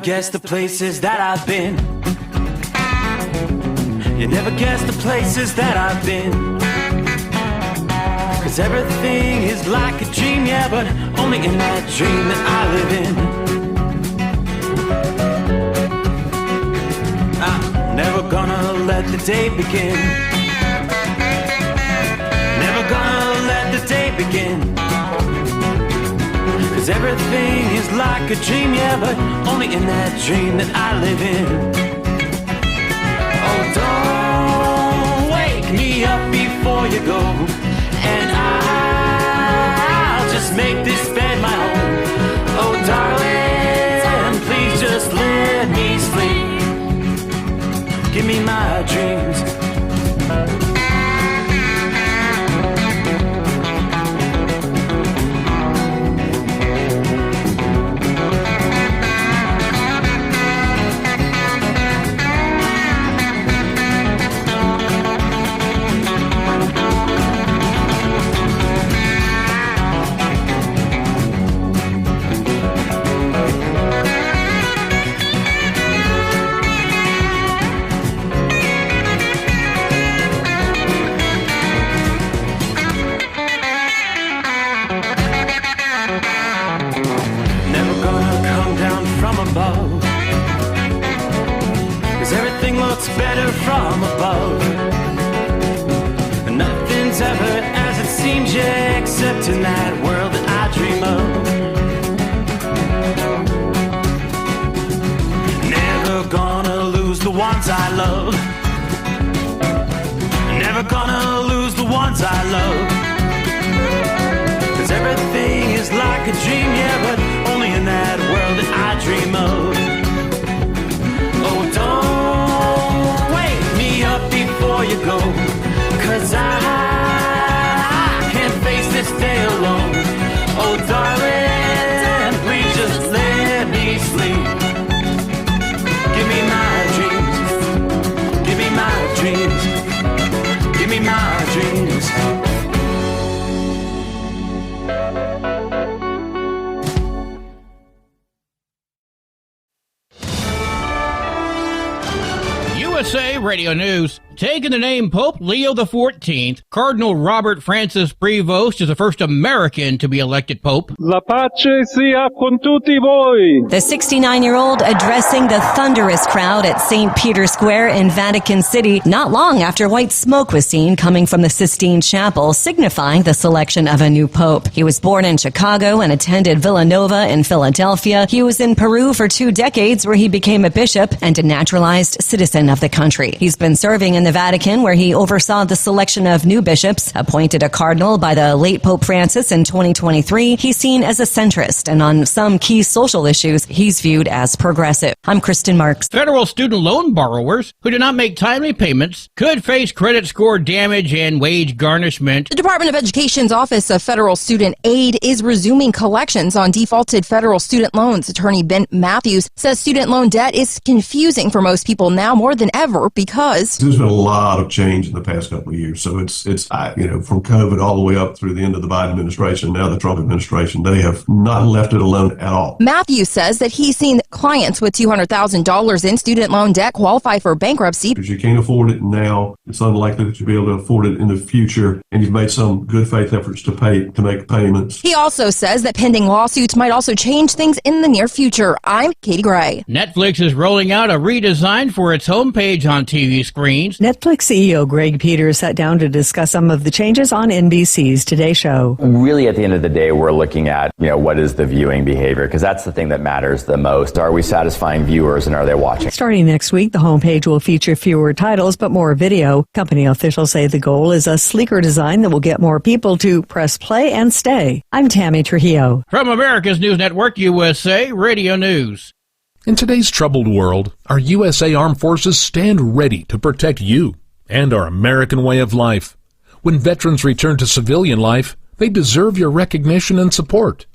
guess the places that I've been. You never guess the places that I've been. 'Cause everything is like a dream, yeah, but only in that dream that I live in. I'm never gonna let the day begin. Never gonna let the day begin. 'Cause everything is like a dream, yeah, but only in that dream that I live in. Oh, don't wake me up before you go, and I'll just make this bed my home. Oh, darling, please just let me sleep. Give me my dreams. Better from above. Nothing's ever as it seems, yeah, except in that world that I dream of. Never gonna lose the ones I love. Never gonna lose the ones I love. 'Cause everything is like a dream, yeah, but only in that world that I dream of. Oh, don't up before you go, 'cause I can't face this day alone. Oh, darling, please just let me sleep. Give me my dreams. Give me my dreams. Give me my dreams. USA Radio News. Taking the name Pope Leo XIV, Cardinal Robert Francis Prevost is the first American to be elected Pope. La pace sia con tutti voi. The 69-year-old addressing the thunderous crowd at St. Peter's Square in Vatican City not long after white smoke was seen coming from the Sistine Chapel, signifying the selection of a new pope. He was born in Chicago and attended Villanova in Philadelphia. He was in Peru for 2 decades, where he became a bishop and a naturalized citizen of the country. He's been serving in the Vatican, where he oversaw the selection of new bishops, appointed a cardinal by the late Pope Francis in 2023. He's seen as a centrist, and on some key social issues, he's viewed as progressive. I'm Kristen Marks. Federal student loan borrowers who do not make timely payments could face credit score damage and wage garnishment. The Department of Education's Office of Federal Student Aid is resuming collections on defaulted federal student loans. Attorney Ben Matthews says student loan debt is confusing for most people now more than ever because there's been a lot of change in the past couple of years. So it's from COVID all the way up through the end of the Biden administration, now the Trump administration, they have not left it alone at all. Matthews says that he's seen clients with $200,000 in student loan debt qualify for bankruptcy. Because you can't afford it now, it's unlikely that you'll be able to afford it in the future, and you've made some good faith efforts to make payments. He also says that pending lawsuits might also change things in the near future. I'm Katie Gray. Netflix is rolling out a redesign for its homepage on TV screens. Netflix CEO Greg Peters sat down to discuss some of the changes on NBC's Today Show. Really, at the end of the day, we're looking at, what is the viewing behavior? Because that's the thing that matters the most. Are we satisfying viewers and are they watching? Starting next week, the homepage will feature fewer titles but more video. Company officials say the goal is a sleeker design that will get more people to press play and stay. I'm Tammy Trujillo. From America's News Network, USA Radio News. In today's troubled world, our USA Armed Forces stand ready to protect you and our American way of life. When veterans return to civilian life, they deserve your recognition and support.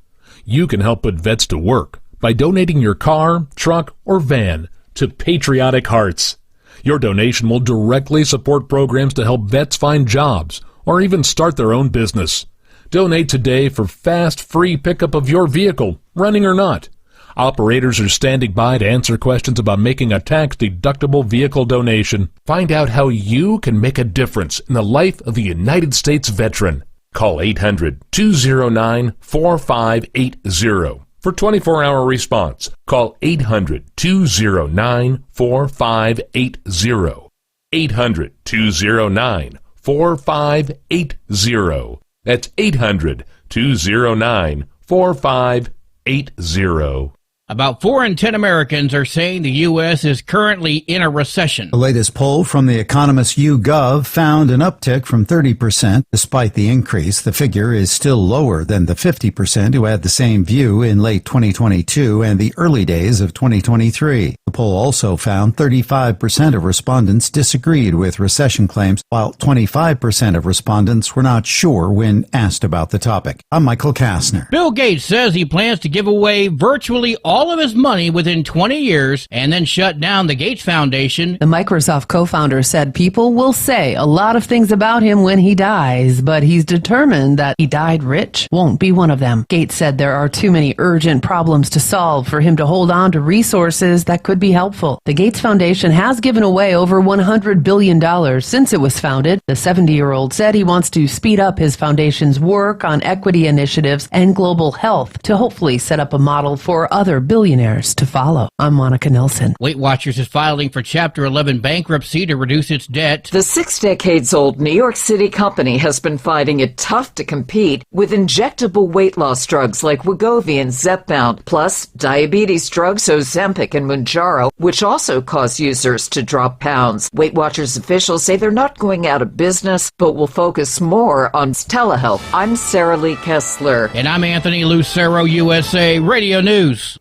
You can help put vets to work by donating your car, truck, or van to Patriotic Hearts. Your donation will directly support programs to help vets find jobs or even start their own business. Donate today for fast, free pickup of your vehicle, running or not. Operators are standing by to answer questions about making a tax-deductible vehicle donation. Find out how you can make a difference in the life of a United States veteran. Call 800-209-4580 for 24-hour response. Call 800-209-4580. 800-209-4580. That's 800-209-4580. About 4 in 10 Americans are saying the U.S. is currently in a recession. The latest poll from the economist YouGov found an uptick from 30%. Despite the increase, the figure is still lower than the 50% who had the same view in late 2022 and the early days of 2023. The poll also found 35% of respondents disagreed with recession claims, while 25% of respondents were not sure when asked about the topic. I'm Michael Kastner. Bill Gates says he plans to give away virtually all of his money within 20 years and then shut down the Gates Foundation. The Microsoft co-founder said people will say a lot of things about him when he dies, but he's determined that he died rich won't be one of them. Gates said there are too many urgent problems to solve for him to hold on to resources that could be helpful. The Gates Foundation has given away over $100 billion since it was founded. The 70-year-old said he wants to speed up his foundation's work on equity initiatives and global health to hopefully set up a model for other billionaires to follow. I'm Monica Nelson. Weight Watchers is filing for Chapter 11 bankruptcy to reduce its debt. The 6 decades-old New York City company has been finding it tough to compete with injectable weight loss drugs like Wegovy and Zepbound, plus diabetes drugs Ozempic and Mounjaro, which also cause users to drop pounds. Weight Watchers officials say they're not going out of business, but will focus more on telehealth. I'm Sarah Lee Kessler. And I'm Anthony Lucero, USA Radio News.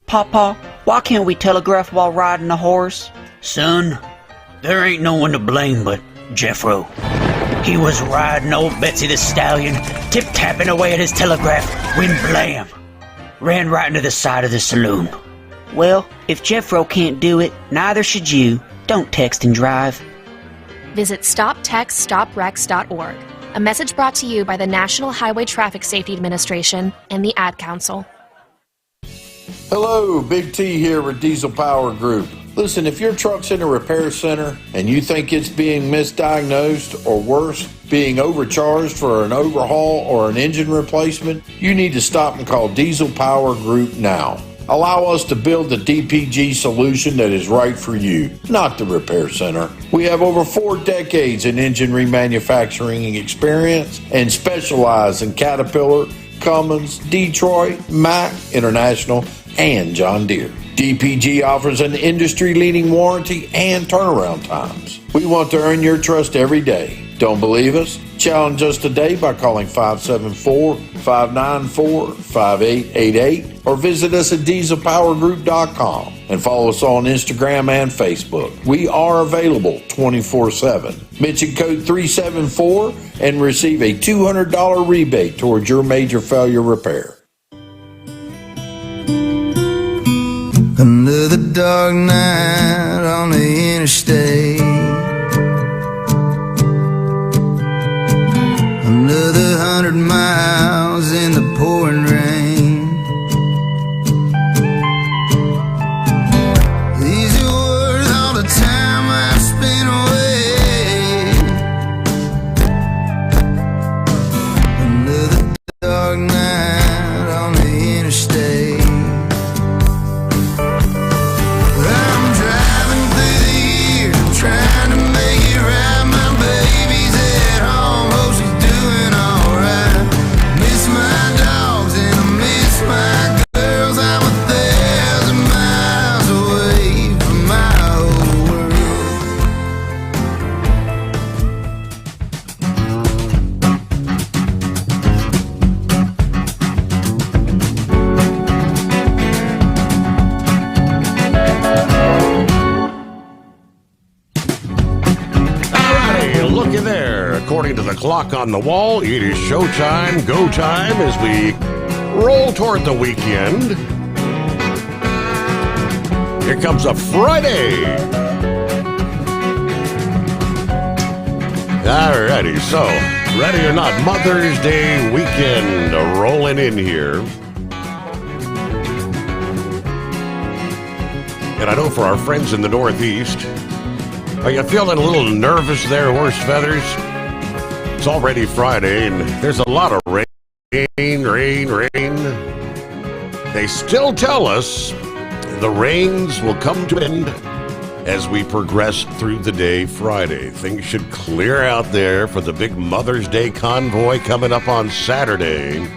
Papa, why can't we telegraph while riding a horse? Son, there ain't no one to blame but Jeffro. He was riding old Betsy the Stallion, tip-tapping away at his telegraph, when blam! Ran right into the side of the saloon. Well, if Jeffro can't do it, neither should you. Don't text and drive. Visit StopTextStopWrecks.org. A message brought to you by the National Highway Traffic Safety Administration and the Ad Council. Hello, Big T here with Diesel Power Group. Listen, if your truck's in a repair center and you think it's being misdiagnosed or worse, being overcharged for an overhaul or an engine replacement, you need to stop and call Diesel Power Group now. Allow us to build the DPG solution that is right for you, not the repair center. We have over 4 decades in engine remanufacturing experience and specialize in Caterpillar, Cummins, Detroit, Mack, International, and John Deere. DPG offers an industry-leading warranty and turnaround times. We want to earn your trust every day. Don't believe us? Challenge us today by calling 574-594-5888 or visit us at dieselpowergroup.com and follow us on Instagram and Facebook. We are available 24/7. Mention code 374 and receive a $200 rebate towards your major failure repair. Another dark night on the interstate. Another 100 miles in the pouring rain. These are worth all the time I spent away. Another dark night on the interstate. Trying to make it right, my baby's at home, hope she's doing alright. Miss my dogs and I miss my girls. I'm 1,000 miles away from my old Looky there. According to the clock on the wall, it is showtime, go time as we roll toward the weekend. Here comes a Friday. Alrighty, so ready or not, Mother's Day weekend rolling in here. And I know for our friends in the Northeast, are you feeling a little nervous there, Horse Feathers? It's already Friday, and there's a lot of rain. They still tell us the rains will come to an end as we progress through the day Friday. Things should clear out there for the big Mother's Day convoy coming up on Saturday.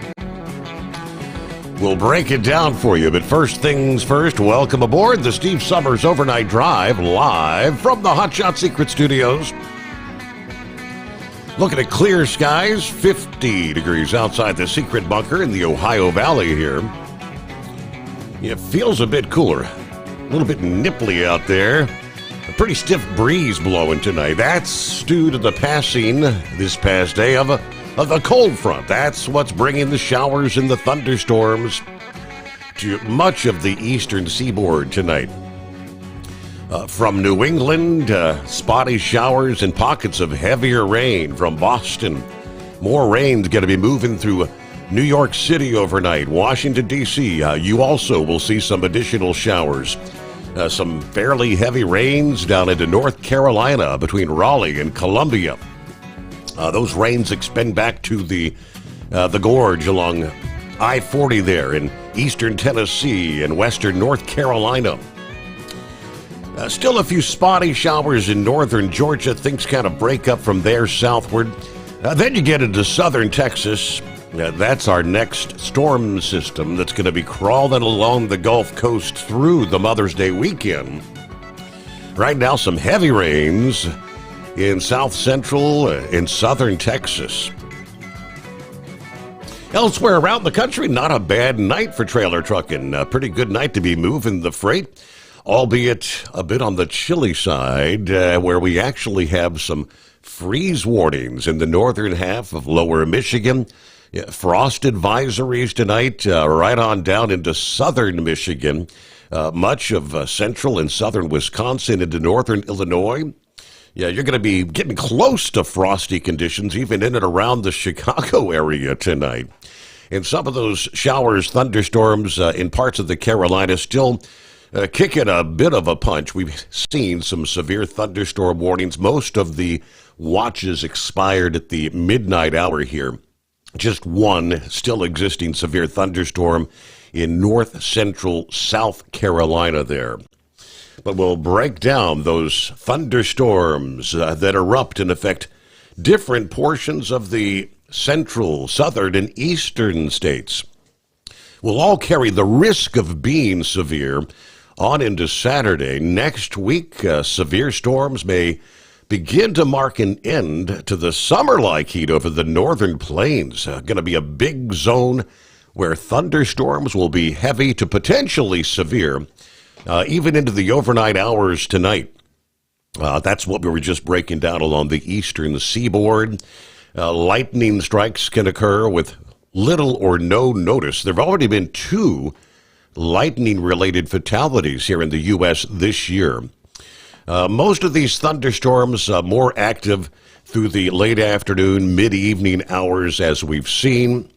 We'll break it down for you, but first things first, welcome aboard the Steve Sommers Overnight Drive, live from the Hot Shot Secret Studios. Looking at clear skies, 50 degrees outside the secret bunker in the Ohio Valley here. It feels a bit cooler, a little bit nipply out there. A pretty stiff breeze blowing tonight. That's due to the passing this past day of a cold front. That's what's bringing the showers and the thunderstorms to much of the eastern seaboard tonight. From New England, spotty showers and pockets of heavier rain from Boston. More rain's going to be moving through New York City overnight. Washington, D.C., you also will see some additional showers. Some fairly heavy rains down into North Carolina between Raleigh and Columbia. Those rains extend back to the gorge along I-40 there in eastern Tennessee and western North Carolina. Still a few spotty showers in northern Georgia. Things kind of break up from there southward. Then you get into southern Texas. That's our next storm system that's going to be crawling along the Gulf Coast through the Mother's Day weekend. Right now, some heavy rains in south central and southern Texas. Elsewhere around the country, not a bad night for trailer trucking. A pretty good night to be moving the freight, albeit a bit on the chilly side, where we actually have some freeze warnings in the northern half of lower Michigan. Frost advisories tonight, right on down into southern Michigan, much of central and southern Wisconsin into northern Illinois. Yeah, you're going to be getting close to frosty conditions even in and around the Chicago area tonight. And some of those showers, thunderstorms in parts of the Carolinas still kicking a bit of a punch. We've seen some severe thunderstorm warnings. Most of the watches expired at the midnight hour here. Just one still existing severe thunderstorm in north central South Carolina there. But we'll break down those thunderstorms that erupt and affect different portions of the central, southern, and eastern states. Will all carry the risk of being severe on into Saturday. Next week, severe storms may begin to mark an end to the summer-like heat over the northern plains. Going to be a big zone where thunderstorms will be heavy to potentially severe, even into the overnight hours tonight. That's what we were just breaking down along the eastern seaboard. Lightning strikes can occur with little or no notice. There have already been 2 lightning-related fatalities here in the U.S. this year. Most of these thunderstorms more active through the late afternoon, mid-evening hours as we've seen.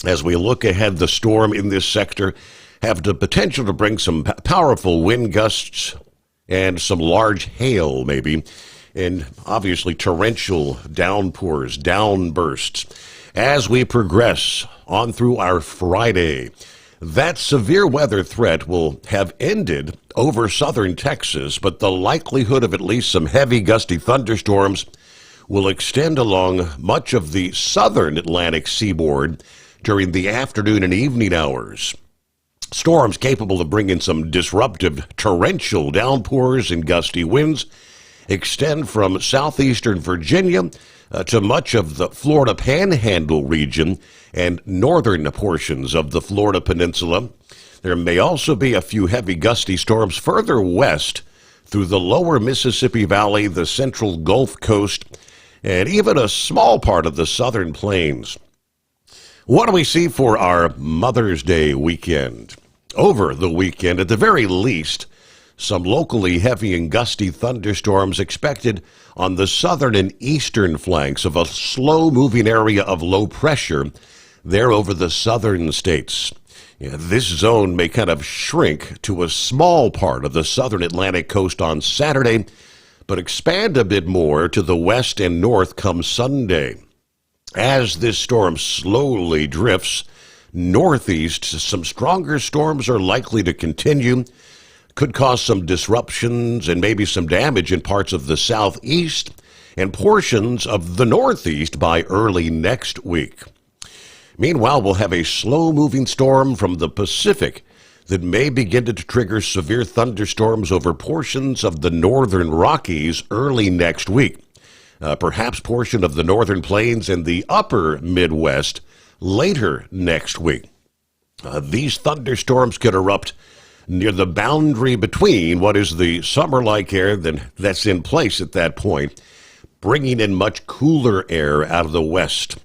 As we look ahead, the storm in this sector have the potential to bring some powerful wind gusts and some large hail maybe, and obviously torrential downpours, downbursts. As we progress on through our Friday, that severe weather threat will have ended over southern Texas, but the likelihood of at least some heavy gusty thunderstorms will extend along much of the southern Atlantic seaboard during the afternoon and evening hours. Storms capable of bringing some disruptive torrential downpours and gusty winds extend from southeastern Virginia to much of the Florida Panhandle region and northern portions of the Florida Peninsula. There may also be a few heavy gusty storms further west through the lower Mississippi Valley, the central Gulf Coast, and even a small part of the southern plains. What do we see for our Mother's Day weekend? Over the weekend, at the very least, some locally heavy and gusty thunderstorms expected on the southern and eastern flanks of a slow-moving area of low pressure there over the southern states. This zone may kind of shrink to a small part of the southern Atlantic coast on Saturday, but expand a bit more to the west and north come Sunday. As this storm slowly drifts northeast, some stronger storms are likely to continue. Could cause some disruptions and maybe some damage in parts of the southeast and portions of the northeast by early next week. Meanwhile, we'll have a slow-moving storm from the Pacific that may begin to trigger severe thunderstorms over portions of the northern Rockies early next week. Perhaps portion of the northern plains and the upper Midwest later next week. These thunderstorms could erupt near the boundary between what is the summer-like air that's in place at that point, bringing in much cooler air out of the west.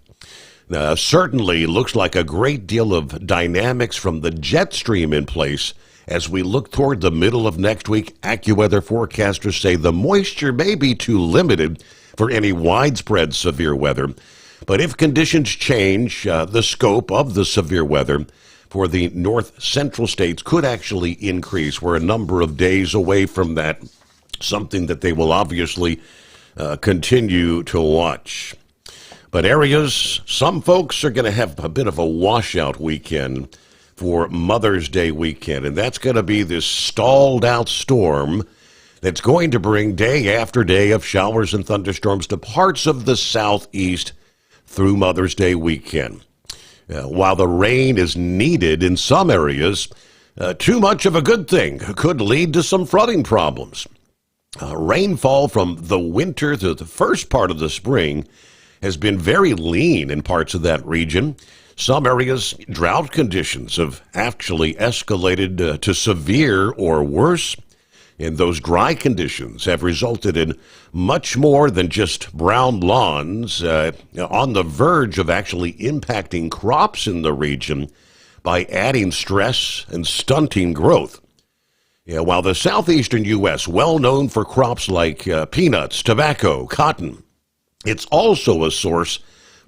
Certainly looks like a great deal of dynamics from the jet stream in place as we look toward the middle of next week. AccuWeather forecasters say the moisture may be too limited for any widespread severe weather. But if conditions change, the scope of the severe weather for the north central states could actually increase. We're a number of days away from that, something that they will obviously continue to watch. But areas, some folks are going to have a bit of a washout weekend for Mother's Day weekend, and that's going to be this stalled out storm that's going to bring day after day of showers and thunderstorms to parts of the southeast through Mother's Day weekend. While the rain is needed in some areas, too much of a good thing could lead to some flooding problems. Rainfall from the winter to the first part of the spring has been very lean in parts of that region. Some areas, drought conditions have actually escalated to severe or worse. And those dry conditions have resulted in much more than just brown lawns, on the verge of actually impacting crops in the region by adding stress and stunting growth. While the southeastern U.S., well known for crops like peanuts, tobacco, cotton, it's also a source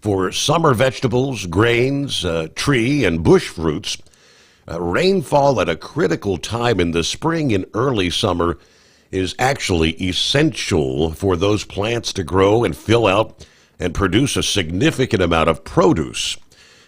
for summer vegetables, grains, tree and bush fruits. Rainfall at a critical time in the spring and early summer is actually essential for those plants to grow and fill out and produce a significant amount of produce.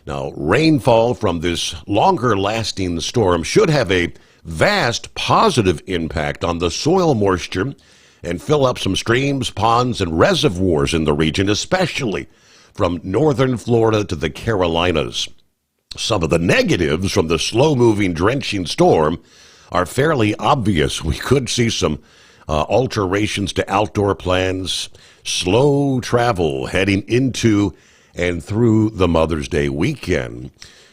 Now, rainfall from this longer-lasting storm should have a vast positive impact on the soil moisture and fill up some streams, ponds, and reservoirs in the region, especially from northern Florida to the Carolinas. Some of the negatives from the slow-moving, drenching storm are fairly obvious. We could see some alterations to outdoor plans, slow travel heading into and through the Mother's Day weekend.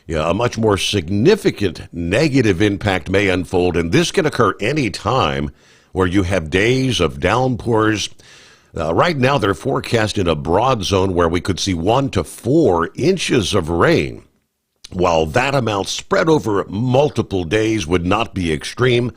A much more significant negative impact may unfold, and this can occur any time where you have days of downpours. Right now, they're forecasting a broad zone where we could see 1 to 4 inches of rain. While that amount spread over multiple days would not be extreme,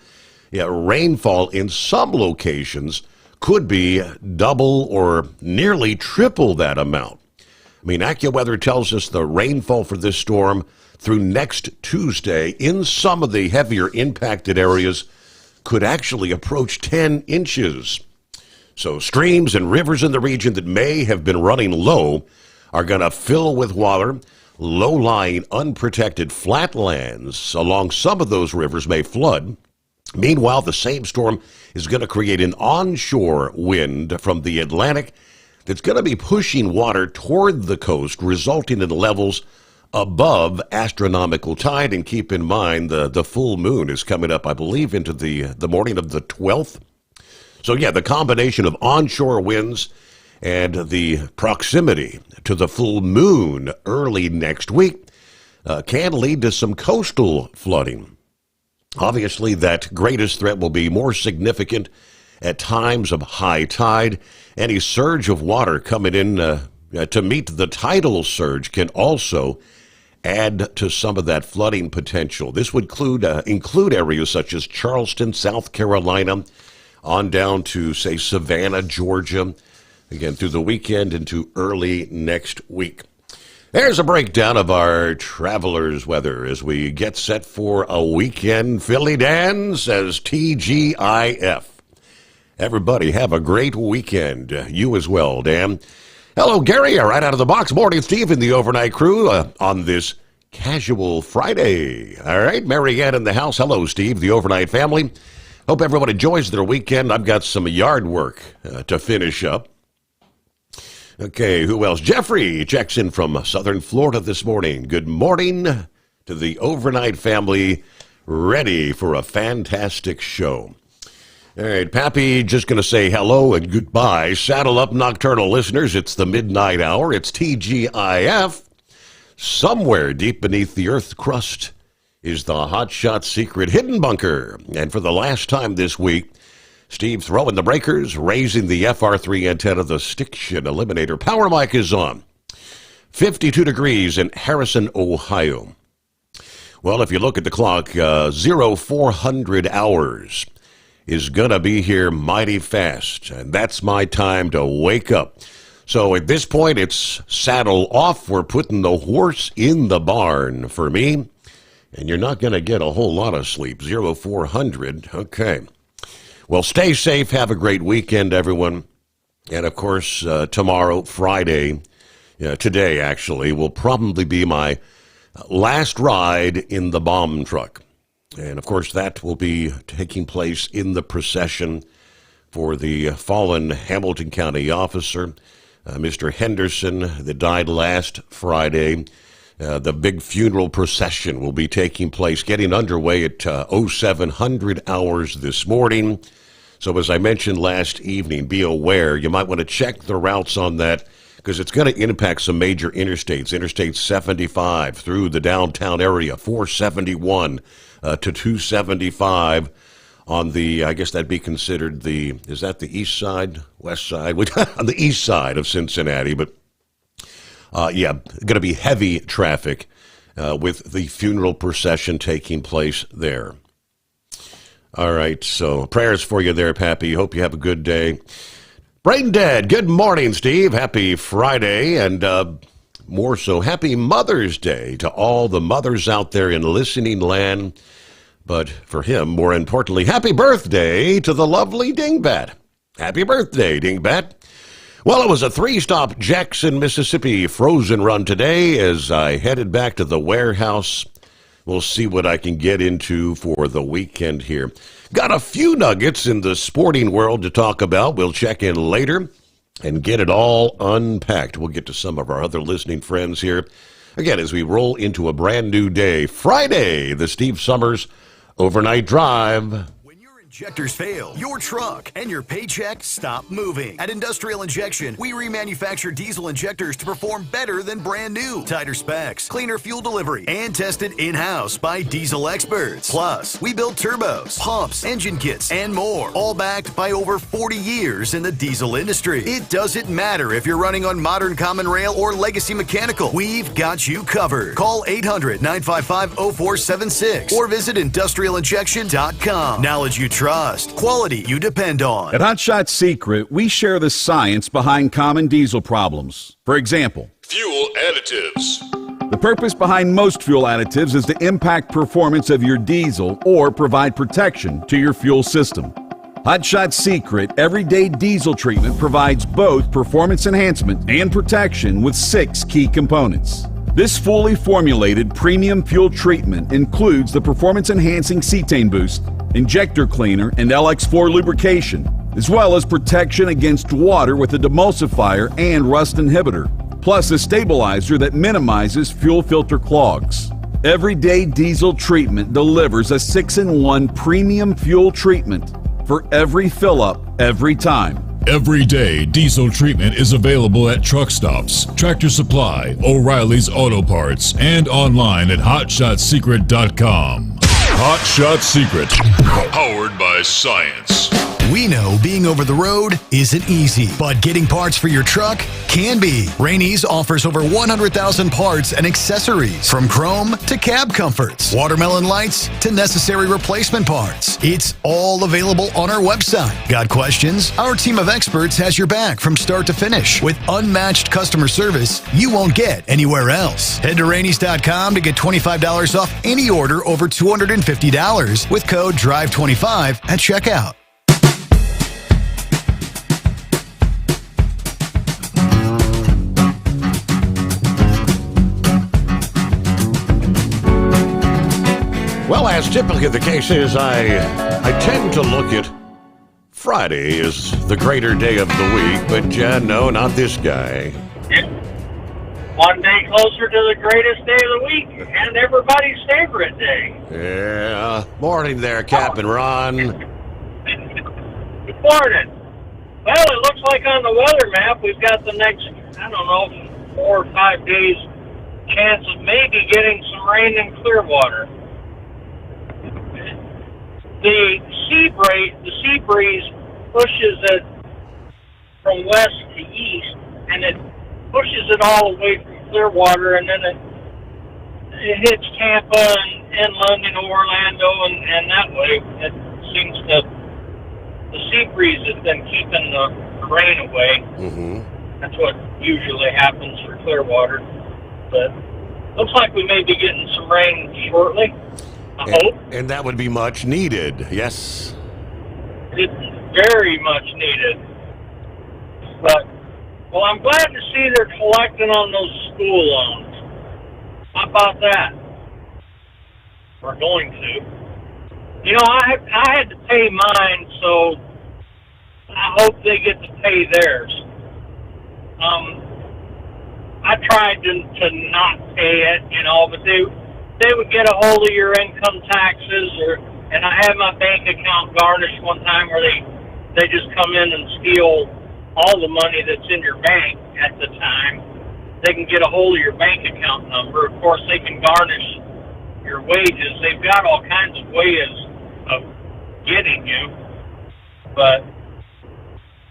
rainfall in some locations could be double or nearly triple that amount. I mean, AccuWeather tells us the rainfall for this storm through next Tuesday in some of the heavier impacted areas could actually approach 10 inches. So streams and rivers in the region that may have been running low are going to fill with water. Low-lying, unprotected flatlands along some of those rivers may flood. Meanwhile, the same storm is going to create an onshore wind from the Atlantic that's going to be pushing water toward the coast, resulting in levels above astronomical tide. And keep in mind, the full moon is coming up, I believe, into the morning of the 12th. So, the combination of onshore winds and the proximity to the full moon early next week can lead to some coastal flooding. Obviously, that greatest threat will be more significant at times of high tide. Any surge of water coming in to meet the tidal surge can also add to some of that flooding potential. This would include areas such as Charleston, South Carolina, on down to, say, Savannah, Georgia, again, through the weekend into early next week. There's a breakdown of our traveler's weather as we get set for a weekend. Philly Dan says TGIF. Everybody have a great weekend. You as well, Dan. Hello, Gary. Right out of the box. Morning, Steve, and the overnight crew on this casual Friday. All right, Marianne in the house. Hello, Steve, the overnight family. Hope everyone enjoys their weekend. I've got some yard work to finish up. Okay, who else? Jeffrey checks in from southern Florida this morning. Good morning to the overnight family. Ready for a fantastic show. All right, Pappy, just going to say hello and goodbye. Saddle up, nocturnal listeners. It's the midnight hour. It's TGIF. Somewhere deep beneath the earth crust is the hotshot secret hidden bunker. And for the last time this week, Steve throwing the breakers, raising the FR3 antenna, the Stiction Eliminator power mic is on. 52 degrees in Harrison, Ohio. Well, if you look at the clock, 0400 hours is going to be here mighty fast, and that's my time to wake up. So at this point, it's saddle off. We're putting the horse in the barn for me, and you're not going to get a whole lot of sleep. 0400, okay. Well, stay safe. Have a great weekend, everyone. And, of course, tomorrow, Friday, today, actually, will probably be my last ride in the bomb truck. And, of course, that will be taking place in the procession for the fallen Hamilton County officer, Mr. Henderson, that died last Friday. The big funeral procession will be taking place, getting underway at 0700 hours this morning. So as I mentioned last evening, be aware. You might want to check the routes on that because it's going to impact some major interstates. Interstate 75 through the downtown area, 471 to 275 on the, I guess that'd be considered the, is that the east side, west side? On the east side of Cincinnati, but yeah, going to be heavy traffic with the funeral procession taking place there. All right, so prayers for you there, Pappy. Hope you have a good day. Brain Dead, good morning, Steve. Happy Friday, and more so, happy Mother's Day to all the mothers out there in listening land. But for him, more importantly, happy birthday to the lovely Dingbat. Happy birthday, Dingbat. Well, it was a 3-stop Jackson, Mississippi frozen run today as I headed back to the warehouse. We'll see what I can get into for the weekend here. Got a few nuggets in the sporting world to talk about. We'll check in later and get it all unpacked. We'll get to some of our other listening friends here. Again, as we roll into a brand new day, Friday, the Steve Sommers Overnight Drive. Injectors fail, your truck and your paycheck stop moving. At Industrial Injection, we remanufacture diesel injectors to perform better than brand new. Tighter specs, cleaner fuel delivery, and tested in-house by diesel experts. Plus, we build turbos, pumps, engine kits, and more, all backed by over 40 years in the diesel industry. It doesn't matter if you're running on modern common rail or legacy mechanical. We've got you covered. Call 800-955-0476 or visit industrialinjection.com. Knowledge you trust, quality you depend on. At Hotshot Secret, we share the science behind common diesel problems. For example, fuel additives. The purpose behind most fuel additives is to impact performance of your diesel or provide protection to your fuel system. Hotshot Secret Everyday Diesel Treatment provides both performance enhancement and protection with 6 key components. This fully formulated premium fuel treatment includes the performance-enhancing cetane boost, injector cleaner, and LX4 lubrication, as well as protection against water with a demulsifier and rust inhibitor, plus a stabilizer that minimizes fuel filter clogs. Everyday Diesel Treatment delivers a 6-in-1 premium fuel treatment for every fill-up, every time. Everyday Diesel Treatment is available at truck stops, Tractor Supply, O'Reilly's Auto Parts, and online at hotshotsecret.com. Hot Shot Secret, powered by science. We know being over the road isn't easy, but getting parts for your truck can be. Rainey's offers over 100,000 parts and accessories, from chrome to cab comforts, watermelon lights to necessary replacement parts. It's all available on our website. Got questions? Our team of experts has your back from start to finish with unmatched customer service you won't get anywhere else. Head to Rainey's.com to get $25 off any order over $250 with code DRIVE25 at checkout. Well, as typically the case is, I tend to look at Friday as the greater day of the week, but no, not this guy. One day closer to the greatest day of the week and everybody's favorite day. Yeah. Morning there, Captain Ron. Good morning. Well, it looks like on the weather map we've got the next, 4 or 5 days chance of maybe getting some rain in Clearwater. The sea breeze pushes it from west to east, and it pushes it all away from Clearwater, and then it hits Tampa and inland and Orlando, and that way it seems to, the sea breeze has been keeping the rain away. Mm-hmm. That's what usually happens for Clearwater. But looks like we may be getting some rain shortly. I hope. And that would be much needed, yes. It's very much needed. But, well, I'm glad to see they're collecting on those school loans. How about that? We're going to. I had to pay mine, so I hope they get to pay theirs. I tried to not pay it, but they would get a hold of your income taxes, and I had my bank account garnished one time where they just come in and steal all the money that's in your bank at the time. They can get a hold of your bank account number. Of course, they can garnish your wages. They've got all kinds of ways of getting you, but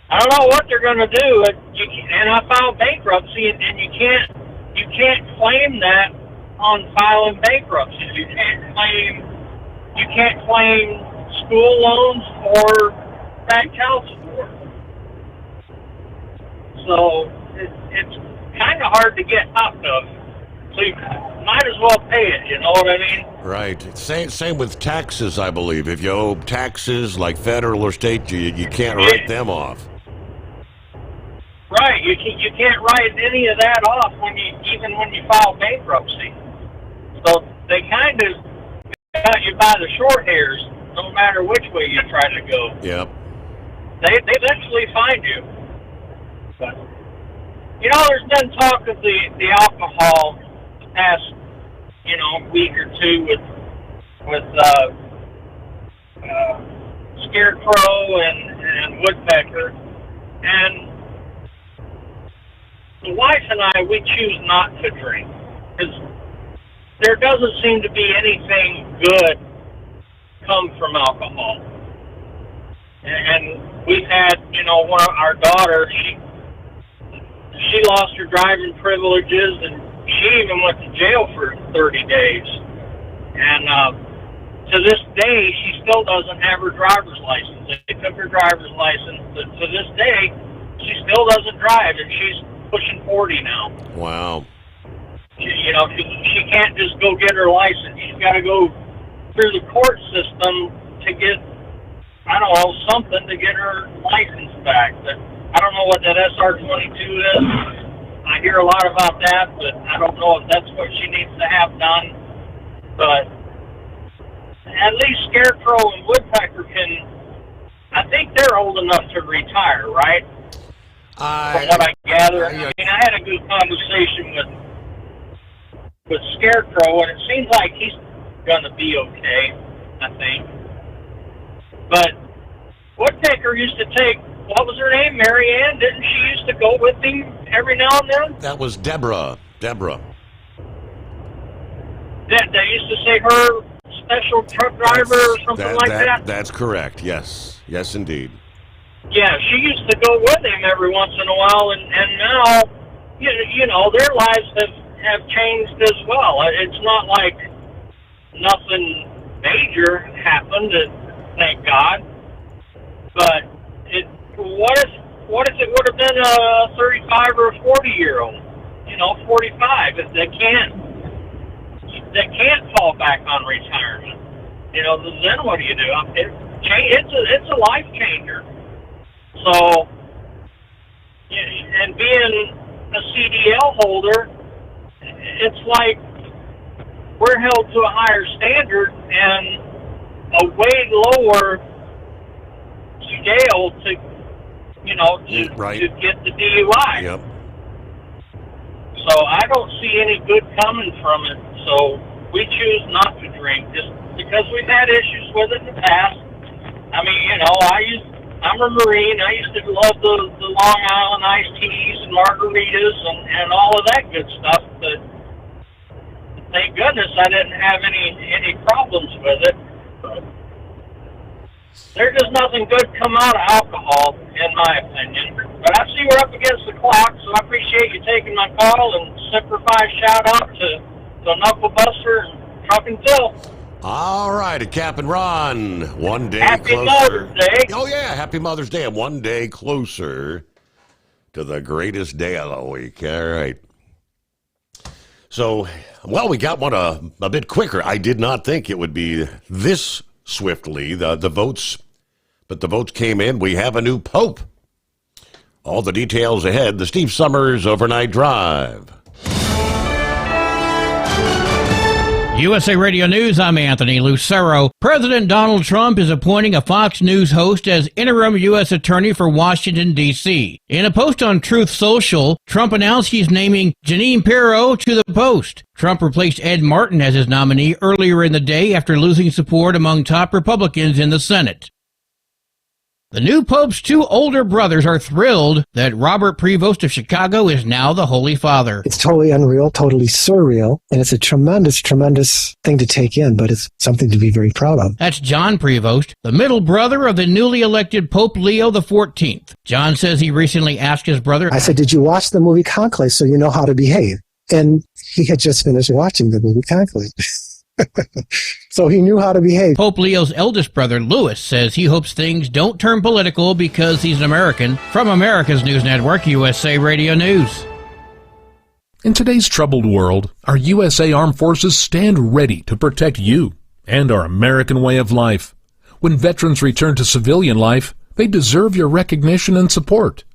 I don't know what they're going to do. And I filed bankruptcy, and you can't claim that on filing bankruptcy. You can't claim school loans or back child support. So it's kind of hard to get out of. So you might as well pay it, you know what I mean? Right. Same with taxes, I believe. If you owe taxes like federal or state, you can't write them off. Right. You can't write any of that off even when you file bankruptcy. So they kind of got you by the short hairs, no matter which way you try to go. Yep. They eventually find you. But, there's been talk of the alcohol the past, week or two with Scarecrow and Woodpecker. And the wife and I, we choose not to drink. Because there doesn't seem to be anything good come from alcohol. And we've had, one of our daughters, she lost her driving privileges, and she even went to jail for 30 days. And to this day, she still doesn't have her driver's license. They took her driver's license, but to this day, she still doesn't drive, and she's pushing 40 now. Wow. She can't just go get her license. She's got to go through the court system to get, something to get her license back. But I don't know what that SR-22 is. I hear a lot about that, but I don't know if that's what she needs to have done. But at least Scarecrow and Woodpecker I think they're old enough to retire, right? From what I gather. I had a good conversation with Scarecrow, and it seems like he's going to be okay, I think. But Woodpecker used to take, what was her name, Mary Ann? Didn't she used to go with him every now and then? That was Deborah. They used to say her special truck driver or something like that? That's correct, yes. Yes, indeed. Yeah, she used to go with him every once in a while, and now, you know, their lives have changed as well. It's not like nothing major happened, thank God. But what if it would have been a 35 or a 40-year-old? You know, 45. If they can't fall back on retirement, you know, then what do you do? It's a life changer. So, and being a CDL holder, it's like we're held to a higher standard and a way lower scale to get the DUI. Yep. So I don't see any good coming from it. So we choose not to drink just because we've had issues with it in the past. I mean, you know, I'm a Marine. I used to love the Long Island iced teas and margaritas and all of that good stuff. But thank goodness I didn't have any problems with it. But there's just nothing good come out of alcohol, in my opinion. But I see we're up against the clock, so I appreciate you taking my call, and simplify shout out to Knuckle Buster and Truck and Phil. All right, Cap and Ron, one day Happy closer. Mother's Day. Oh, yeah, Happy Mother's Day. I'm one day closer to the greatest day of the week. All right. So, well, we got one a bit quicker. I did not think it would be this swiftly, the votes, but the votes came in. We have a new pope. All the details ahead. The Steve Sommers Overnight Drive. USA Radio News, I'm Anthony Lucero. President Donald Trump is appointing a Fox News host as interim U.S. Attorney for Washington, D.C. In a post on Truth Social, Trump announced he's naming Jeanine Pirro to the post. Trump replaced Ed Martin as his nominee earlier in the day after losing support among top Republicans in the Senate. The new Pope's two older brothers are thrilled that Robert Prevost of Chicago is now the Holy Father. It's totally unreal, totally surreal, and it's a tremendous, tremendous thing to take in, but it's something to be very proud of. That's John Prevost, the middle brother of the newly elected Pope Leo XIV. John says he recently asked his brother, I said, did you watch the movie Conclave so you know how to behave? And he had just finished watching the movie Conclave. So he knew how to behave. Pope Leo's eldest brother, Louis, says he hopes things don't turn political because he's an American. From America's News Network, USA Radio News. In today's troubled world, our USA Armed Forces stand ready to protect you and our American way of life. When veterans return to civilian life, they deserve your recognition and support.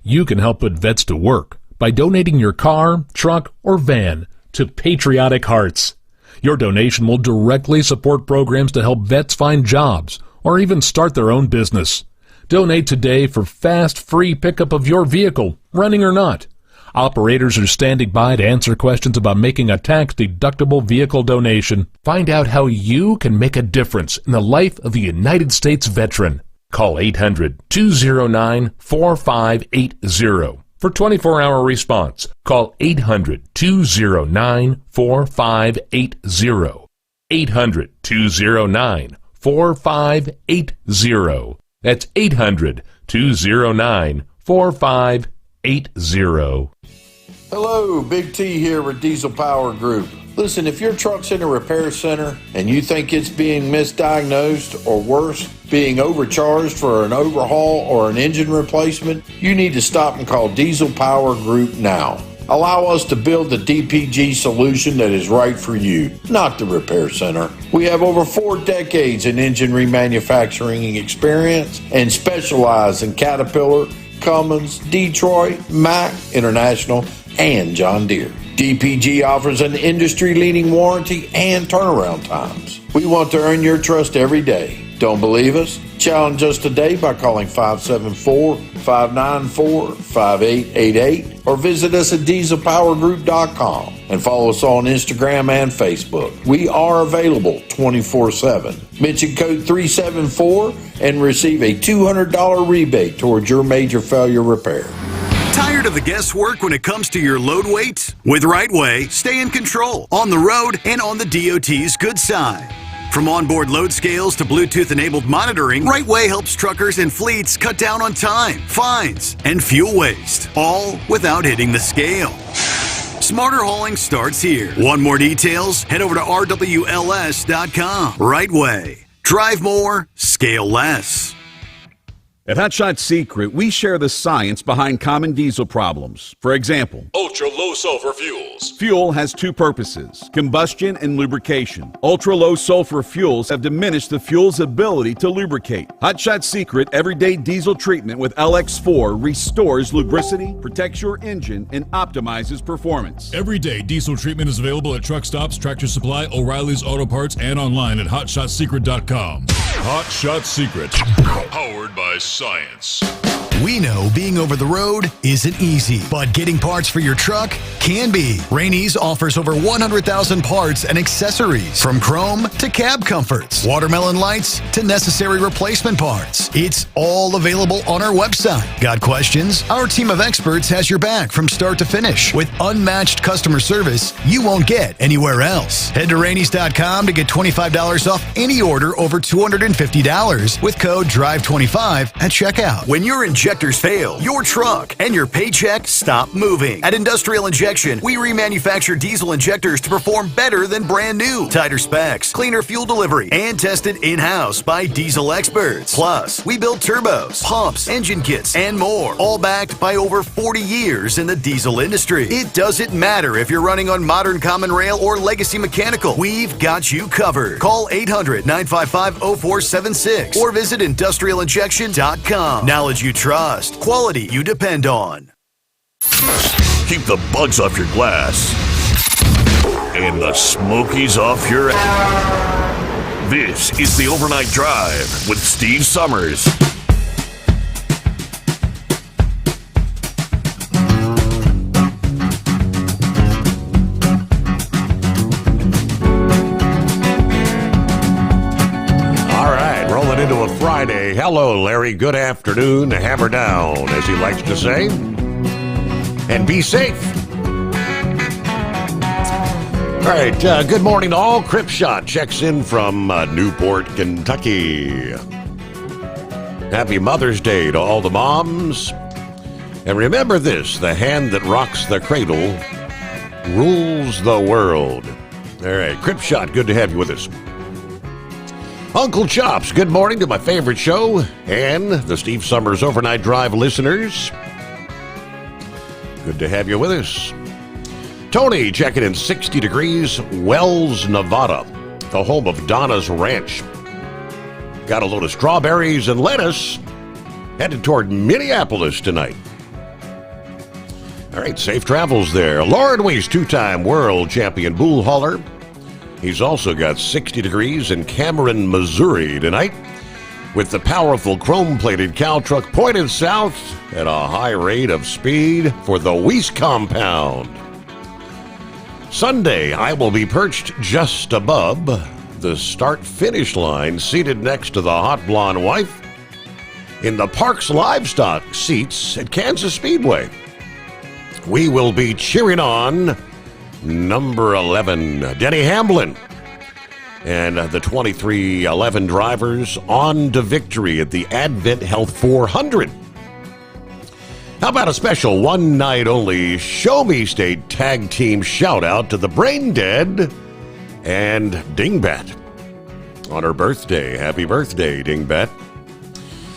You can help put vets to work by donating your car, truck, or van to Patriotic Hearts. Your donation will directly support programs to help vets find jobs or even start their own business. Donate today for fast, free pickup of your vehicle, running or not. Operators are standing by to answer questions about making a tax-deductible vehicle donation. Find out how you can make a difference in the life of a United States veteran. Call 800-209-4580. For 24-hour response, call 800-209-4580. 800-209-4580. That's 800-209-4580. Hello, Big T here with Diesel Power Group. Listen, if your truck's in a repair center and you think it's being misdiagnosed or worse, being overcharged for an overhaul or an engine replacement, you need to stop and call Diesel Power Group now. Allow us to build the DPG solution that is right for you, not the repair center. We have over 4 decades in engine remanufacturing experience and specialize in Caterpillar, Cummins, Detroit, Mack, International, and John Deere. DPG offers an industry-leading warranty and turnaround times. We want to earn your trust every day. Don't believe us? Challenge us today by calling 574-594-5888 or visit us at dieselpowergroup.com and follow us on Instagram and Facebook. We are available 24/7. Mention code 374 and receive a $200 rebate towards your major failure repair. Tired of the guesswork when it comes to your load weight? With Right Way, stay in control on the road and on the DOT's good side. From onboard load scales to Bluetooth-enabled monitoring, Rightway helps truckers and fleets cut down on time, fines, and fuel waste, all without hitting the scale. Smarter hauling starts here. Want more details? Head over to rwls.com. Rightway. Drive more, scale less. At Hotshot Secret, we share the science behind common diesel problems. For example, Ultra-low sulfur fuels. fuel has two purposes, combustion and lubrication. Ultra-low sulfur fuels have diminished the fuel's ability to lubricate. Hotshot Secret Everyday Diesel Treatment with LX4 restores lubricity, protects your engine, and optimizes performance. Everyday diesel treatment is available at truck stops, Tractor Supply, O'Reilly's Auto Parts, and online at HotShotSecret.com. Hotshot Secret. Powered by science. We know being over the road isn't easy, but getting parts for your truck can be. Rainey's offers over 100,000 parts and accessories, from chrome to cab comforts, watermelon lights to necessary replacement parts. It's all available on our website. Got questions? Our team of experts has your back from start to finish with unmatched customer service you won't get anywhere else. Head to Rainey's.com to get $25 off any order over $250 with code DRIVE25 at checkout. When your injectors fail, your truck and your paycheck stop moving. At Industrial Injection, we remanufacture diesel injectors to perform better than brand new. Tighter specs, cleaner fuel delivery, and tested in-house by diesel experts. Plus, we build turbos, pumps, engine kits, and more, all backed by over 40 years in the diesel industry. It doesn't matter if you're running on modern common rail or legacy mechanical. We've got you covered. Call 800-955-0476 or visit industrialinjection.com. Knowledge you trust, quality you depend on. Keep the bugs off your glass and the smokies off your ass. This is the Overnight Drive with Steve Sommers. Into a Friday. Hello, Larry. Good afternoon. Hammer down, as he likes to say. And be safe. All right. Good morning to all. Cripshot checks in from Newport, Kentucky. Happy Mother's Day to all the moms. And remember this, the hand that rocks the cradle rules the world. All right. Cripshot, good to have you with us. Uncle Chops, good morning to my favorite show and the Steve Sommers Overnight Drive listeners. Good to have you with us. Tony checking in 60 degrees, Wells, Nevada, the home of Donna's Ranch. Got a load of strawberries and lettuce, headed toward Minneapolis tonight. All right, safe travels there. Lauren Weiss, two-time world champion bull hauler. He's also got 60 degrees in Cameron, Missouri tonight, with the powerful chrome-plated cow truck pointed south at a high rate of speed for the Weiss compound. Sunday, I will be perched just above the start-finish line, seated next to the hot blonde wife in the Parks Livestock seats at Kansas Speedway. We will be cheering on number 11, Denny Hamlin, and the 2311 drivers on to victory at the Advent Health 400. How about a special one-night-only Show Me State tag team shout-out to the Brain Dead and Dingbat on her birthday. Happy birthday, Dingbat.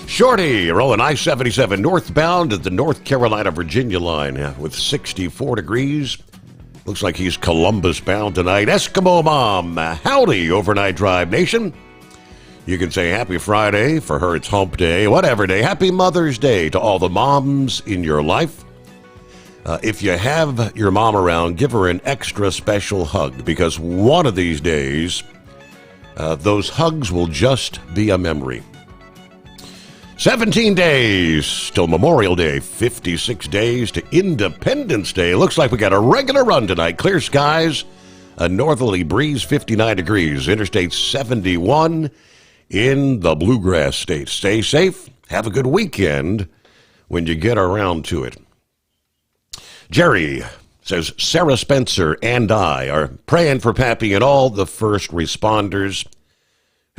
Shorty rolling I-77 northbound at the North Carolina-Virginia line with 64 degrees. Looks like he's Columbus bound tonight. Eskimo Mom, howdy, Overnight Drive Nation. You can say happy Friday. For her, it's hump day, whatever day. Happy Mother's Day to all the moms in your life. If you have your mom around, give her an extra special hug, because one of these days, those hugs will just be a memory. 17 days till Memorial Day, 56 days to Independence Day. Looks like we got a regular run tonight. Clear skies, a northerly breeze, 59 degrees. Interstate 71 in the Bluegrass State. Stay safe. Have a good weekend when you get around to it. Jerry says, Sarah Spencer and I are praying for Pappy and all the first responders.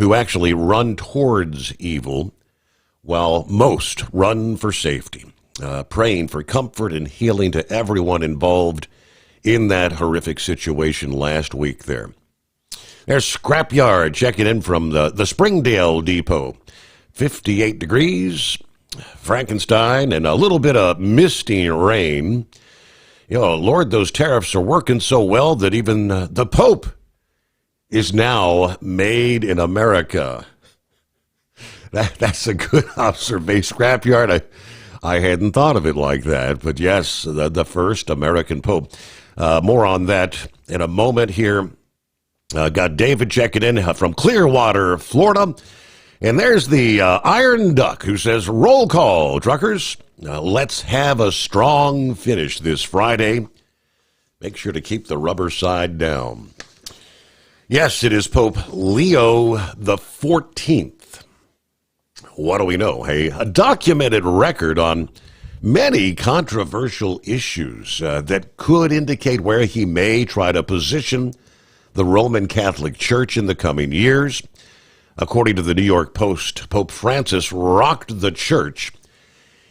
who actually run towards evil, while most run for safety, praying for comfort and healing to everyone involved in that horrific situation last week there. There's Scrapyard checking in from the Springdale Depot. 58 degrees, Frankenstein, and a little bit of misty rain. You know, Lord, those tariffs are working so well that even the Pope is now made in America. That's a good observation, Scrapyard. I hadn't thought of it like that, but yes, the first American Pope. More on that in a moment here. Got David checking in from Clearwater, Florida. And there's the Iron Duck who says, roll call, truckers. Let's have a strong finish this Friday. Make sure to keep the rubber side down. Yes, it is Pope Leo the 14th. What do we know? Hey, a documented record on many controversial issues that could indicate where he may try to position the Roman Catholic Church in the coming years. According to the New York Post, Pope Francis rocked the church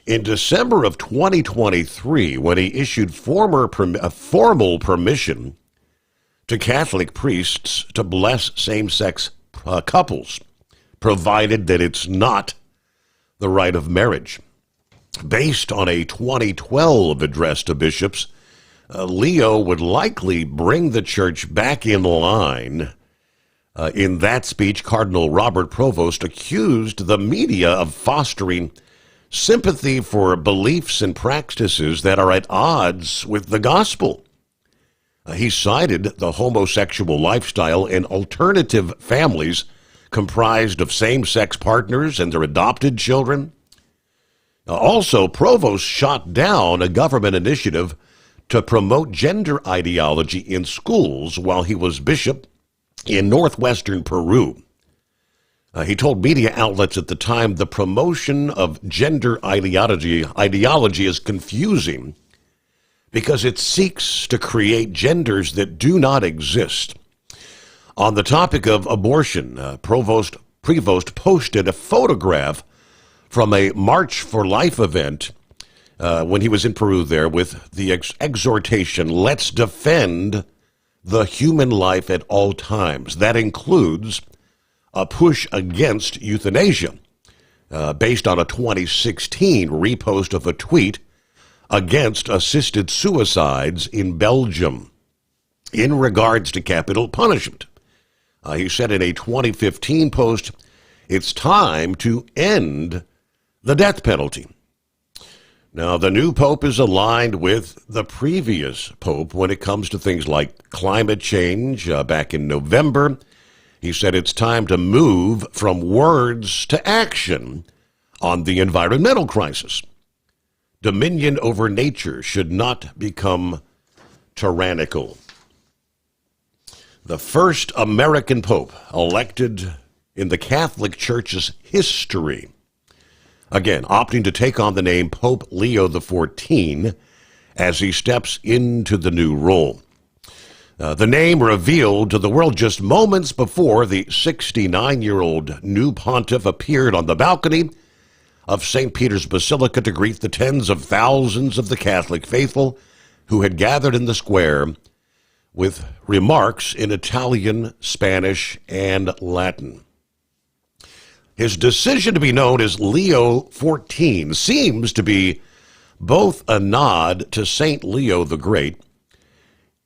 in December of 2023 when he issued formal permission to Catholic priests to bless same-sex couples, provided that it's not the rite of marriage. Based on a 2012 address to bishops, Leo would likely bring the church back in line. In that speech, Cardinal Robert Provost accused the media of fostering sympathy for beliefs and practices that are at odds with the gospel. He cited the homosexual lifestyle and alternative families comprised of same-sex partners and their adopted children. Also, Provost shot down a government initiative to promote gender ideology in schools while he was bishop in northwestern Peru. He told media outlets at the time the promotion of gender ideology is confusing because it seeks to create genders that do not exist. On the topic of abortion, Provost posted a photograph from a March for Life event when he was in Peru there with the exhortation, let's defend the human life at all times. That includes a push against euthanasia, based on a 2016 repost of a tweet against assisted suicides in Belgium in regards to capital punishment. He said in a 2015 post, it's time to end the death penalty. Now, the new pope is aligned with the previous pope when it comes to things like climate change. Back in November, he said it's time to move from words to action on the environmental crisis. Dominion over nature should not become tyrannical. The first American pope elected in the Catholic Church's history. Again, opting to take on the name Pope Leo XIV as he steps into the new role. The name revealed to the world just moments before the 69-year-old new pontiff appeared on the balcony of St. Peter's Basilica to greet the tens of thousands of the Catholic faithful who had gathered in the square with remarks in Italian, Spanish, and Latin. His decision to be known as Leo XIV seems to be both a nod to St. Leo the Great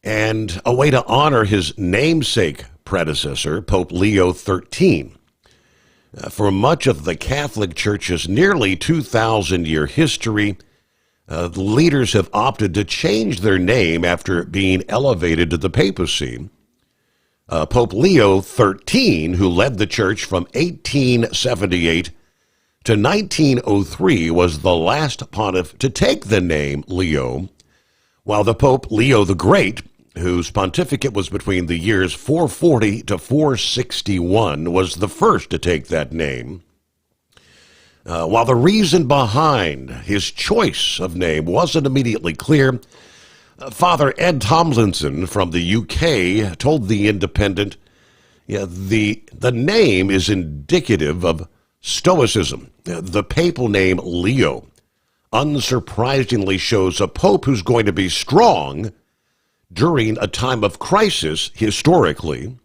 and a way to honor his namesake predecessor, Pope Leo XIII. For much of the Catholic Church's nearly 2,000-year history, the leaders have opted to change their name after being elevated to the papacy. Pope Leo XIII, who led the church from 1878 to 1903, was the last pontiff to take the name Leo, while the Pope Leo the Great, whose pontificate was between the years 440 to 461, was the first to take that name. While the reason behind his choice of name wasn't immediately clear, Father Ed Tomlinson from the UK told The Independent, Yeah, the name is indicative of Stoicism. The papal name Leo unsurprisingly shows a pope who's going to be strong during a time of crisis historically.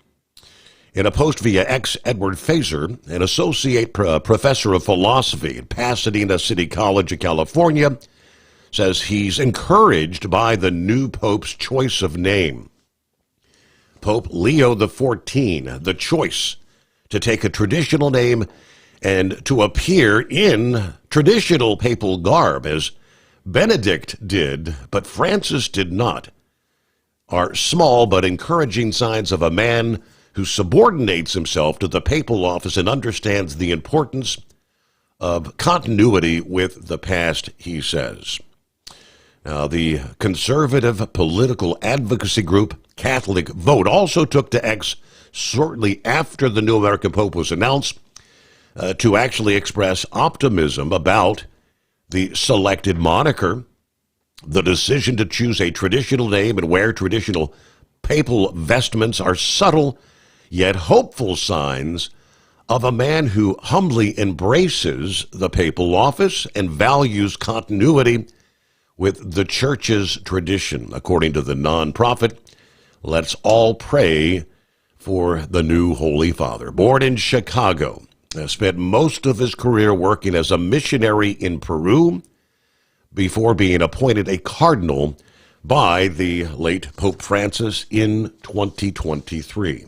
In a post via X, Edward Fazer, an associate professor of philosophy at Pasadena City College of California, says he's encouraged by the new pope's choice of name. Pope Leo XIV, the choice to take a traditional name and to appear in traditional papal garb, as Benedict did, but Francis did not, are small but encouraging signs of a man who subordinates himself to the papal office and understands the importance of continuity with the past, he says. Now, the conservative political advocacy group Catholic Vote also took to X shortly after the new American Pope was announced to actually express optimism about the selected moniker. The decision to choose a traditional name and wear traditional papal vestments are subtle yet hopeful signs of a man who humbly embraces the papal office and values continuity with the church's tradition. According to the nonprofit, let's all pray for the new Holy Father. Born in Chicago, spent most of his career working as a missionary in Peru before being appointed a cardinal by the late Pope Francis in 2023.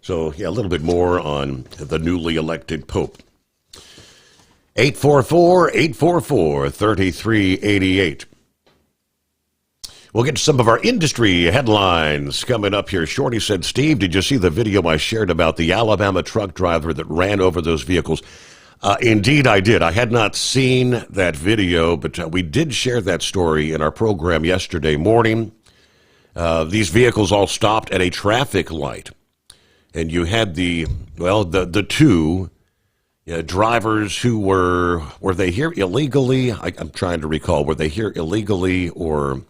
So, yeah, a little bit more on the newly elected Pope. 844-844-3388. We'll get to some of our industry headlines coming up here. Shorty said, Steve, did you see the video I shared about the Alabama truck driver that ran over those vehicles? Indeed, I did. I had not seen that video, but we did share that story in our program yesterday morning. These vehicles all stopped at a traffic light. And you had the two drivers who were they here illegally? I'm trying to recall. Were they here illegally or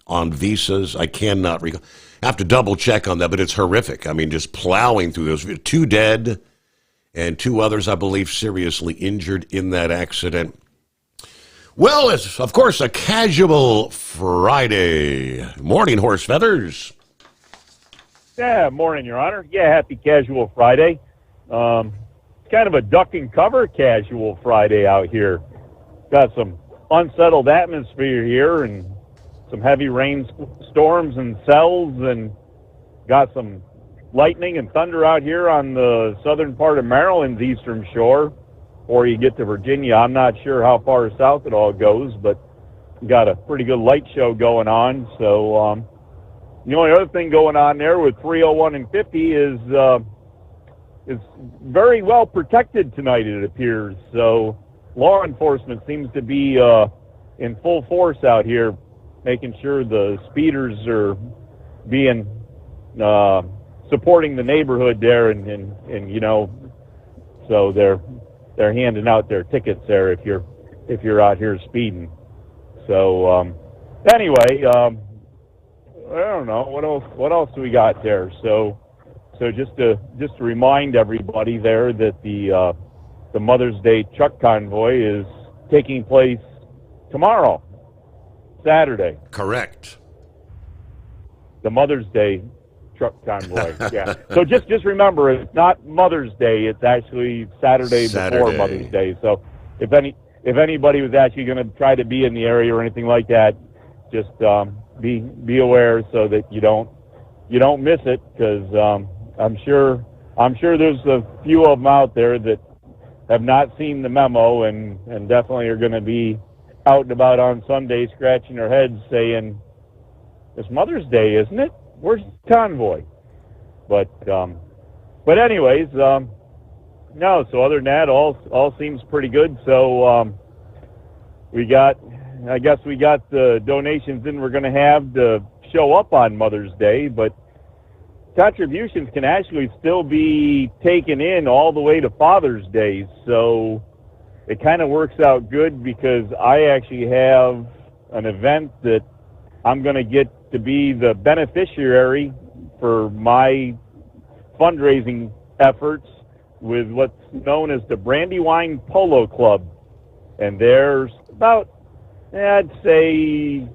on visas? I cannot recall. I have to double check on that, but it's horrific. I mean, just plowing through those. 2 dead and 2 others, I believe, seriously injured in that accident. Well, it's, of course, a casual Friday. Morning, Horse Feathers. Yeah, morning, Your Honor. Yeah, happy casual Friday. It's kind of a duck and cover casual Friday out here. Got some unsettled atmosphere here and some heavy rainstorms and cells, and got some lightning and thunder out here on the southern part of Maryland's eastern shore. Before you get to Virginia, I'm not sure how far south it all goes, but we got a pretty good light show going on. So the only other thing going on there with 301 and 50 is very well protected tonight, it appears. So law enforcement seems to be in full force out here, making sure the speeders are being supporting the neighborhood there, and you know, so they're handing out their tickets there if you're out here speeding. So anyway, I don't know what else do we got there. So just to remind everybody there that the Mother's Day truck convoy is taking place tomorrow, Saturday. Correct. The Mother's Day truck convoy. Yeah. So just remember, it's not Mother's Day. It's actually Saturday before Mother's Day. So if anybody was actually going to try to be in the area or anything like that, just be aware so that you don't miss it, because I'm sure there's a few of them out there that have not seen the memo and definitely are going to be out and about on Sunday scratching their heads saying, it's Mother's Day, isn't it? Where's the convoy? But anyways, no, so other than that, all seems pretty good. So I guess we got the donations in we're going to have to show up on Mother's Day, but contributions can actually still be taken in all the way to Father's Day. So it kind of works out good, because I actually have an event that I'm going to get to be the beneficiary for my fundraising efforts with what's known as the Brandywine Polo Club. And there's about, I'd say,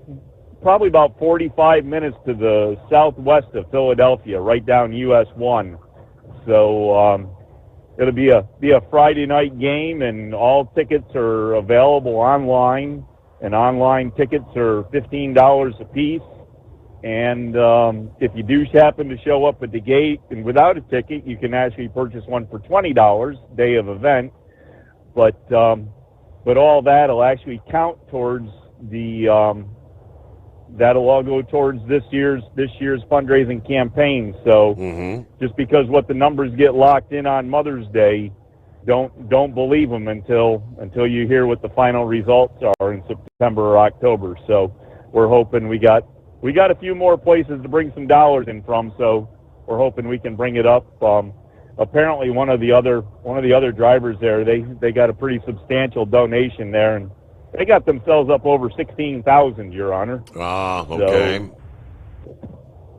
probably about 45 minutes to the southwest of Philadelphia, right down US 1. So it'll be a Friday night game, and all tickets are available online, and online tickets are $15 a piece. And if you do happen to show up at the gate and without a ticket, you can actually purchase one for $20 day of event. But all that'll actually count towards the that'll all go towards this year's fundraising campaign. So just because what the numbers get locked in on Mother's Day, don't believe them until you hear what the final results are in September or October. So we're hoping we got a few more places to bring some dollars in from. So we're hoping we can bring it up. Apparently one of the other drivers there, they got a pretty substantial donation there, and they got themselves up over 16,000, Your Honor. Ah, okay.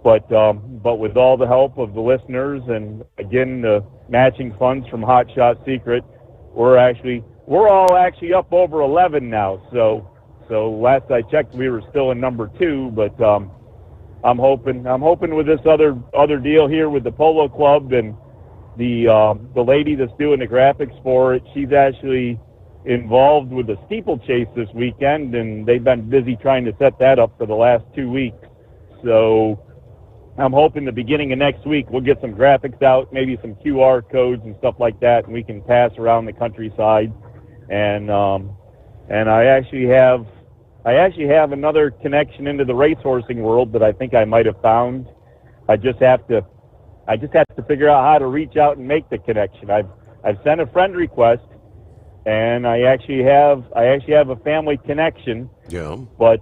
But with all the help of the listeners and again the matching funds from Hot Shot Secret, we're all actually up over 11 now. So last I checked, we were still in number 2. But I'm hoping with this other deal here with the Polo Club and the lady that's doing the graphics for it, she's actually involved with the steeplechase this weekend, and they've been busy trying to set that up for the last 2 weeks. So I'm hoping the beginning of next week we'll get some graphics out, maybe some QR codes and stuff like that, and we can pass around the countryside. And I actually have another connection into the racehorsing world that I think I might have found. I just have to figure out how to reach out and make the connection. I've sent a friend request, and I actually have a family connection. Yeah. But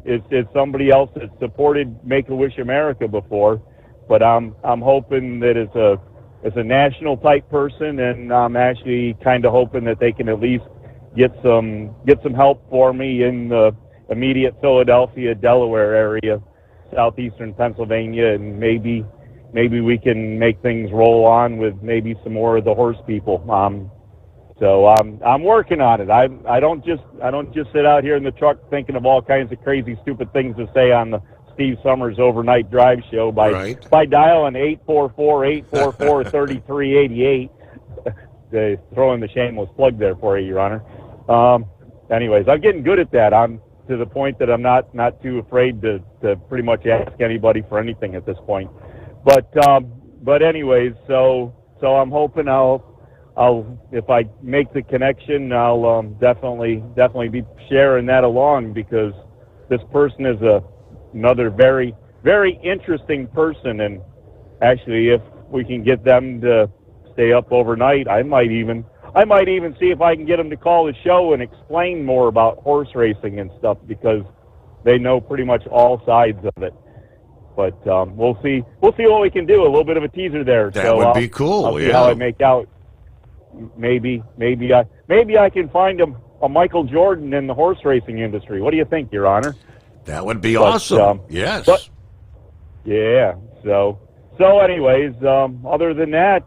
it's somebody else that supported Make-A-Wish America before. But I'm hoping that it's a national type person, and I'm actually kind of hoping that they can at least get some help for me in the immediate Philadelphia, Delaware area, southeastern Pennsylvania, and maybe we can make things roll on with maybe some more of the horse people. So I'm working on it. I don't just sit out here in the truck thinking of all kinds of crazy, stupid things to say on the Steve Sommers Overnight Drive Show by dialing 844-844-3388. Throwing the shameless plug there for you, Your Honor. Anyways, I'm getting good at that. I'm to the point that I'm not too afraid to pretty much ask anybody for anything at this point. But anyways, so I'm hoping I'll if I make the connection, I'll definitely be sharing that along, because this person is another very, very interesting person. And actually, if we can get them to stay up overnight, I might even see if I can get them to call the show and explain more about horse racing and stuff, because they know pretty much all sides of it. But we'll see what we can do. A little bit of a teaser there. That would be cool. I'll see how I make out. Maybe I can find a Michael Jordan in the horse racing industry. What do you think, Your Honor? That would be awesome. Yes. Yeah. So anyways, other than that,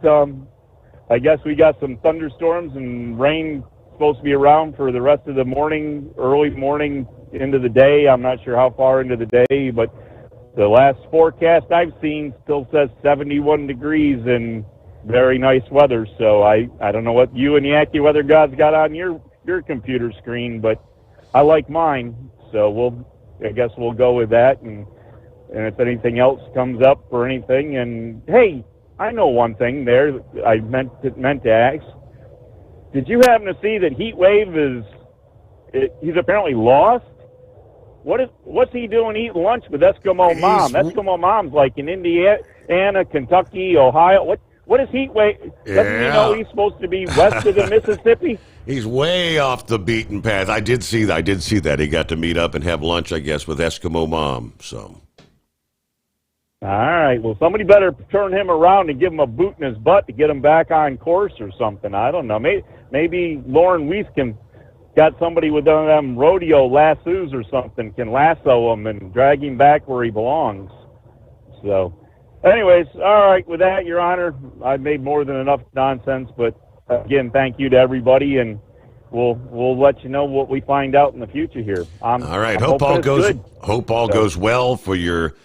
I guess we got some thunderstorms and rain supposed to be around for the rest of the morning, early morning into the day. I'm not sure how far into the day, but the last forecast I've seen still says 71 degrees and very nice weather. So I don't know what you and the AccuWeather gods got on your computer screen, but I like mine. So I guess we'll go with that. And if anything else comes up or anything, and hey, I know one thing there that I meant to ask. Did you happen to see that Heat Wave he's apparently lost? What's he doing eating lunch with Eskimo Mom? Eskimo Mom's like in Indiana, Kentucky, Ohio. What is Heat Wave? Doesn't he know he's supposed to be west of the Mississippi? He's way off the beaten path. I did see that. He got to meet up and have lunch, I guess, with Eskimo Mom. So. All right. Well, somebody better turn him around and give him a boot in his butt to get him back on course or something. I don't know. Maybe Lauren Weiss got somebody with one of them rodeo lassos or something, can lasso him and drag him back where he belongs. So, Anyways, all right. With that, Your Honor, I've made more than enough nonsense. But again, thank you to everybody, and we'll let you know what we find out in the future here. All right. I'm Hope all goes good. goes well for your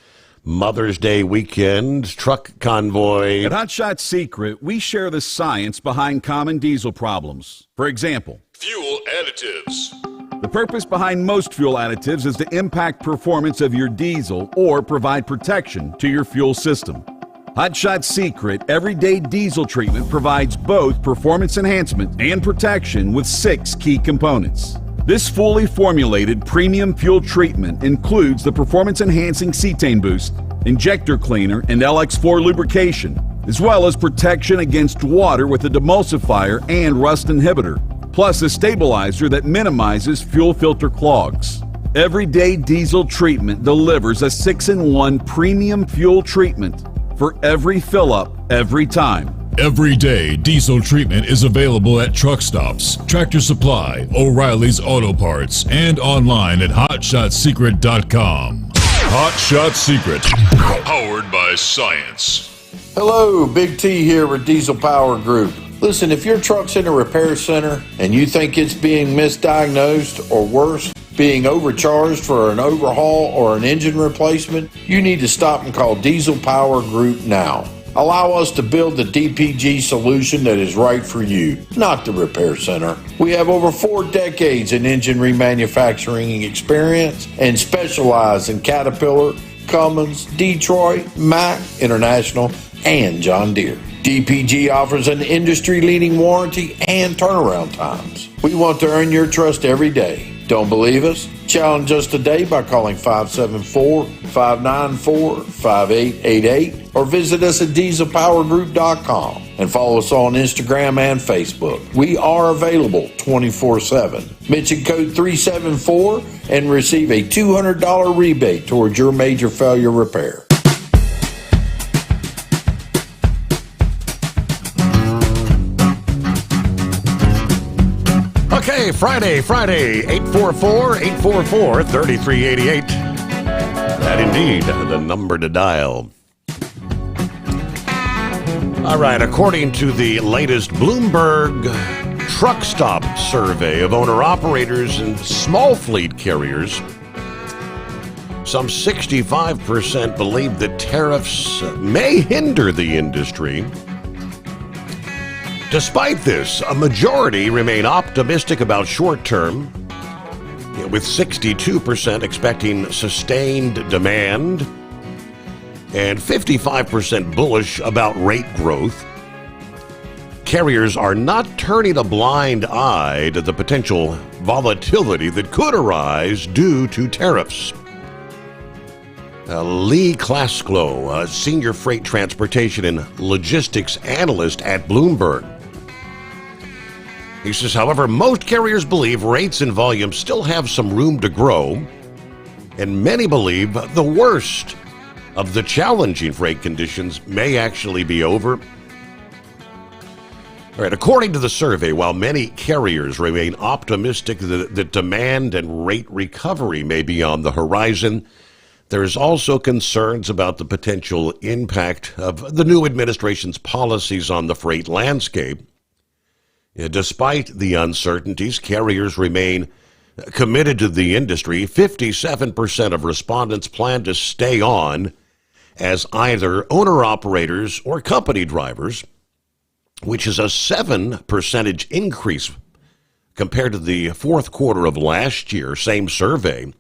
Mother's Day weekend truck convoy. At Hot Shot Secret, we share the science behind common diesel problems. For example, Fuel additives. the purpose behind most fuel additives is to impact performance of your diesel or provide protection to your fuel system. Hot Shot Secret Everyday Diesel Treatment provides both performance enhancement and protection with 6 key components. This fully formulated premium fuel treatment includes the performance-enhancing cetane boost, injector cleaner, and LX4 lubrication, as well as protection against water with a demulsifier and rust inhibitor, plus a stabilizer that minimizes fuel filter clogs. Everyday Diesel Treatment delivers a 6-in-1 premium fuel treatment for every fill-up, every time. Everyday diesel treatment is available at truck stops, Tractor Supply, O'Reilly's Auto Parts, and online at HotShotSecret.com. Hot Shot Secret, powered by science. Hello, Big T here with Diesel Power Group. Listen, if your truck's in a repair center and you think it's being misdiagnosed or worse, being overcharged for an overhaul or an engine replacement, you need to stop and call Diesel Power Group now. Allow us to build the DPG solution that is right for you, not the repair center. We have over 4 decades in engine remanufacturing experience and specialize in Caterpillar, Cummins, Detroit, Mack, International, and John Deere. DPG offers an industry-leading warranty and turnaround times. We want to earn your trust every day. Don't believe us? Challenge us today by calling 574-594-5888 or visit us at dieselpowergroup.com and follow us on Instagram and Facebook. We are available 24/7. Mention code 374 and receive a $200 rebate towards your major failure repair. Okay, Friday, 844-844-3388. That indeed, the number to dial. All right, according to the latest Bloomberg Truck Stop survey of owner-operators and small fleet carriers, some 65% believe that tariffs may hinder the industry. Despite this, a majority remain optimistic about short-term, with 62% expecting sustained demand and 55% bullish about rate growth. Carriers are not turning a blind eye to the potential volatility that could arise due to tariffs. Lee Klasklo, a senior freight transportation and logistics analyst at Bloomberg. He says, however, most carriers believe rates and volume still have some room to grow, and many believe the worst of the challenging freight conditions may actually be over. All right, according to the survey, while many carriers remain optimistic that demand and rate recovery may be on the horizon, there's also concerns about the potential impact of the new administration's policies on the freight landscape. Despite the uncertainties, carriers remain committed to the industry. 57% of respondents plan to stay on as either owner-operators or company drivers, which is a 7 percentage increase compared to the fourth quarter of last year, same survey.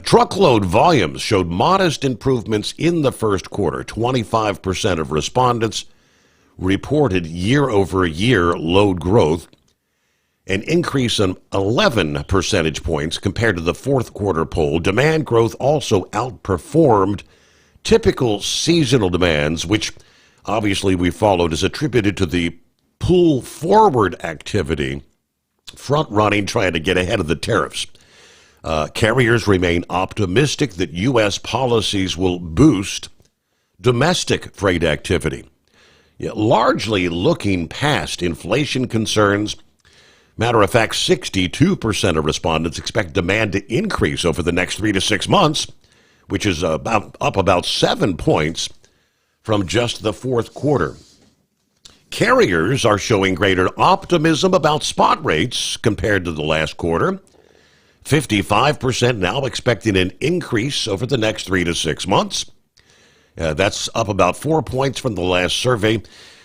Truckload volumes showed modest improvements in the first quarter. 25% of respondents reported year-over-year load growth, an increase of 11 percentage points compared to the fourth quarter poll. Demand growth also outperformed typical seasonal demands, which obviously we followed, is attributed to the pull forward activity, front-running, trying to get ahead of the tariffs. Carriers remain optimistic that U.S. policies will boost domestic freight activity, largely looking past inflation concerns. Matter of fact, 62% of respondents expect demand to increase over the next 3 to 6 months, which is up about 7 points from just the fourth quarter. Carriers are showing greater optimism about spot rates compared to the last quarter. 55% now expecting an increase over the next 3 to 6 months. That's up about 4 points from the last survey.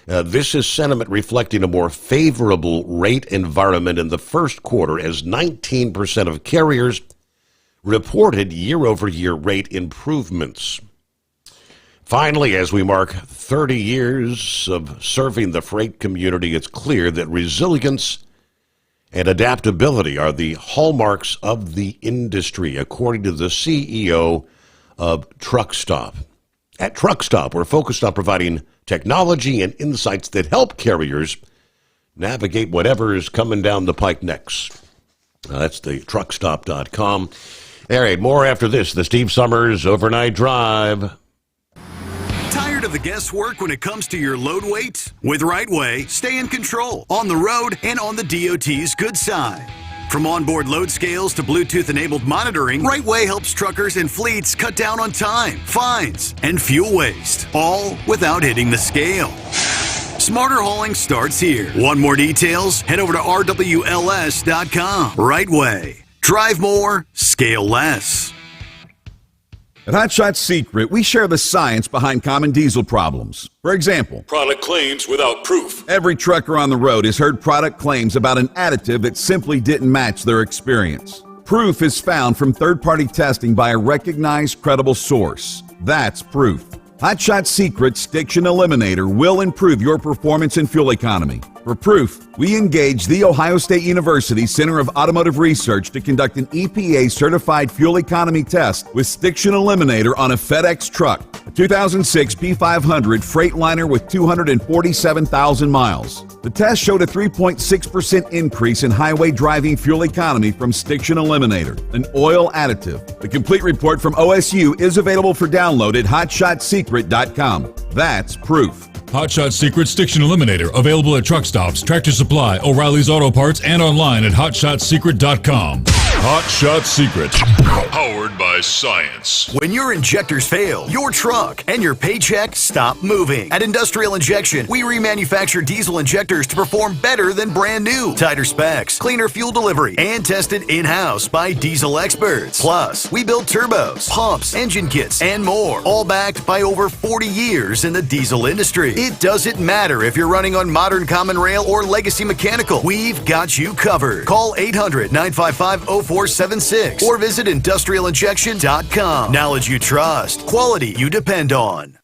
This is sentiment reflecting a more favorable rate environment in the first quarter, as 19% of carriers reported year-over-year rate improvements. Finally, as we mark 30 years of serving the freight community, it's clear that resilience and adaptability are the hallmarks of the industry, according to the CEO of Truckstop. At Truckstop, we're focused on providing technology and insights that help carriers navigate whatever is coming down the pike next. That's the truckstop.com. All right, more after this, the Steve Sommers Overnight Drive. Tired of the guesswork when it comes to your load weight? With RightWay, stay in control on the road and on the DOT's good side. From onboard load scales to Bluetooth-enabled monitoring, RightWay helps truckers and fleets cut down on time, fines, and fuel waste, all without hitting the scale. Smarter hauling starts here. Want more details? Head over to rwls.com. RightWay. Drive more, scale less. At Hot Shot Secret, we share the science behind common diesel problems. For example, Product claims without proof. every trucker on the road has heard product claims about an additive that simply didn't match their experience. Proof is found from third-party testing by a recognized, credible source. That's proof. Hot Shot Secret Stiction Eliminator will improve your performance and fuel economy. For proof, we engaged the Ohio State University Center of Automotive Research to conduct an EPA-certified fuel economy test with Stiction Eliminator on a FedEx truck, a 2006 P500 Freightliner with 247,000 miles. The test showed a 3.6% increase in highway driving fuel economy from Stiction Eliminator, an oil additive. The complete report from OSU is available for download at hotshotsecret.com. That's proof. Hot Shot Secret Stiction Eliminator, available at truck stops, Tractor Supply, O'Reilly's Auto Parts, and online at hotshotsecret.com. Hot Shot Secret, powered by science. When your injectors fail, your truck and your paycheck stop moving. At Industrial Injection, we remanufacture diesel injectors to perform better than brand new. Tighter specs, cleaner fuel delivery, and tested in-house by diesel experts. Plus, we build turbos, pumps, engine kits, and more, all backed by over 40 years in the diesel industry. It doesn't matter if you're running on modern common rail or legacy mechanical. We've got you covered. Call 800-955-0476 or visit industrialinjection.com. Knowledge you trust. Quality you depend on.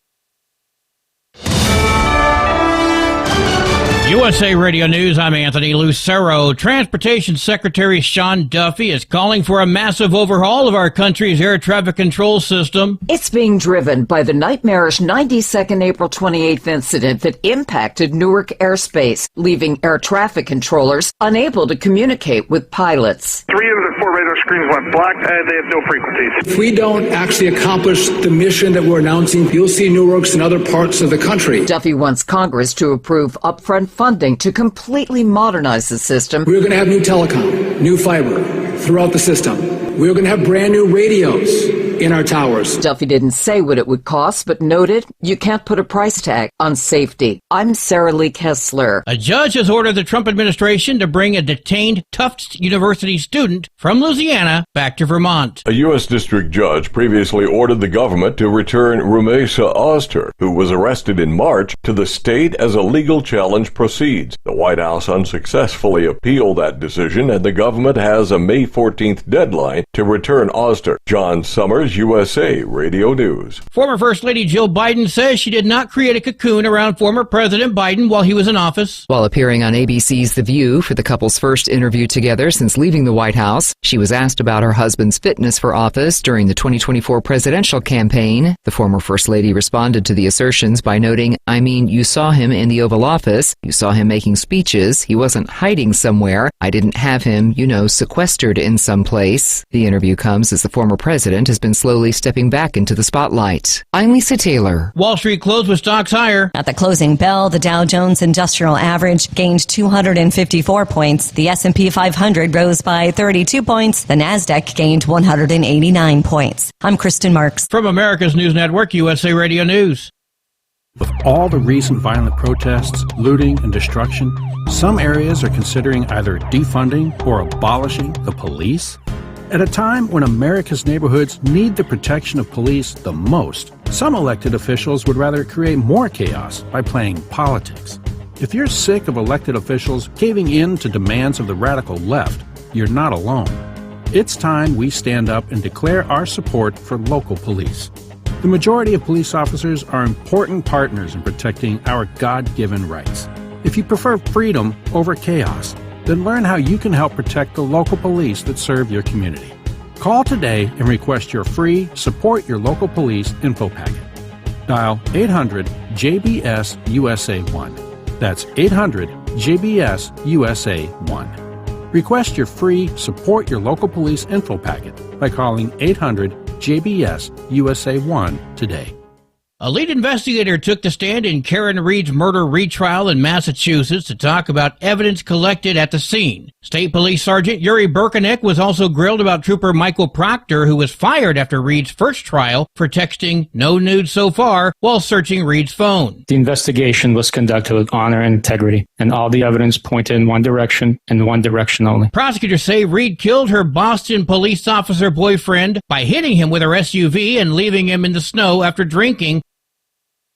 USA Radio News, I'm Anthony Lucero. Transportation Secretary Sean Duffy is calling for a massive overhaul of our country's air traffic control system. It's being driven by the nightmarish 92nd April 28th incident that impacted Newark airspace, leaving air traffic controllers unable to communicate with pilots. 3 of the 4 radar screens went black, and they have no frequencies. If we don't actually accomplish the mission that we're announcing, you'll see Newark's in other parts of the country. Duffy wants Congress to approve upfront funding to completely modernize the system. We're going to have new telecom, new fiber throughout the system. We're going to have brand new radios in our towers. Duffy didn't say what it would cost, but noted you can't put a price tag on safety. I'm Sarah Lee Kessler. A judge has ordered the Trump administration to bring a detained Tufts University student from Louisiana back to Vermont. A U.S. district judge previously ordered the government to return Rumesa Oster, who was arrested in March, to the state as a legal challenge proceeds. The White House unsuccessfully appealed that decision, and the government has a May 14th deadline to return Oster. John Sommers, USA Radio News. Former First Lady Jill Biden says she did not create a cocoon around former President Biden while he was in office. While appearing on ABC's The View for the couple's first interview together since leaving the White House, she was asked about her husband's fitness for office during the 2024 presidential campaign. The former First Lady responded to the assertions by noting, "I mean, you saw him in the Oval Office. You saw him making speeches. He wasn't hiding somewhere. I didn't have him, sequestered in some place." The interview comes as the former president has been slowly stepping back into the spotlight. I'm Lisa Taylor. Wall Street closed with stocks higher. At the closing bell, the Dow Jones Industrial Average gained 254 points. The S&P 500 rose by 32 points. The Nasdaq gained 189 points. I'm Kristen Marks. From America's News Network, USA Radio News. With all the recent violent protests, looting, and destruction, some areas are considering either defunding or abolishing the police. At a time when America's neighborhoods need the protection of police the most, some elected officials would rather create more chaos by playing politics. If you're sick of elected officials caving in to demands of the radical left, you're not alone. It's time we stand up and declare our support for local police. The majority of police officers are important partners in protecting our God-given rights. If you prefer freedom over chaos, then learn how you can help protect the local police that serve your community. Call today and request your free Support Your Local Police info packet. Dial 800-JBS-USA-1. That's 800-JBS-USA-1. Request your free Support Your Local Police info packet by calling 800-JBS-USA-1 today. A lead investigator took the stand in Karen Reed's murder retrial in Massachusetts to talk about evidence collected at the scene. State Police Sergeant Yuri Birkenek was also grilled about Trooper Michael Proctor, who was fired after Reed's first trial for texting "no nude so far" while searching Reed's phone. The investigation was conducted with honor and integrity, and all the evidence pointed in one direction and one direction only. Prosecutors say Reed killed her Boston police officer boyfriend by hitting him with her SUV and leaving him in the snow after drinking.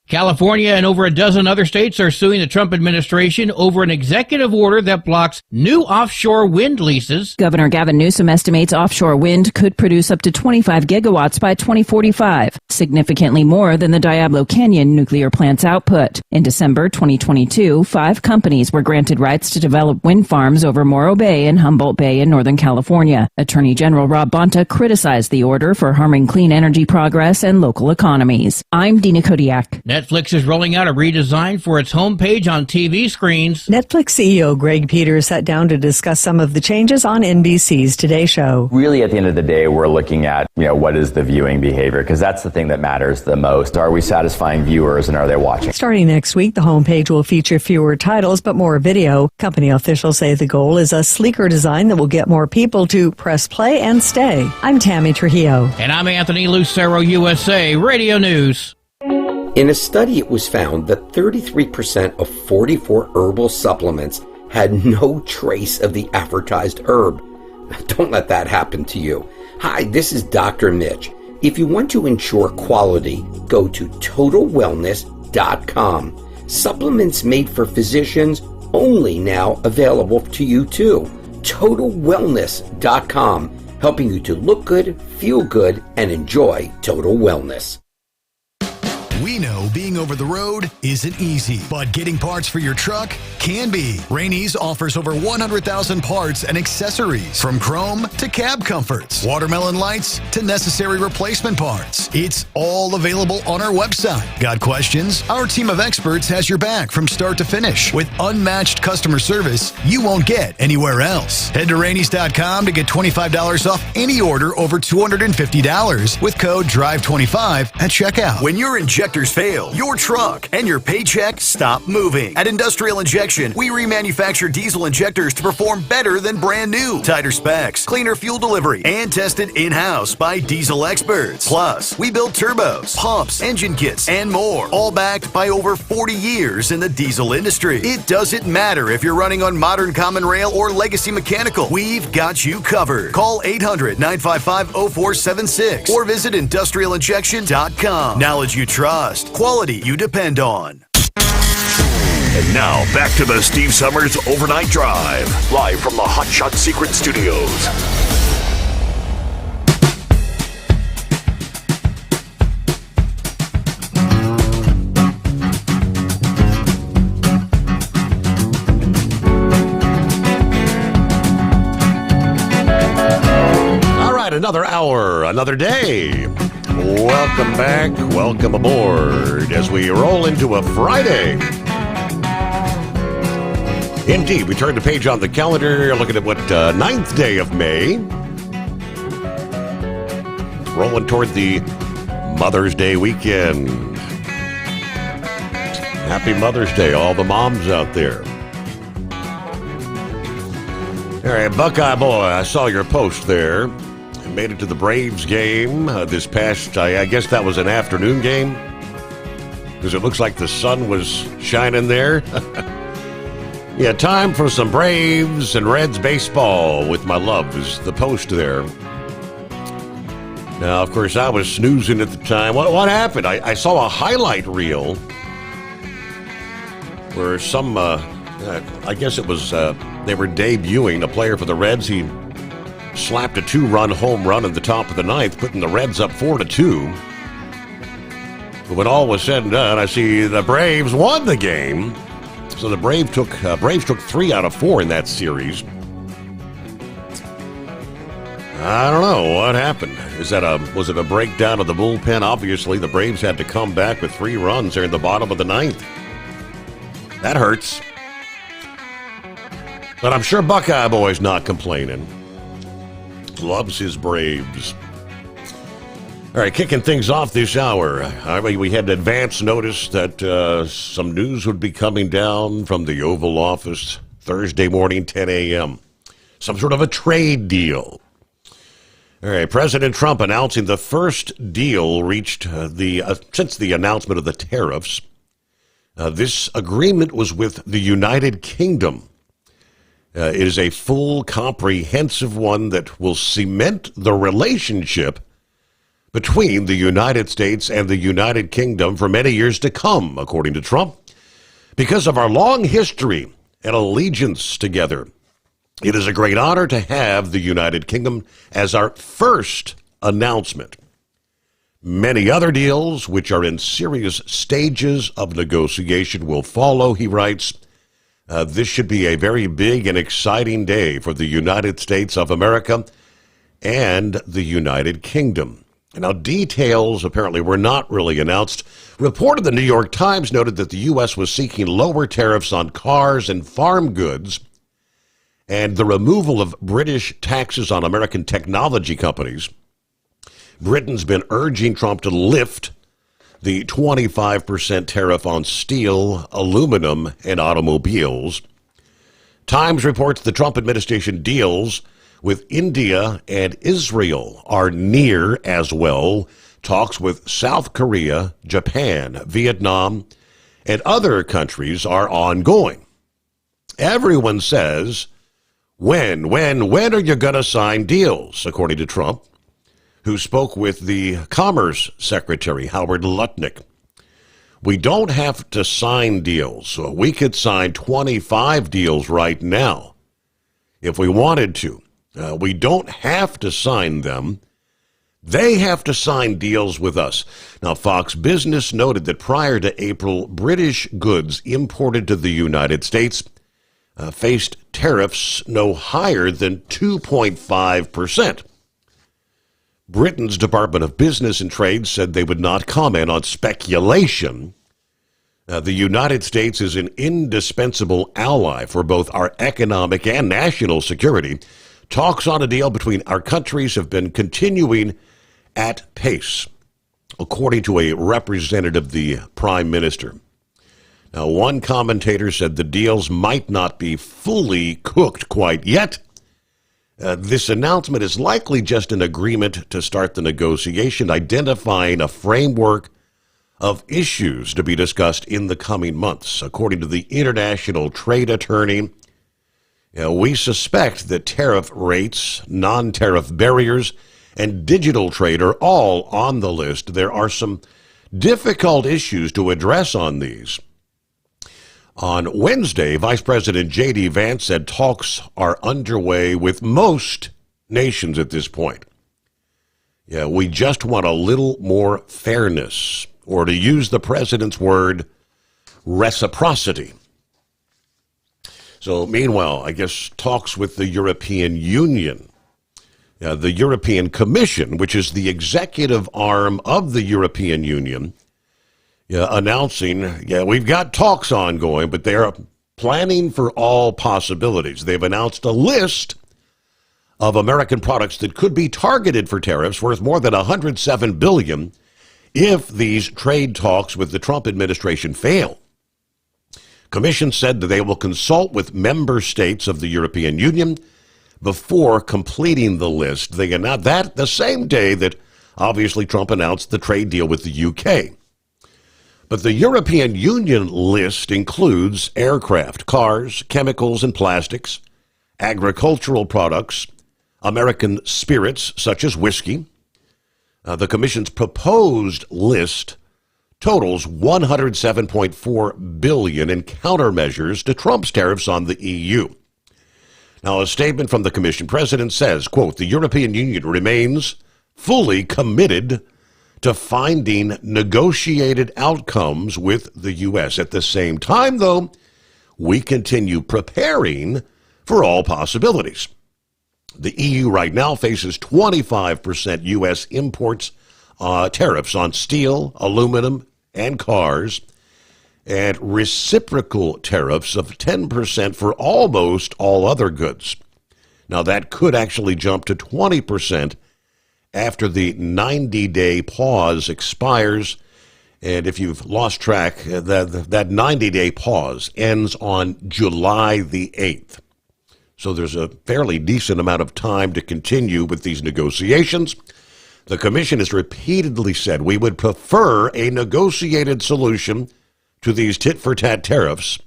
California and over a dozen other states are suing the Trump administration over an executive order that blocks new offshore wind leases. Governor Gavin Newsom estimates offshore wind could produce up to 25 gigawatts by 2045, significantly more than the Diablo Canyon nuclear plant's output. In December 2022, 5 companies were granted rights to develop wind farms over Morro Bay and Humboldt Bay in Northern California. Attorney General Rob Bonta criticized the order for harming clean energy progress and local economies. I'm Dina Kodiak. Netflix is rolling out a redesign for its homepage on TV screens. Netflix CEO Greg Peters sat down to discuss some of the changes on NBC's Today Show. Really, at the end of the day, we're looking at, what is the viewing behavior? Because that's the thing that matters the most. Are we satisfying viewers and are they watching? Starting next week, the homepage will feature fewer titles but more video. Company officials say the goal is a sleeker design that will get more people to press play and stay. I'm Tammy Trujillo. And I'm Anthony Lucero, USA Radio News. In a study, it was found that 33% of 44 herbal supplements had no trace of the advertised herb. Don't let that happen to you. Hi, this is Dr. Mitch. If you want to ensure quality, go to TotalWellness.com. Supplements made for physicians, only now available to you too. TotalWellness.com, helping you to look good, feel good, and enjoy total wellness. We know being over the road isn't easy, but getting parts for your truck can be. Rainey's offers over 100,000 parts and accessories, from chrome to cab comforts, watermelon lights to necessary replacement parts. It's all available on our website. Got questions? Our team of experts has your back from start to finish with unmatched customer service you won't get anywhere else. Head to Rainey's.com to get $25 off any order over $250 with code DRIVE25 at checkout. When your injectors fail, your truck and your paycheck stop moving. At Industrial Injection, we remanufacture diesel injectors to perform better than brand new. Tighter specs, cleaner fuel delivery, and tested in-house by diesel experts. Plus, we build turbos, pumps, engine kits, and more, all backed by over 40 years in the diesel industry. It doesn't matter if you're running on modern common rail or legacy mechanical. We've got you covered. Call 800-955-0476 or visit industrialinjection.com. Knowledge you trust. Quality you depend on. And now, back to the Steve Summers Overnight Drive, live from the Hot Shot Secret Studios. All right, another hour, another day. Welcome back, welcome aboard as we roll into a Friday. Indeed, we turned the page on the calendar, looking at what, 9th day of May. rolling toward the Mother's Day weekend. Happy Mother's Day, all the moms out there. All right, Buckeye Boy, I saw your post there. Made it to the Braves game this past, I guess that was an afternoon game, because it looks like the sun was shining there. Yeah, time for some Braves and Reds baseball with my love is the post there. Now, of course, I was snoozing at the time. What happened? I saw a highlight reel where some, I guess it was, they were debuting a player for the Reds. He slapped a 2-run home run in the top of the ninth, putting the Reds up 4-2. But when all was said and done, I see the Braves won the game. So the Braves took 3 out of 4 in that series. I don't know what happened. Was it a breakdown of the bullpen? Obviously, the Braves had to come back with 3 runs there in the bottom of the ninth. That hurts. But I'm sure Buckeye Boy's not complaining. Loves his Braves. All right, kicking things off this hour. We had advance notice that some news would be coming down from the Oval Office Thursday morning, 10 a.m. Some sort of a trade deal. All right, President Trump announcing the first deal reached since the announcement of the tariffs. This agreement was with the United Kingdom. It is a full, comprehensive one that will cement the relationship between the United States and the United Kingdom for many years to come, according to Trump. Because of our long history and allegiance together, it is a great honor to have the United Kingdom as our first announcement. Many other deals, which are in serious stages of negotiation, will follow, he writes. This should be a very big and exciting day for the United States of America and the United Kingdom. Now, details apparently were not really announced. Report of the New York Times noted that the U.S. was seeking lower tariffs on cars and farm goods and the removal of British taxes on American technology companies. Britain's been urging Trump to lift the 25% tariff on steel, aluminum, and automobiles. Times reports the Trump administration deals with India and Israel are near as well. Talks with South Korea, Japan, Vietnam, and other countries are ongoing. Everyone says, when are you going to sign deals, according to Trump, who spoke with the Commerce Secretary, Howard Lutnick. We don't have to sign deals. So we could sign 25 deals right now if we wanted to. We don't have to sign them. They have to sign deals with us. Now, Fox Business noted that prior to April, British goods imported to the United States faced tariffs no higher than 2.5%. Britain's Department of Business and Trade said they would not comment on speculation. The United States is an indispensable ally for both our economic and national security. Talks on a deal between our countries have been continuing at pace, according to a representative of the Prime Minister. Now, one commentator said the deals might not be fully cooked quite yet. This announcement is likely just an agreement to start the negotiation, identifying a framework of issues to be discussed in the coming months. According to the international trade attorney, we suspect that tariff rates, non-tariff barriers, and digital trade are all on the list. There are some difficult issues to address on these. On Wednesday, Vice President J.D. Vance said talks are underway with most nations at this point. We just want a little more fairness, or to use the president's word, reciprocity. So meanwhile, I guess talks with the European Union, the European Commission, which is the executive arm of the European Union, announcing, we've got talks ongoing, but they're planning for all possibilities. They've announced a list of American products that could be targeted for tariffs worth more than $107 billion if these trade talks with the Trump administration fail. Commission said that they will consult with member states of the European Union before completing the list. They announced that the same day that obviously Trump announced the trade deal with the UK. But the European Union list includes aircraft, cars, chemicals and plastics, agricultural products, American spirits such as whiskey. The Commission's proposed list totals $107.4 billion in countermeasures to Trump's tariffs on the EU. Now, a statement from the Commission president says, quote, "The European Union remains fully committed to finding negotiated outcomes with the U.S. At the same time, though, we continue preparing for all possibilities." The EU right now faces 25% U.S. imports tariffs on steel, aluminum, and cars, and reciprocal tariffs of 10% for almost all other goods. Now, that could actually jump to 20% after the 90-day pause expires. And if you've lost track, that 90-day pause ends on July the 8th. So there's a fairly decent amount of time to continue with these negotiations. The Commission has repeatedly said we would prefer a negotiated solution to these tit-for-tat tariffs,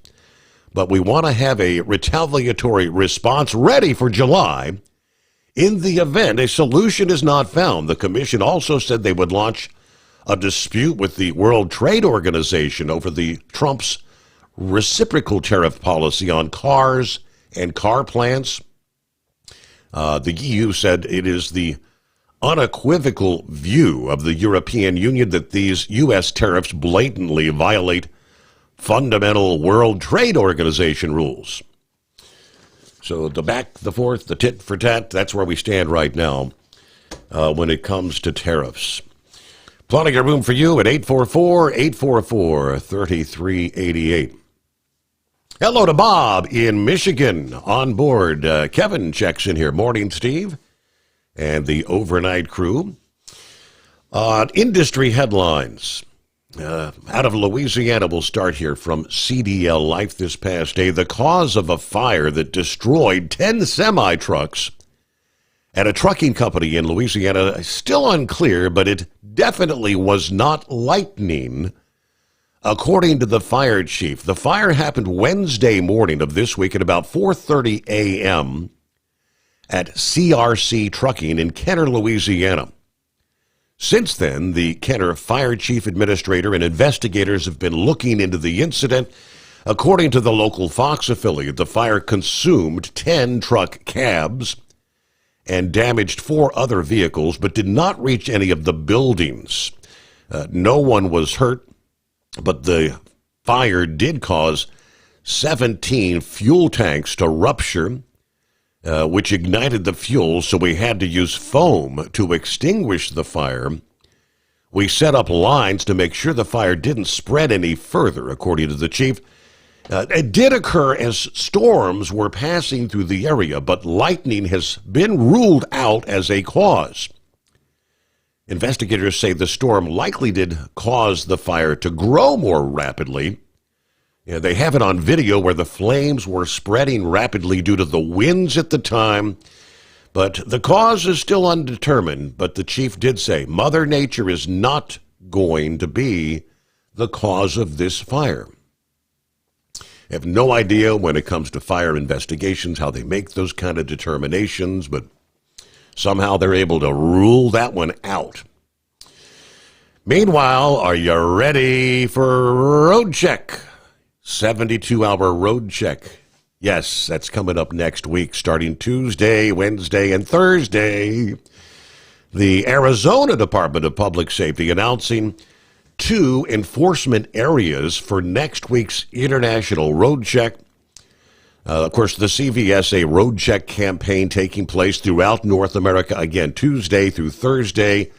but we want to have a retaliatory response ready for July in the event a solution is not found. The Commission also said they would launch a dispute with the World Trade Organization over the Trump's reciprocal tariff policy on cars and car plants. The EU said it is the unequivocal view of the European Union that these U.S. tariffs blatantly violate fundamental World Trade Organization rules. So the back, the forth, the tit for tat, that's where we stand right now when it comes to tariffs. Plenty of room for you at 844-844-3388. Hello to Bob in Michigan on board. Kevin checks in here. Morning, Steve, and the overnight crew. Industry headlines. Out of Louisiana, we'll start here from CDL Life this past day. The cause of a fire that destroyed 10 semi-trucks at a trucking company in Louisiana is still unclear, but it definitely was not lightning. According to the fire chief, the fire happened Wednesday morning of this week at about 4:30 a.m. at CRC Trucking in Kenner, Louisiana. Since then, the Kenner Fire Chief Administrator and investigators have been looking into the incident. According to the local Fox affiliate, the fire consumed 10 truck cabs and damaged 4 other vehicles, but did not reach any of the buildings. No one was hurt, but the fire did cause 17 fuel tanks to rupture, which ignited the fuel, so we had to use foam to extinguish the fire. We set up lines to make sure the fire didn't spread any further, according to the chief. It did occur as storms were passing through the area, but lightning has been ruled out as a cause. Investigators say the storm likely did cause the fire to grow more rapidly. They have it on video where the flames were spreading rapidly due to the winds at the time, but the cause is still undetermined. But the chief did say Mother Nature is not going to be the cause of this fire. I have no idea when it comes to fire investigations how they make those kind of determinations, but somehow they're able to rule that one out. Meanwhile, are you ready for Road Check? 72-hour road check. Yes, that's coming up next week, starting Tuesday, Wednesday, and Thursday. The Arizona Department of Public Safety announcing 2 enforcement areas for next week's International Road Check. Of course, the CVSA Road Check campaign taking place throughout North America, again, Tuesday through Thursday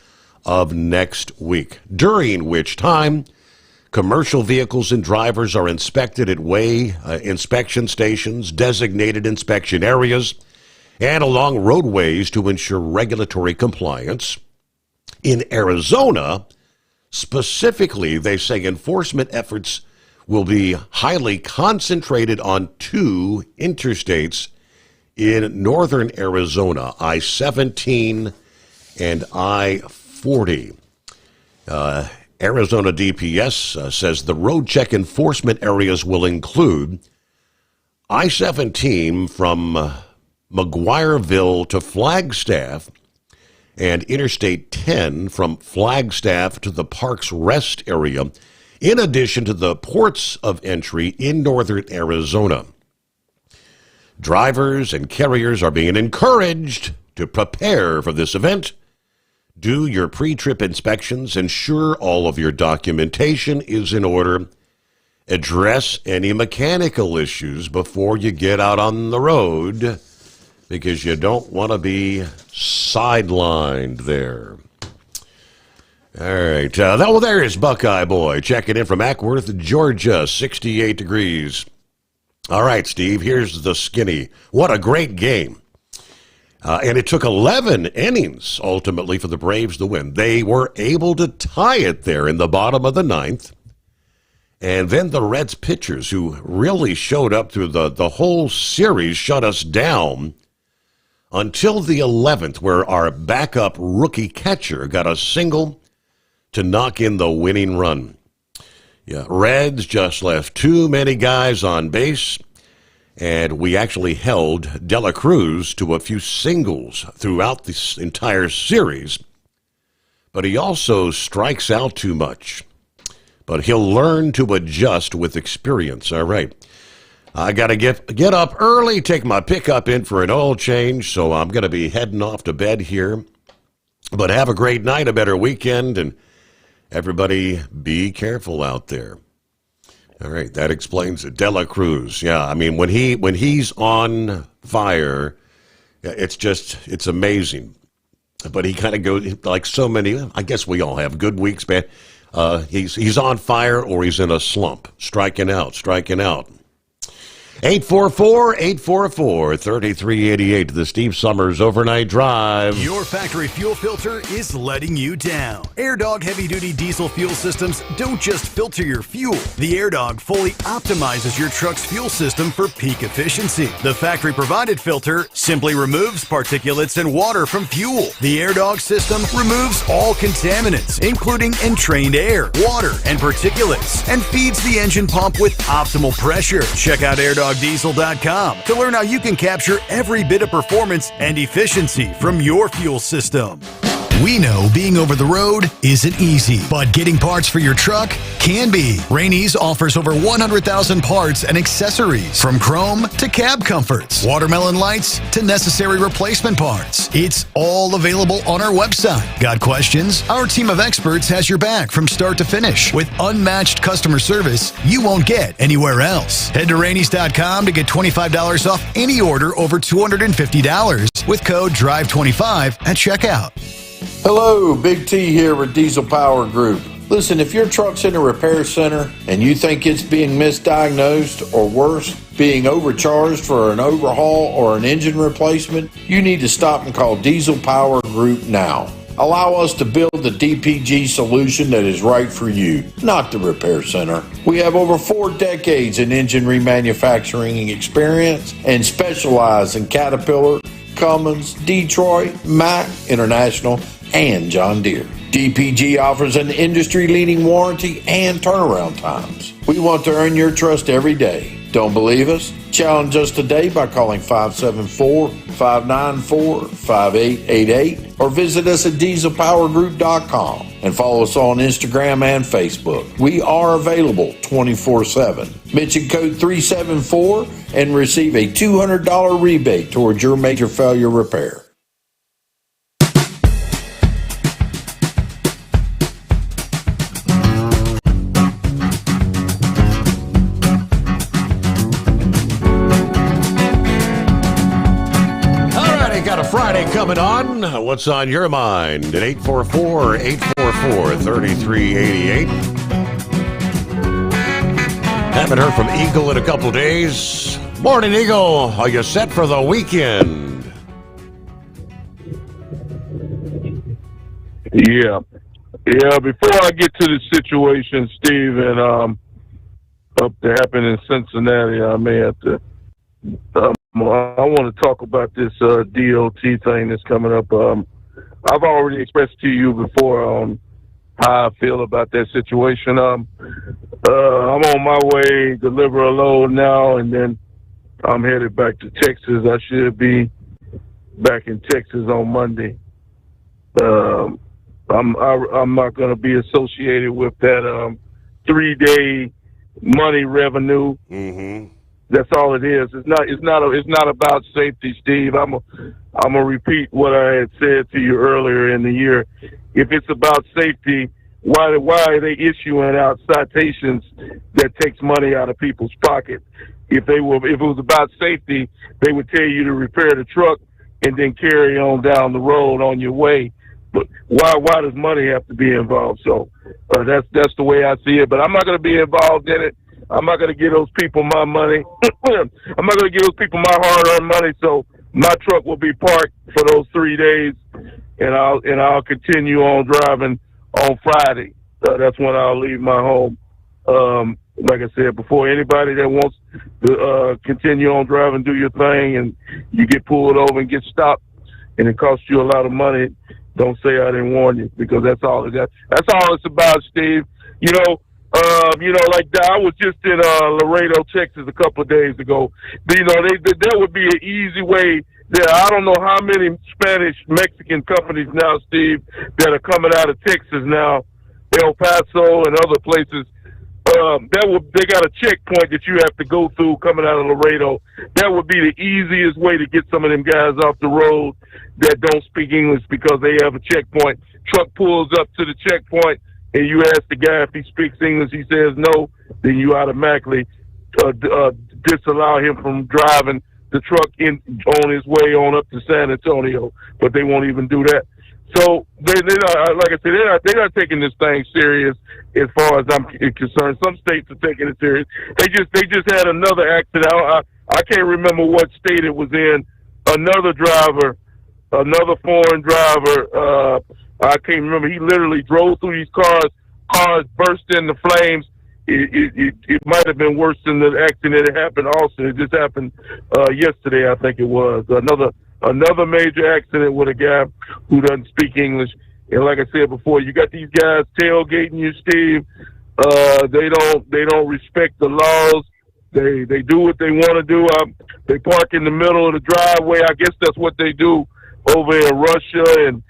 of next week, during which time commercial vehicles and drivers are inspected at weigh inspection stations, designated inspection areas, and along roadways to ensure regulatory compliance. In Arizona, specifically, they say enforcement efforts will be highly concentrated on 2 interstates in northern Arizona, I-17 and I-40. Arizona DPS says the road check enforcement areas will include I-17 from McGuireville to Flagstaff and Interstate 10 from Flagstaff to the Parks Rest area, in addition to the ports of entry in northern Arizona. Drivers and carriers are being encouraged to prepare for this event. Do your pre-trip inspections, ensure all of your documentation is in order, address any mechanical issues before you get out on the road, because you don't want to be sidelined there. All right, there is Buckeye Boy checking in from Ackworth, Georgia, 68 degrees. All right, Steve, here's the skinny. What a great game. And it took 11 innings, ultimately, for the Braves to win. They were able to tie it there in the bottom of the 9th. And then the Reds pitchers, who really showed up through the whole series, shut us down until the 11th, where our backup rookie catcher got a single to knock in the winning run. Yeah, Reds just left too many guys on base. And we actually held De La Cruz to a few singles throughout this entire series. But he also strikes out too much. But he'll learn to adjust with experience. All right. I got to get up early, take my pickup in for an oil change, so I'm going to be heading off to bed here. But have a great night, a better weekend, and everybody be careful out there. All right, that explains it. De La Cruz, yeah. I mean, when he's on fire, it's amazing. But he kind of goes like so many. I guess we all have good weeks, man. He's on fire or he's in a slump, striking out. 844-844-3388, the Steve Sommers Overnight Drive. Your factory fuel filter is letting you down. AirDog heavy-duty diesel fuel systems don't just filter your fuel. The AirDog fully optimizes your truck's fuel system for peak efficiency. The factory-provided filter simply removes particulates and water from fuel. The AirDog system removes all contaminants, including entrained air, water, and particulates, and feeds the engine pump with optimal pressure. Check out AirDogDiesel.com to learn how you can capture every bit of performance and efficiency from your fuel system. We know being over the road isn't easy, but getting parts for your truck can be. Rainey's offers over 100,000 parts and accessories, from chrome to cab comforts, watermelon lights to necessary replacement parts. It's all available on our website. Got questions? Our team of experts has your back from start to finish with unmatched customer service you won't get anywhere else. Head to Rainey's.com to get $25 off any order over $250 with code DRIVE25 at checkout. Hello, Big T here with Diesel Power Group. Listen, if your truck's in a repair center and you think it's being misdiagnosed or worse, being overcharged for an overhaul or an engine replacement, you need to stop and call Diesel Power Group now. Allow us to build the DPG solution that is right for you, not the repair center. We have over 4 decades in engine remanufacturing experience and specialize in Caterpillar, Cummins, Detroit, Mack, International, and John Deere. DPG offers an industry-leading warranty and turnaround times. We want to earn your trust every day. Don't believe us? Challenge us today by calling 574-594-5888 or visit us at dieselpowergroup.com and follow us on Instagram and Facebook. We are available 24/7. Mention code 374 and receive a $200 rebate towards your major failure repair. Friday coming on. What's on your mind at 844-844-3388? Haven't heard from Eagle in a couple days. Morning, Eagle. Are you set for the weekend? Yeah. Before I get to the situation, Steve, and up to happen in Cincinnati, I may have to. I want to talk about this DOT thing that's coming up. I've already expressed to you before how I feel about that situation. I'm on my way to deliver a load now, and then I'm headed back to Texas. I should be back in Texas on Monday. I'm not going to be associated with that 3-day money revenue. Mm-hmm. That's all it is. It's not about safety, Steve. I'm gonna repeat what I had said to you earlier in the year. If it's about safety, why are they issuing out citations that takes money out of people's pocket? If it was about safety, they would tell you to repair the truck and then carry on down the road on your way. But why does money have to be involved? So that's the way I see it. But I'm not going to be involved in it. I'm not going to give those people my money. I'm not going to give those people my hard-earned money. So my truck will be parked for those 3 days, and I'll continue on driving on Friday. That's when I'll leave my home. Like I said before, anybody that wants to continue on driving, do your thing, and you get pulled over and get stopped, and it costs you a lot of money, don't say I didn't warn you, because that's all it got. That's all it's about, Steve. Like I was just in Laredo, Texas a couple of days ago. There would be an easy way there. I don't know how many Spanish Mexican companies now, Steve, that are coming out of Texas now, El Paso and other places. They got a checkpoint that you have to go through coming out of Laredo. That would be the easiest way to get some of them guys off the road that don't speak English, because they have a checkpoint. Truck pulls up to the checkpoint, and you ask the guy if he speaks English. He says no, then you automatically disallow him from driving the truck on his way on up to San Antonio. But they won't even do that. So they're not, like I said, they're not taking this thing serious as far as I'm concerned. Some states are taking it serious. They just had another accident. I can't remember what state it was in. Another foreign driver. I can't remember. He literally drove through these cars. Cars burst into flames. It might have been worse than the accident that happened. Also, it just happened yesterday, I think it was. Another major accident with a guy who doesn't speak English. And like I said before, you got these guys tailgating you, Steve. They don't respect the laws. They do what they want to do. They park in the middle of the driveway. I guess that's what they do over in Russia and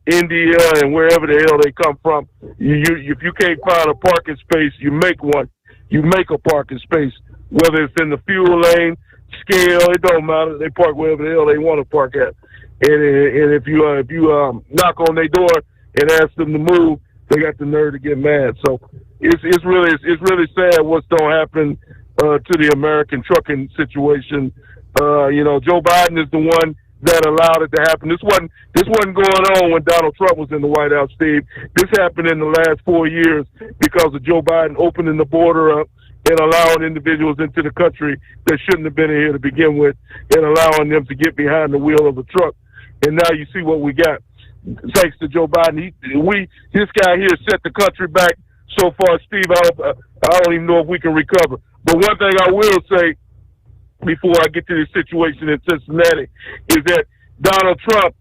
India and wherever the hell they come from. If you can't find a parking space, you make one. You make a parking space, whether it's in the fuel lane, scale, it don't matter. They park wherever the hell they want to park at. And if you knock on their door and ask them to move, they got the nerve to get mad. So it's really sad what's going to happen to the American trucking situation. Joe Biden is the one that allowed it to happen. This wasn't going on when Donald Trump was in the White House, Steve. This happened in the last 4 years because of Joe Biden opening the border up and allowing individuals into the country that shouldn't have been here to begin with, and allowing them to get behind the wheel of a truck. And now you see what we got. Thanks to Joe Biden, this guy here set the country back so far, Steve. I don't even know if we can recover. But one thing I will say before I get to this situation in Cincinnati is that Donald Trump,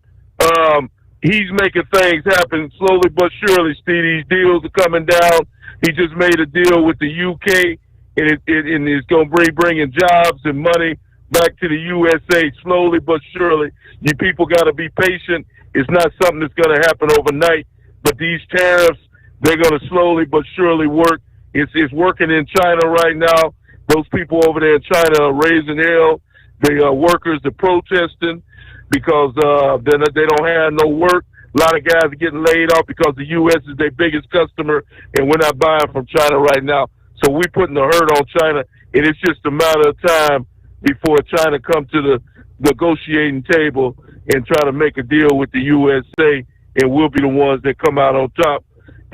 he's making things happen slowly but surely, Steve. These deals are coming down. He just made a deal with the UK, and it's going to be bringing jobs and money back to the USA slowly but surely. You people got to be patient. It's not something that's going to happen overnight. But these tariffs, they're going to slowly but surely work. It's working in China right now. Those people over there in China are raising hell. The workers are protesting because they don't have no work. A lot of guys are getting laid off because the U.S. is their biggest customer, and we're not buying from China right now. So we're putting the hurt on China, and it's just a matter of time before China comes to the negotiating table and try to make a deal with the USA, and we'll be the ones that come out on top.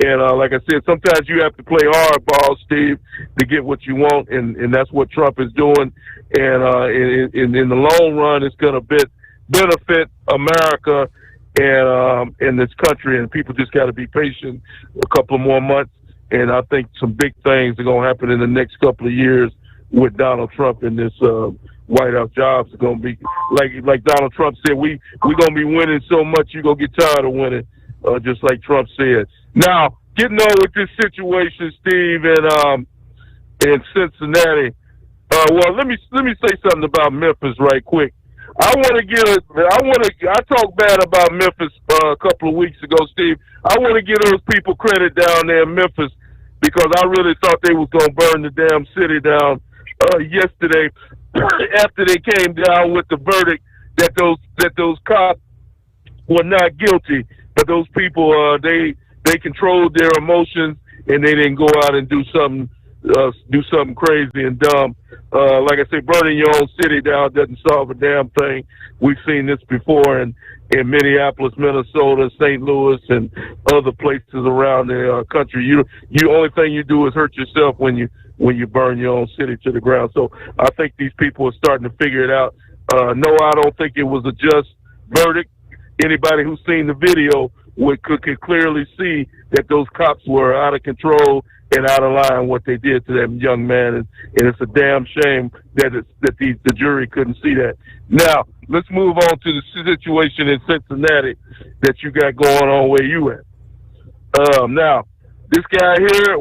And like I said, sometimes you have to play hardball, Steve, to get what you want, and that's what Trump is doing. And in the long run, it's going to benefit America and in this country, and people just got to be patient a couple of more months. And I think some big things are going to happen in the next couple of years with Donald Trump in this White House. Jobs are going to be like Donald Trump said. We going to be winning so much you're going to get tired of winning, just like Trump said. Now, getting on with this situation, Steve, in Cincinnati. Well, let me say something about Memphis right quick. I talked bad about Memphis a couple of weeks ago, Steve. I want to give those people credit down there in Memphis because I really thought they was going to burn the damn city down yesterday after they came down with the verdict that those cops were not guilty, but those people they controlled their emotions and they didn't go out and do something crazy and dumb. Like I say, burning your own city down doesn't solve a damn thing. We've seen this before in Minneapolis, Minnesota, St. Louis, and other places around the country. You only thing you do is hurt yourself when you burn your own city to the ground. So I think these people are starting to figure it out. No, I don't think it was a just verdict. Anybody who's seen the video could clearly see that those cops were out of control and out of line what they did to that young man, and it's a damn shame that the jury couldn't see that. Now, let's move on to the situation in Cincinnati that you got going on where you at. Now, this guy here,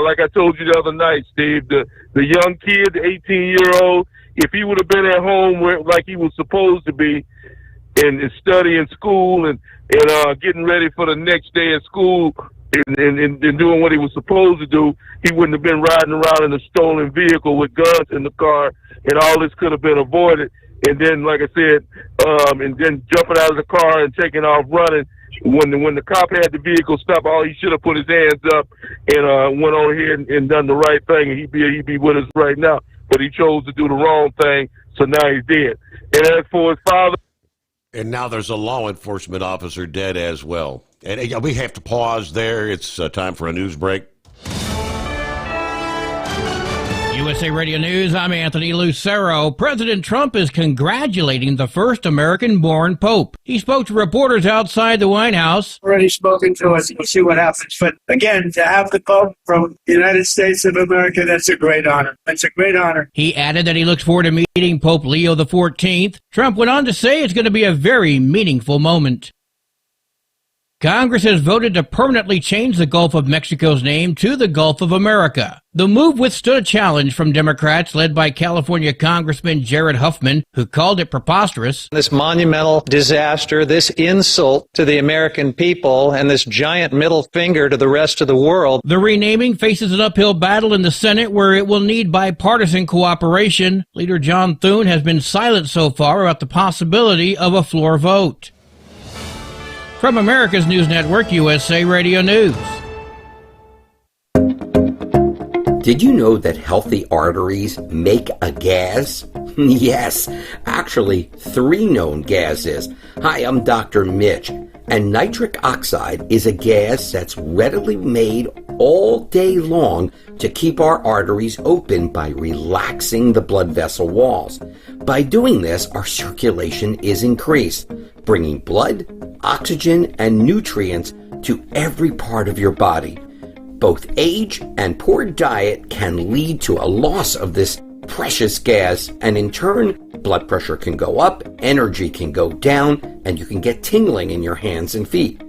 like I told you the other night, Steve, the young kid, the 18-year-old, if he would have been at home like he was supposed to be and studying school and getting ready for the next day of school, and doing what he was supposed to do, he wouldn't have been riding around in a stolen vehicle with guns in the car, and all this could have been avoided. And then, like I said, and then jumping out of the car and taking off running. When the cop had the vehicle stop, he should have put his hands up and went on ahead and done the right thing, and he'd be with us right now. But he chose to do the wrong thing, so now he's dead. And as for his father, and now there's a law enforcement officer dead as well. And we have to pause there. It's time for a news break. USA Radio News, I'm Anthony Lucero. President Trump is congratulating the first American-born pope. He spoke to reporters outside the White House. Already spoken to us. We'll see what happens. But again, to have the pope from the United States of America, that's a great honor. It's a great honor. He added that he looks forward to meeting Pope Leo XIV. Trump went on to say it's going to be a very meaningful moment. Congress has voted to permanently change the Gulf of Mexico's name to the Gulf of America. The move withstood a challenge from Democrats led by California Congressman Jared Huffman, who called it preposterous. This monumental disaster, this insult to the American people, and this giant middle finger to the rest of the world. The renaming faces an uphill battle in the Senate where it will need bipartisan cooperation. Leader John Thune has been silent so far about the possibility of a floor vote. From America's News Network, USA Radio News. Did you know that healthy arteries make a gas? Yes, actually 3 known gases. Hi, I'm Dr. Mitch, and nitric oxide is a gas that's readily made all day long to keep our arteries open by relaxing the blood vessel walls. By doing this, our circulation is increased, bringing blood, oxygen, and nutrients to every part of your body. Both age and poor diet can lead to a loss of this precious gas, and in turn, blood pressure can go up, energy can go down, and you can get tingling in your hands and feet.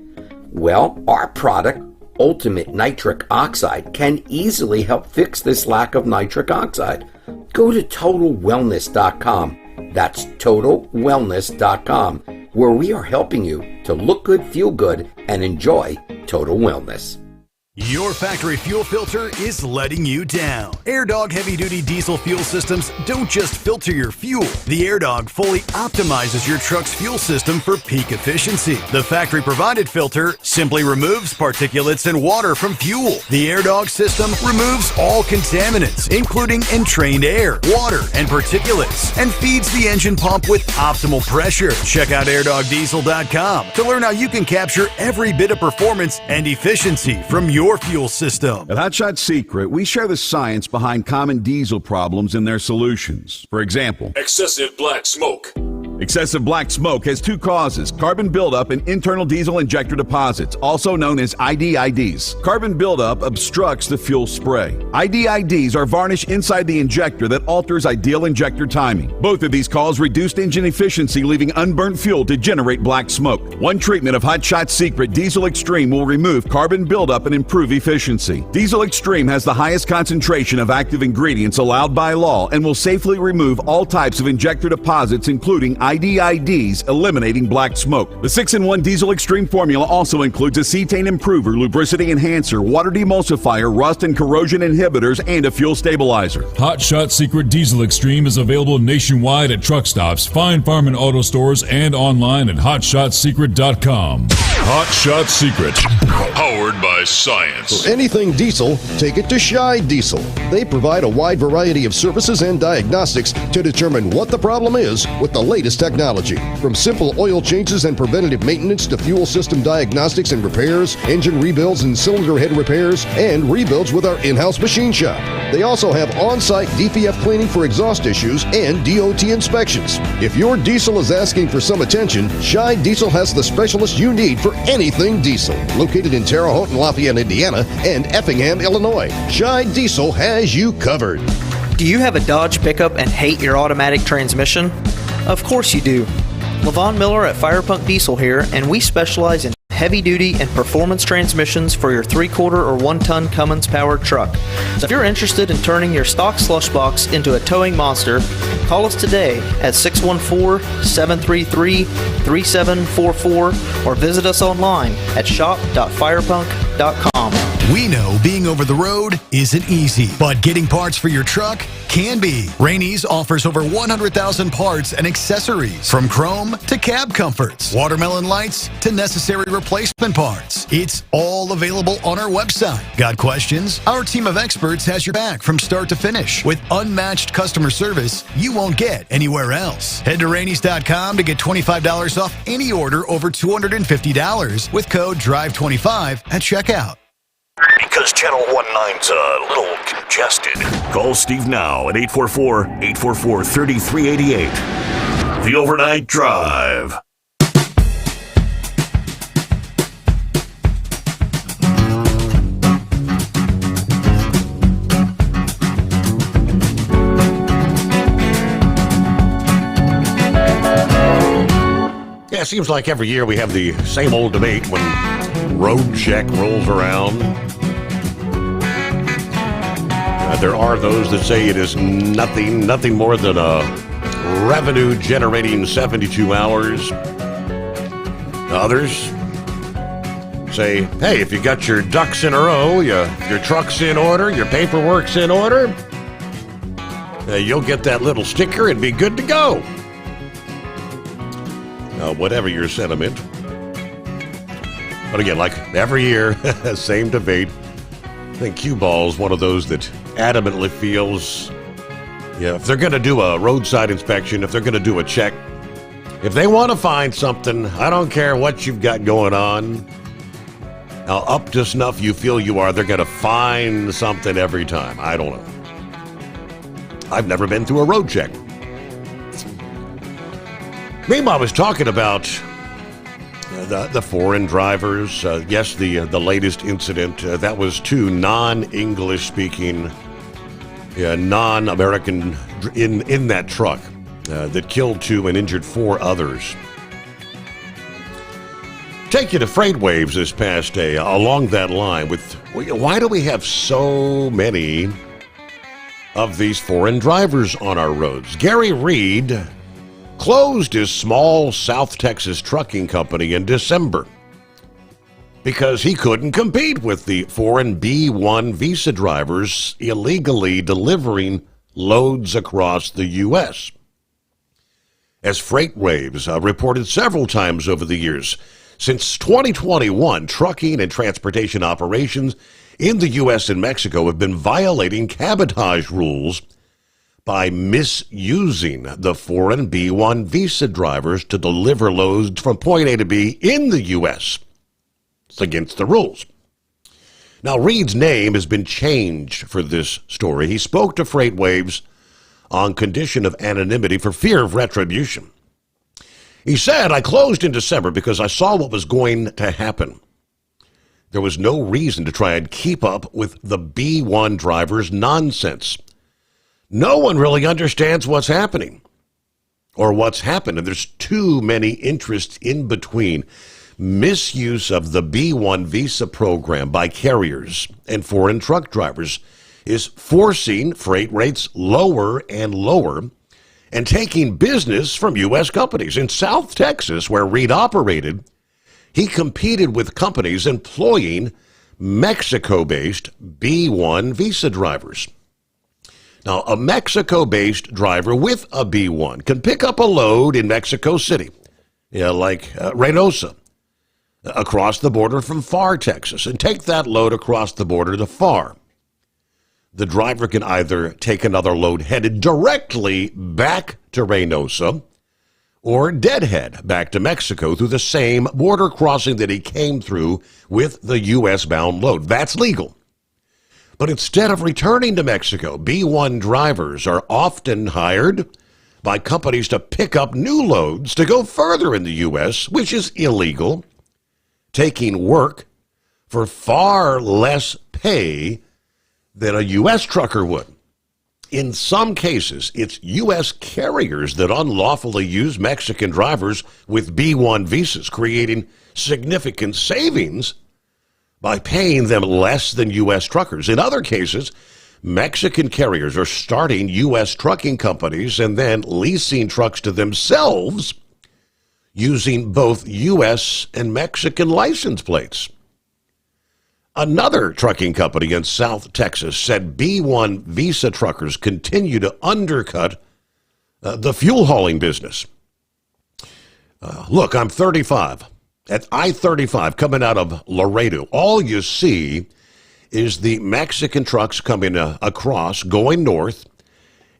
Well, our product, Ultimate Nitric Oxide, can easily help fix this lack of nitric oxide. Go to TotalWellness.com. That's TotalWellness.com, where we are helping you to look good, feel good, and enjoy total wellness. Your factory fuel filter is letting you down. AirDog heavy-duty diesel fuel systems don't just filter your fuel. The AirDog fully optimizes your truck's fuel system for peak efficiency. The factory-provided filter simply removes particulates and water from fuel. The AirDog system removes all contaminants, including entrained air, water, and particulates, and feeds the engine pump with optimal pressure. Check out AirDogDiesel.com to learn how you can capture every bit of performance and efficiency from your fuel system. At Hotshot Secret, we share the science behind common diesel problems and their solutions. For example, excessive black smoke, Excessive black smoke has two causes: carbon buildup and internal diesel injector deposits, also known as IDIDs. Carbon buildup obstructs the fuel spray. IDIDs are varnish inside the injector that alters ideal injector timing. Both of these cause reduced engine efficiency, leaving unburnt fuel to generate black smoke. One treatment of Hot Shot Secret Diesel Extreme will remove carbon buildup and improve efficiency. Diesel Extreme has the highest concentration of active ingredients allowed by law and will safely remove all types of injector deposits, including IDIDs, eliminating black smoke. The 6-in-1 Diesel Extreme formula also includes a cetane improver, lubricity enhancer, water demulsifier, rust and corrosion inhibitors, and a fuel stabilizer. Hot Shot Secret Diesel Extreme is available nationwide at truck stops, Fine Farm and auto stores, and online at hotshotsecret.com. Hot Shot Secret, powered by science. For anything diesel, take it to Shy Diesel. They provide a wide variety of services and diagnostics to determine what the problem is with the latest technology. From simple oil changes and preventative maintenance to fuel system diagnostics and repairs, engine rebuilds and cylinder head repairs, and rebuilds with our in-house machine shop. They also have on-site DPF cleaning for exhaust issues and DOT inspections. If your diesel is asking for some attention, Shy Diesel has the specialist you need for anything diesel. Located in Terre Haute and Lafayette, Indiana, and Effingham, Illinois, Shy Diesel has you covered. Do you have a Dodge pickup and hate your automatic transmission? Of course you do. Levon Miller at Firepunk Diesel here, and we specialize in heavy-duty and performance transmissions for your 3-quarter or 1-ton Cummins-powered truck. So if you're interested in turning your stock slush box into a towing monster, call us today at 614-733-3744 or visit us online at shop.firepunk.com. We know being over the road isn't easy, but getting parts for your truck can be. Rainey's offers over 100,000 parts and accessories, from chrome to cab comforts, watermelon lights to necessary replacement parts. It's all available on our website. Got questions? Our team of experts has your back from start to finish with unmatched customer service you won't get anywhere else. Head to Rainey's.com to get $25 off any order over $250 with code DRIVE25 at checkout. Because Channel 19's a little congested. Call Steve now at 844-844-3388. The Overnight Drive. Yeah, it seems like every year we have the same old debate when road check rolls around. There are those that say it is nothing more than a revenue-generating 72 hours. Others say, hey, if you got your ducks in a row, your truck's in order, your paperwork's in order, you'll get that little sticker and be good to go. Whatever your sentiment. But again, like every year, same debate. I think cue ball's one of those that adamantly feels, if they're going to do a roadside inspection, if they're going to do a check, if they want to find something, I don't care what you've got going on, how up to snuff you feel you are, they're going to find something every time. I don't know. I've never been through a road check. Meanwhile, I was talking about the foreign drivers. Yes, the latest incident, that was 2 non-English speaking, non-American in that truck that killed 2 and injured 4 others. Take you to freight waves this past day along that line. Why do we have so many of these foreign drivers on our roads? Gary Reed closed his small South Texas trucking company in December because he couldn't compete with the foreign B-1 visa drivers illegally delivering loads across the U.S. As freight waves reported several times over the years, since 2021, trucking and transportation operations in the U.S. and Mexico have been violating cabotage rules by misusing the foreign B-1 visa drivers to deliver loads from point A to B in the U.S. It's against the rules. Now, Reed's name has been changed for this story. He spoke to Freight Waves on condition of anonymity for fear of retribution. He said, I closed in December because I saw what was going to happen. There was no reason to try and keep up with the B1 drivers' nonsense. No one really understands what's happening or what's happened, and there's too many interests in between. Misuse of the B1 visa program by carriers and foreign truck drivers is forcing freight rates lower and lower and taking business from U.S. companies. In South Texas, where Reed operated, he competed with companies employing Mexico-based B1 visa drivers. Now, a Mexico-based driver with a B1 can pick up a load in Mexico City, like Reynosa, across the border from Pharr, Texas, and take that load across the border to Pharr. The driver can either take another load headed directly back to Reynosa or deadhead back to Mexico through the same border crossing that he came through with the U.S.-bound load. That's legal. But instead of returning to Mexico, B1 drivers are often hired by companies to pick up new loads to go further in the U.S., which is illegal, taking work for far less pay than a U.S. trucker would. In some cases, it's U.S. carriers that unlawfully use Mexican drivers with B1 visas, creating significant savings by paying them less than U.S. truckers. In other cases, Mexican carriers are starting U.S. trucking companies and then leasing trucks to themselves using both U.S. and Mexican license plates. Another trucking company in South Texas said B1 visa truckers continue to undercut the fuel hauling business. Look, I'm 35. At I-35 coming out of Laredo, all you see is the Mexican trucks coming across, going north,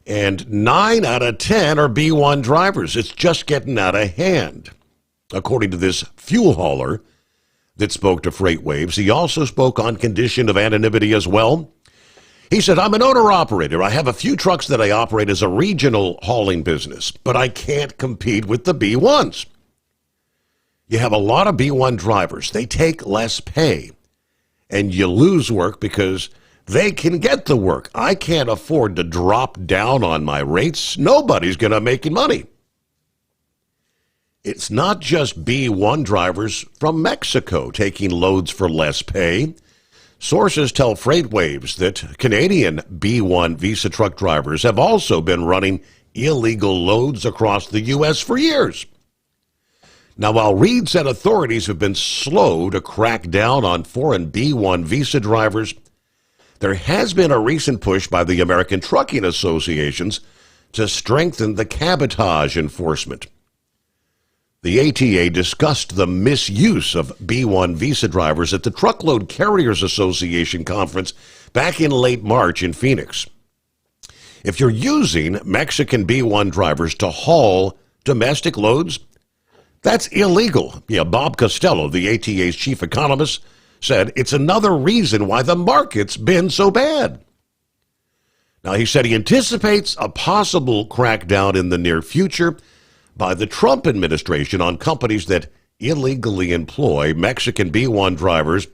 and 9 out of 10 are B1 drivers. It's just getting out of hand. According to this fuel hauler that spoke to FreightWaves, he also spoke on condition of anonymity as well. He said, I'm an owner-operator. I have a few trucks that I operate as a regional hauling business, but I can't compete with the B1s. You have a lot of B1 drivers. They take less pay, and you lose work because they can get the work. I can't afford to drop down on my rates. Nobody's going to make money. It's not just B1 drivers from Mexico taking loads for less pay. Sources tell FreightWaves that Canadian B1 visa truck drivers have also been running illegal loads across the U.S. for years. Now, while Reed said authorities have been slow to crack down on foreign B1 visa drivers, there has been a recent push by the American trucking associations to strengthen the cabotage enforcement. The ATA discussed the misuse of B1 visa drivers at the Truckload Carriers Association conference back in late March in Phoenix. If you're using Mexican B1 drivers to haul domestic loads, that's illegal. Bob Costello, the ATA's chief economist, said it's another reason why the market's been so bad. Now, he said he anticipates a possible crackdown in the near future by the Trump administration on companies that illegally employ Mexican B1 drivers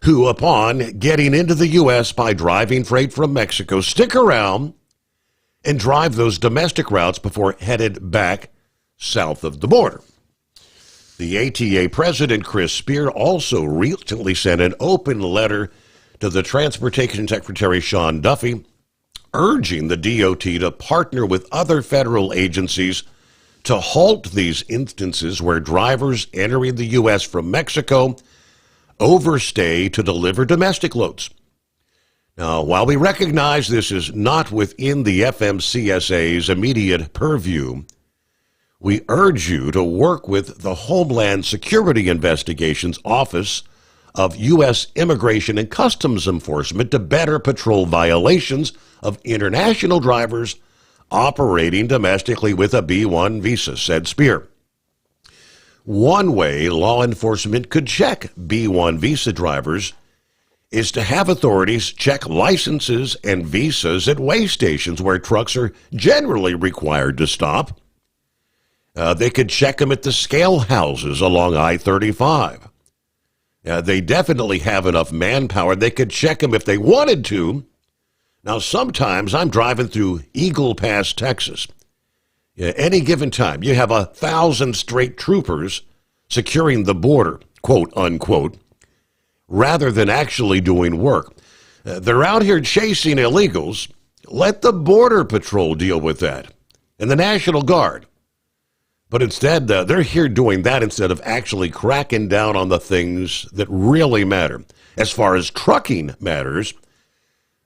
who, upon getting into the U.S. by driving freight from Mexico, stick around and drive those domestic routes before headed back south of the border. The ATA President Chris Spear also recently sent an open letter to the Transportation Secretary Sean Duffy urging the DOT to partner with other federal agencies to halt these instances where drivers entering the U.S. from Mexico overstay to deliver domestic loads. Now, while we recognize this is not within the FMCSA's immediate purview, we urge you to work with the Homeland Security Investigations Office of U.S. Immigration and Customs Enforcement to better patrol violations of international drivers operating domestically with a B1 visa, said Spear. One way law enforcement could check B1 visa drivers is to have authorities check licenses and visas at weigh stations where trucks are generally required to stop. They could check them at the scale houses along I-35. They definitely have enough manpower. They could check them if they wanted to. Now, sometimes I'm driving through Eagle Pass, Texas. Any given time, you have 1,000 straight troopers securing the border, quote, unquote, rather than actually doing work. They're out here chasing illegals. Let the Border Patrol deal with that, and the National Guard. But instead, they're here doing that instead of actually cracking down on the things that really matter. As far as trucking matters,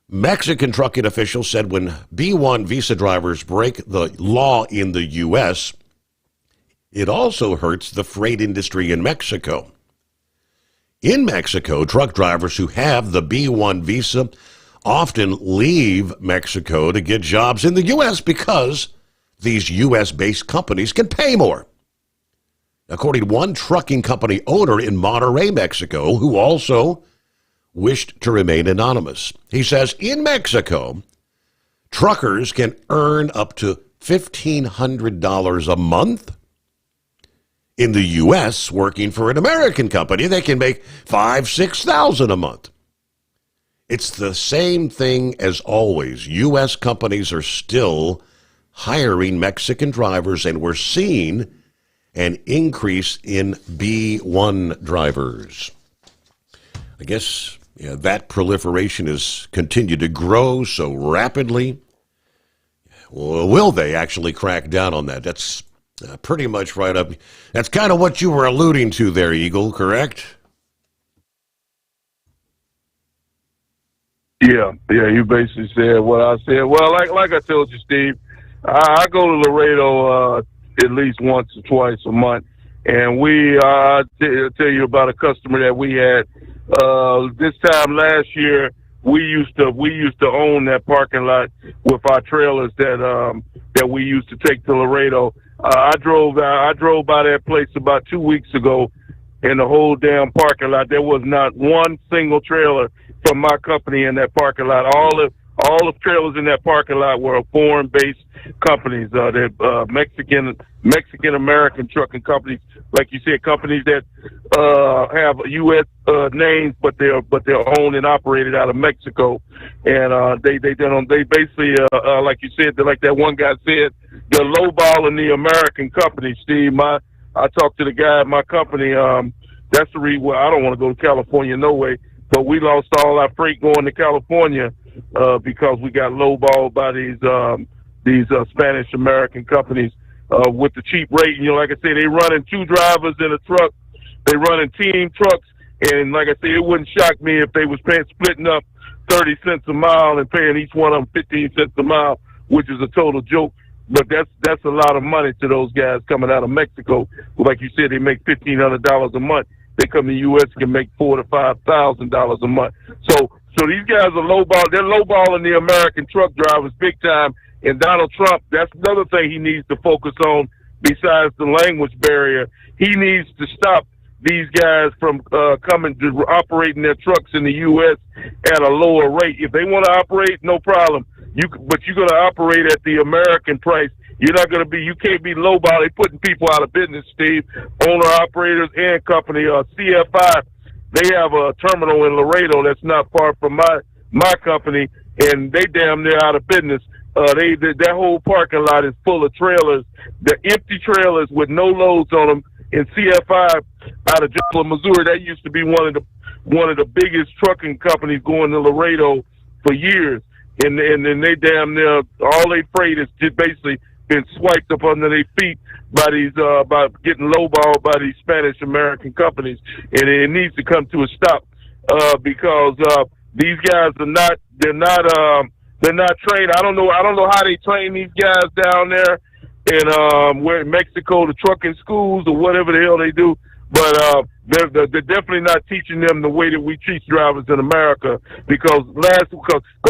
Mexican trucking officials said when B-1 visa drivers break the law in the U.S., it also hurts the freight industry in Mexico. In Mexico, truck drivers who have the B-1 visa often leave Mexico to get jobs in the U.S. because these U.S.-based companies can pay more. According to one trucking company owner in Monterrey, Mexico, who also wished to remain anonymous. He says, in Mexico, truckers can earn up to $1,500 a month. In the U.S., working for an American company, they can make $5,000, $6,000 a month. It's the same thing as always. U.S. companies are still hiring Mexican drivers, and we're seeing an increase in B-1 drivers. I guess that proliferation has continued to grow so rapidly. Well, will they actually crack down on that? That's pretty much right up. That's kind of what you were alluding to there, Eagle, correct? Yeah, you basically said what I said. Well, like I told you, Steve, I go to Laredo at least once or twice a month, and I'll tell you about a customer that we had this time last year. We used to own that parking lot with our trailers that we used to take to Laredo. I drove by that place about 2 weeks ago, and the whole damn parking lot, there was not one single trailer from my company in that parking lot. All the trailers in that parking lot were foreign-based companies. They're Mexican American trucking companies, like you said, companies that have U.S. names, but they're owned and operated out of Mexico. And they basically like you said, like that one guy said, they're lowballing the American company. Steve, I talked to the guy at my company. That's the reason why I don't want to go to California, no way. But we lost all our freight going to California because we got lowballed by these Spanish American companies with the cheap rate. You know, like I said, they running 2 drivers in a truck. They running team trucks, and like I said, it wouldn't shock me if they was splitting up 30 cents a mile and paying each one of them 15 cents a mile, which is a total joke. But that's a lot of money to those guys coming out of Mexico. Like you said, they make $1,500 a month. They come to the U.S. and can make $4,000 to $5,000 a month. So these guys are they're lowballing the American truck drivers big time. And Donald Trump, that's another thing he needs to focus on besides the language barrier. He needs to stop these guys from coming to operating their trucks in the U.S. at a lower rate. If they want to operate, no problem. But you're going to operate at the American price. You can't be lowball. They're putting people out of business, Steve. Owner operators and company, CFI, they have a terminal in Laredo that's not far from my company, and they damn near out of business. That whole parking lot is full of trailers. They're empty trailers with no loads on them. In CFI out of Joplin, Missouri, that used to be one of the biggest trucking companies going to Laredo for years. And then they damn near all their freight has just basically been swiped up under their feet by these by getting lowballed by these Spanish American companies, and it needs to come to a stop because these guys they're not trained. I don't know how they train these guys down there in where in Mexico, the trucking schools or whatever the hell they do. But they're definitely not teaching them the way that we teach drivers in America. Because the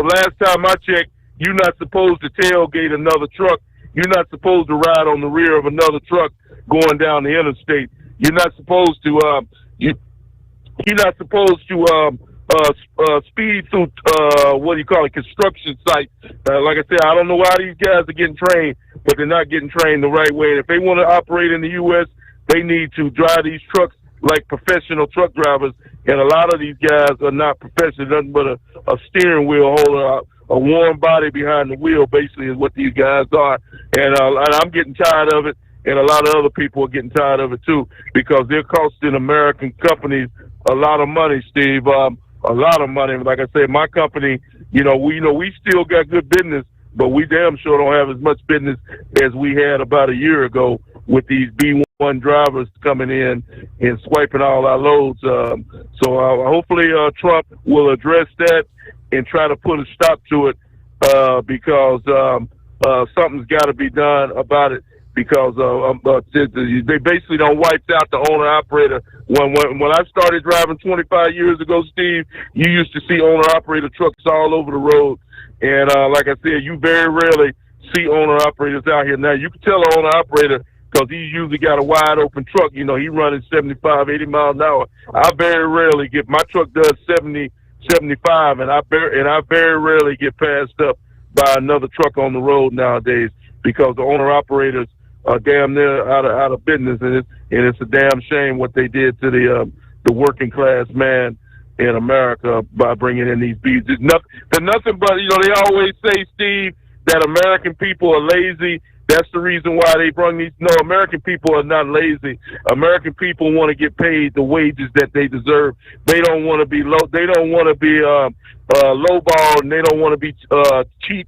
last time I checked, you're not supposed to tailgate another truck. You're not supposed to ride on the rear of another truck going down the interstate. You're not supposed to. You're not supposed to speed through construction sites. Like I said, I don't know why these guys are getting trained, but they're not getting trained the right way. And if they want to operate in the U.S., they need to drive these trucks like professional truck drivers. And a lot of these guys are not professional, nothing but a steering wheel holder, a warm body behind the wheel, basically, is what these guys are. And I'm getting tired of it, and a lot of other people are getting tired of it too, because they're costing American companies a lot of money, Steve. A lot of money. Like I said, my company, we still got good business, but we damn sure don't have as much business as we had about a year ago with these B1 drivers coming in and swiping all our loads. So hopefully Trump will address that and try to put a stop to it, because something's got to be done about it, because they basically don't wipe out the owner-operator. When I started driving 25 years ago, Steve, you used to see owner-operator trucks all over the road. And like I said, you very rarely see owner-operators out here. Now, you can tell an owner-operator because he usually got a wide-open truck. He running 75, 80 miles an hour. I very rarely get – my truck does 70, 75, and I very rarely get passed up by another truck on the road nowadays, because the owner-operators are damn near out of business, and it's a damn shame what they did to the working class man in America by bringing in these bees. They're nothing but, they always say, Steve, that American people are lazy. That's the reason why they bring these. No, American people are not lazy. American people want to get paid the wages that they deserve. They don't want to be low. They don't want to be lowballed, and they don't want to be cheap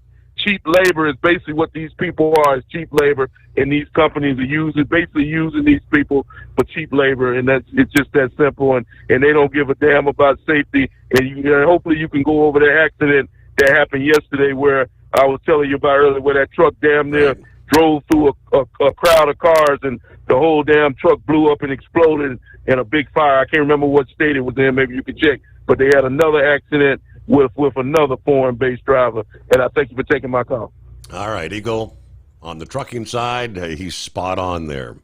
labor. Is basically what these people are, is cheap labor, and these companies are basically using these people for cheap labor, and it's just that simple. And they don't give a damn about safety. And hopefully you can go over the accident that happened yesterday, where I was telling you about earlier, where that truck damn near drove through a crowd of cars, and the whole damn truck blew up and exploded in a big fire. I can't remember what state it was in. Maybe you can check. But they had another accident with another foreign-based driver. And I thank you for taking my call. All right, Eagle. On the trucking side, he's spot on there.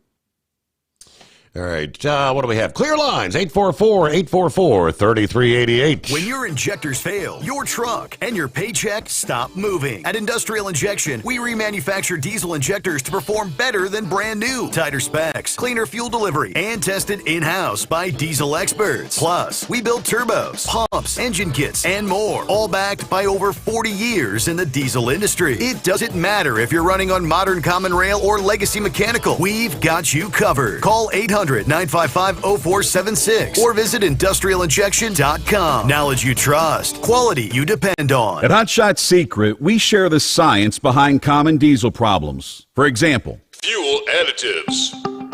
All right, what do we have? Clear lines, 844-844-3388. When your injectors fail, your truck and your paycheck stop moving. At Industrial Injection, we remanufacture diesel injectors to perform better than brand new. Tighter specs, cleaner fuel delivery, and tested in-house by diesel experts. Plus, we build turbos, pumps, engine kits, and more, all backed by over 40 years in the diesel industry. It doesn't matter if you're running on modern common rail or legacy mechanical. We've got you covered. Call 800-955-0476 or visit industrialinjection.com. Knowledge you trust, quality you depend on. At Hot Shot Secret, we share the science behind common diesel problems. For example, fuel additives.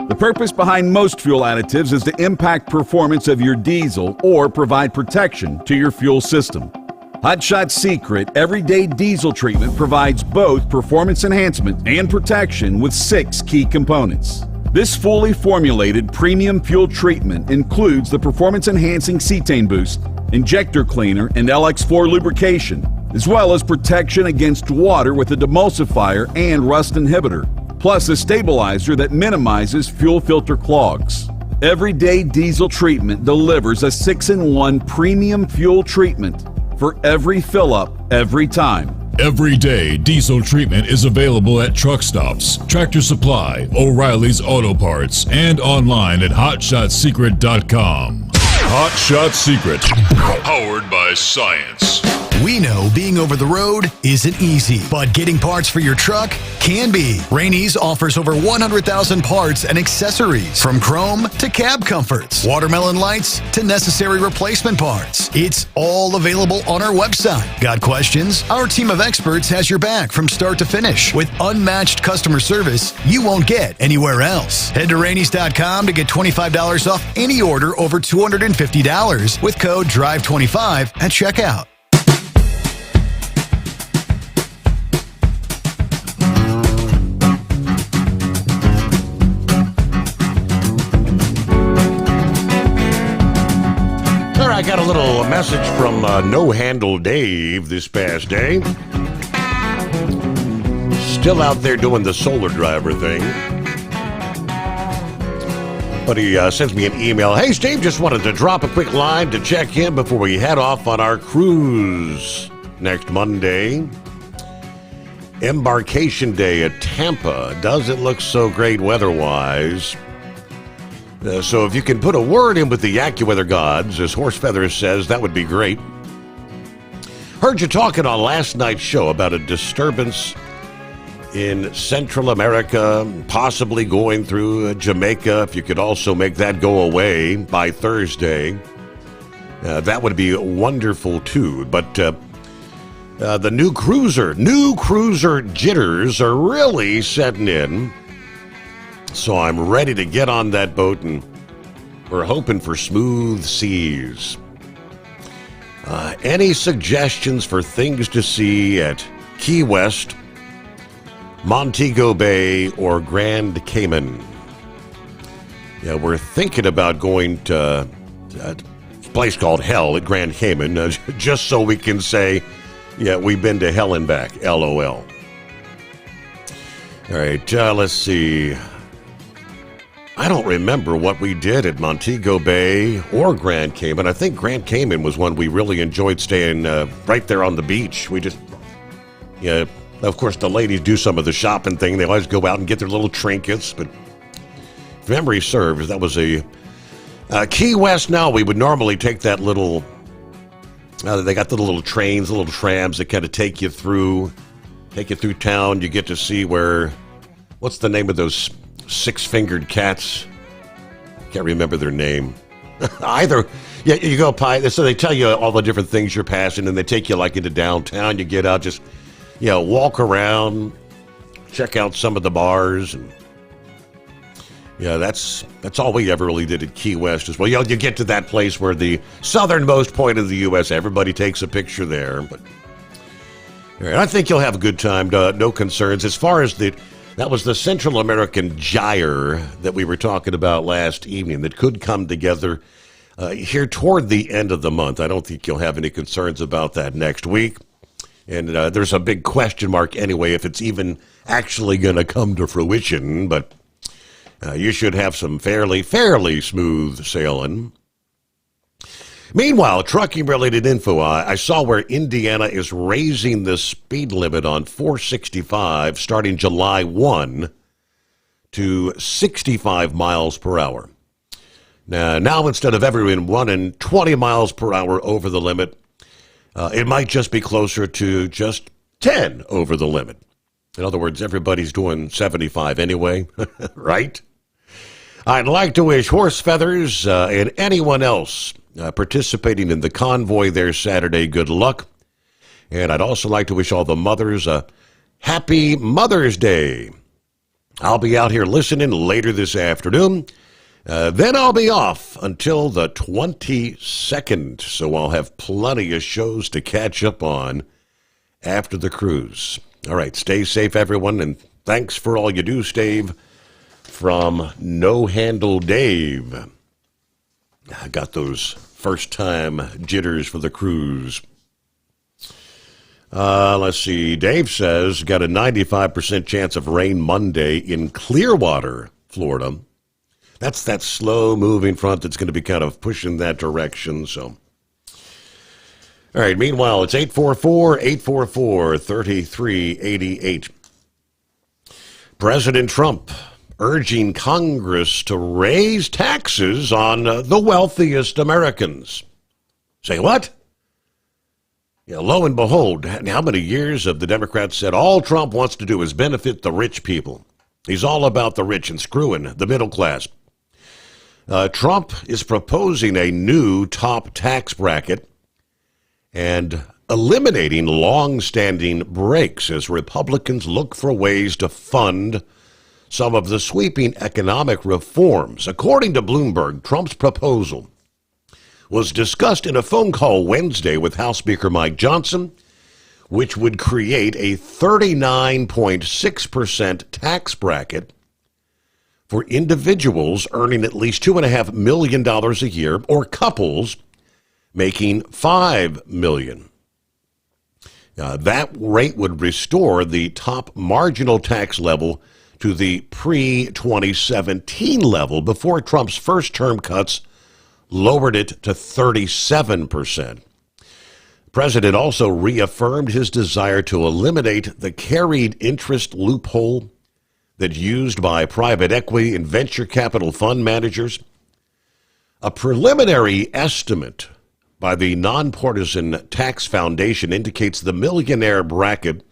The purpose behind most fuel additives is to impact performance of your diesel or provide protection to your fuel system. Hot Shot Secret Everyday Diesel Treatment provides both performance enhancement and protection with 6 key components. This fully formulated premium fuel treatment includes the performance-enhancing cetane boost, injector cleaner, and LX4 lubrication, as well as protection against water with a demulsifier and rust inhibitor, plus a stabilizer that minimizes fuel filter clogs. Everyday Diesel Treatment delivers a 6-in-1 premium fuel treatment for every fill-up, every time. Everyday Diesel Treatment is available at truck stops, Tractor Supply, O'Reilly's Auto Parts, and online at HotShotSecret.com. Hot Shot Secret. Powered by science. We know being over the road isn't easy, but getting parts for your truck can be. Rainey's offers over 100,000 parts and accessories, from chrome to cab comforts, watermelon lights to necessary replacement parts. It's all available on our website. Got questions? Our team of experts has your back from start to finish with unmatched customer service you won't get anywhere else. Head to Rainey's.com to get $25 off any order over $250 with code DRIVE25 at checkout. I got a little message from No Handle Dave this past day. Still out there doing the solar driver thing. Somebody sends me an email. Hey, Steve, just wanted to drop a quick line to check in before we head off on our cruise next Monday. Embarkation Day at Tampa. Doesn't look so great weather-wise. So if you can put a word in with the AccuWeather gods, as Horse Feathers says, that would be great. Heard you talking on last night's show about a disturbance in Central America, possibly going through Jamaica. If you could also make that go away by Thursday, that would be wonderful too. But the new cruiser jitters are really setting in. So I'm ready to get on that boat, and we're hoping for smooth seas. Any suggestions for things to see at Key West, Montego Bay, or Grand Cayman? Yeah, we're thinking about going to a place called Hell at Grand Cayman, just so we can say, yeah, we've been to hell and back, LOL. All right, let's see. I don't remember what we did at Montego Bay or Grand Cayman. I think Grand Cayman was one we really enjoyed staying right there on the beach. We just, yeah, of course, the ladies do some of the shopping thing. They always go out and get their little trinkets. But if memory serves, that was a Key West. Now we would normally take that little. They got the little trains, the little trams that kind of take you through town. You get to see where. What's the name of those six-fingered cats? Can't remember their name. Either. Yeah, you go by. So they tell you all the different things you're passing, and they take you like into downtown. You get out, just walk around, check out some of the bars, and yeah, that's all we ever really did at Key West as well. You get to that place where the southernmost point of the U.S. Everybody takes a picture there, but all right, I think you'll have a good time. No concerns as far as that was the Central American gyre that we were talking about last evening that could come together here toward the end of the month. I don't think you'll have any concerns about that next week. And there's a big question mark anyway if it's even actually going to come to fruition. But you should have some fairly smooth sailing. Meanwhile, trucking-related info, I saw where Indiana is raising the speed limit on 465 starting July 1 to 65 miles per hour. Now instead of everyone running 20 miles per hour over the limit, it might just be closer to just 10 over the limit. In other words, everybody's doing 75 anyway, right? I'd like to wish Horse Feathers and anyone else participating in the convoy there Saturday good luck. And I'd also like to wish all the mothers a happy Mother's Day. I'll be out here listening later this afternoon. Then I'll be off until the 22nd, so I'll have plenty of shows to catch up on after the cruise. All right, stay safe, everyone, and thanks for all you do, Steve. From No Handle Dave. I got those first-time jitters for the cruise. Let's see. Dave says, got a 95% chance of rain Monday in Clearwater, Florida. That's that slow-moving front that's going to be kind of pushing that direction. So, all right, meanwhile, it's 844-3388. President Trump urging Congress to raise taxes on the wealthiest Americans. Say what? Yeah, lo and behold, how many years have the Democrats said all Trump wants to do is benefit the rich people? He's all about the rich and screwing the middle class. Trump is proposing a new top tax bracket and eliminating long-standing breaks as Republicans look for ways to fund some of the sweeping economic reforms. According to Bloomberg, Trump's proposal was discussed in a phone call Wednesday with House Speaker Mike Johnson, which would create a 39.6% tax bracket for individuals earning at least $2.5 million a year or couples making $5 million. That rate would restore the top marginal tax level to the pre-2017 level before Trump's first-term cuts lowered it to 37%. The president also reaffirmed his desire to eliminate the carried interest loophole that's used by private equity and venture capital fund managers. A preliminary estimate by the Nonpartisan Tax Foundation indicates the millionaire bracket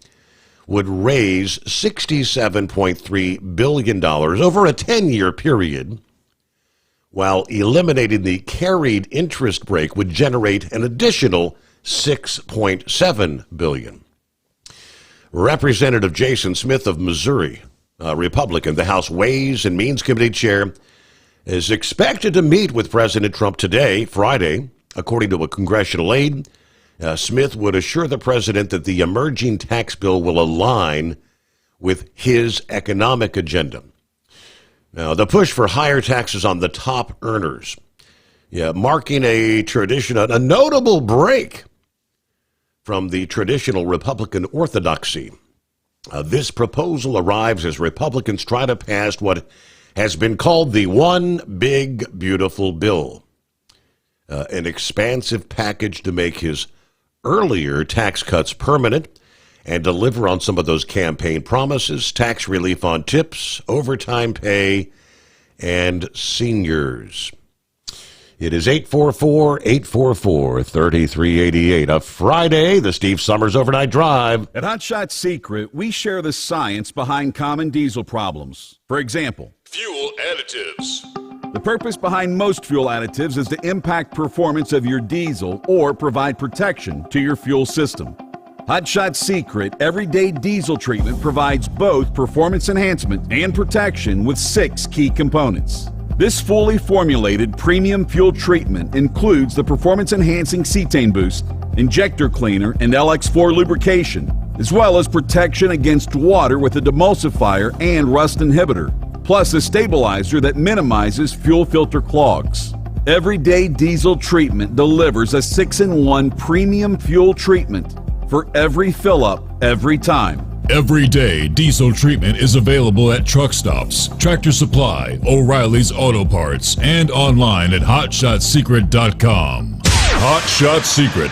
would raise $67.3 billion over a 10-year period, while eliminating the carried interest break would generate an additional $6.7 billion. Representative Jason Smith of Missouri, a Republican, the House Ways and Means Committee chair, is expected to meet with President Trump today, Friday. According to a congressional aide, Smith would assure the president that the emerging tax bill will align with his economic agenda. Now, the push for higher taxes on the top earners, marking a notable break from the traditional Republican orthodoxy. This proposal arrives as Republicans try to pass what has been called the One Big Beautiful Bill, an expansive package to make his earlier tax cuts permanent and deliver on some of those campaign promises: tax relief on tips, overtime pay, and seniors. It is 844-844-3388. A Friday, the Steve Summers Overnight Drive. At Hot Shot Secret, we share the science behind common diesel problems. For example, fuel additives. The purpose behind most fuel additives is to impact performance of your diesel or provide protection to your fuel system. Hot Shot Secret Everyday Diesel Treatment provides both performance enhancement and protection with 6 key components. This fully formulated premium fuel treatment includes the performance-enhancing cetane boost, injector cleaner, and LX4 lubrication, as well as protection against water with a demulsifier and rust inhibitor, plus a stabilizer that minimizes fuel filter clogs. Everyday Diesel Treatment delivers a 6-in-1 premium fuel treatment for every fill-up, every time. Everyday Diesel Treatment is available at truck stops, Tractor Supply, O'Reilly's Auto Parts, and online at HotShotSecret.com. Hot Shot Secret.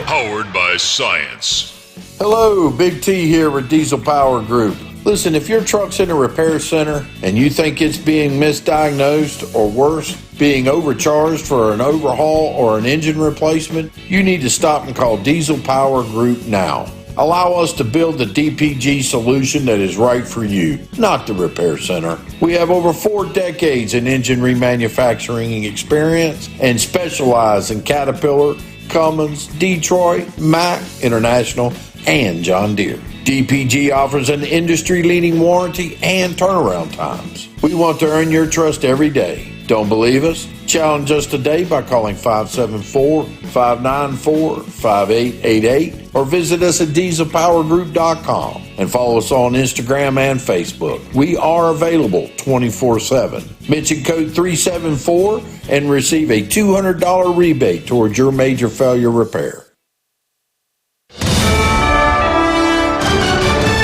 Powered by science. Hello, Big T here with Diesel Power Group. Listen, if your truck's in a repair center and you think it's being misdiagnosed or worse, being overcharged for an overhaul or an engine replacement, you need to stop and call Diesel Power Group now. Allow us to build the DPG solution that is right for you, not the repair center. We have over 4 decades in engine remanufacturing experience and specialize in Caterpillar, Cummins, Detroit, Mack, International, and John Deere. DPG offers an industry-leading warranty and turnaround times. We want to earn your trust every day. Don't believe us? Challenge us today by calling 574-594-5888 or visit us at dieselpowergroup.com and follow us on Instagram and Facebook. We are available 24/7. Mention code 374 and receive a $200 rebate towards your major failure repair.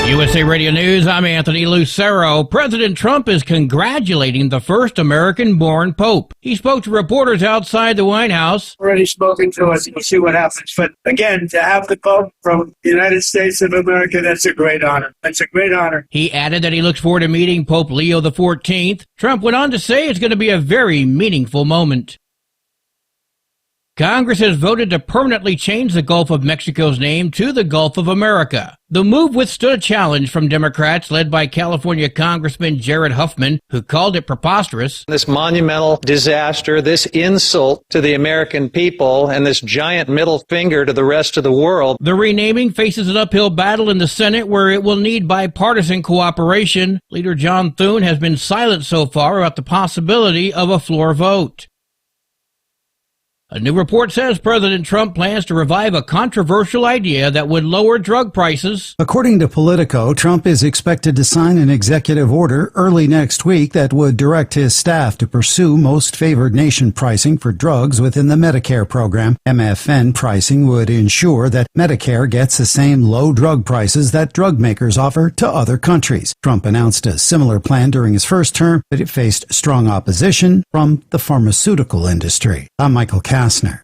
USA Radio News, I'm Anthony Lucero. President Trump is congratulating the first American-born Pope. He spoke to reporters outside the White House. Already spoken to us. We'll see what happens. But again, to have the Pope from the United States of America, that's a great honor. That's a great honor. He added that he looks forward to meeting Pope Leo XIV. Trump went on to say it's going to be a very meaningful moment. Congress has voted to permanently change the Gulf of Mexico's name to the Gulf of America. The move withstood a challenge from Democrats led by California Congressman Jared Huffman, who called it preposterous. This monumental disaster, this insult to the American people, and this giant middle finger to the rest of the world. The renaming faces an uphill battle in the Senate where it will need bipartisan cooperation. Leader John Thune has been silent so far about the possibility of a floor vote. A new report says President Trump plans to revive a controversial idea that would lower drug prices. According to Politico, Trump is expected to sign an executive order early next week that would direct his staff to pursue most favored nation pricing for drugs within the Medicare program. MFN pricing would ensure that Medicare gets the same low drug prices that drug makers offer to other countries. Trump announced a similar plan during his first term, but it faced strong opposition from the pharmaceutical industry. I'm Michael Kastner.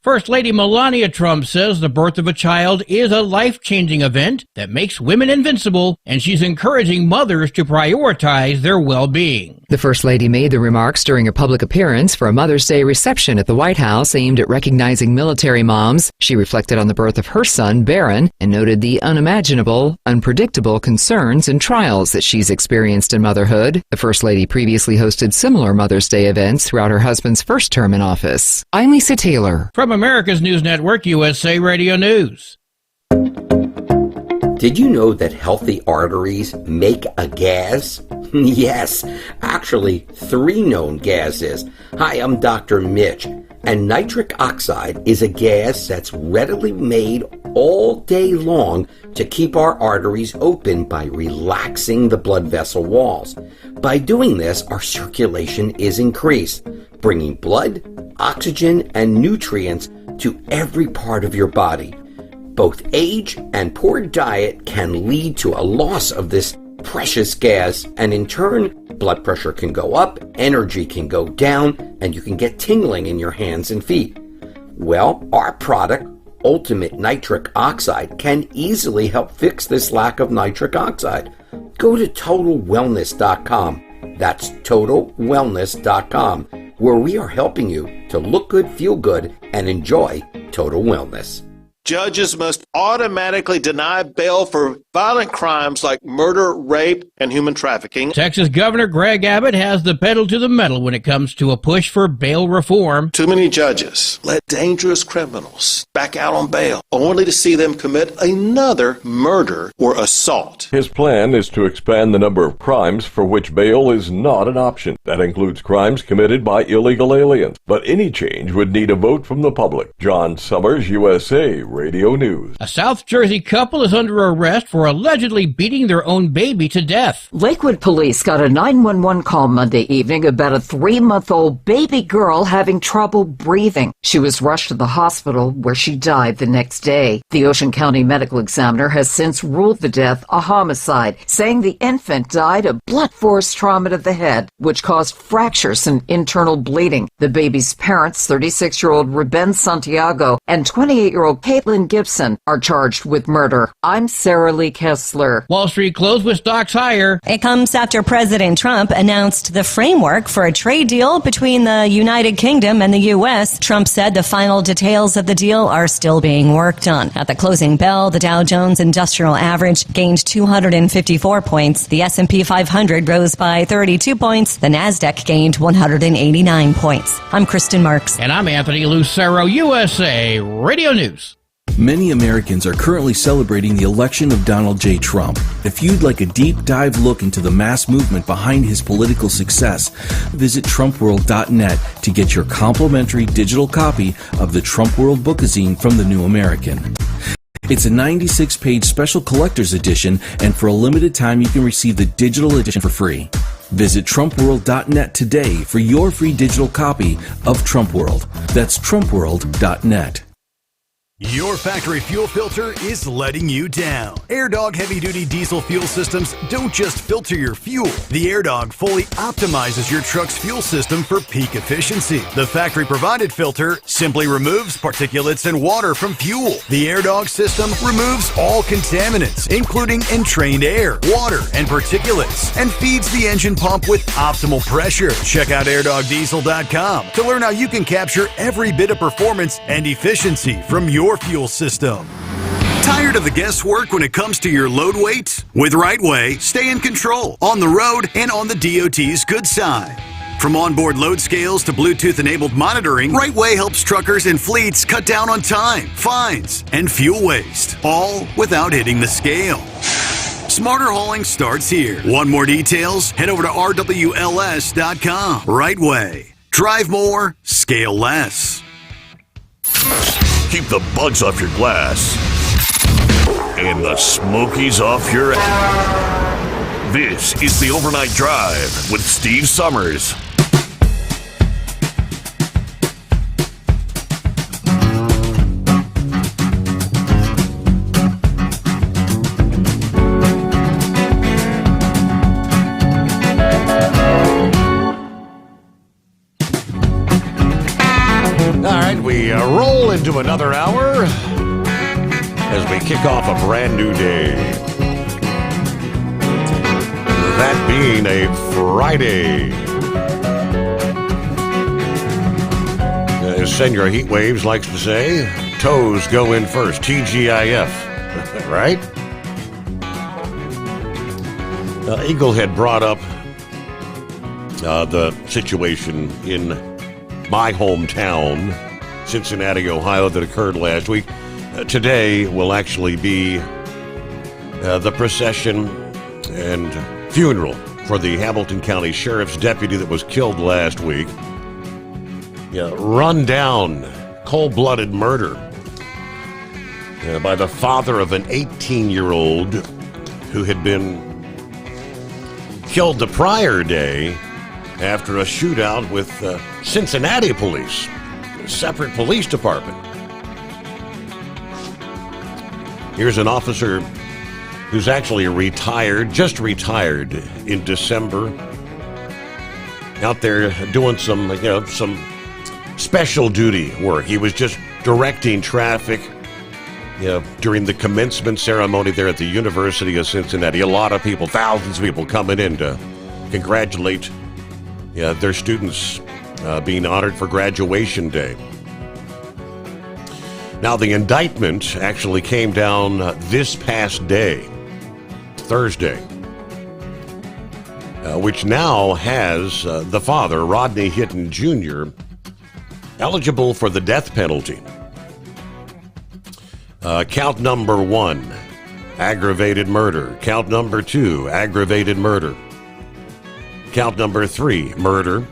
First Lady Melania Trump says the birth of a child is a life-changing event that makes women invincible, and she's encouraging mothers to prioritize their well-being. The First Lady made the remarks during a public appearance for a Mother's Day reception at the White House aimed at recognizing military moms. She reflected on the birth of her son, Barron, and noted the unimaginable, unpredictable concerns and trials that she's experienced in motherhood. The First Lady previously hosted similar Mother's Day events throughout her husband's first term in office. I'm Lisa Taylor. From America's News Network, USA Radio News. Did you know that healthy arteries make a gas? Yes, actually 3 known gases. Hi, I'm Dr. Mitch, and nitric oxide is a gas that's readily made all day long to keep our arteries open by relaxing the blood vessel walls. By doing this, our circulation is increased, bringing blood, oxygen, and nutrients to every part of your body. Both age and poor diet can lead to a loss of this precious gas, and in turn, blood pressure can go up, energy can go down, and you can get tingling in your hands and feet. Well, our product, Ultimate Nitric Oxide, can easily help fix this lack of nitric oxide. Go to TotalWellness.com. That's TotalWellness.com, where we are helping you to look good, feel good, and enjoy total wellness. Judges must automatically deny bail for violent crimes like murder, rape, and human trafficking. Texas Governor Greg Abbott has the pedal to the metal when it comes to a push for bail reform. Too many judges let dangerous criminals back out on bail, only to see them commit another murder or assault. His plan is to expand the number of crimes for which bail is not an option. That includes crimes committed by illegal aliens. But any change would need a vote from the public. John Sommers, USA Radio News. A South Jersey couple is under arrest for allegedly beating their own baby to death. Lakewood police got a 911 call Monday evening about a 3-month-old baby girl having trouble breathing. She was rushed to the hospital where she died the next day. The Ocean County medical examiner has since ruled the death a homicide, saying the infant died of blunt force trauma to the head, which caused fractures and internal bleeding. The baby's parents, 36-year-old Ruben Santiago and 28-year-old Caitlin Gibson, are charged with murder. I'm Sarah Lee Kessler. Wall Street closed with stocks higher. It comes after President Trump announced the framework for a trade deal between the United Kingdom and the U.S. Trump said the final details of the deal are still being worked on. At the closing bell, the Dow Jones Industrial Average gained 254 points. The S&P 500 rose by 32 points. The Nasdaq gained 189 points. I'm Kristen Marks. And I'm Anthony Lucero, USA Radio News. Many Americans are currently celebrating the election of Donald J. Trump. If you'd like a deep dive look into the mass movement behind his political success, visit TrumpWorld.net to get your complimentary digital copy of the Trump World Bookazine from The New American. It's a 96-page special collector's edition, and for a limited time you can receive the digital edition for free. Visit TrumpWorld.net today for your free digital copy of Trump World. That's TrumpWorld.net. Your factory fuel filter is letting you down. AirDog heavy-duty diesel fuel systems don't just filter your fuel. The AirDog fully optimizes your truck's fuel system for peak efficiency. The factory-provided filter simply removes particulates and water from fuel. The AirDog system removes all contaminants, including entrained air, water, and particulates, and feeds the engine pump with optimal pressure. Check out AirDogDiesel.com to learn how you can capture every bit of performance and efficiency from your fuel system. Tired of the guesswork when it comes to your load weight? With RightWay, stay in control on the road and on the DOT's good side. From onboard load scales to Bluetooth-enabled monitoring, RightWay helps truckers and fleets cut down on time, fines, and fuel waste, all without hitting the scale. Smarter hauling starts here. Want more details? Head over to RWLS.com. RightWay. Drive more, scale less. Keep the bugs off your glass and the smokies off your ass. This is the Overnight Drive with Steve Sommers. We roll into another hour as we kick off a brand new day. That being a Friday. As Senor Heatwaves likes to say, toes go in first, TGIF, right? Eagle had brought up the situation in my hometown, Cincinnati, Ohio, that occurred last week. Today will actually be the procession and funeral for the Hamilton County Sheriff's deputy that was killed last week. Run down, cold-blooded murder by the father of an 18-year-old who had been killed the prior day after a shootout with Cincinnati police. Separate police department. Here's an officer who's actually just retired in December. Out there doing some special duty work. He was just directing traffic, during the commencement ceremony there at the University of Cincinnati. A lot of people, thousands of people coming in to congratulate their students being honored for graduation day. Now, the indictment actually came down this past day, Thursday, which now has the father, Rodney Hitton Jr., eligible for the death penalty. Count number 1, aggravated murder. Count number 2, aggravated murder. Count number 3, murder.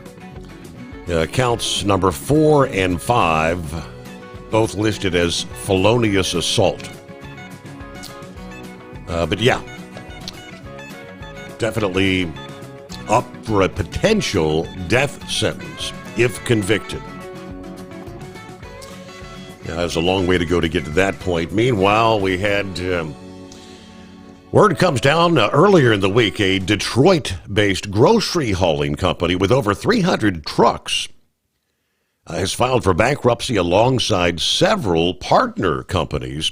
Counts number 4 and 5, both listed as felonious assault. But yeah, definitely up for a potential death sentence if convicted. There's a long way to go to get to that point. Meanwhile, we had word comes down earlier in the week, a Detroit-based grocery hauling company with over 300 trucks has filed for bankruptcy alongside several partner companies.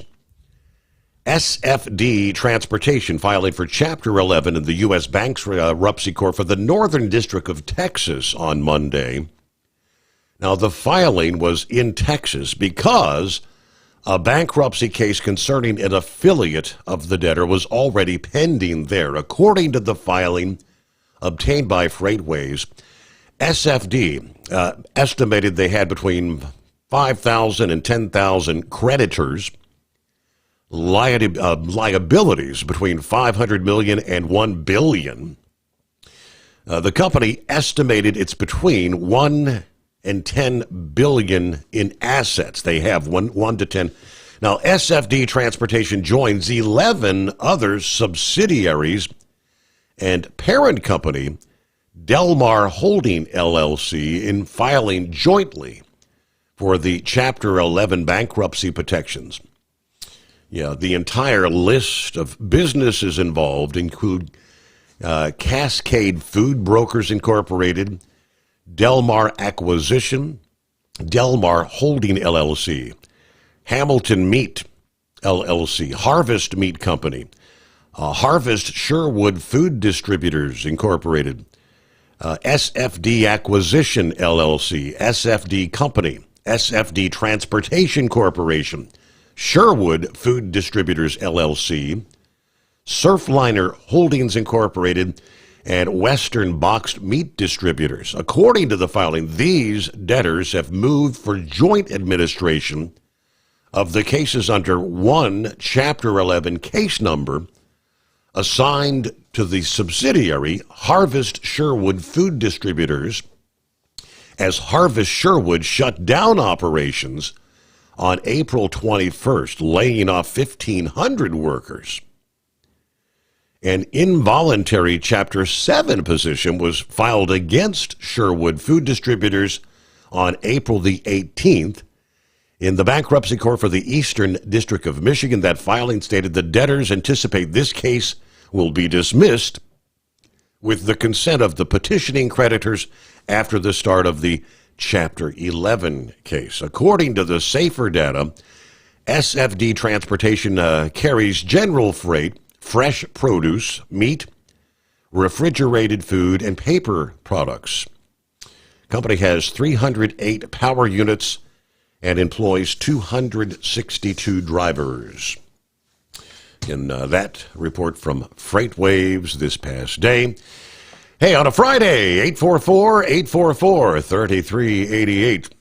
SFD Transportation filing for Chapter 11 in the U.S. Bankruptcy Court for the Northern District of Texas on Monday. Now, the filing was in Texas because a bankruptcy case concerning an affiliate of the debtor was already pending there. According to the filing obtained by Freightways, SFD estimated they had between 5,000 and 10,000 creditors, liabilities between $500 million and $1 billion. The company estimated it's between 1 and 10 billion in assets. They have 1 to 10. Now, SFD Transportation joins 11 other subsidiaries and parent company, Delmar Holding LLC, in filing jointly for the Chapter 11 bankruptcy protections. The entire list of businesses involved include Cascade Food Brokers Incorporated, Delmar Acquisition, Delmar Holding LLC, Hamilton Meat LLC, Harvest Meat Company, Harvest Sherwood Food Distributors Incorporated, SFD Acquisition LLC, SFD Company, SFD Transportation Corporation, Sherwood Food Distributors LLC, Surfliner Holdings Incorporated, and Western Boxed Meat Distributors. According to the filing, these debtors have moved for joint administration of the cases under one Chapter 11 case number assigned to the subsidiary Harvest Sherwood Food Distributors, as Harvest Sherwood shut down operations on April 21st, laying off 1,500 workers. An involuntary Chapter 7 petition was filed against Sherwood Food Distributors on April the 18th in the bankruptcy court for the Eastern District of Michigan. That filing stated the debtors anticipate this case will be dismissed with the consent of the petitioning creditors after the start of the Chapter 11 case. According to the Safer data, SFD Transportation carries general freight, fresh produce, meat, refrigerated food, and paper products. Company has 308 power units and employs 262 drivers. In that report from FreightWaves this past day. Hey, on a Friday, 844-844-3388.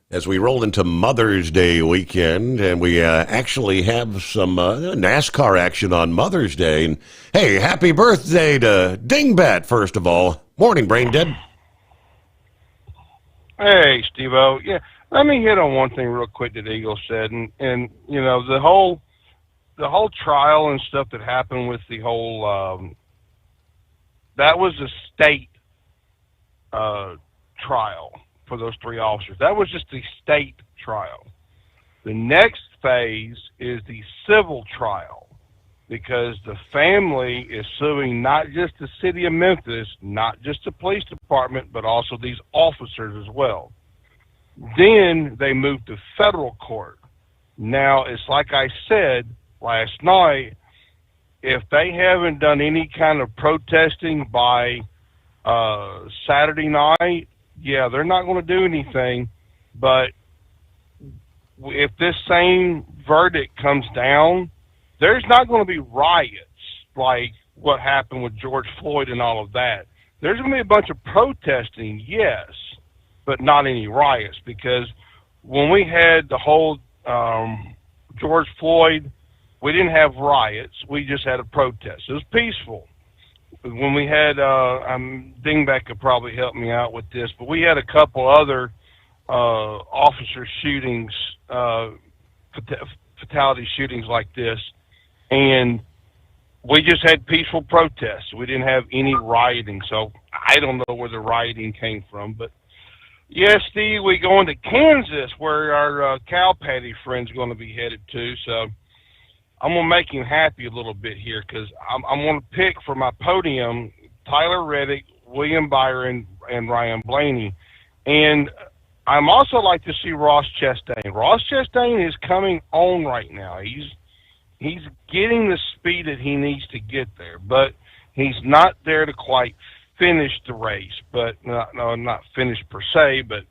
As we roll into Mother's Day weekend, and we actually have some NASCAR action on Mother's Day. And hey, happy birthday to Dingbat, first of all. Morning, Brain Dead. Hey, Steve-O. Yeah, let me hit on one thing real quick that Eagle said. And you know, the whole trial and stuff that happened with the whole, that was a state trial for those three officers. That was just the state trial. The next phase is the civil trial, because the family is suing not just the city of Memphis, not just the police department, but also these officers as well. Then they move to federal court. Now, it's like I said last night, if they haven't done any kind of protesting by Saturday night, yeah, they're not going to do anything. But if this same verdict comes down, there's not going to be riots like what happened with George Floyd and all of that. There's going to be a bunch of protesting, yes, but not any riots, because when we had the whole George Floyd, we didn't have riots. We just had a protest. It was peaceful. When we had, Dingback could probably help me out with this, but we had a couple other officer shootings, fatality shootings like this, and we just had peaceful protests. We didn't have any rioting, so I don't know where the rioting came from. But yes, Steve, we going to Kansas, where our cow patty friend's going to be headed to, so I'm going to make him happy a little bit here, because I'm going to pick for my podium Tyler Reddick, William Byron, and Ryan Blaney. And I'm also like to see Ross Chastain. Ross Chastain is coming on right now. He's getting the speed that he needs to get there, but he's not there to quite finish the race. But not finish per se, but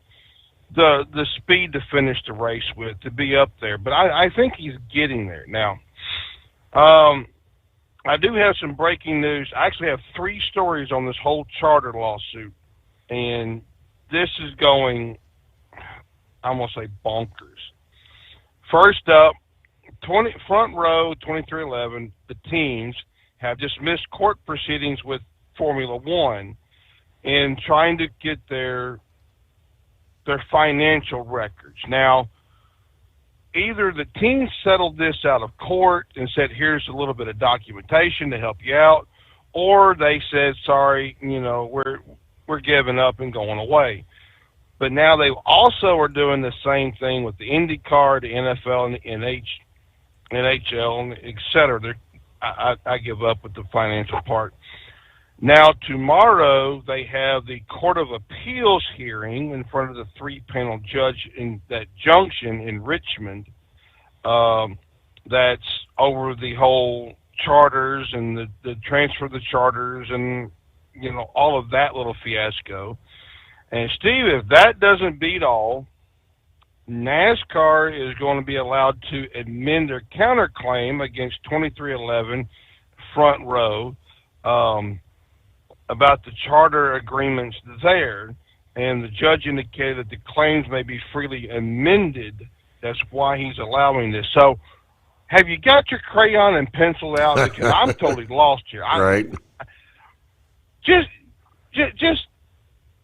the speed to finish the race with, to be up there. But I think he's getting there now. I do have some breaking news. I actually have 3 stories on this whole charter lawsuit, and this is going, I'm going to say, bonkers. First up, Front Row 2311, the teams have dismissed court proceedings with Formula One in trying to get their financial records. Now, either the team settled this out of court and said, here's a little bit of documentation to help you out, or they said, sorry, we're giving up and going away. But now they also are doing the same thing with the IndyCar, the NFL, and the NHL, et cetera. I give up with the financial part. Now, tomorrow, they have the Court of Appeals hearing in front of the 3-panel judge in that junction in Richmond. That's over the whole charters and the transfer of the charters and, all of that little fiasco. And, Steve, if that doesn't beat all, NASCAR is going to be allowed to amend their counterclaim against 2311 Front Row about the charter agreements there, and the judge indicated that the claims may be freely amended. That's why he's allowing this. So have you got your crayon and pencil out? Because I'm totally lost here. Right. Just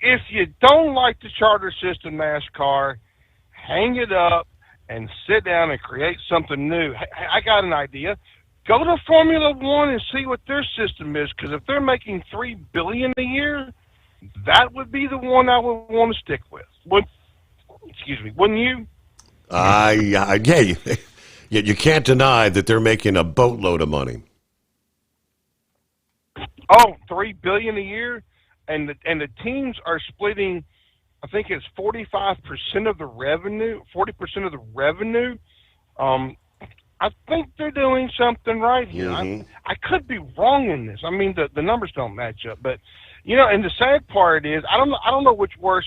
if you don't like the charter system, NASCAR, hang it up and sit down and create something new. Hey, I got an idea. Go to Formula One and see what their system is, because if they're making $3 billion a year, that would be the one I would want to stick with. Wouldn't you? Yeah, you can't deny that they're making a boatload of money. Oh, $3 billion a year, and the teams are splitting. I think it's 45% of the revenue. 40% of the revenue. I think they're doing something right here. Mm-hmm. I could be wrong in this. I mean, the numbers don't match up, but and the sad part is I don't know which one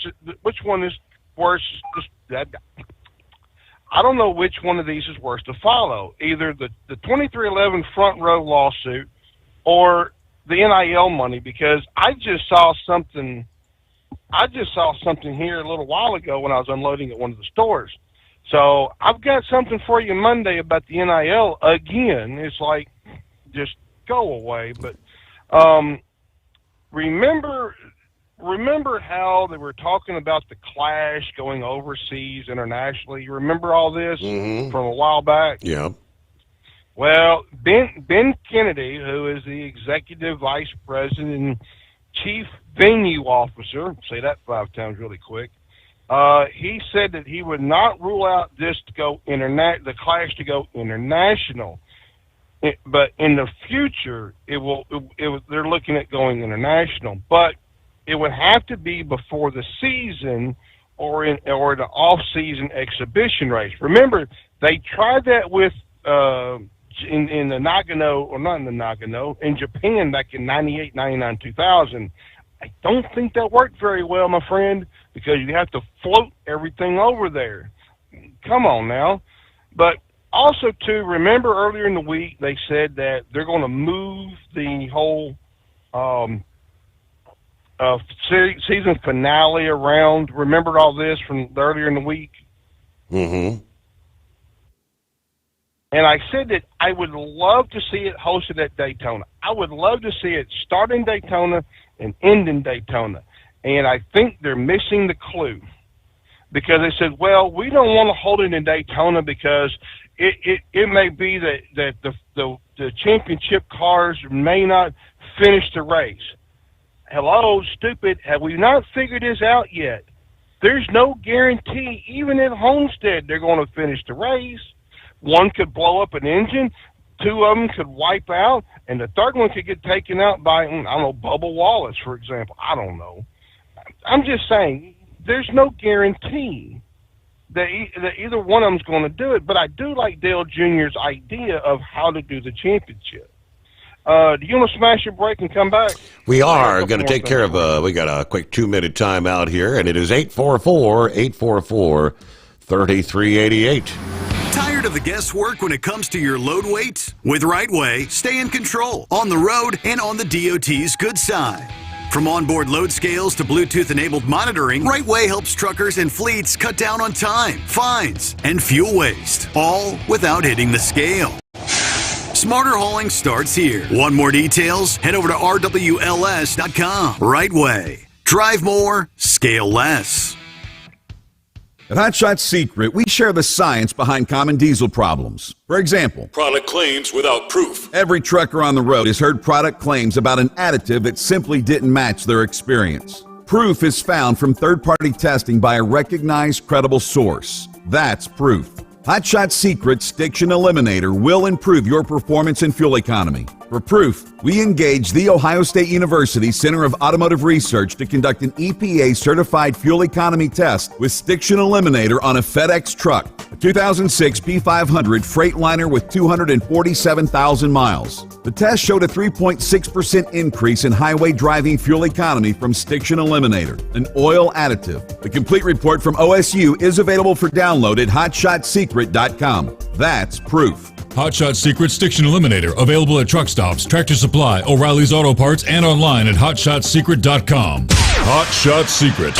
is worse. I don't know which one of these is worse to follow. Either the 2311 front row lawsuit or the NIL money, because I just saw something here a little while ago when I was unloading at one of the stores. So I've got something for you Monday about the NIL again. It's like, just go away. But remember how they were talking about the Clash going overseas internationally? You remember all this from a while back? Yeah. Well, Ben Kennedy, who is the executive vice president and chief venue officer, say that 5 times really quick, he said that he would not rule out this to go the Clash to go international, but in the future they're looking at going international, but it would have to be before the season or an off-season exhibition race. Remember, they tried that with in the Nagano, or not in the Nagano, in Japan back in 98, 99, 2000. I don't think that worked very well, my friend, because you have to float everything over there. Come on now. But also, too, remember earlier in the week they said that they're going to move the whole season finale around. Remember all this from earlier in the week? Mm-hmm. And I said that I would love to see it hosted at Daytona. I would love to see it start in Daytona and end in Daytona. And I think they're missing the clue, because they said, well, we don't want to hold it in Daytona because it may be that the championship cars may not finish the race. Hello, stupid. Have we not figured this out yet? There's no guarantee, even at Homestead, they're going to finish the race. One could blow up an engine, 2 of them could wipe out, and the third one could get taken out by, I don't know, Bubba Wallace, for example. I don't know. I'm just saying, there's no guarantee that either one of them's going to do it, but I do like Dale Jr.'s idea of how to do the championship. Do you want to smash your break and come back? We are going to take care of we got a quick 2-minute time out here, and it is 844-844-3388. Tired of the guesswork when it comes to your load weight? With Rightway, stay in control, on the road and on the DOT's good side. From onboard load scales to Bluetooth-enabled monitoring, Rightway helps truckers and fleets cut down on time, fines, and fuel waste, all without hitting the scale. Smarter hauling starts here. Want more details? Head over to rwls.com. Rightway. Drive more, scale less. At Hot Shot Secret, we share the science behind common diesel problems. For example, product claims without proof. Every trucker on the road has heard product claims about an additive that simply didn't match their experience. Proof is found from third-party testing by a recognized, credible source. That's proof. Hot Shot Secret's Stiction Eliminator will improve your performance and fuel economy. For proof, we engaged the Ohio State University Center of Automotive Research to conduct an EPA-certified fuel economy test with Stiction Eliminator on a FedEx truck, a 2006 P500 Freightliner with 247,000 miles. The test showed a 3.6% increase in highway driving fuel economy from Stiction Eliminator, an oil additive. The complete report from OSU is available for download at hotshotsecret.com. That's proof. Hot Shot Secret Stiction Eliminator, available at truck stops, Tractor Supply, O'Reilly's Auto Parts, and online at hotshotsecret.com. Hot Shot Secret,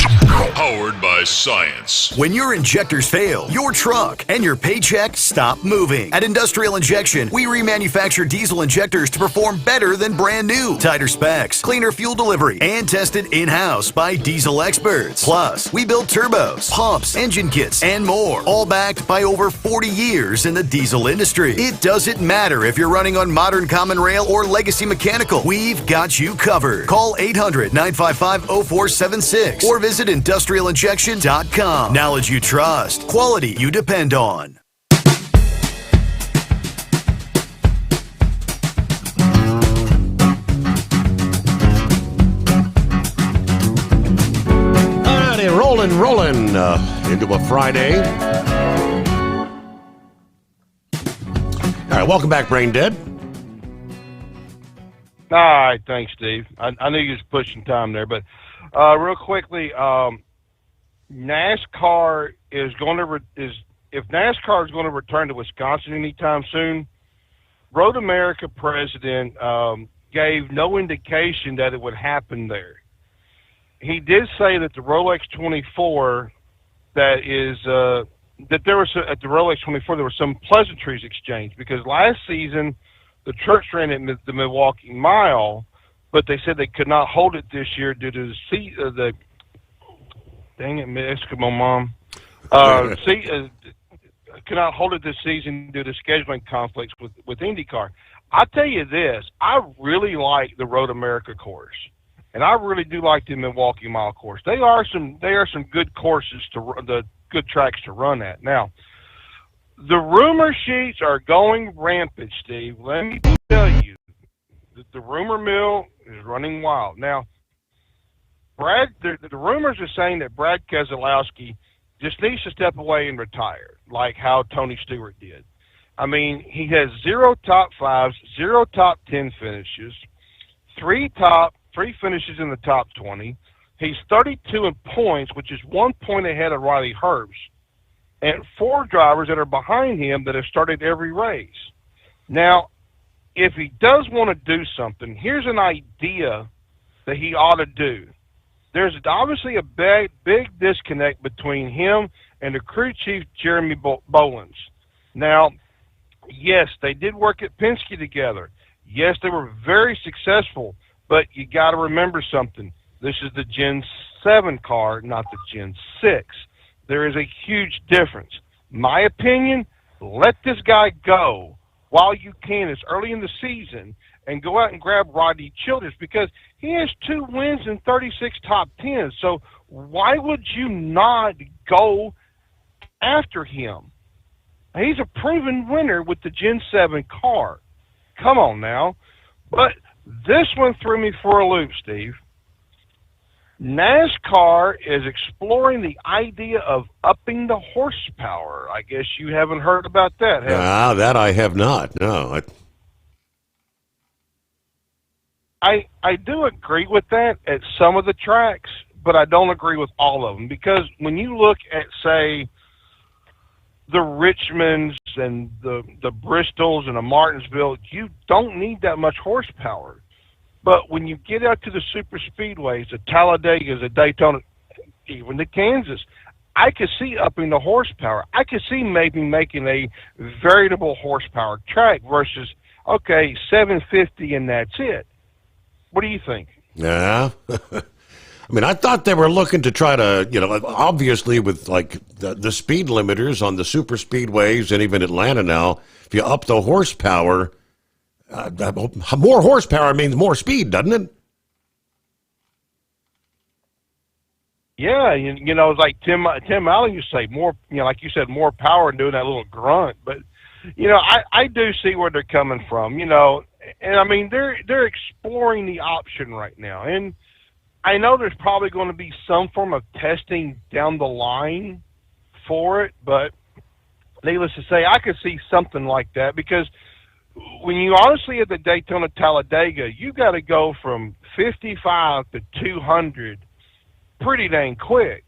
powered by by science. When your injectors fail, your truck and your paycheck stop moving. At Industrial Injection, we remanufacture diesel injectors to perform better than brand new. Tighter specs, cleaner fuel delivery, and tested in-house by diesel experts. Plus, we build turbos, pumps, engine kits, and more, all backed by over 40 years in the diesel industry. It doesn't matter if you're running on modern common rail or legacy mechanical. We've got you covered. Call 800-955-0476 or visit industrialinjection.com. Knowledge you trust. Quality you depend on. Alrighty, rolling into a Friday. All right, welcome back, Brain Dead. All right, thanks, Steve. I knew you was pushing time there, but real quickly, NASCAR is going to if NASCAR is going to return to Wisconsin anytime soon, Road America president gave no indication that it would happen there. He did say that the Rolex 24 that there was at the Rolex 24 there were some pleasantries exchanged because last season the trucks ran at the Milwaukee Mile, but they said they could not hold it this year due to the dang it, Eskimo Mom. Could not hold it this season due to scheduling conflicts with IndyCar. I'll tell you this, I really like the Road America course. And I really do like the Milwaukee Mile course. They are some good courses the good tracks to run at. Now, the rumor sheets are going rampant, Steve. Let me tell you that the rumor mill is running wild. Now, the rumors are saying that Brad Keselowski just needs to step away and retire, like how Tony Stewart did. I mean, he has 0 top 5s, 0 top 10 finishes, 3 finishes in the top 20. He's 32 in points, which is 1 point ahead of Riley Herbst, and 4 drivers that are behind him that have started every race. Now, if he does want to do something, here's an idea that he ought to do. There's obviously a big disconnect between him and the crew chief, Jeremy Bolins. Now, yes, they did work at Penske together. Yes, they were very successful. But you got to remember something. This is the Gen 7 car, not the Gen 6. There is a huge difference. My opinion, let this guy go while you can. It's early in the season. And go out and grab Rodney Childers because he has 2 wins and 36 top 10s. So why would you not go after him? He's a proven winner with the Gen 7 car. Come on now. But this one threw me for a loop, Steve. NASCAR is exploring the idea of upping the horsepower. I guess you haven't heard about that, have you? That I have not. No. I do agree with that at some of the tracks, but I don't agree with all of them. Because when you look at, say, the Richmonds and the Bristols and the Martinsville, you don't need that much horsepower. But when you get out to the super speedways, the Talladegas, the Daytona, even the Kansas, I could see upping the horsepower. I could see maybe making a variable horsepower track versus, 750 and that's it. What do you think? Yeah. I mean, I thought they were looking to try to, obviously with like the speed limiters on the super speedways and even Atlanta now, if you up the horsepower, more horsepower means more speed, doesn't it? Yeah, it's like Tim Allen used to say, more, like you said, more power and doing that little grunt. But, I do see where they're coming from, and I mean, they're exploring the option right now. And I know there's probably going to be some form of testing down the line for it, but needless to say, I could see something like that because when you honestly at the Daytona Talladega, you got to go from 55 to 200 pretty dang quick.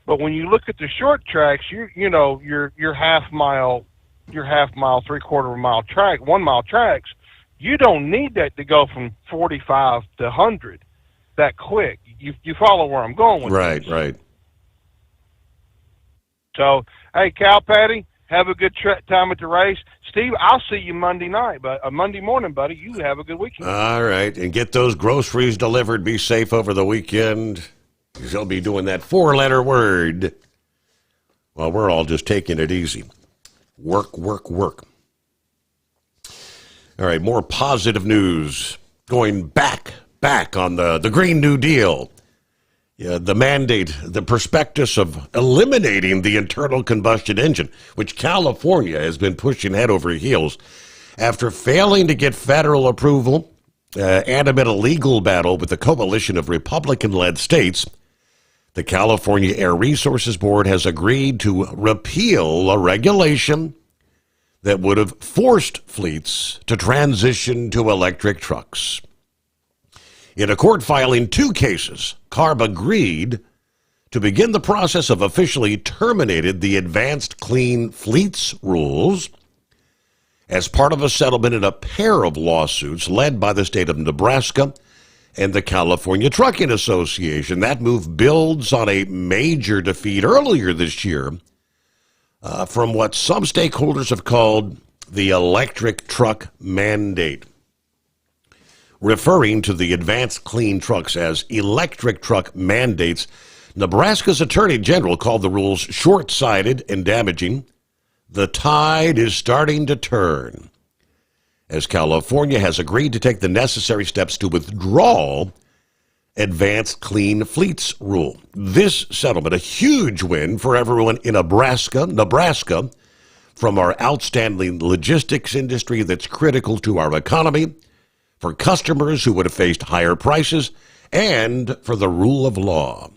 But when you look at the short tracks, your half mile, 3/4 mile track, 1 mile tracks, you don't need that to go from 45 to 100 that quick. You follow where I'm going with Right, this. right. So, hey, Cow Patty, have a good time at the race. Steve, I'll see you Monday night, but Monday morning, buddy. You have a good weekend. All right, and get those groceries delivered. Be safe over the weekend. You'll be doing that 4-letter word. Well, we're all just taking it easy. Work, work, work. All right, more positive news. Going back on the Green New Deal. Yeah, the mandate, the prospectus of eliminating the internal combustion engine, which California has been pushing head over heels after failing to get federal approval and amid a legal battle with a coalition of Republican-led states. The California Air Resources Board has agreed to repeal a regulation that would have forced fleets to transition to electric trucks. In a court filing 2 cases, CARB agreed to begin the process of officially terminating the Advanced Clean Fleets rules as part of a settlement in a pair of lawsuits led by the state of Nebraska and the California Trucking Association. That move builds on a major defeat earlier this year from what some stakeholders have called the electric truck mandate. Referring to the advanced clean trucks as electric truck mandates, Nebraska's Attorney General called the rules short-sighted and damaging. The tide is starting to turn, as California has agreed to take the necessary steps to withdraw Advanced Clean Fleets rule. This settlement, a huge win for everyone in Nebraska, from our outstanding logistics industry that's critical to our economy, for customers who would have faced higher prices, and for the rule of law.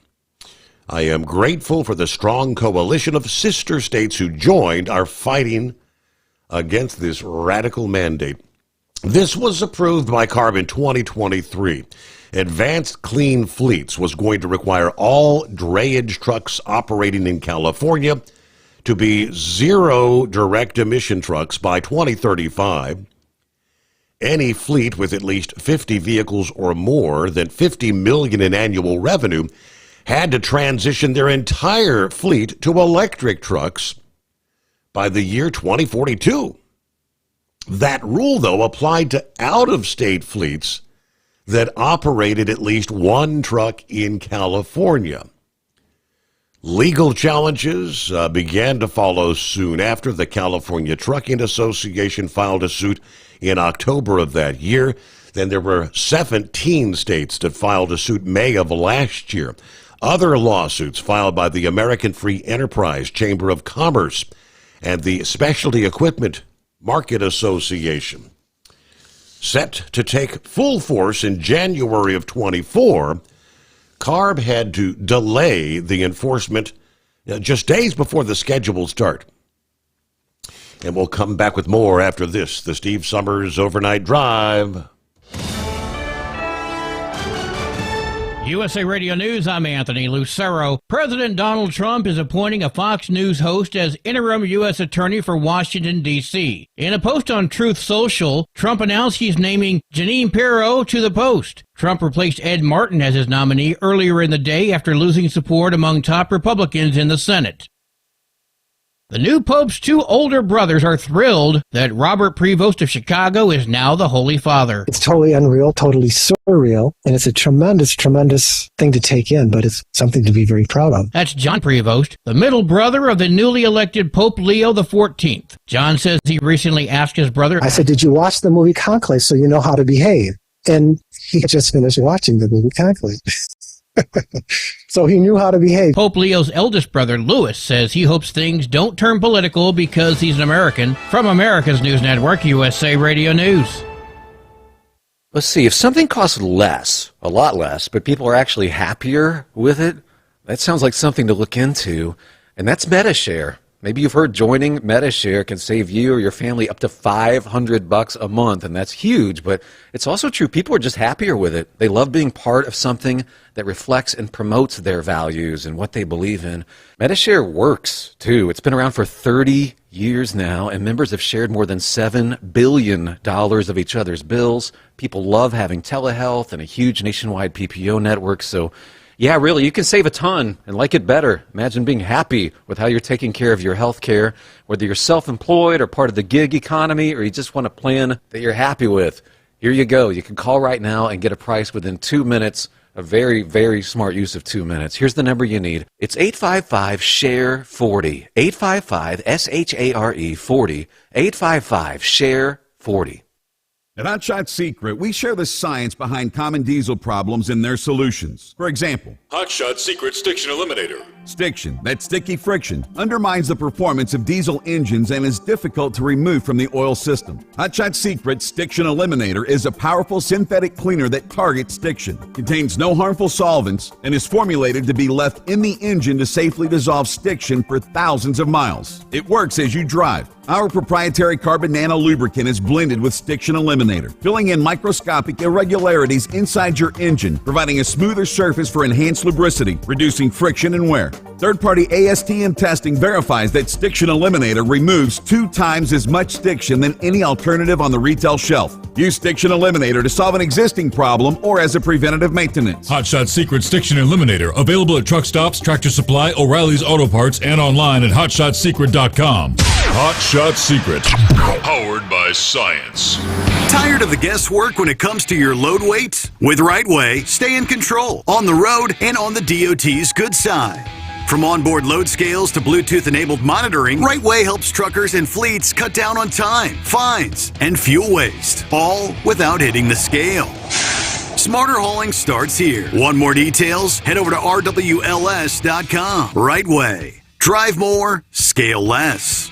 I am grateful for the strong coalition of sister states who joined our fighting against this radical mandate. This was approved by CARB in 2023. Advanced Clean Fleets was going to require all drayage trucks operating in California to be zero direct emission trucks by 2035. Any fleet with at least 50 vehicles or more than $50 million in annual revenue had to transition their entire fleet to electric trucks by the year 2042. That rule, though, applied to out-of-state fleets that operated at least one truck in California. Legal challenges began to follow soon after. The California Trucking Association filed a suit in October of that year. Then there were 17 states that filed a suit May of last year. Other lawsuits filed by the American Free Enterprise Chamber of Commerce and the Specialty Equipment Market Association. Set to take full force in January of 24, CARB had to delay the enforcement just days before the scheduled start. And we'll come back with more after this, the Steve Sommers Overnight Drive. USA Radio News, I'm Anthony Lucero. President Donald Trump is appointing a Fox News host as interim U.S. Attorney for Washington, D.C. In a post on Truth Social, Trump announced he's naming Jeanine Pirro to the post. Trump replaced Ed Martin as his nominee earlier in the day after losing support among top Republicans in the Senate. The new Pope's 2 older brothers are thrilled that Robert Prevost of Chicago is now the Holy Father. It's totally unreal, totally surreal, and it's a tremendous, tremendous thing to take in, but it's something to be very proud of. That's John Prevost, the middle brother of the newly elected Pope Leo XIV. John says he recently asked his brother, I said, did you watch the movie Conclave so you know how to behave? And he just finished watching the movie Conclave. So he knew how to behave. Pope Leo's eldest brother, Louis, says he hopes things don't turn political because he's an American. From America's News Network, USA Radio News. Let's see, if something costs less, a lot less, but people are actually happier with it, that sounds like something to look into, and that's MetaShare. Maybe you've heard joining MetaShare can save you or your family up to $500 a month, and that's huge, but it's also true. People are just happier with it. They love being part of something that reflects and promotes their values and what they believe in. MetaShare works, too. It's been around for 30 years now, and members have shared more than $7 billion of each other's bills. People love having telehealth and a huge nationwide PPO network, so Yeah, really, you can save a ton and like it better. Imagine being happy with how you're taking care of your health care, whether you're self-employed or part of the gig economy, or you just want a plan that you're happy with. Here you go. You can call right now and get a price within 2 minutes. A very, very smart use of 2 minutes. Here's the number you need. It's 855-SHARE-40. 855-SHARE-40. 855-SHARE-40. At Hotshot Secret, we share the science behind common diesel problems and their solutions. For example, Hotshot Secret Stiction Eliminator. Stiction, that sticky friction, undermines the performance of diesel engines and is difficult to remove from the oil system. Hotshot Secret Stiction Eliminator is a powerful synthetic cleaner that targets stiction, contains no harmful solvents, and is formulated to be left in the engine to safely dissolve stiction for thousands of miles. It works as you drive. Our proprietary carbon nano lubricant is blended with Stiction Eliminator, filling in microscopic irregularities inside your engine, providing a smoother surface for enhanced lubricity, reducing friction and wear. Third-party ASTM testing verifies that Stiction Eliminator removes 2 times as much stiction than any alternative on the retail shelf. Use Stiction Eliminator to solve an existing problem or as a preventative maintenance. Hotshot Secret Stiction Eliminator, available at truck stops, Tractor Supply, O'Reilly's Auto Parts, and online at hotshotsecret.com. Hotshot Secret. Powered by science. Tired of the guesswork when it comes to your load weights? With Rightway, stay in control on the road and on the DOT's good side. From onboard load scales to Bluetooth-enabled monitoring, Rightway helps truckers and fleets cut down on time, fines, and fuel waste, all without hitting the scale. Smarter hauling starts here. Want more details? Head over to rwls.com. Rightway. Drive more, scale less.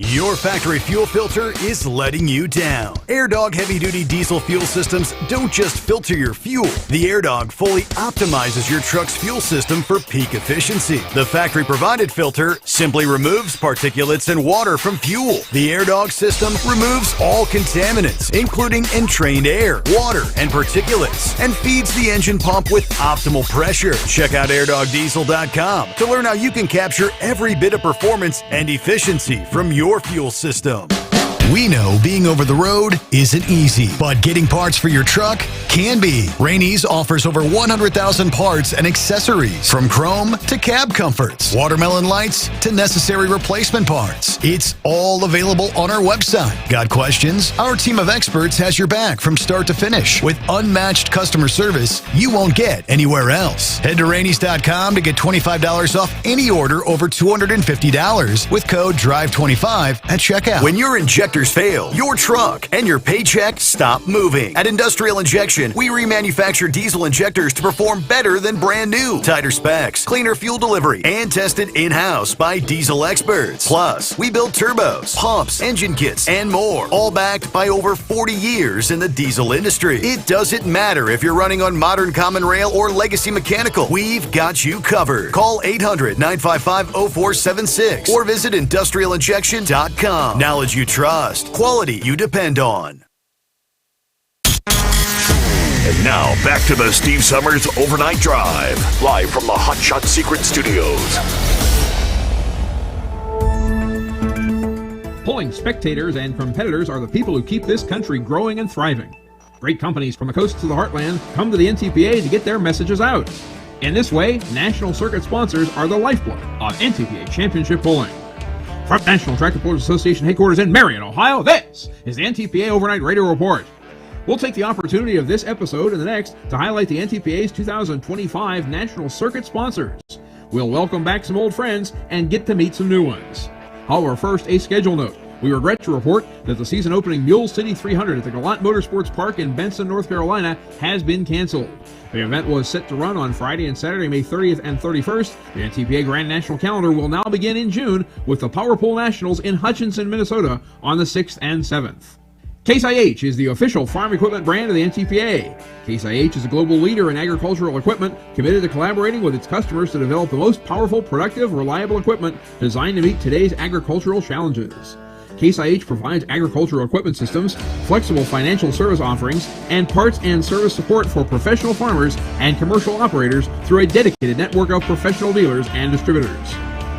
Your factory fuel filter is letting you down. AirDog heavy-duty diesel fuel systems don't just filter your fuel. The AirDog fully optimizes your truck's fuel system for peak efficiency. The factory-provided filter simply removes particulates and water from fuel. The AirDog system removes all contaminants, including entrained air, water, and particulates, and feeds the engine pump with optimal pressure. Check out airdogdiesel.com to learn how you can capture every bit of performance and efficiency from your fuel system. We know being over the road isn't easy, but getting parts for your truck can be. Rainey's offers over 100,000 parts and accessories, from chrome to cab comforts, watermelon lights to necessary replacement parts. It's all available on our website. Got questions? Our team of experts has your back from start to finish with unmatched customer service you won't get anywhere else. Head to Rainey's.com to get $25 off any order over $250 with code DRIVE25 at checkout. When your injectors fail, your truck and your paycheck stop moving. At Industrial Injection, we remanufacture diesel injectors to perform better than brand new. Tighter specs, cleaner fuel delivery, and tested in-house by diesel experts. Plus, we build turbos, pumps, engine kits, and more, all backed by over 40 years in the diesel industry. It doesn't matter if you're running on modern common rail or legacy mechanical. We've got you covered. Call 800-955-0476 or visit industrialinjection.com. Knowledge you trust. Quality you depend on. And now, back to the Steve Summers Overnight Drive, live from the Hotshot Secret Studios. Polling spectators and competitors are the people who keep this country growing and thriving. Great companies from the coast to the heartland come to the NTPA to get their messages out. In this way, national circuit sponsors are the lifeblood of NTPA championship polling. From National Tractor Pullers Association headquarters in Marion, Ohio, this is the NTPA Overnight Radio Report. We'll take the opportunity of this episode and the next to highlight the NTPA's 2025 National Circuit sponsors. We'll welcome back some old friends and get to meet some new ones. However, first, a schedule note. We regret to report that the season-opening Mule City 300 at the Gallant Motorsports Park in Benson, North Carolina has been canceled. The event was set to run on Friday and Saturday, May 30th and 31st. The NTPA Grand National calendar will now begin in June with the Power Pole Nationals in Hutchinson, Minnesota on the 6th and 7th. Case IH is the official farm equipment brand of the NTPA. Case IH is a global leader in agricultural equipment, committed to collaborating with its customers to develop the most powerful, productive, reliable equipment designed to meet today's agricultural challenges. Case IH provides agricultural equipment systems, flexible financial service offerings, and parts and service support for professional farmers and commercial operators through a dedicated network of professional dealers and distributors.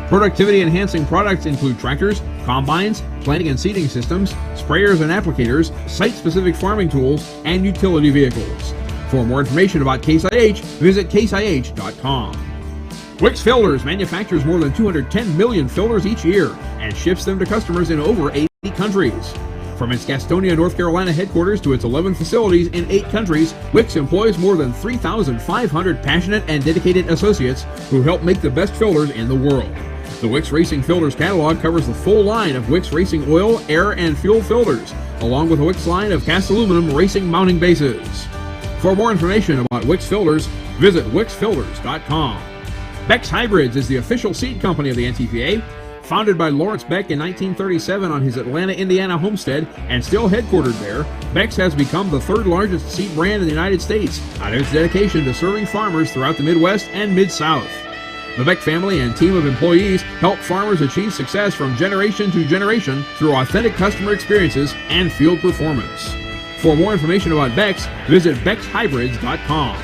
Productivity-enhancing products include tractors, combines, planting and seeding systems, sprayers and applicators, site-specific farming tools, and utility vehicles. For more information about Case IH, visit caseih.com. Wix Fillers manufactures more than 210 million fillers each year and ships them to customers in over 80 countries. From its Gastonia, North Carolina headquarters to its 11 facilities in 8 countries, Wix employs more than 3,500 passionate and dedicated associates who help make the best fillers in the world. The Wix Racing Fillers catalog covers the full line of Wix Racing oil, air, and fuel fillers, along with a Wix line of cast aluminum racing mounting bases. For more information about Wix Fillers, visit wixfillers.com. Beck's Hybrids is the official seed company of the NTPA. Founded by Lawrence Beck in 1937 on his Atlanta, Indiana homestead and still headquartered there, Beck's has become the third largest seed brand in the United States out of its dedication to serving farmers throughout the Midwest and Mid-South. The Beck family and team of employees help farmers achieve success from generation to generation through authentic customer experiences and field performance. For more information about Beck's, visit beckshybrids.com.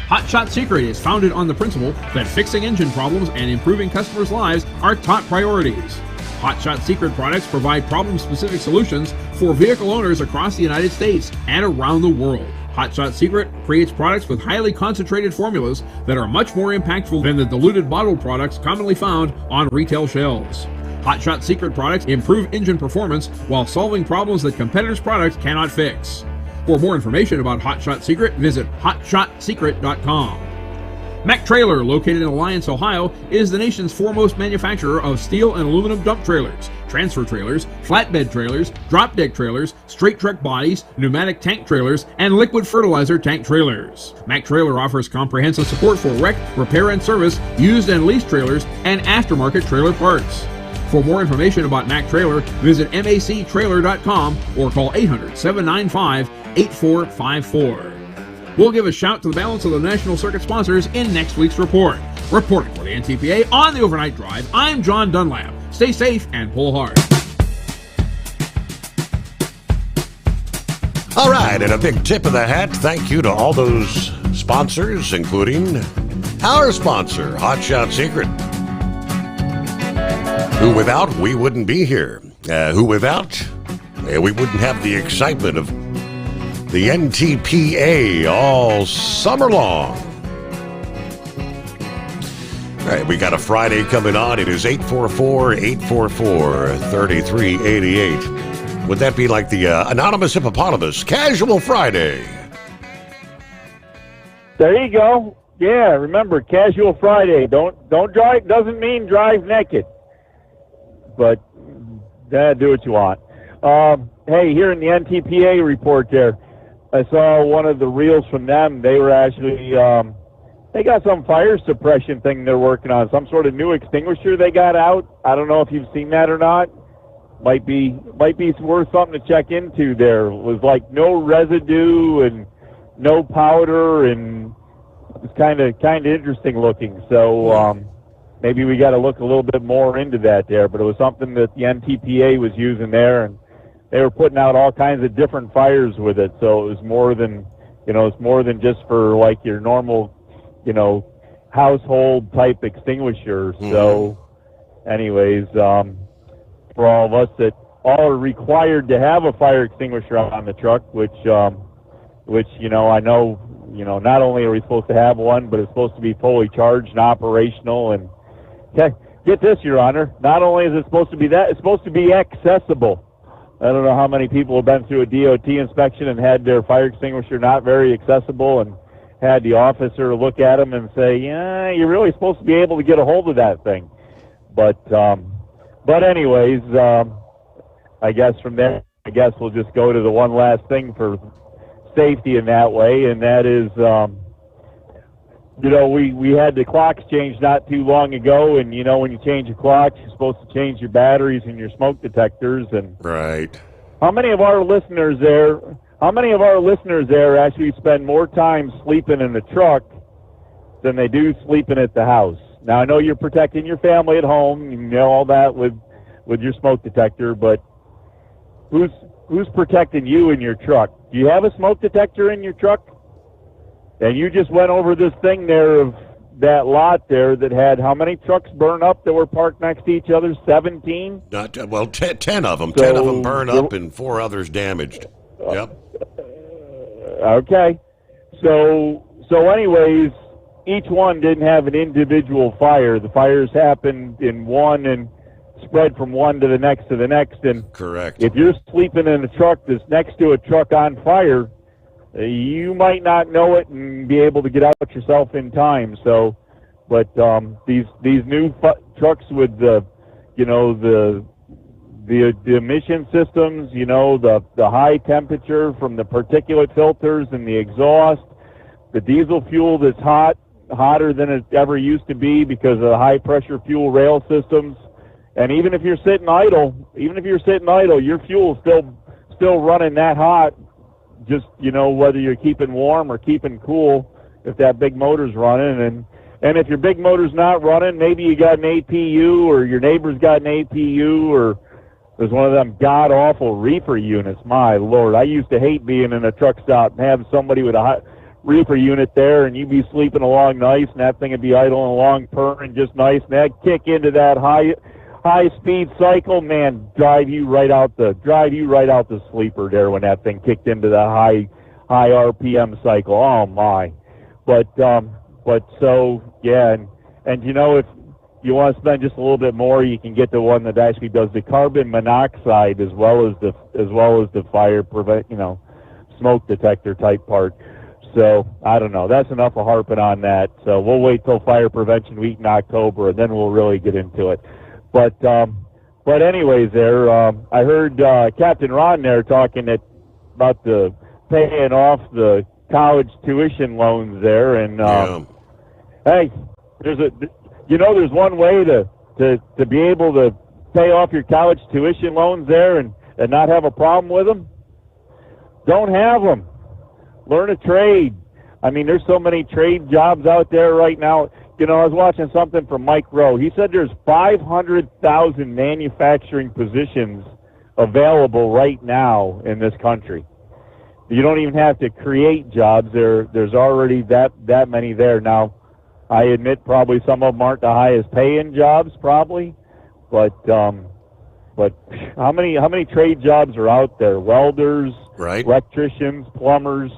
Hot Shot Secret is founded on the principle that fixing engine problems and improving customers' lives are top priorities. Hot Shot Secret products provide problem-specific solutions for vehicle owners across the United States and around the world. Hot Shot Secret creates products with highly concentrated formulas that are much more impactful than the diluted bottled products commonly found on retail shelves. Hot Shot Secret products improve engine performance while solving problems that competitors' products cannot fix. For more information about Hot Shot Secret, visit hotshotsecret.com. Mack Trailer, located in Alliance, Ohio, is the nation's foremost manufacturer of steel and aluminum dump trailers, transfer trailers, flatbed trailers, drop deck trailers, straight truck bodies, pneumatic tank trailers, and liquid fertilizer tank trailers. Mack Trailer offers comprehensive support for wreck, repair and service, used and leased trailers, and aftermarket trailer parts. For more information about Mack Trailer, visit mactrailer.com or call 800-795-8454. We'll give a shout to the balance of the national circuit sponsors in next week's report. Reporting for the NTPA on the Overnight Drive, I'm John Dunlap. Stay safe and pull hard. All right, and a big tip of the hat. Thank you to all those sponsors, including our sponsor, Hot Shot Secret. Who without, we wouldn't be here. Who without, we wouldn't have the excitement of the NTPA all summer long. All right, we got a Friday coming on. It is 844-844-3388. Would that be like the anonymous hippopotamus, Casual Friday? There you go. Yeah, remember, Casual Friday. Don't drive, doesn't mean drive naked. But do what you want. Hey, here in the NTPA report there, I saw one of the reels from them. They were actually, they got some fire suppression thing they're working on, some sort of new extinguisher they got out. I don't know if you've seen that or not. Might be worth something to check into there. It was like no residue and no powder, and it was kind of interesting looking. So maybe we got to look a little bit more into that there. But it was something that the NTPA was using there, and they were putting out all kinds of different fires with it. So it was more than, it's more than just for like your normal, household type extinguisher. Mm-hmm. So anyways, for all of us that all are required to have a fire extinguisher on the truck, which I know, not only are we supposed to have one, but it's supposed to be fully charged and operational. And get this, Your Honor, not only is it supposed to be that, it's supposed to be accessible. I don't know how many people have been through a DOT inspection and had their fire extinguisher not very accessible and had the officer look at them and say, yeah, you're really supposed to be able to get a hold of that thing. But anyways, I guess from there, we'll just go to the one last thing for safety in that way, and that is, we had the clocks changed not too long ago, and when you change a clock, you're supposed to change your batteries and your smoke detectors. And right. How many of our listeners there actually spend more time sleeping in the truck than they do sleeping at the house? Now, I know you're protecting your family at home, you know all that with your smoke detector, but who's protecting you in your truck? Do you have a smoke detector in your truck? And you just went over this thing there of that lot there that had how many trucks burn up that were parked next to each other? 17? 10 of them. So, 10 of them burned up and 4 others damaged. Yep. Okay. So anyways, each one didn't have an individual fire. The fires happened in one and spread from one to the next to the next. And correct. If you're sleeping in a truck that's next to a truck on fire, you might not know it and be able to get out yourself in time. So, but these new trucks with the emission systems, the high temperature from the particulate filters and the exhaust, the diesel fuel that's hotter than it ever used to be because of the high pressure fuel rail systems. And even if you're sitting idle, your fuel's still running that hot. Just, whether you're keeping warm or keeping cool, if that big motor's running. And if your big motor's not running, maybe you got an APU or your neighbor's got an APU or there's one of them god-awful reefer units. My Lord, I used to hate being in a truck stop and having somebody with a hot reefer unit there and you'd be sleeping along nice and that thing would be idling along purring just nice and that'd kick into that high-speed cycle, man, drive you right out the sleeper there when that thing kicked into the high RPM cycle. Oh my! But so yeah, and if you want to spend just a little bit more, you can get the one that actually does the carbon monoxide as well as the fire prevent smoke detector type part. So I don't know. That's enough of harping on that. So we'll wait till Fire Prevention Week in October, and then we'll really get into it. But anyways, there I heard Captain Ron there talking about the paying off the college tuition loans there, and hey, there's one way to be able to pay off your college tuition loans there and not have a problem with them. Don't have them. Learn a trade. I mean, there's so many trade jobs out there right now. I was watching something from Mike Rowe. He said there's 500,000 manufacturing positions available right now in this country. You don't even have to create jobs. There's already that many there. Now, I admit probably some of them aren't the highest paying jobs, probably, but how many trade jobs are out there? Welders, right, electricians, plumbers.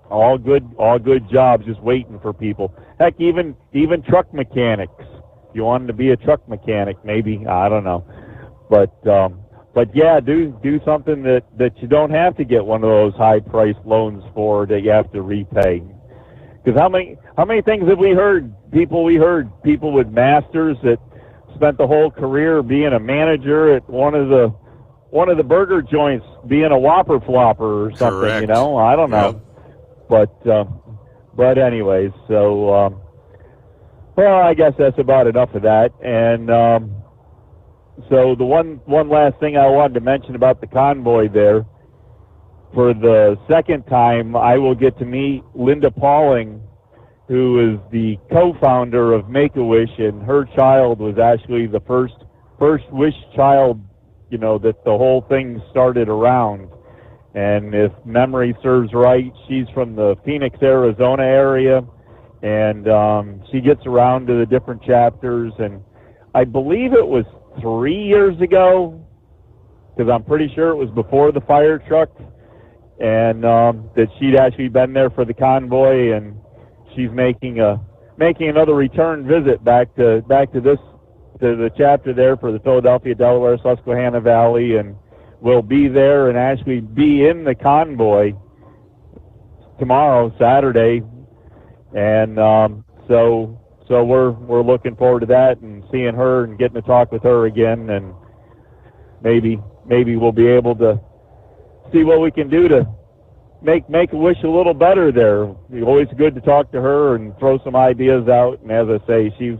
All good jobs just waiting for people. Heck, even truck mechanics. If you wanted to be a truck mechanic, maybe, I don't know. But yeah, do something that you don't have to get one of those high priced loans for that you have to repay. Because how many things have we heard? We heard people with masters that spent the whole career being a manager at one of the burger joints, being a Whopper flopper or something. Correct. I don't know. Yep. But anyways, so well, I guess that's about enough of that. And so the one last thing I wanted to mention about the convoy there, for the second time, I will get to meet Linda Pauling, who is the co-founder of Make-A-Wish, and her child was actually the first wish child, that the whole thing started around. And if memory serves right, she's from the Phoenix, Arizona area, and she gets around to the different chapters. And I believe it was 3 years ago, because I'm pretty sure it was before the fire truck, and that she'd actually been there for the convoy, and she's making another return visit back to the chapter there for the Philadelphia, Delaware, Susquehanna Valley, and will be there and actually be in the convoy tomorrow, Saturday, and so we're looking forward to that and seeing her and getting to talk with her again, and maybe we'll be able to see what we can do to make Make-A-Wish a little better there. It's always good to talk to her and throw some ideas out, and as I say, she's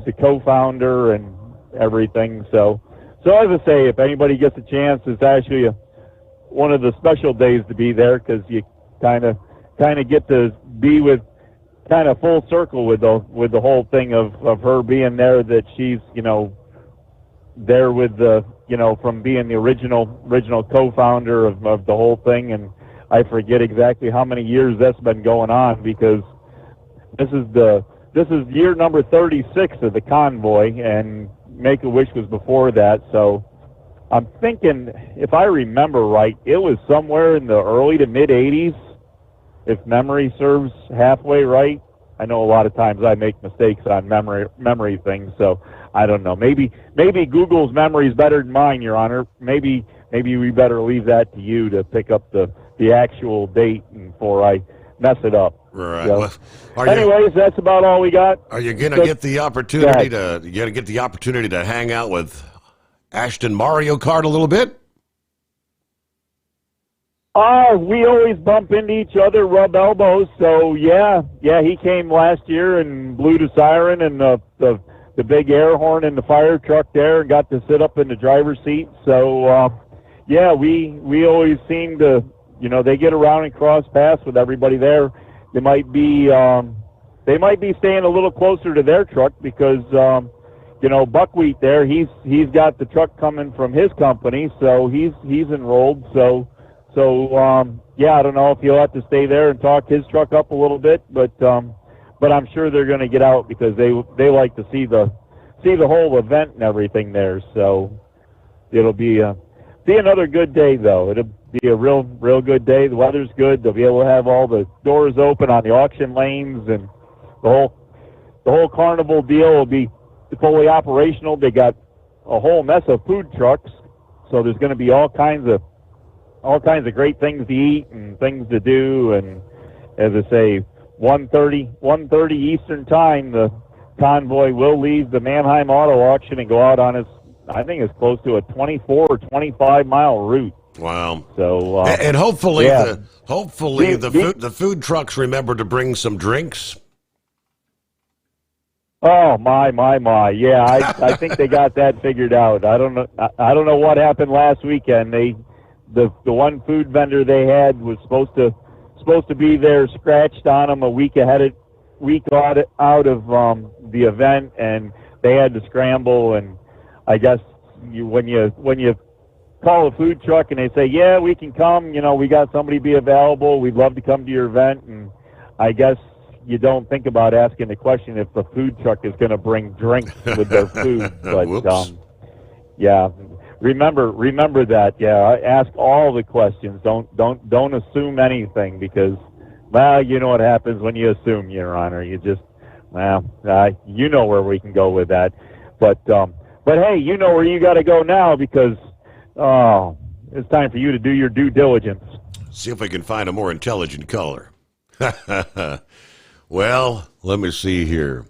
the co-founder and everything, so as I say, if anybody gets a chance, it's actually one of the special days to be there, because you kind of get to be with kind of full circle with the whole thing of her being there, that she's there with the from being the original co-founder of the whole thing. And I forget exactly how many years that's been going on, because this is year number 36 of the convoy, and Make-A-Wish was before that. So I'm thinking, if I remember right, it was somewhere in the early to mid 80s if memory serves halfway right. I know a lot of times I make mistakes on memory things, so I don't know. Maybe Google's memory is better than mine, Your Honor. Maybe we better leave that to you to pick up the actual date before I mess it up. Right. So, Well, anyways, that's about all we got. Are you going to get the opportunity to hang out with Ashton Mario Kart a little bit? We always bump into each other, rub elbows. So yeah, he came last year and blew the siren and the big air horn in the fire truck there, and got to sit up in the driver's seat. So yeah, we always seem to, they get around and cross paths with everybody there. They might be staying a little closer to their truck because Buckwheat there, he's got the truck coming from his company, so he's enrolled. So yeah, I don't know if he'll have to stay there and talk his truck up a little bit, but I'm sure they're going to get out because they like to see the whole event and everything there. So it'll be another good day though. It'll be a real good day. The weather's good. They'll be able to have all the doors open on the auction lanes, and the whole carnival deal will be fully operational. They got a whole mess of food trucks, so there's going to be all kinds of great things to eat and things to do. And as I say, 1:30 Eastern time, the convoy will leave the Mannheim Auto Auction and go out on I think it's close to a 24 or 25 mile route. Wow! So and hopefully, yeah. the food trucks remember to bring some drinks. Oh my! Yeah, I think they got that figured out. I don't know what happened last weekend. The one food vendor they had was supposed to be there, scratched on them a week out of the event, and they had to scramble. And I guess when you call a food truck and they say, yeah, we can come, we got somebody be available, we'd love to come to your event, and I guess you don't think about asking the question if the food truck is going to bring drinks with their food. But yeah. Remember that. Yeah, ask all the questions. Don't assume anything, because, well, you know what happens when you assume, Your Honor. You just, you know where we can go with that. But hey, you know where you got to go now, because it's time for you to do your due diligence. See if we can find a more intelligent color. Well, let me see here.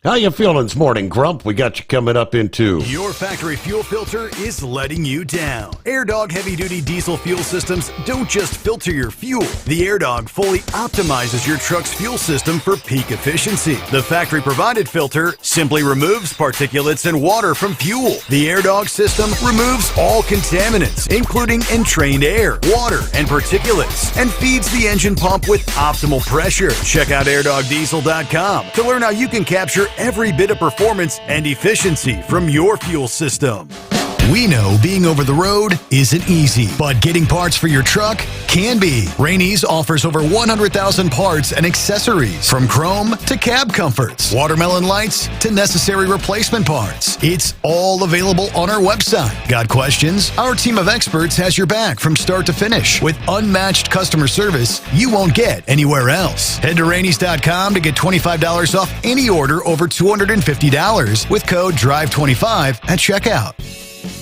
How you feeling this morning, Grump? We got you coming up into... Your factory fuel filter is letting you down. AirDog heavy-duty diesel fuel systems don't just filter your fuel. The AirDog fully optimizes your truck's fuel system for peak efficiency. The factory-provided filter simply removes particulates and water from fuel. The AirDog system removes all contaminants, including entrained air, water, and particulates, and feeds the engine pump with optimal pressure. Check out airdogdiesel.com to learn how you can capture every bit of performance and efficiency from your fuel system. We know being over the road isn't easy, but getting parts for your truck can be. Rainey's offers over 100,000 parts and accessories, from chrome to cab comforts, watermelon lights to necessary replacement parts. It's all available on our website. Got questions? Our team of experts has your back from start to finish with unmatched customer service you won't get anywhere else. Head to Rainey's.com to get $25 off any order over $250 with code DRIVE25 at checkout.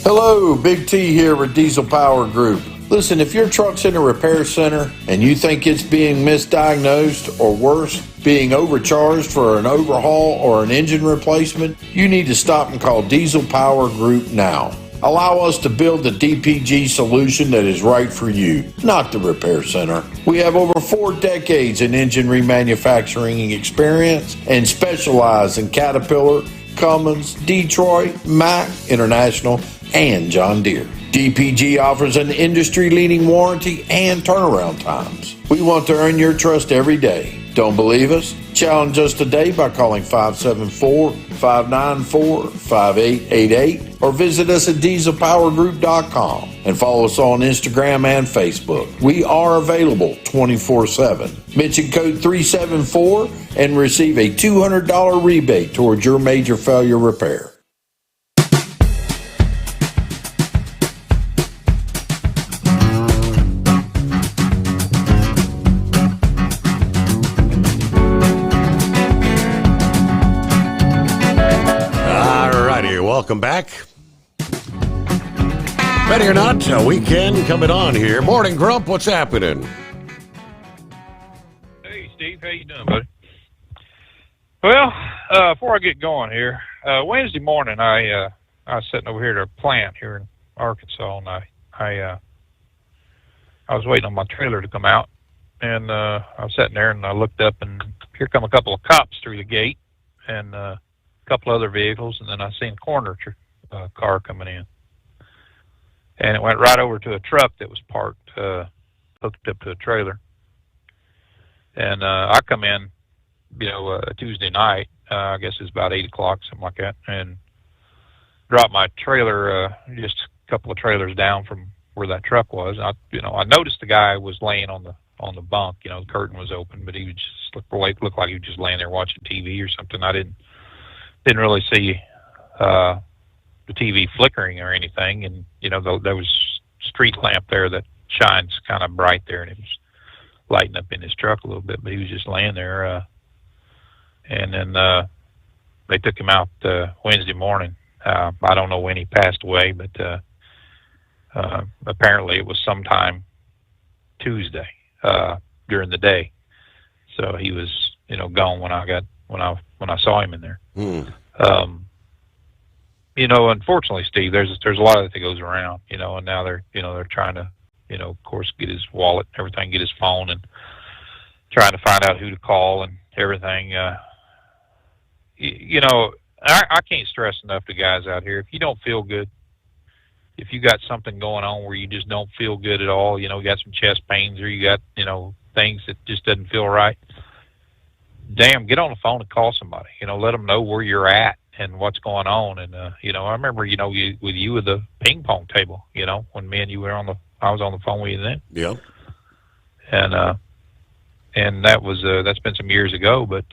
Hello, Big T here with Diesel Power Group. Listen, if your truck's in a repair center and you think it's being misdiagnosed, or worse, being overcharged for an overhaul or an engine replacement, you need to stop and call Diesel Power Group now. Allow us to build the DPG solution that is right for you, not the repair center. We have over 4 decades in engine remanufacturing experience and specialize in Caterpillar, Cummins, Detroit, Mack, International, and John Deere. DPG offers an industry-leading warranty and turnaround times. We want to earn your trust every day. Don't believe us? Challenge us today by calling 574-594-5888 or visit us at dieselpowergroup.com and follow us on Instagram and Facebook. We are available 24/7. Mention code 374 and receive a $200 rebate towards your major failure repair. welcome back. Ready or not, a weekend coming on here. Morning, Grump. What's happening? Hey, Steve. How you doing, buddy? Well, before I get going here, Wednesday morning, I was sitting over here at a plant here in Arkansas, and I was waiting on my trailer to come out, and I was sitting there, and I looked up, and here come a couple of cops through the gate, and a couple other vehicles, and then I seen a coroner car coming in, and it went right over to a truck that was parked, hooked up to a trailer, and I come in, Tuesday night, I guess it's about 8 o'clock, something like that, and dropped my trailer, just a couple of trailers down from where that truck was. I noticed the guy was laying on the bunk. The curtain was open, but he was just looked like he was just laying there watching TV or something. I didn't really see the TV flickering or anything, and there was street lamp there that shines kind of bright there, and it was lighting up in his truck a little bit, but he was just laying there. And then they took him out Wednesday morning. I don't know when he passed away, but apparently it was sometime Tuesday during the day. So he was, gone when I saw him in there. Unfortunately, Steve, there's a lot of that goes around, and now they're trying to, of course, get his wallet and everything, get his phone, and trying to find out who to call and everything. I can't stress enough to guys out here, if you don't feel good, if you got something going on where you just don't feel good at all, you got some chest pains, or you got, things that just doesn't feel right, damn, get on the phone and call somebody, let them know where you're at and what's going on. And, I remember, with you with the ping pong table, when me and you were I was on the phone with you then. Yeah. And that's been some years ago, but,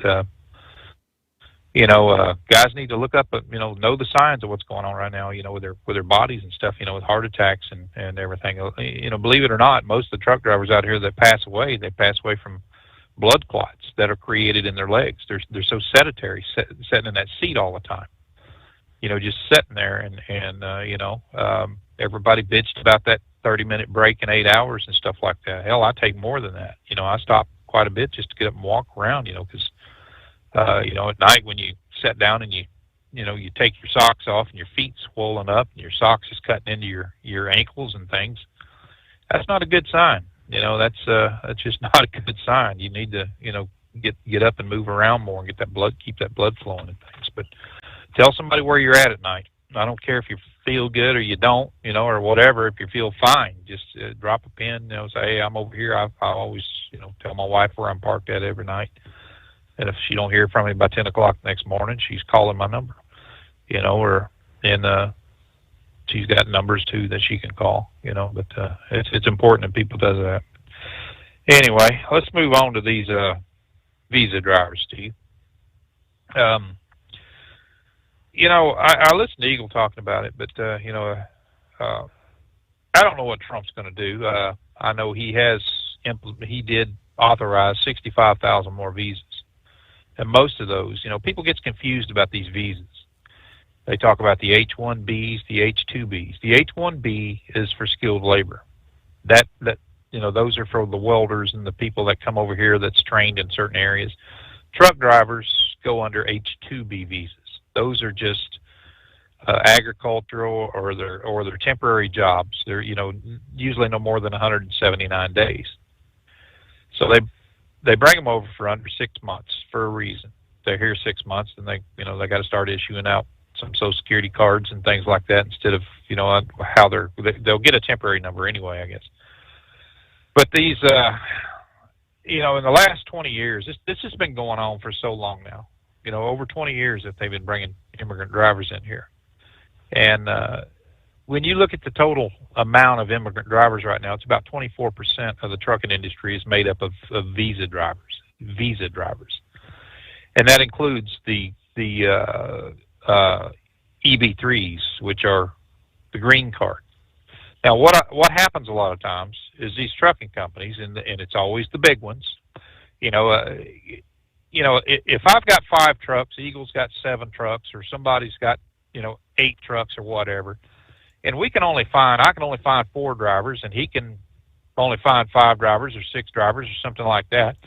guys need to look up, know the signs of what's going on right now, with their bodies and stuff, with heart attacks and everything. Believe it or not, most of the truck drivers out here that pass away, they pass away from blood clots that are created in their legs. They're so sedentary, sitting in that seat all the time, just sitting there, and everybody bitched about that 30-minute break in 8 hours and stuff like that. Hell, I take more than that. I stop quite a bit just to get up and walk around, because at night when you sit down and you take your socks off and your feet swollen up and your socks is cutting into your ankles and things, that's not a good sign. That's just not a good sign. You need to, get up and move around more and keep that blood flowing and things. But tell somebody where you're at night. I don't care if you feel good or you don't, or whatever. If you feel fine, just drop a pin, say, hey, I'm over here. I always, tell my wife where I'm parked at every night. And if she don't hear from me by 10 o'clock the next morning, she's calling my number, she's got numbers too that she can call, but it's important that people does that. Anyway, let's move on to these visa drivers, Steve. I listened to Eagle talking about it, but I don't know what Trump's going to do. I know he did authorize 65,000 more visas. And most of those, people get confused about these visas. They talk about the H-1Bs, the H-2Bs. The H-1B is for skilled labor. Those are for the welders and the people that come over here that's trained in certain areas. Truck drivers go under H-2B visas. Those are just agricultural or they're temporary jobs. They're usually no more than 179 days. So they bring them over for under 6 months for a reason. They're here 6 months, and they got to start issuing out some Social Security cards and things like that instead of how they'll get a temporary number anyway, I guess. But these, in the last 20 years, this has been going on for so long now. Over 20 years that they've been bringing immigrant drivers in here, and when you look at the total amount of immigrant drivers right now, it's about 24% of the trucking industry is made up of visa drivers, and that includes the EB3s, which are the green card. Now, what happens a lot of times is these trucking companies, and it's always the big ones. If I've got 5 trucks, Eagle's got 7 trucks, or somebody's got 8 trucks or whatever, and I can only find 4 drivers, and he can only find 5 drivers or 6 drivers or something like that.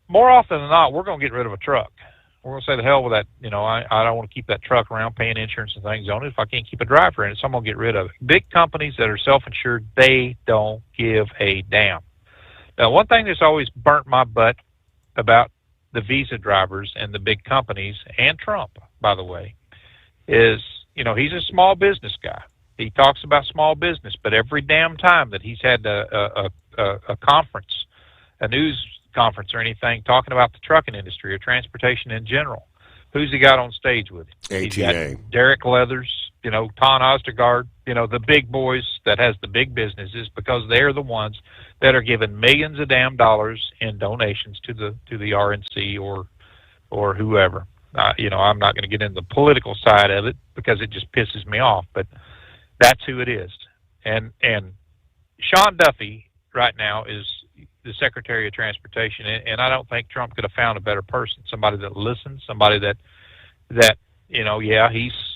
More often than not, we're going to get rid of a truck. We're going to say, the hell with that. I don't want to keep that truck around paying insurance and things on it if I can't keep a driver in it, so I'm going to get rid of it. Big companies that are self-insured, they don't give a damn. Now, one thing that's always burnt my butt about the visa drivers and the big companies, and Trump, by the way, is, he's a small business guy. He talks about small business, but every damn time that he's had a conference, a news conference or anything talking about the trucking industry or transportation in general, who's he got on stage with him? ATA. He's got Derek Leathers, Ton Ostergaard, the big boys that has the big businesses, because they're the ones that are giving millions of damn dollars in donations to the RNC or whoever. I'm not going to get into the political side of it because it just pisses me off, but that's who it is. And Sean Duffy right now is the Secretary of Transportation, and I don't think Trump could have found a better person, somebody that listens, somebody that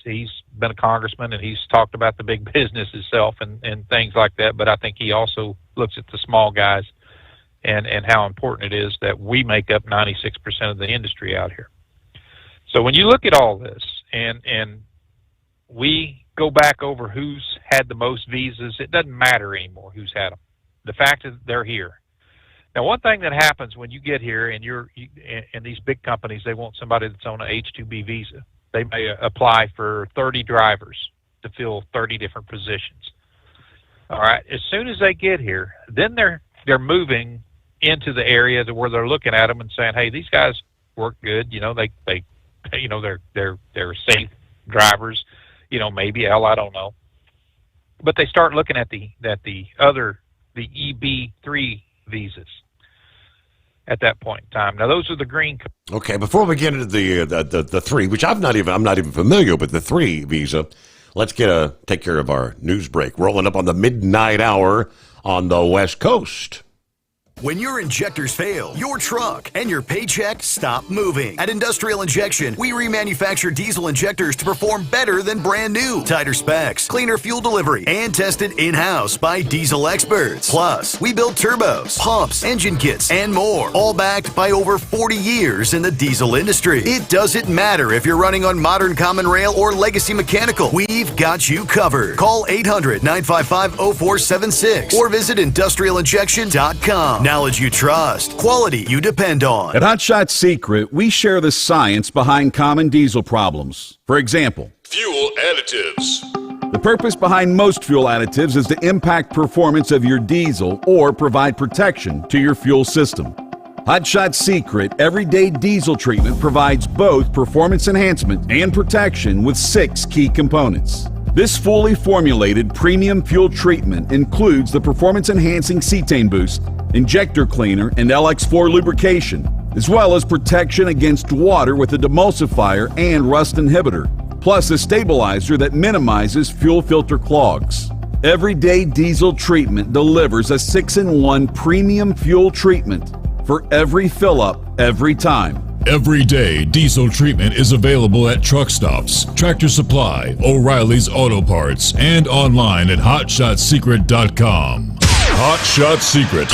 he's been a congressman and he's talked about the big business itself and things like that, but I think he also looks at the small guys and how important it is that we make up 96% of the industry out here. So when you look at all this and we go back over who's had the most visas, it doesn't matter anymore who's had them. The fact is they're here. Now, one thing that happens when you get here and these big companies, they want somebody that's on an H-2B visa. They may apply for 30 drivers to fill 30 different positions. All right. As soon as they get here, then they're moving into the area where they're looking at them and saying, "Hey, these guys work good. They're safe drivers. Maybe I don't know." But they start looking at the EB3 visas at that point in time. Now, those are the green. Okay, before we get into the 3, which I'm not even familiar with, the 3 visa, let's take care of our news break. Rolling up on the midnight hour on the West Coast. When your injectors fail, your truck and your paycheck stop moving. At Industrial Injection, we remanufacture diesel injectors to perform better than brand new. Tighter specs, cleaner fuel delivery, and tested in-house by diesel experts. Plus, we build turbos, pumps, engine kits, and more, all backed by over 40 years in the diesel industry. It doesn't matter if you're running on modern common rail or legacy mechanical. We've got you covered. Call 800-955-0476 or visit industrialinjection.com. Knowledge you trust, quality you depend on. At Hotshot Secret, we share the science behind common diesel problems. For example, fuel additives. The purpose behind most fuel additives is to impact performance of your diesel or provide protection to your fuel system. Hotshot Secret Everyday Diesel Treatment provides both performance enhancement and protection with 6 key components. This fully formulated premium fuel treatment includes the performance-enhancing cetane boost, injector cleaner, and LX4 lubrication, as well as protection against water with a demulsifier and rust inhibitor, plus a stabilizer that minimizes fuel filter clogs. Everyday Diesel Treatment delivers a 6-in-1 premium fuel treatment for every fill-up, every time. Everyday Diesel Treatment is available at truck stops, Tractor Supply, O'Reilly's Auto Parts, and online at HotShotSecret.com. Hot Shot Secret.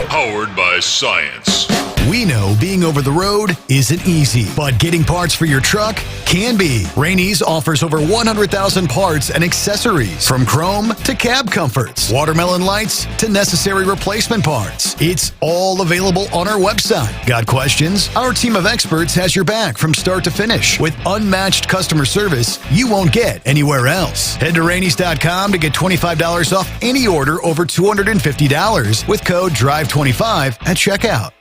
Powered by science. We know being over the road isn't easy, but getting parts for your truck can be. Rainey's offers over 100,000 parts and accessories, from chrome to cab comforts, watermelon lights to necessary replacement parts. It's all available on our website. Got questions? Our team of experts has your back from start to finish with unmatched customer service you won't get anywhere else. Head to Rainey's.com to get $25 off any order over $250 with code DRIVE25 at checkout.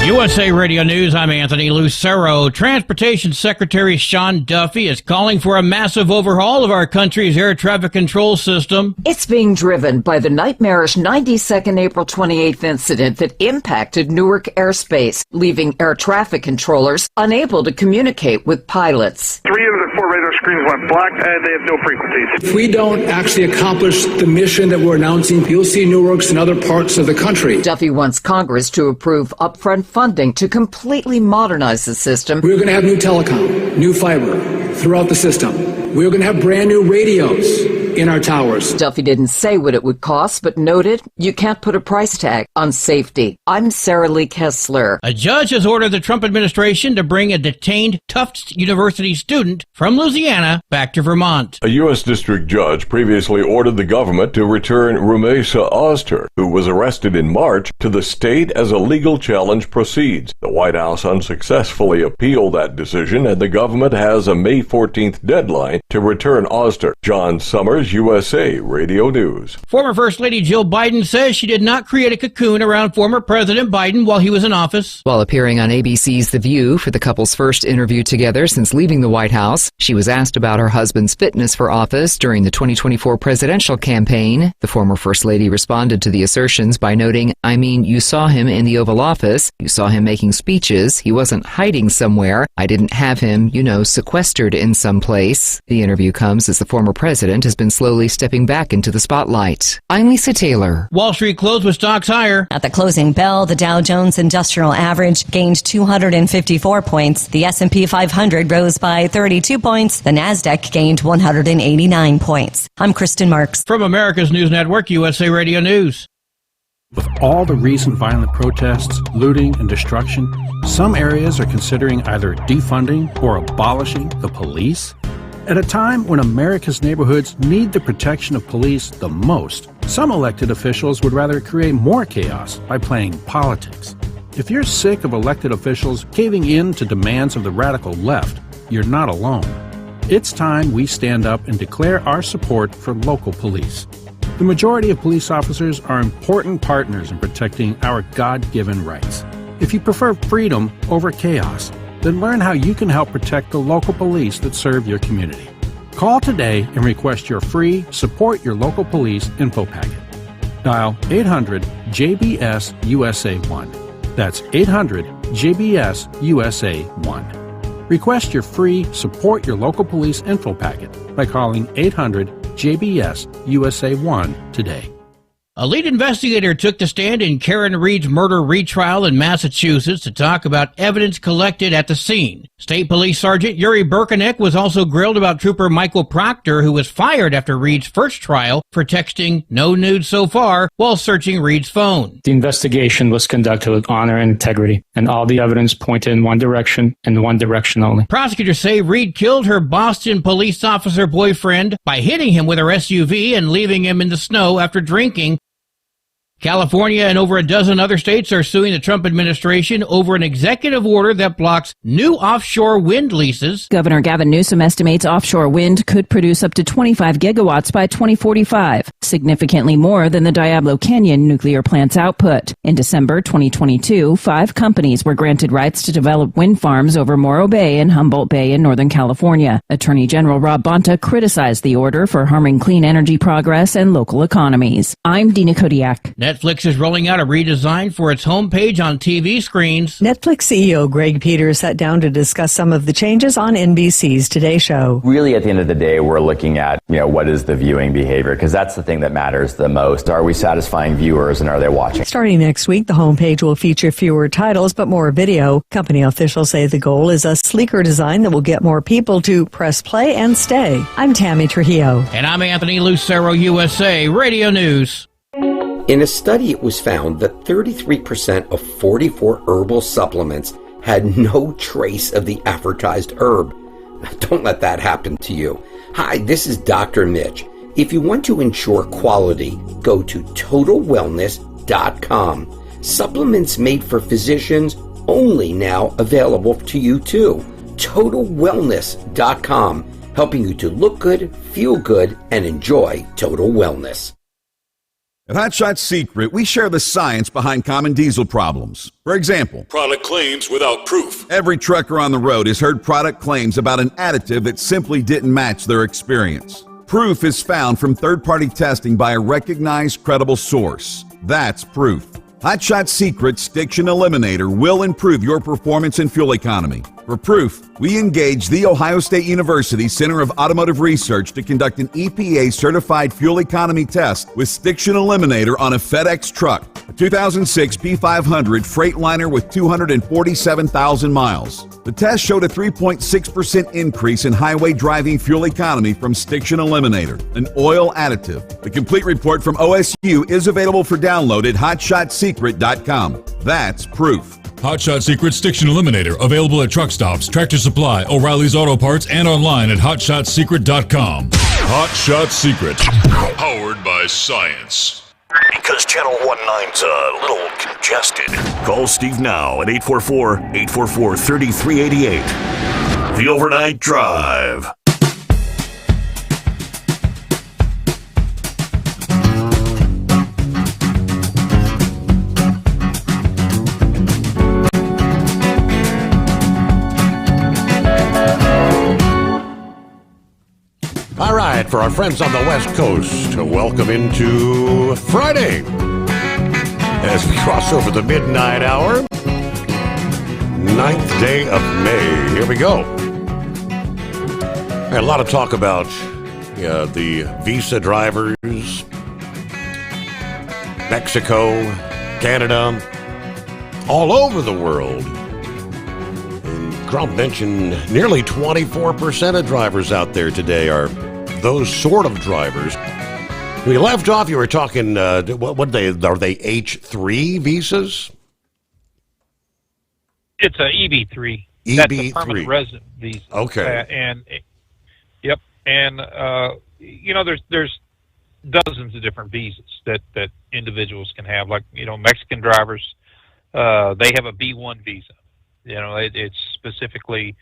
USA Radio News, I'm Anthony Lucero. Transportation Secretary Sean Duffy is calling for a massive overhaul of our country's air traffic control system. It's being driven by the nightmarish 92nd April 28th incident that impacted Newark airspace, leaving air traffic controllers unable to communicate with pilots. 3 of the 4 radar screens went black, and they have no frequencies. If we don't actually accomplish the mission that we're announcing, you'll see new works in other parts of the country. Duffy wants Congress to approve upfront funding to completely modernize the system. We're going to have new telecom, new fiber throughout the system. We're going to have brand new radios in our towers. Duffy didn't say what it would cost, but noted you can't put a price tag on safety. I'm Sarah Lee Kessler. A judge has ordered the Trump administration to bring a detained Tufts University student from Louisiana back to Vermont. A U.S. district judge previously ordered the government to return Rumesa Oztur, who was arrested in March, to the state as a legal challenge proceeds. The White House unsuccessfully appealed that decision, and the government has a May 14th deadline to return Oztur. John Sommers, USA Radio News. Former First Lady Jill Biden says she did not create a cocoon around former President Biden while he was in office. While appearing on ABC's The View for the couple's first interview together since leaving the White House, she was asked about her husband's fitness for office during the 2024 presidential campaign. The former First Lady responded to the assertions by noting, "I mean, you saw him in the Oval Office. You saw him making speeches. He wasn't hiding somewhere. I didn't have him, sequestered in some place." The interview comes as the former president has been slowly stepping back into the spotlight. I'm Lisa Taylor. Wall Street closed with stocks higher. At the closing bell, the Dow Jones Industrial Average gained 254 points. The S&P 500 rose by 32 points. The Nasdaq gained 189 points. I'm Kristen Marks. From America's News Network, USA Radio News. With all the recent violent protests, looting, and destruction, some areas are considering either defunding or abolishing the police. At a time when America's neighborhoods need the protection of police the most, some elected officials would rather create more chaos by playing politics. If you're sick of elected officials caving in to demands of the radical left, you're not alone. It's time we stand up and declare our support for local police. The majority of police officers are important partners in protecting our God-given rights. If you prefer freedom over chaos, then learn how you can help protect the local police that serve your community. Call today and request your free Support Your Local Police info packet. Dial 800-JBS-USA1. That's 800-JBS-USA1. Request your free Support Your Local Police info packet by calling 800-JBS-USA1 today. A lead investigator took the stand in Karen Reed's murder retrial in Massachusetts to talk about evidence collected at the scene. State Police Sergeant Yuri Birkenek was also grilled about Trooper Michael Proctor, who was fired after Reed's first trial for texting "no nude so far" while searching Reed's phone. The investigation was conducted with honor and integrity, and all the evidence pointed in one direction and one direction only. Prosecutors say Reed killed her Boston police officer boyfriend by hitting him with her SUV and leaving him in the snow after drinking. California and over a dozen other states are suing the Trump administration over an executive order that blocks new offshore wind leases. Governor Gavin Newsom estimates offshore wind could produce up to 25 gigawatts by 2045, significantly more than the Diablo Canyon nuclear plant's output. In December 2022, 5 companies were granted rights to develop wind farms over Morro Bay and Humboldt Bay in Northern California. Attorney General Rob Bonta criticized the order for harming clean energy progress and local economies. I'm Dina Kodiak. Netflix is rolling out a redesign for its homepage on TV screens. Netflix CEO Greg Peters sat down to discuss some of the changes on NBC's Today Show. Really, at the end of the day, we're looking at, what is the viewing behavior? Because that's the thing that matters the most. Are we satisfying viewers and are they watching? Starting next week, the homepage will feature fewer titles but more video. Company officials say the goal is a sleeker design that will get more people to press play and stay. I'm Tammy Trujillo. And I'm Anthony Lucero, USA Radio News. In a study, it was found that 33% of 44 herbal supplements had no trace of the advertised herb. Don't let that happen to you. Hi, this is Dr. Mitch. If you want to ensure quality, go to TotalWellness.com. Supplements made for physicians, only now available to you too. TotalWellness.com, helping you to look good, feel good, and enjoy total wellness. At Hot Shot Secret, we share the science behind common diesel problems. For example, product claims without proof. Every trucker on the road has heard product claims about an additive that simply didn't match their experience. Proof is found from third-party testing by a recognized, credible source. That's proof. Hot Shot Secret's Stiction Eliminator will improve your performance and fuel economy. For proof, we engaged the Ohio State University Center of Automotive Research to conduct an EPA-certified fuel economy test with Stiction Eliminator on a FedEx truck, a 2006 P500 Freightliner with 247,000 miles. The test showed a 3.6% increase in highway driving fuel economy from Stiction Eliminator, an oil additive. The complete report from OSU is available for download at hotshotsecret.com. That's proof. Hotshot Secret Stiction Eliminator, available at truck stops, Tractor Supply, O'Reilly's Auto Parts, and online at hotshotsecret.com. Hot Shot Secret. Powered by science. Because Channel 19's a little congested. Call Steve now at 844-844-3388. The Overnight Drive. All right, for our friends on the West Coast, welcome into Friday. As we cross over the midnight hour, 9th day of May. Here we go. A lot of talk about the visa drivers, Mexico, Canada, all over the world. And Trump mentioned nearly 24% of drivers out there today are those sort of drivers. We left off, you were talking, are they H3 visas? It's a EB3. EB3. That's a permanent resident visa. Okay. Yep. And, there's dozens of different visas that individuals can have. Like, Mexican drivers, they have a B1 visa. It's specifically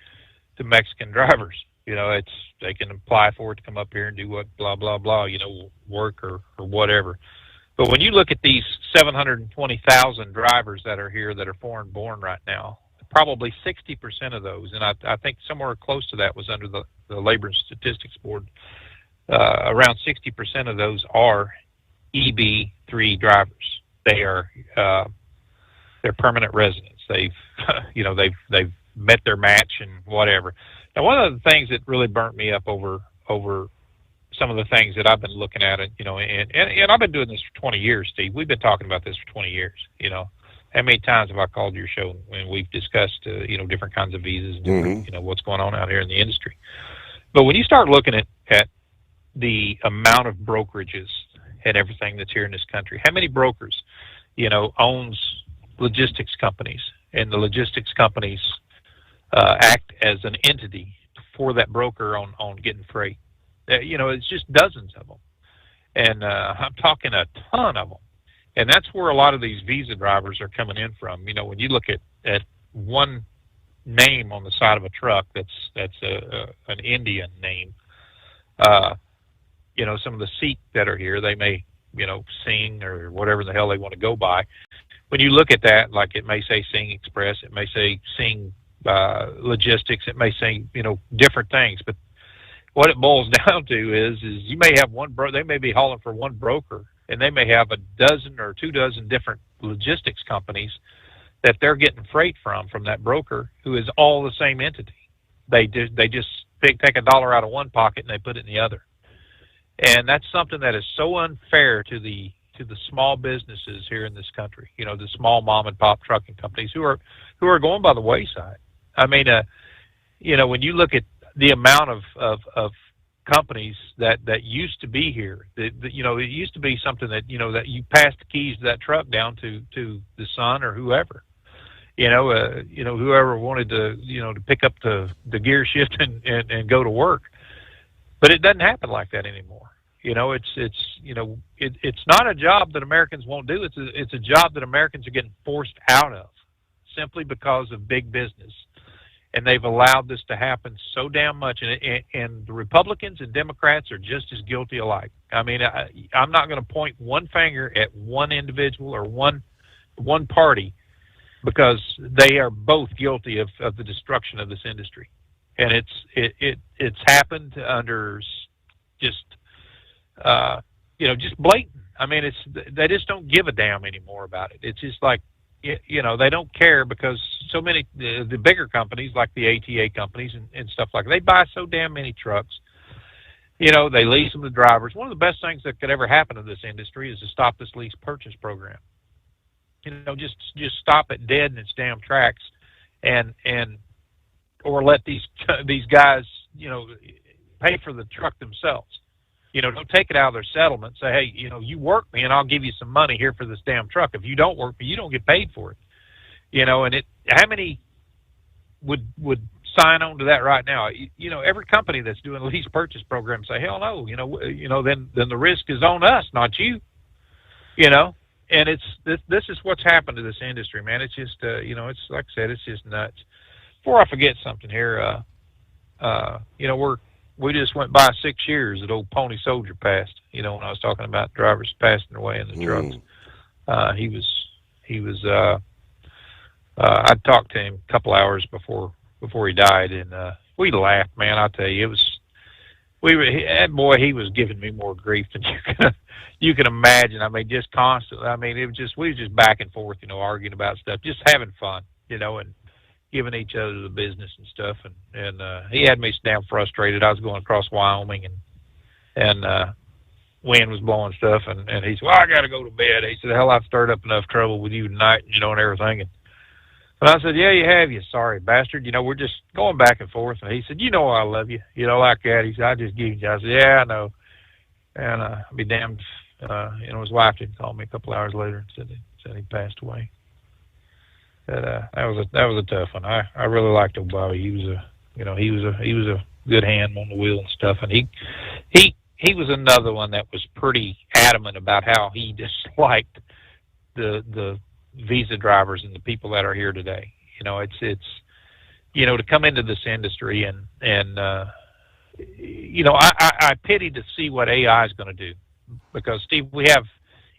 to Mexican drivers. They can apply for it to come up here and do what, blah, blah, blah, work or whatever. But when you look at these 720,000 drivers that are here that are foreign born right now, probably 60% of those, and I think somewhere close to that was under the Labor and Statistics Board, around 60% of those are EB3 drivers. They are, they're permanent residents. They've met their match and whatever. Now, one of the things that really burnt me up over some of the things that I've been looking at, and I've been doing this for 20 years, Steve. We've been talking about this for 20 years. How many times have I called your show and we've discussed, different kinds of visas, and different, what's going on out here in the industry. But when you start looking at the amount of brokerages and everything that's here in this country, how many brokers, owns logistics companies, and the logistics companies act as an entity for that broker on getting freight. It's just dozens of them. And I'm talking a ton of them. And that's where a lot of these visa drivers are coming in from. When you look at one name on the side of a truck that's an Indian name, some of the Sikh that are here, they may, Sing or whatever the hell they want to go by. When you look at that, like it may say Sing Express, it may say Sing logistics, it may say different things, but what it boils down to is you may have they may be hauling for one broker, and they may have a dozen or 24 different logistics companies that they're getting freight from that broker, who is all the same entity. They just take $1 out of one pocket and they put it in the other, and that's something that is so unfair to the small businesses here in this country. The small mom and pop trucking companies who are going by the wayside. I mean, when you look at the amount of companies that used to be here, it used to be something that, that you passed the keys to that truck down to the son or whoever, whoever wanted to, to pick up the gear shift and go to work. But it doesn't happen like that anymore. It's not a job that Americans won't do. It's a job that Americans are getting forced out of simply because of big business. And they've allowed this to happen so damn much. And the Republicans and Democrats are just as guilty alike. I mean, I'm not going to point one finger at one individual or one party, because they are both guilty of the destruction of this industry. And it's happened under just blatant. I mean, they just don't give a damn anymore about it. It's just like, they don't care because so many the bigger companies like the ATA companies and stuff like that, they buy so damn many trucks. They lease them to drivers. One of the best things that could ever happen to this industry is to stop this lease purchase program. Just stop it dead in its damn tracks, or let these guys pay for the truck themselves. Don't take it out of their settlement. Say, hey, you work me and I'll give you some money here for this damn truck. If you don't work me, you don't get paid for it. And how many would sign on to that right now? Every company that's doing a lease purchase program say, hell no. Then the risk is on us, not you. And this is what's happened to this industry, man. It's just it's like I said, it's just nuts. Before I forget something here, we just went by 6 years that old Pony Soldier passed. When I was talking about drivers passing away in the trucks, he was. I talked to him a couple hours before he died, and we laughed, man. I'll tell you, he was giving me more grief than you can imagine. I mean, just constantly. I mean, we were just back and forth, arguing about stuff, just having fun, and giving each other the business and stuff. And he had me damn frustrated. I was going across Wyoming, and wind was blowing stuff, and he said, well, I got to go to bed. He said, hell, I've stirred up enough trouble with you tonight, and everything. And I said, yeah, you have, you sorry bastard. We're just going back and forth. And he said, I love you. Like that. He said, I just give you. I said, yeah, I know. And I'll be damned. His wife didn't call me a couple hours later and said he passed away. But that was a tough one. I really liked old Bobby. He was a good hand on the wheel and stuff. And he was another one that was pretty adamant about how he disliked the visa drivers and the people that are here today. It's to come into this industry and I pity to see what AI is going to do, because Steve, we have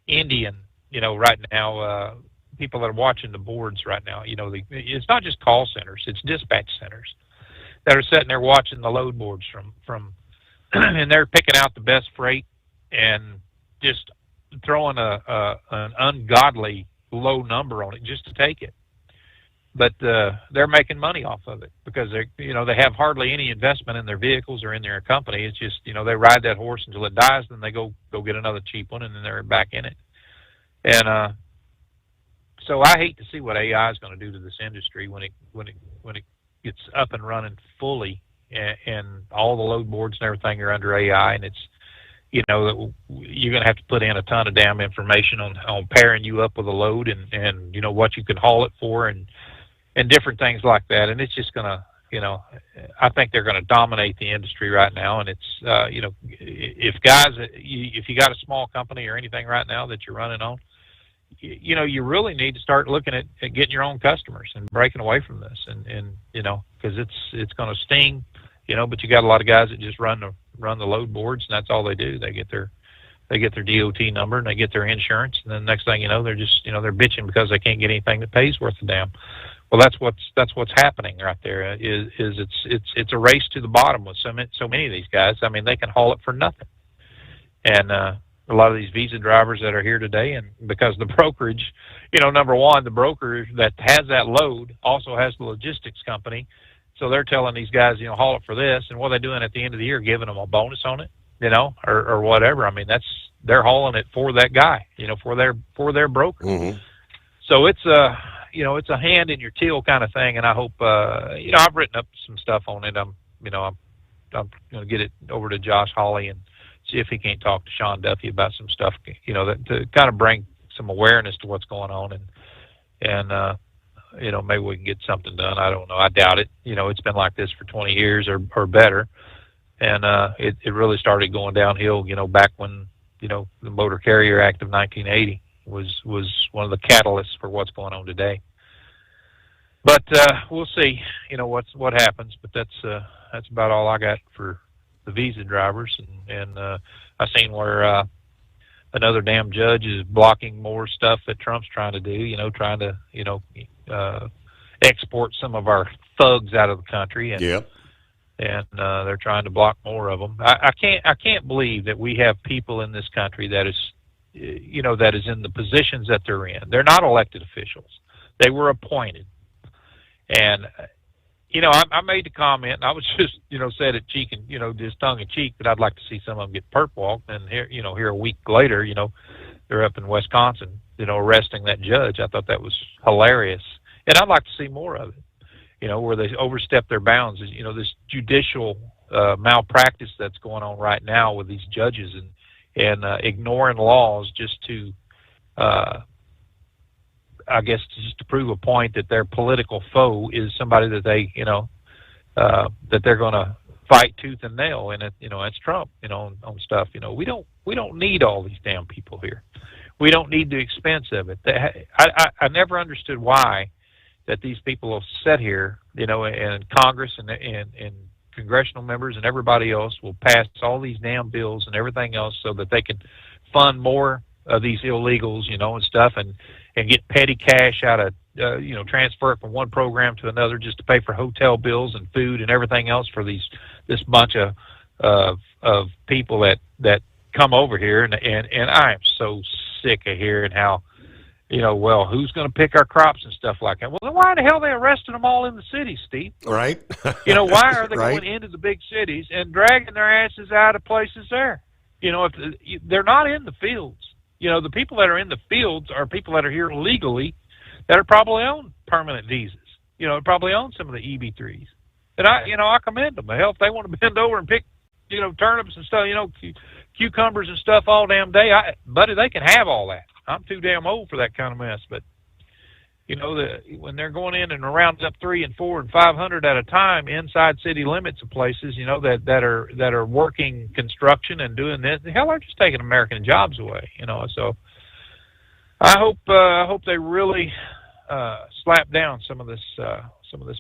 Indian, right now, people that are watching the boards right now. It's not just call centers; it's dispatch centers that are sitting there watching the load boards from, and they're picking out the best freight and just throwing an ungodly low number on it just to take it. But they're making money off of it because they have hardly any investment in their vehicles or in their company. It's just they ride that horse until it dies, then they go get another cheap one, and then they're back in it. And so I hate to see what AI is going to do to this industry when it gets up and running fully, and all the load boards and everything are under AI, and it's you're going to have to put in a ton of damn information on pairing you up with a load and what you can haul it for and different things like that. And it's just going to, I think they're going to dominate the industry right now. And it's, if you got a small company or anything right now that you're running on, you really need to start looking at getting your own customers and breaking away from this. And because it's going to sting, but you got a lot of guys that just run the load boards, and that's all they do. They get their DOT number and they get their insurance, and then the next thing you know, they're just they're bitching because they can't get anything that pays worth a damn. Well, that's what's happening right there. Is it's a race to the bottom with so many of these guys. I mean, they can haul it for nothing, and a lot of these visa drivers that are here today, and because the brokerage, number one, the broker that has that load also has the logistics company. So they're telling these guys, haul it for this, and what are they doing at the end of the year? Giving them a bonus on it, or whatever. I mean, they're hauling it for that guy, for their broker. Mm-hmm. So it's it's a hand in your till kind of thing, and I hope I've written up some stuff on it. I'm going to get it over to Josh Hawley and see if he can't talk to Sean Duffy about some stuff, that to kind of bring some awareness to what's going on, and maybe we can get something done. I don't know. I doubt it. It's been like this for 20 years or better. And it really started going downhill, back when, the Motor Carrier Act of 1980 was one of the catalysts for what's going on today. But we'll see, what happens. But that's about all I got for the visa drivers. And I seen where another damn judge is blocking more stuff that Trump's trying to do, trying to, export some of our thugs out of the country. And, yep. And they're trying to block more of them. I can't believe that we have people in this country that is in the positions that they're in. They're not elected officials. They were appointed. And, I made the comment, and I was just, said it cheek and, just tongue in cheek, that I'd like to see some of them get perp walked. And here a week later, they're up in Wisconsin, arresting that judge. I thought that was hilarious. And I'd like to see more of it, where they overstep their bounds. This judicial malpractice that's going on right now with these judges and ignoring laws just to, I guess, just to prove a point that their political foe is somebody that they, that they're going to fight tooth and nail. And it's Trump, on stuff. We don't need all these damn people here. We don't need the expense of it. I never understood why that these people have sat here, and Congress and congressional members and everybody else will pass all these damn bills and everything else so that they can fund more of these illegals, and stuff, and get petty cash out of, transfer it from one program to another just to pay for hotel bills and food and everything else for this bunch of people that come over here. And I am so sick of hearing how, well, who's going to pick our crops and stuff like that? Well, then why the hell are they arresting them all in the cities, Steve? Right. Why are they right. going into the big cities and dragging their asses out of places there? If they're not in the fields. The people that are in the fields are people that are here legally that are probably on permanent visas, probably own some of the EB3s. And I commend them. Hell, if they want to bend over and pick, turnips and stuff, cucumbers and stuff all damn day, buddy, they can have all that. I'm too damn old for that kind of mess. But, when they're going in and rounding up 300 and 400 and 500 at a time inside city limits of places, that are working construction and doing this, hell, they're just taking American jobs away, So I hope they really slap down some of this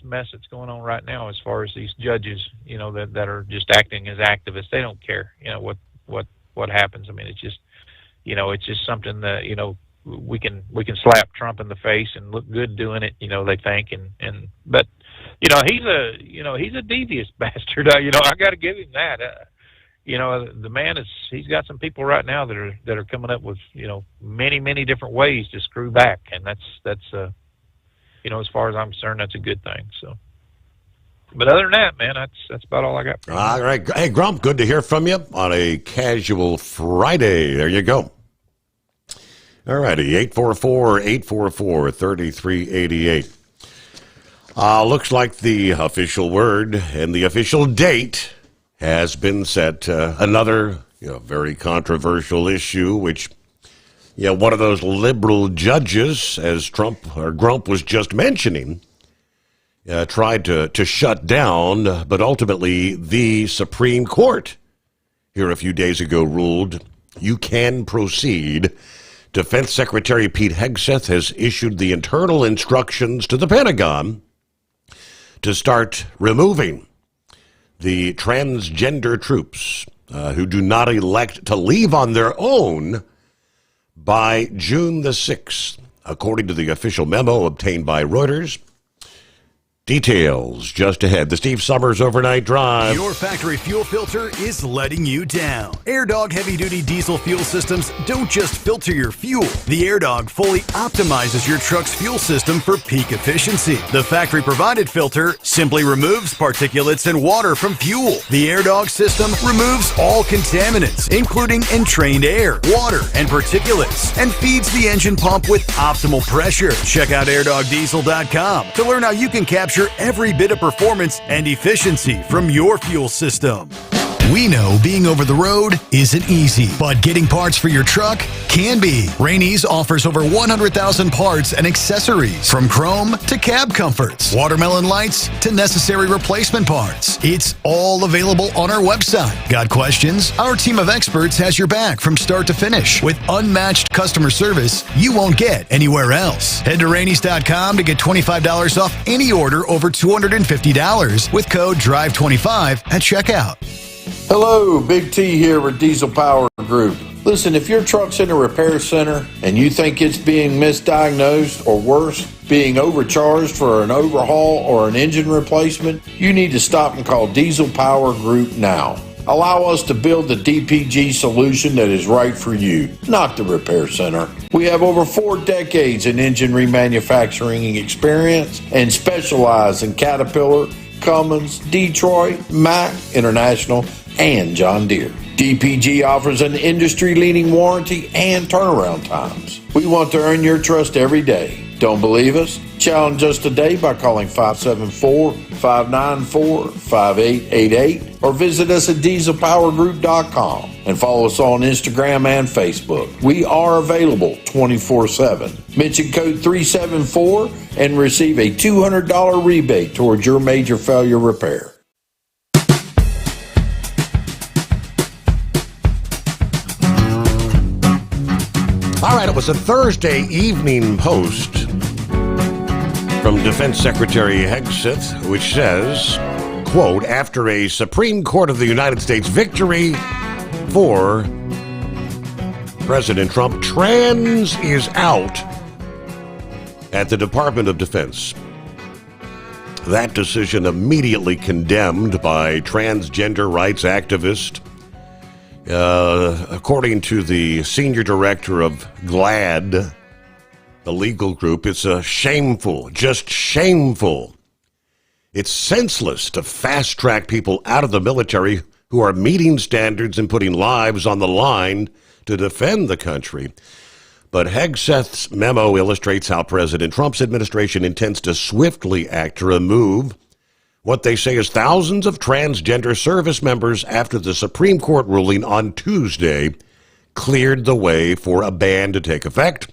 mess that's going on right now as far as these judges, that are just acting as activists. They don't care, what happens. I mean, it's just something that, we can slap Trump in the face and look good doing it, they think, but he's a devious bastard. I got to give him that. The man he's got some people right now that are coming up with, many different ways to screw back, and that's as far as I'm concerned, that's a good thing. So, but other than that, man, that's about all I got. All right, hey Grump, good to hear from you on a casual Friday. There you go. All righty, 844-844-3388. Looks like the official word and the official date has been set. Another very controversial issue, which one of those liberal judges, as Grump was just mentioning, tried to shut down, but ultimately the Supreme Court here a few days ago ruled you can proceed. Defense Secretary Pete Hegseth has issued the internal instructions to the Pentagon to start removing the transgender troops who do not elect to leave on their own by June the 6th, according to the official memo obtained by Reuters. Details just ahead. The Steve Sommers Overnight Drive. Your factory fuel filter is letting you down. AirDog heavy-duty diesel fuel systems don't just filter your fuel. The AirDog fully optimizes your truck's fuel system for peak efficiency. The factory-provided filter simply removes particulates and water from fuel. The AirDog system removes all contaminants, including entrained air, water, and particulates, and feeds the engine pump with optimal pressure. Check out airdogdiesel.com to learn how you can capture every bit of performance and efficiency from your fuel system. We know being over the road isn't easy, but getting parts for your truck can be. Rainey's offers over 100,000 parts and accessories, from chrome to cab comforts, watermelon lights to necessary replacement parts. It's all available on our website. Got questions? Our team of experts has your back from start to finish with unmatched customer service you won't get anywhere else. Head to Rainey's.com to get $25 off any order over $250 with code DRIVE25 at checkout. Hello, Big T here with Diesel Power Group. Listen, if your truck's in a repair center and you think it's being misdiagnosed or worse, being overcharged for an overhaul or an engine replacement, you need to stop and call Diesel Power Group now. Allow us to build the DPG solution that is right for you, not the repair center. We have over 4 decades in engine remanufacturing experience and specialize in Caterpillar, Cummins, Detroit, Mack, International, and John Deere. DPG offers an industry-leading warranty and turnaround times. We want to earn your trust every day. Don't believe us? Challenge us today by calling 574-594-5888 or visit us at dieselpowergroup.com and follow us on Instagram and Facebook. We are available 24/7. Mention code 374 and receive a $200 rebate towards your major failure repair. All right, it was a Thursday evening post from Defense Secretary Hegseth, which says, quote, after a Supreme Court of the United States victory for President Trump, trans is out at the Department of Defense. That decision immediately condemned by transgender rights activists. According to the senior director of GLAAD, the legal group, it's shameful, just shameful. It's senseless to fast-track people out of the military who are meeting standards and putting lives on the line to defend the country. But Hegseth's memo illustrates how President Trump's administration intends to swiftly act to remove what they say is thousands of transgender service members after the Supreme Court ruling on Tuesday cleared the way for a ban to take effect.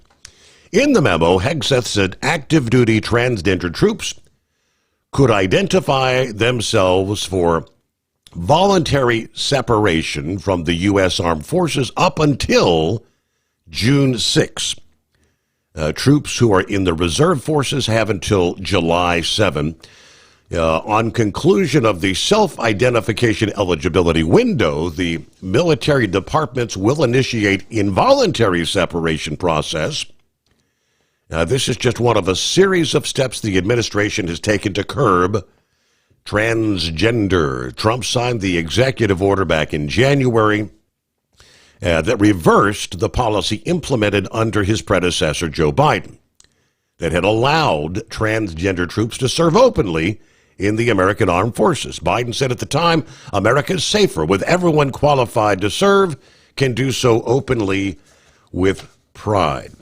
In the memo, Hegseth said active duty transgender troops could identify themselves for voluntary separation from the U.S. Armed Forces up until June 6. Troops who are in the reserve forces have until July 7. On conclusion of the self-identification eligibility window, the military departments will initiate involuntary separation process. This is just one of a series of steps the administration has taken to curb transgender. Trump signed the executive order back in January that reversed the policy implemented under his predecessor, Joe Biden, that had allowed transgender troops to serve openly in the American Armed Forces. Biden said at the time, America is safer with everyone qualified to serve, can do so openly with pride.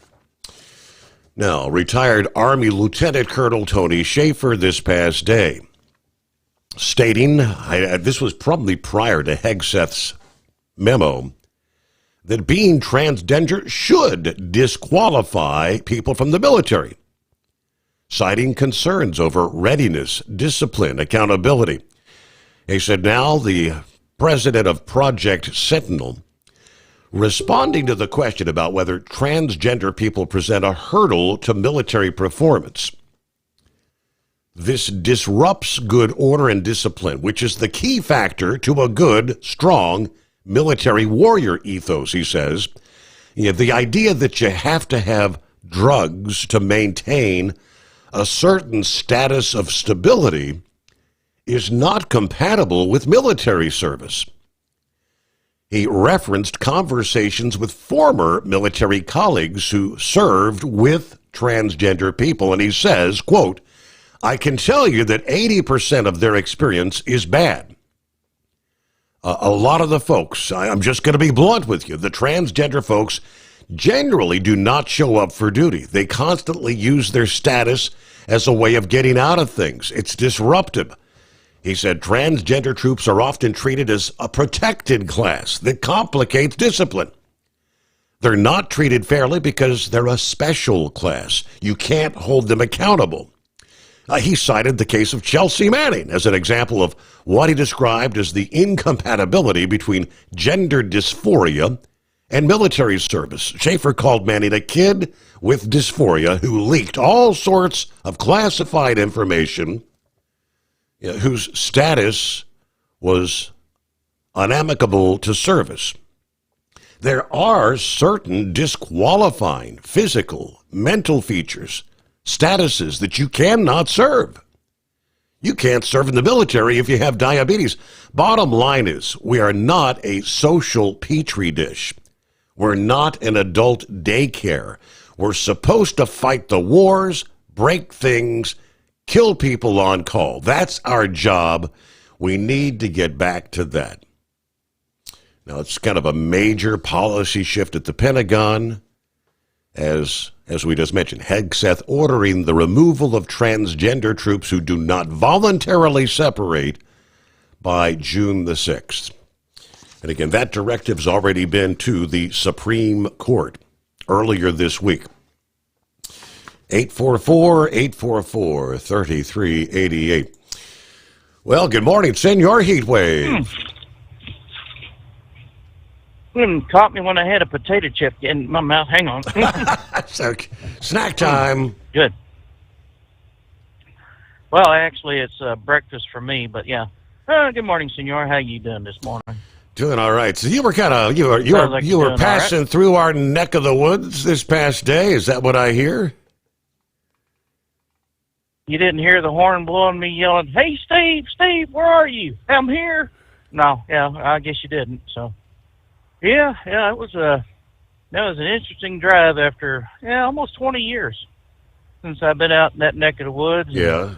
Now, retired Army Lieutenant Colonel Tony Shaffer this past day, stating, this was probably prior to Hegseth's memo, that being transgender should disqualify people from the military, citing concerns over readiness, discipline, accountability. He said now the president of Project Sentinel, responding to the question about whether transgender people present a hurdle to military performance. This disrupts good order and discipline, which is the key factor to a good, strong military warrior ethos, he says. The idea that you have to have drugs to maintain a certain status of stability is not compatible with military service. He referenced conversations with former military colleagues who served with transgender people, and he says, quote, I can tell you that 80% of their experience is bad. A lot of the folks, I'm just going to be blunt with you, the transgender folks generally do not show up for duty. They constantly use their status as a way of getting out of things. It's disruptive. He said transgender troops are often treated as a protected class that complicates discipline. They're not treated fairly because they're a special class. You can't hold them accountable. He cited the case of Chelsea Manning as an example of what he described as the incompatibility between gender dysphoria and military service. Shaffer called Manning a kid with dysphoria who leaked all sorts of classified information, whose status was unamicable to service. There are certain disqualifying physical, mental features, statuses that you cannot serve. You can't serve in the military if you have diabetes. Bottom line is, we are not a social petri dish. We're not an adult daycare. We're supposed to fight the wars, break things, kill people on call. That's our job. We need to get back to that. Now, it's kind of a major policy shift at the Pentagon, as we just mentioned. Hegseth ordering the removal of transgender troops who do not voluntarily separate by June the 6th. And again, that directive's already been to the Supreme Court earlier this week. 844-844-3388. Well, good morning, Senor Heatwave. Caught me when I had a potato chip in my mouth. Hang on. So, snack time. Good. Well, actually, it's breakfast for me, but yeah. Good morning, Senor. How you doing this morning? Doing all right. So you were passing through our neck of the woods this past day. Is that what I hear? You didn't hear the horn blowing me yelling, "Hey, Steve, where are you? I'm here." No, yeah, I guess you didn't. So, yeah, it was an interesting drive after almost 20 years since I've been out in that neck of the woods. Yeah.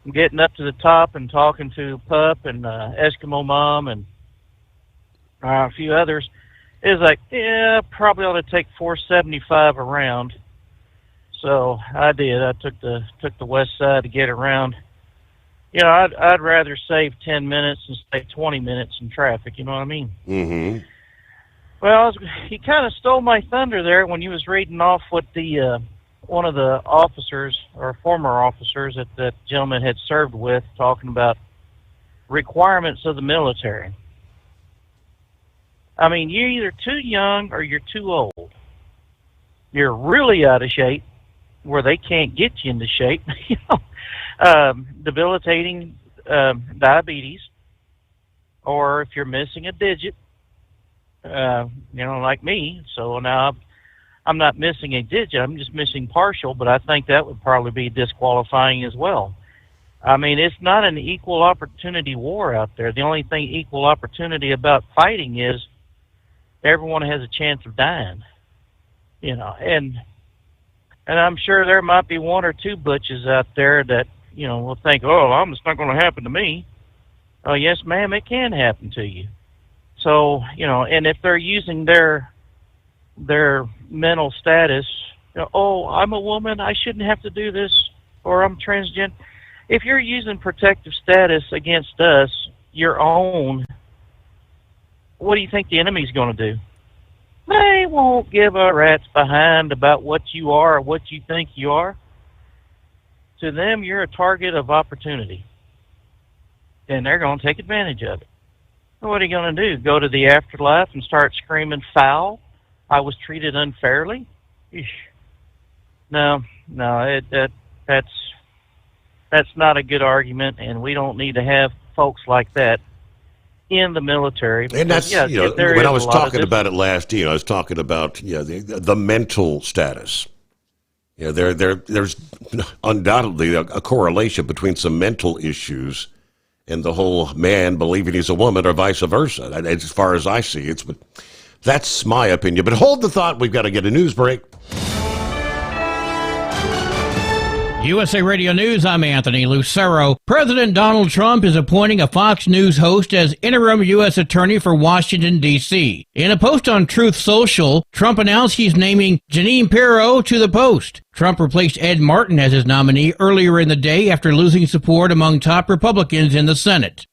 And getting up to the top and talking to Pup and Eskimo Mom and a few others. It was like, probably ought to take 475 around. So I did. I took the west side to get around. I'd rather save 10 minutes than stay 20 minutes in traffic. You know what I mean? Mm-hmm. Well, he kind of stole my thunder there when he was reading off what the one of the officers or former officers that gentleman had served with, talking about requirements of the military. I mean, you're either too young or you're too old. You're really out of shape, where they can't get you into shape. Debilitating diabetes, or if you're missing a digit, like me. So now I'm not missing a digit, I'm just missing partial, but I think that would probably be disqualifying as well. I mean, it's not an equal opportunity war out there. The only thing equal opportunity about fighting is everyone has a chance of dying, and I'm sure there might be one or two butches out there that, will think, oh, it's not going to happen to me. Oh, yes, ma'am, it can happen to you. So, and if they're using their mental status, oh, I'm a woman, I shouldn't have to do this, or I'm transgender. If you're using protective status against us, your own, what do you think the enemy's going to do? They won't give a rat's behind about what you are or what you think you are. To them, you're a target of opportunity, and they're going to take advantage of it. What are you going to do? Go to the afterlife and start screaming foul? I was treated unfairly? Eesh. No, that's not a good argument, and we don't need to have folks like that in the military. And that's, when I was talking about it last year, I was talking about the mental status. There's undoubtedly a correlation between some mental issues and the whole man believing he's a woman, or vice versa. As far as I see it, but that's my opinion. But hold the thought, we've got to get a news break. USA Radio News, I'm Anthony Lucero. President Donald Trump is appointing a Fox News host as interim U.S. Attorney for Washington, D.C. In a post on Truth Social, Trump announced he's naming Jeanine Pirro to the post. Trump replaced Ed Martin as his nominee earlier in the day after losing support among top Republicans in the Senate.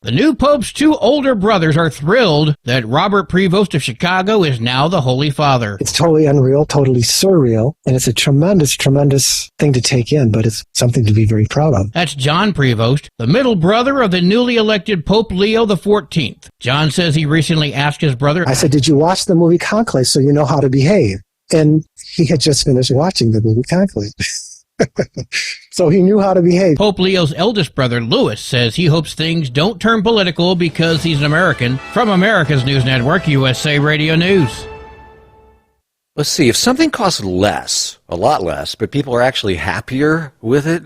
The new Pope's two older brothers are thrilled that Robert Prevost of Chicago is now the Holy Father. It's totally unreal, totally surreal, and it's a tremendous, tremendous thing to take in, but it's something to be very proud of. That's John Prevost, the middle brother of the newly elected Pope Leo XIV. John says he recently asked his brother, I said, did you watch the movie Conclave so you know how to behave? And he had just finished watching the movie Conclave. So he knew how to behave. Pope Leo's eldest brother, Louis, says he hopes things don't turn political because he's an American. From America's News Network, USA Radio News. Let's see, if something costs less, a lot less, but people are actually happier with it,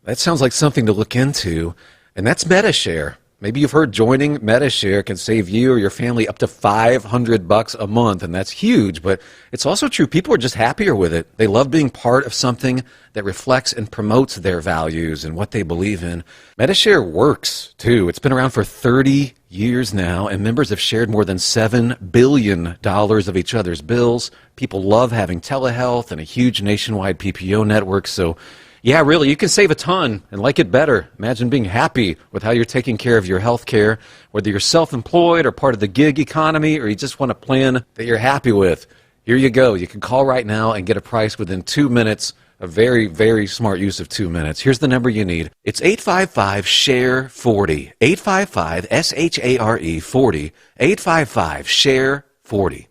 That sounds like something to look into, and that's MetaShare. Maybe you've heard joining MetaShare can save you or your family up to $500 a month, and that's huge, but it's also true. People are just happier with it. They love being part of something that reflects and promotes their values and what they believe in. MetaShare works, too. It's been around for 30 years now, and members have shared more than $7 billion of each other's bills. People love having telehealth and a huge nationwide PPO network, so yeah, really, you can save a ton and like it better. Imagine being happy with how you're taking care of your health care, whether you're self-employed or part of the gig economy, or you just want a plan that you're happy with. Here you go. You can call right now and get a price within 2 minutes. A very, very smart use of 2 minutes. Here's the number you need. It's 855-SHARE-40. 855-SHARE 40. 855-SHARE-40.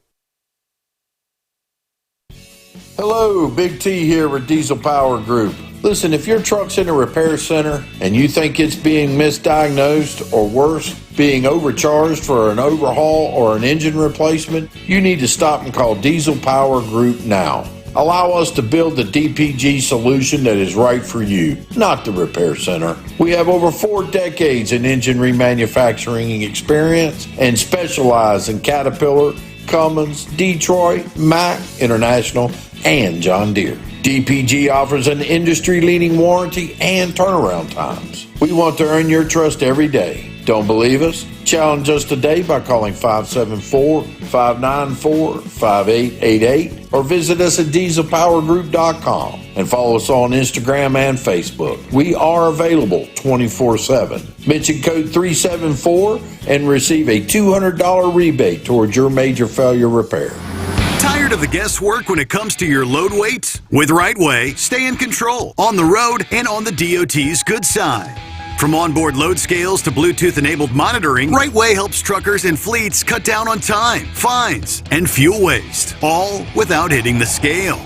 Hello, Big T here with Diesel Power Group. Listen, if your truck's in a repair center and you think it's being misdiagnosed or worse, being overcharged for an overhaul or an engine replacement, you need to stop and call Diesel Power Group now. Allow us to build the DPG solution that is right for you, not the repair center. We have over 4 decades in engine remanufacturing experience and specialize in Caterpillar, Cummins, Detroit, Mack, International, and John Deere. DPG offers an industry-leading warranty and turnaround times. We want to earn your trust every day. Don't believe us? Challenge us today by calling 574-594-5888 or visit us at dieselpowergroup.com and follow us on Instagram and Facebook. We are available 24/7. Mention code 374 and receive a $200 rebate towards your major failure repair. Tired of the guesswork when it comes to your load weights? With Rightway, stay in control on the road and on the DOT's good side. From onboard load scales to Bluetooth-enabled monitoring, Rightway helps truckers and fleets cut down on time, fines, and fuel waste, all without hitting the scale.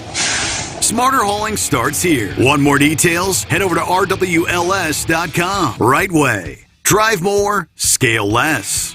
Smarter hauling starts here. Want more details? Head over to rwls.com. Rightway. Drive more, scale less.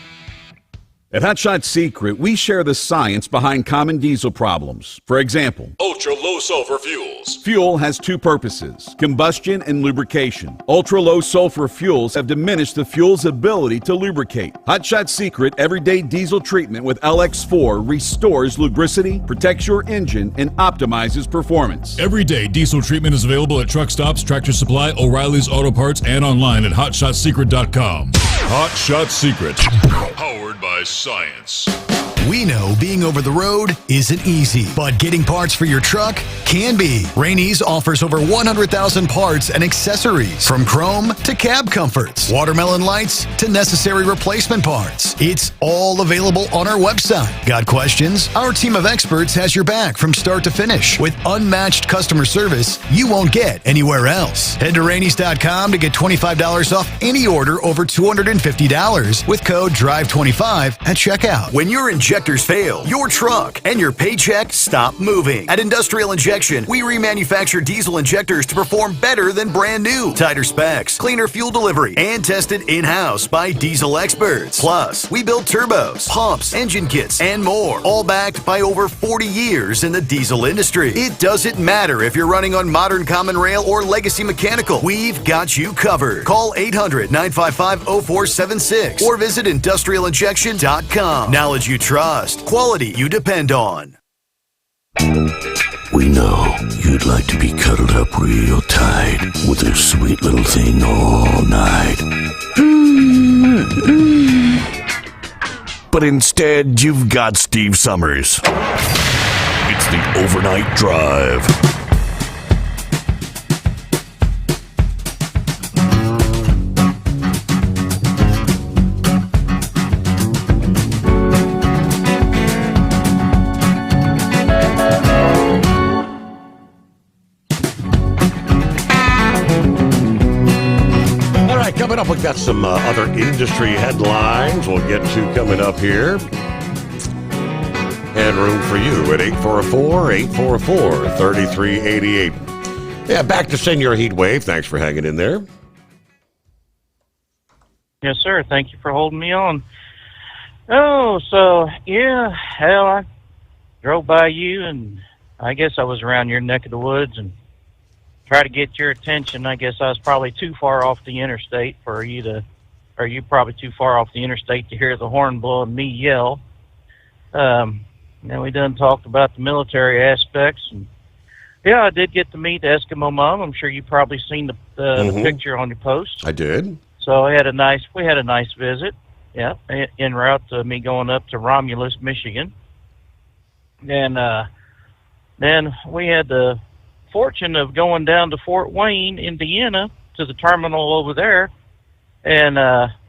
At Hot Shot Secret, we share the science behind common diesel problems. For example, ultra-low sulfur fuels. Fuel has 2 purposes, combustion and lubrication. Ultra-low sulfur fuels have diminished the fuel's ability to lubricate. Hot Shot Secret Everyday Diesel Treatment with LX4 restores lubricity, protects your engine, and optimizes performance. Everyday diesel treatment is available at truck stops, Tractor Supply, O'Reilly's Auto Parts, and online at hotshotsecret.com. Hot Shot Secret. Powered by science. We know being over the road isn't easy, but getting parts for your truck can be. Rainey's offers over 100,000 parts and accessories, from chrome to cab comforts, watermelon lights to necessary replacement parts. It's all available on our website. Got questions? Our team of experts has your back from start to finish with unmatched customer service you won't get anywhere else. Head to Rainey's.com to get $25 off any order over $250 with code DRIVE25 at checkout. When your injectors fail, your truck and your paycheck stop moving. At Industrial Injection, we remanufacture diesel injectors to perform better than brand new. Tighter specs, cleaner fuel delivery, and tested in-house by diesel experts. Plus, we build turbos, pumps, engine kits, and more, all backed by over 40 years in the diesel industry. It doesn't matter if you're running on modern common rail or legacy mechanical. We've got you covered. Call 800-955-0476 or visit industrialinjection.com. Knowledge you trust, quality you depend on. We know you'd like to be cuddled up real tight with a sweet little thing all night. But instead, you've got Steve Sommers. It's the Overnight Drive. Coming up, we've got some other industry headlines we'll get to coming up here. Headroom for you at 844-844-3388. Yeah, back to Senior Heat Wave. Thanks for hanging in there. Yes, sir. Thank you for holding me on. Oh, so, yeah, hell, I drove by you, and I guess I was around your neck of the woods, and try to get your attention. I guess I was probably too far off the interstate for you to, or you probably too far off the interstate to hear the horn blow and me yell. And we done talked about the military aspects. And yeah, I did get to meet the Eskimo mom. I'm sure you probably seen the picture on your post. I did. So we had a nice visit. Yeah, en route to me going up to Romulus, Michigan. And then we had the fortune of going down to Fort Wayne, Indiana, to the terminal over there. And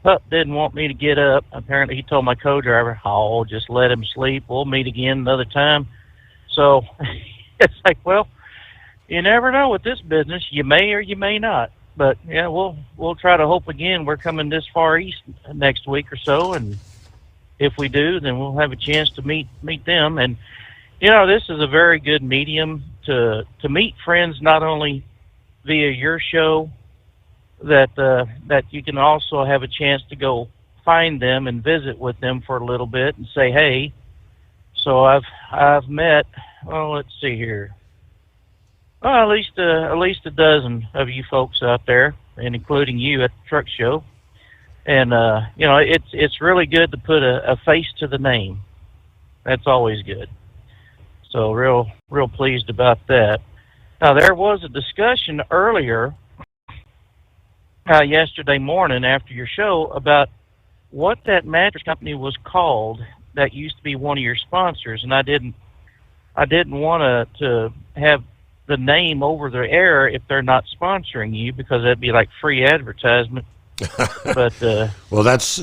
Pup didn't want me to get up. Apparently, he told my co-driver, "Oh, just let him sleep. We'll meet again another time." So it's like, well, you never know with this business. You may or you may not. But yeah, we'll try to hope again. We're coming this far east next week or so, and if we do, then we'll have a chance to meet them. And you know, this is a very good medium to meet friends, not only via your show, that you can also have a chance to go find them and visit with them for a little bit and say hey. So I've met, well, let's see here. Well, at least a dozen of you folks out there, and including you at the truck show. And you know, it's really good to put a face to the name. That's always good. So real pleased about that. Now there was a discussion earlier yesterday morning after your show about what that mattress company was called that used to be one of your sponsors, and I didn't want to have the name over the air if they're not sponsoring you, because that'd be like free advertisement. But well, that's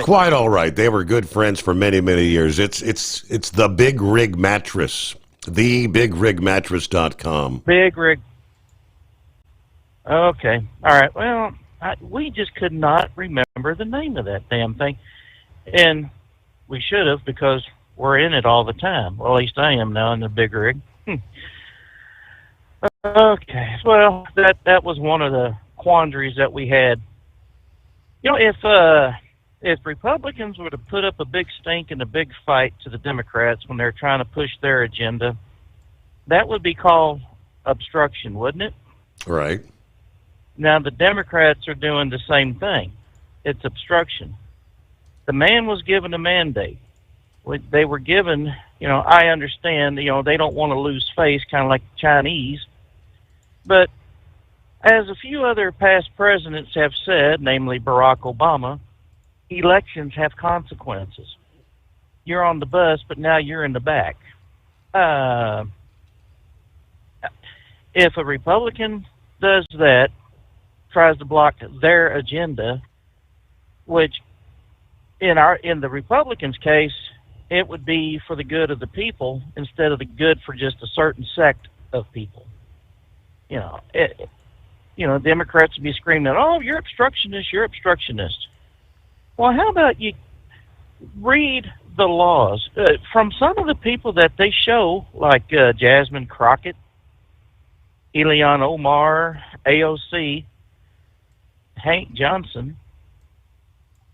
quite all right. They were good friends for many years. It's the Big Rig Mattress, thebigrigmattress.com. Big Rig. Okay, all right. Well, we just could not remember the name of that damn thing, and we should have, because we're in it all the time. Well, at least I am now in the Big Rig. Okay, well, that was one of the quandaries that we had. You know, if Republicans were to put up a big stink and a big fight to the Democrats when they're trying to push their agenda, that would be called obstruction, wouldn't it? Right. Now, the Democrats are doing the same thing. It's obstruction. The man was given a mandate. They were given, you know, I understand, you know, they don't want to lose face, kind of like the Chinese. But as a few other past presidents have said, namely Barack Obama, elections have consequences. You're on the bus, but now you're in the back. If a Republican does that, tries to block their agenda, which in the Republicans' case, it would be for the good of the people instead of the good for just a certain sect of people. You know, Democrats would be screaming, "Oh, you're obstructionist, you're obstructionist." Well, how about you read the laws from some of the people that they show, like Jasmine Crockett, Ilhan Omar, AOC, Hank Johnson.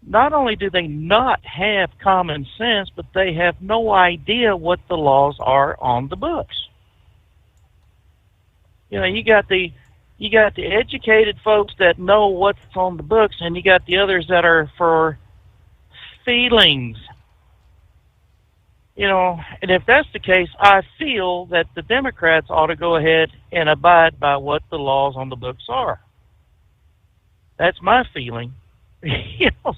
Not only do they not have common sense, but they have no idea what the laws are on the books. You know, you got the educated folks that know what's on the books, and you got the others that are for feelings. You know, and if that's the case, I feel that the Democrats ought to go ahead and abide by what the laws on the books are. That's my feeling. You know,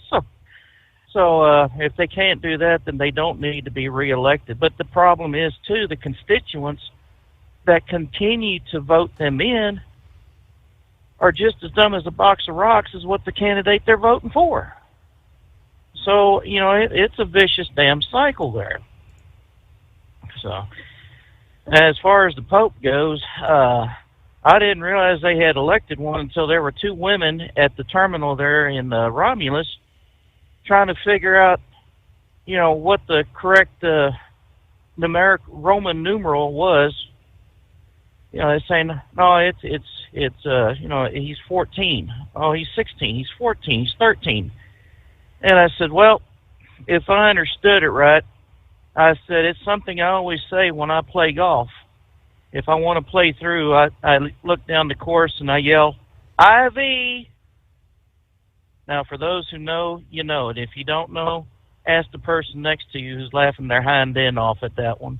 so if they can't do that, then they don't need to be reelected. But the problem is, too, the constituents that continue to vote them in are just as dumb as a box of rocks as what the candidate they're voting for. So, you know, it's a vicious damn cycle there. So, as far as the Pope goes, I didn't realize they had elected one until there were two women at the terminal there in Romulus trying to figure out, you know, what the correct numeric Roman numeral was. You know, they're saying, no, it's you know, he's 14. Oh, he's 16. He's 14. He's 13. And I said, well, if I understood it right, I said, it's something I always say when I play golf. if I want to play through, I look down the course and I yell, Ivy. Now, for those who know, you know it. If you don't know, ask the person next to you who's laughing their hind end off at that one.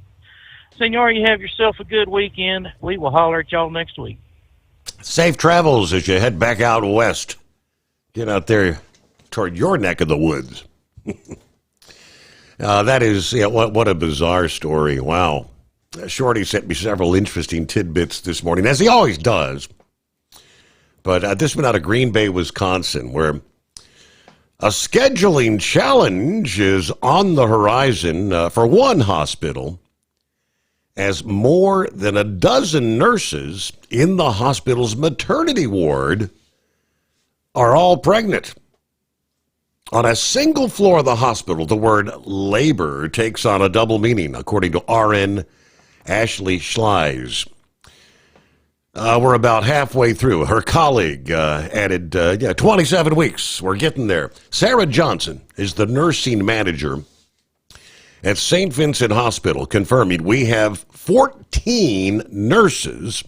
Senor, you have yourself a good weekend. We will holler at y'all next week. Safe travels as you head back out west. Get out there toward your neck of the woods. That is, what a bizarre story. Wow. Shorty sent me several interesting tidbits this morning, as he always does. But this one out of Green Bay, Wisconsin, where a scheduling challenge is on the horizon for one hospital, as more than a dozen nurses in the hospital's maternity ward are all pregnant. On a single floor of the hospital, the word labor takes on a double meaning, according to RN Ashley Schleiz. We're about halfway through. Her colleague added 27 weeks. We're getting there. Sarah Johnson is the nursing manager at St. Vincent Hospital, confirming we have 14 nurses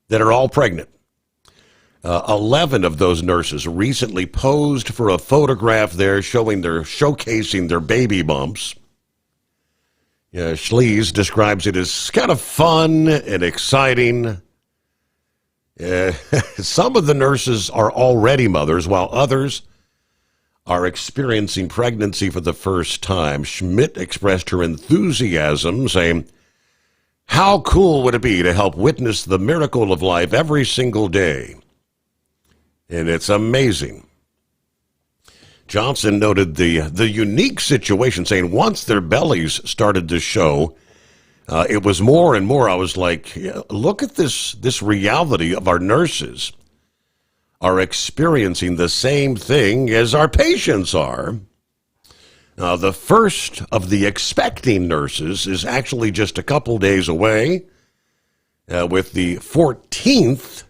that are all pregnant. 11 of those nurses recently posed for a photograph there showcasing their baby bumps. Schlees describes it as kind of fun and exciting. Some of the nurses are already mothers, while others are experiencing pregnancy for the first time. Schmidt expressed her enthusiasm, saying, "How cool would it be to help witness the miracle of life every single day?" And it's amazing. Johnson noted the unique situation, saying once their bellies started to show, it was more and more. I was like, look at this reality of our nurses are experiencing the same thing as our patients are. Now, the first of the expecting nurses is actually just a couple days away, with the 14th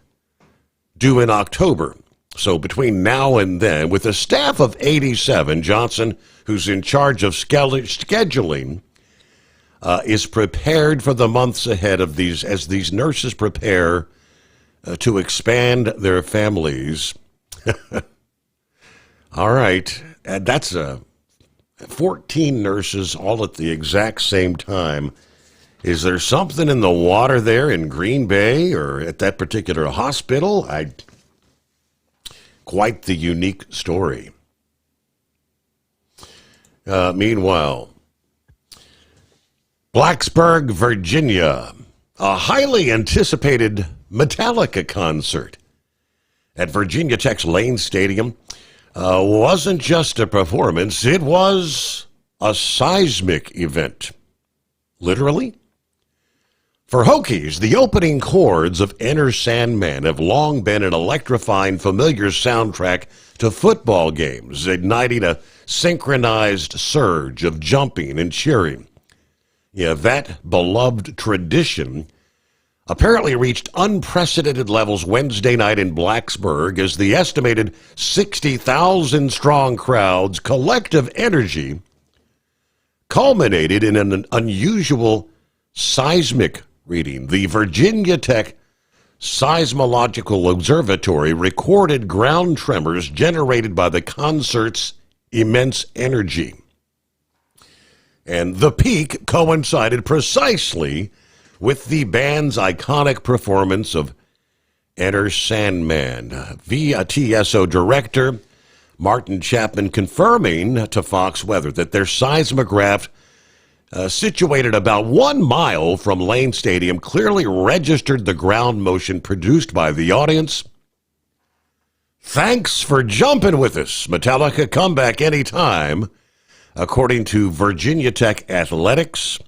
due in October. So between now and then, with a staff of 87, Johnson, who's in charge of scheduling, is prepared for the months ahead of these, as these nurses prepare to expand their families. All right. And that's 14 nurses all at the exact same time. Is there something in the water there in Green Bay or at that particular hospital? Quite the unique story. Meanwhile, Blacksburg, Virginia, a highly anticipated Metallica concert at Virginia Tech's Lane Stadium wasn't just a performance, it was a seismic event. Literally. For Hokies, the opening chords of Enter Sandman have long been an electrifying, familiar soundtrack to football games, igniting a synchronized surge of jumping and cheering. That beloved tradition apparently reached unprecedented levels Wednesday night in Blacksburg as the estimated 60,000-strong crowd's collective energy culminated in an unusual seismic reading. The Virginia Tech Seismological Observatory recorded ground tremors generated by the concert's immense energy. And the peak coincided precisely with the band's iconic performance of Enter Sandman. VTSO director Martin Chapman confirming to Fox Weather that their seismograph situated about 1 mile from Lane Stadium clearly registered the ground motion produced by the audience. Thanks for jumping with us. Metallica, come back anytime, according to Virginia Tech Athletics,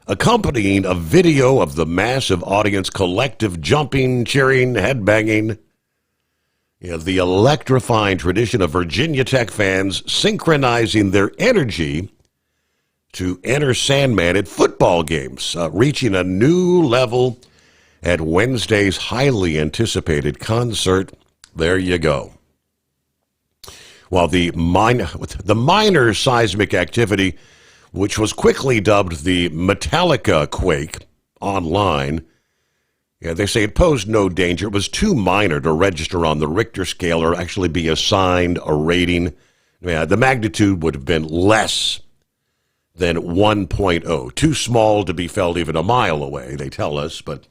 accompanying a video of the massive audience collective jumping, cheering, headbanging. The electrifying tradition of Virginia Tech fans synchronizing their energy to Enter Sandman at football games, reaching a new level at Wednesday's highly anticipated concert. There you go. While the minor seismic activity, which was quickly dubbed the Metallica quake, online. Yeah, they say it posed no danger. It was too minor to register on the Richter scale or actually be assigned a rating. Yeah, the magnitude would have been less than 1.0. Too small to be felt even a mile away, they tell us. But,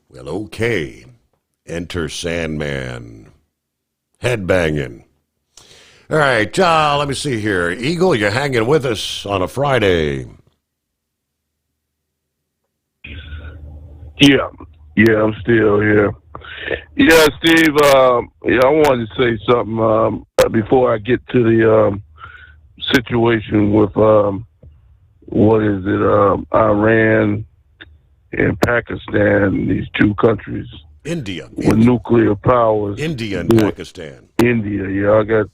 well, okay. Enter Sandman. Headbanging. All right, let me see here. Eagle, you're hanging with us on a Friday. Yeah, I'm still here. Yeah, Steve, I wanted to say something before I get to the situation with, Iran and Pakistan, these two countries. India. With nuclear powers. India and Pakistan. India, I got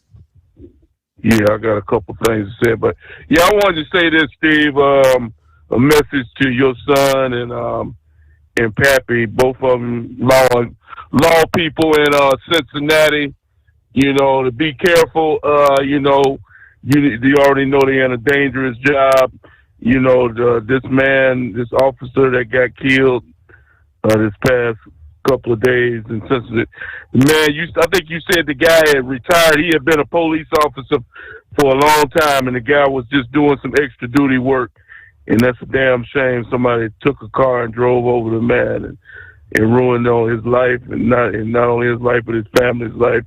a couple things to say. But, I wanted to say this, Steve, a message to your son and Pappy, both of them law people in Cincinnati, to be careful. You already know they're in a dangerous job. This officer that got killed this past couple of days in Cincinnati. Man, I think you said the guy had retired. He had been a police officer for a long time, and the guy was just doing some extra duty work. And that's a damn shame. Somebody took a car and drove over the man and ruined all his life, and not only his life but his family's life.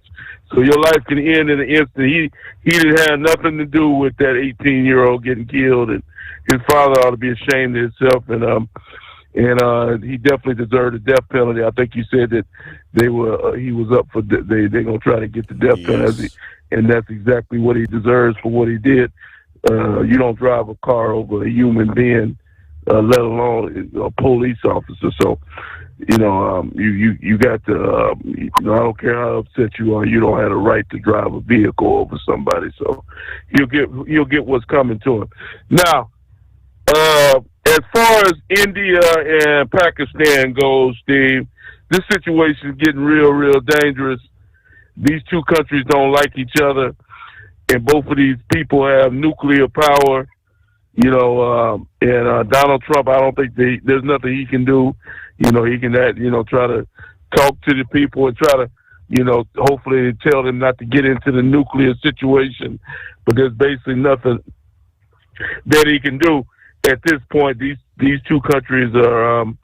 So your life can end in an instant. He didn't have nothing to do with that 18-year-old getting killed, and his father ought to be ashamed of himself. And he definitely deserved a death penalty. I think you said that he was up for they're gonna try to get the death penalty, and that's exactly what he deserves for what he did. You don't drive a car over a human being, let alone a police officer. So, you got to, I don't care how upset you are, you don't have the right to drive a vehicle over somebody. So he'll get what's coming to him. Now, as far as India and Pakistan goes, Steve, this situation is getting real, real dangerous. These two countries don't like each other. And both of these people have nuclear power, and Donald Trump, I don't think there's nothing he can do. He can, try to talk to the people and try to, hopefully tell them not to get into the nuclear situation. But there's basically nothing that he can do at this point. These two countries don't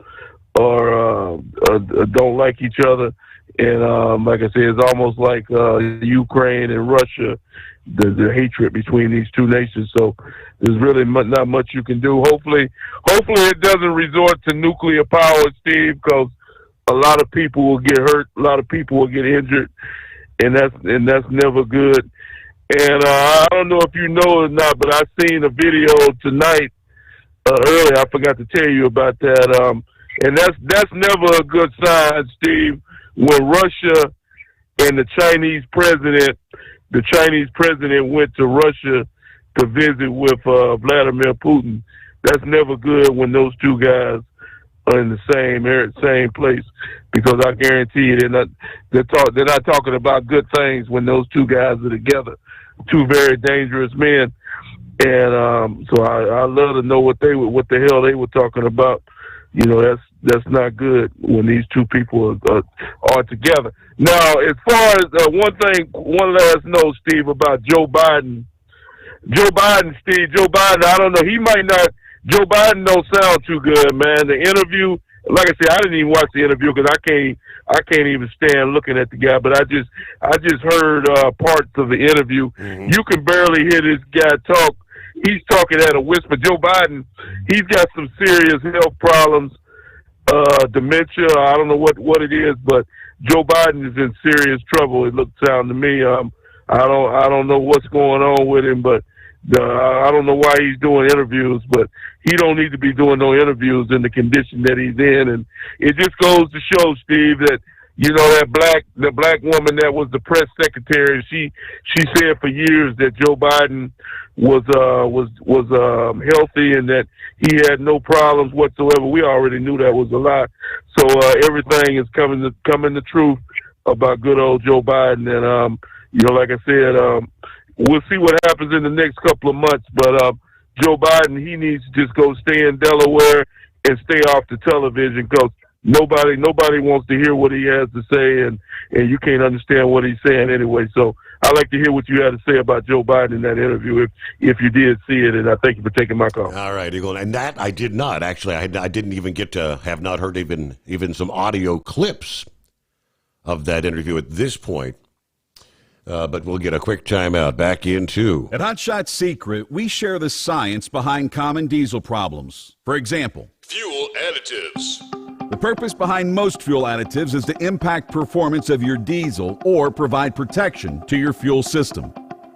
like each other. And like I said, it's almost like Ukraine and Russia, the hatred between these two nations. So there's really not much you can do. Hopefully it doesn't resort to nuclear power, Steve, because a lot of people will get hurt, a lot of people will get injured, and that's never good. And I don't know if you know or not, but I seen a video tonight earlier. I forgot to tell you about that. And that's never a good sign, Steve. When Russia and the Chinese president went to Russia to visit with Vladimir Putin, that's never good when those two guys are in the same place, because I guarantee you they're not talking about good things when those two guys are together. Two very dangerous men, and so I love to know what the hell they were talking about. That's not good when these two people are together. Now, as far as one last note, Steve, about Joe Biden. Joe Biden, I don't know. Joe Biden don't sound too good, man. The interview, like I said, I didn't even watch the interview because I can't even stand looking at the guy. But I just heard parts of the interview. Mm-hmm. You can barely hear this guy talk. He's talking at a whisper. Joe Biden, he's got some serious health problems. Dementia, I don't know what it is, but Joe Biden is in serious trouble. It sound to me. I don't know what's going on with him, but I don't know why he's doing interviews, but he don't need to be doing no interviews in the condition that he's in. And it just goes to show, Steve, that the black woman that was the press secretary, she said for years that Joe Biden was healthy and that he had no problems whatsoever. We already knew that was a lie. So everything is coming the truth about good old Joe Biden. And like I said, we'll see what happens in the next couple of months. But Joe Biden, he needs to just go stay in Delaware and stay off the television because nobody wants to hear what he has to say, and you can't understand what he's saying anyway. So I'd like to hear what you had to say about Joe Biden in that interview, if you did see it, and I thank you for taking my call. All right, Eagle. And that I did not. Actually, I didn't even get to have not heard even some audio clips of that interview at this point. But we'll get a quick timeout. Back in two. At Hot Shot Secret, we share the science behind common diesel problems. For example, Fuel additives. the purpose behind most fuel additives is to impact performance of your diesel or provide protection to your fuel system.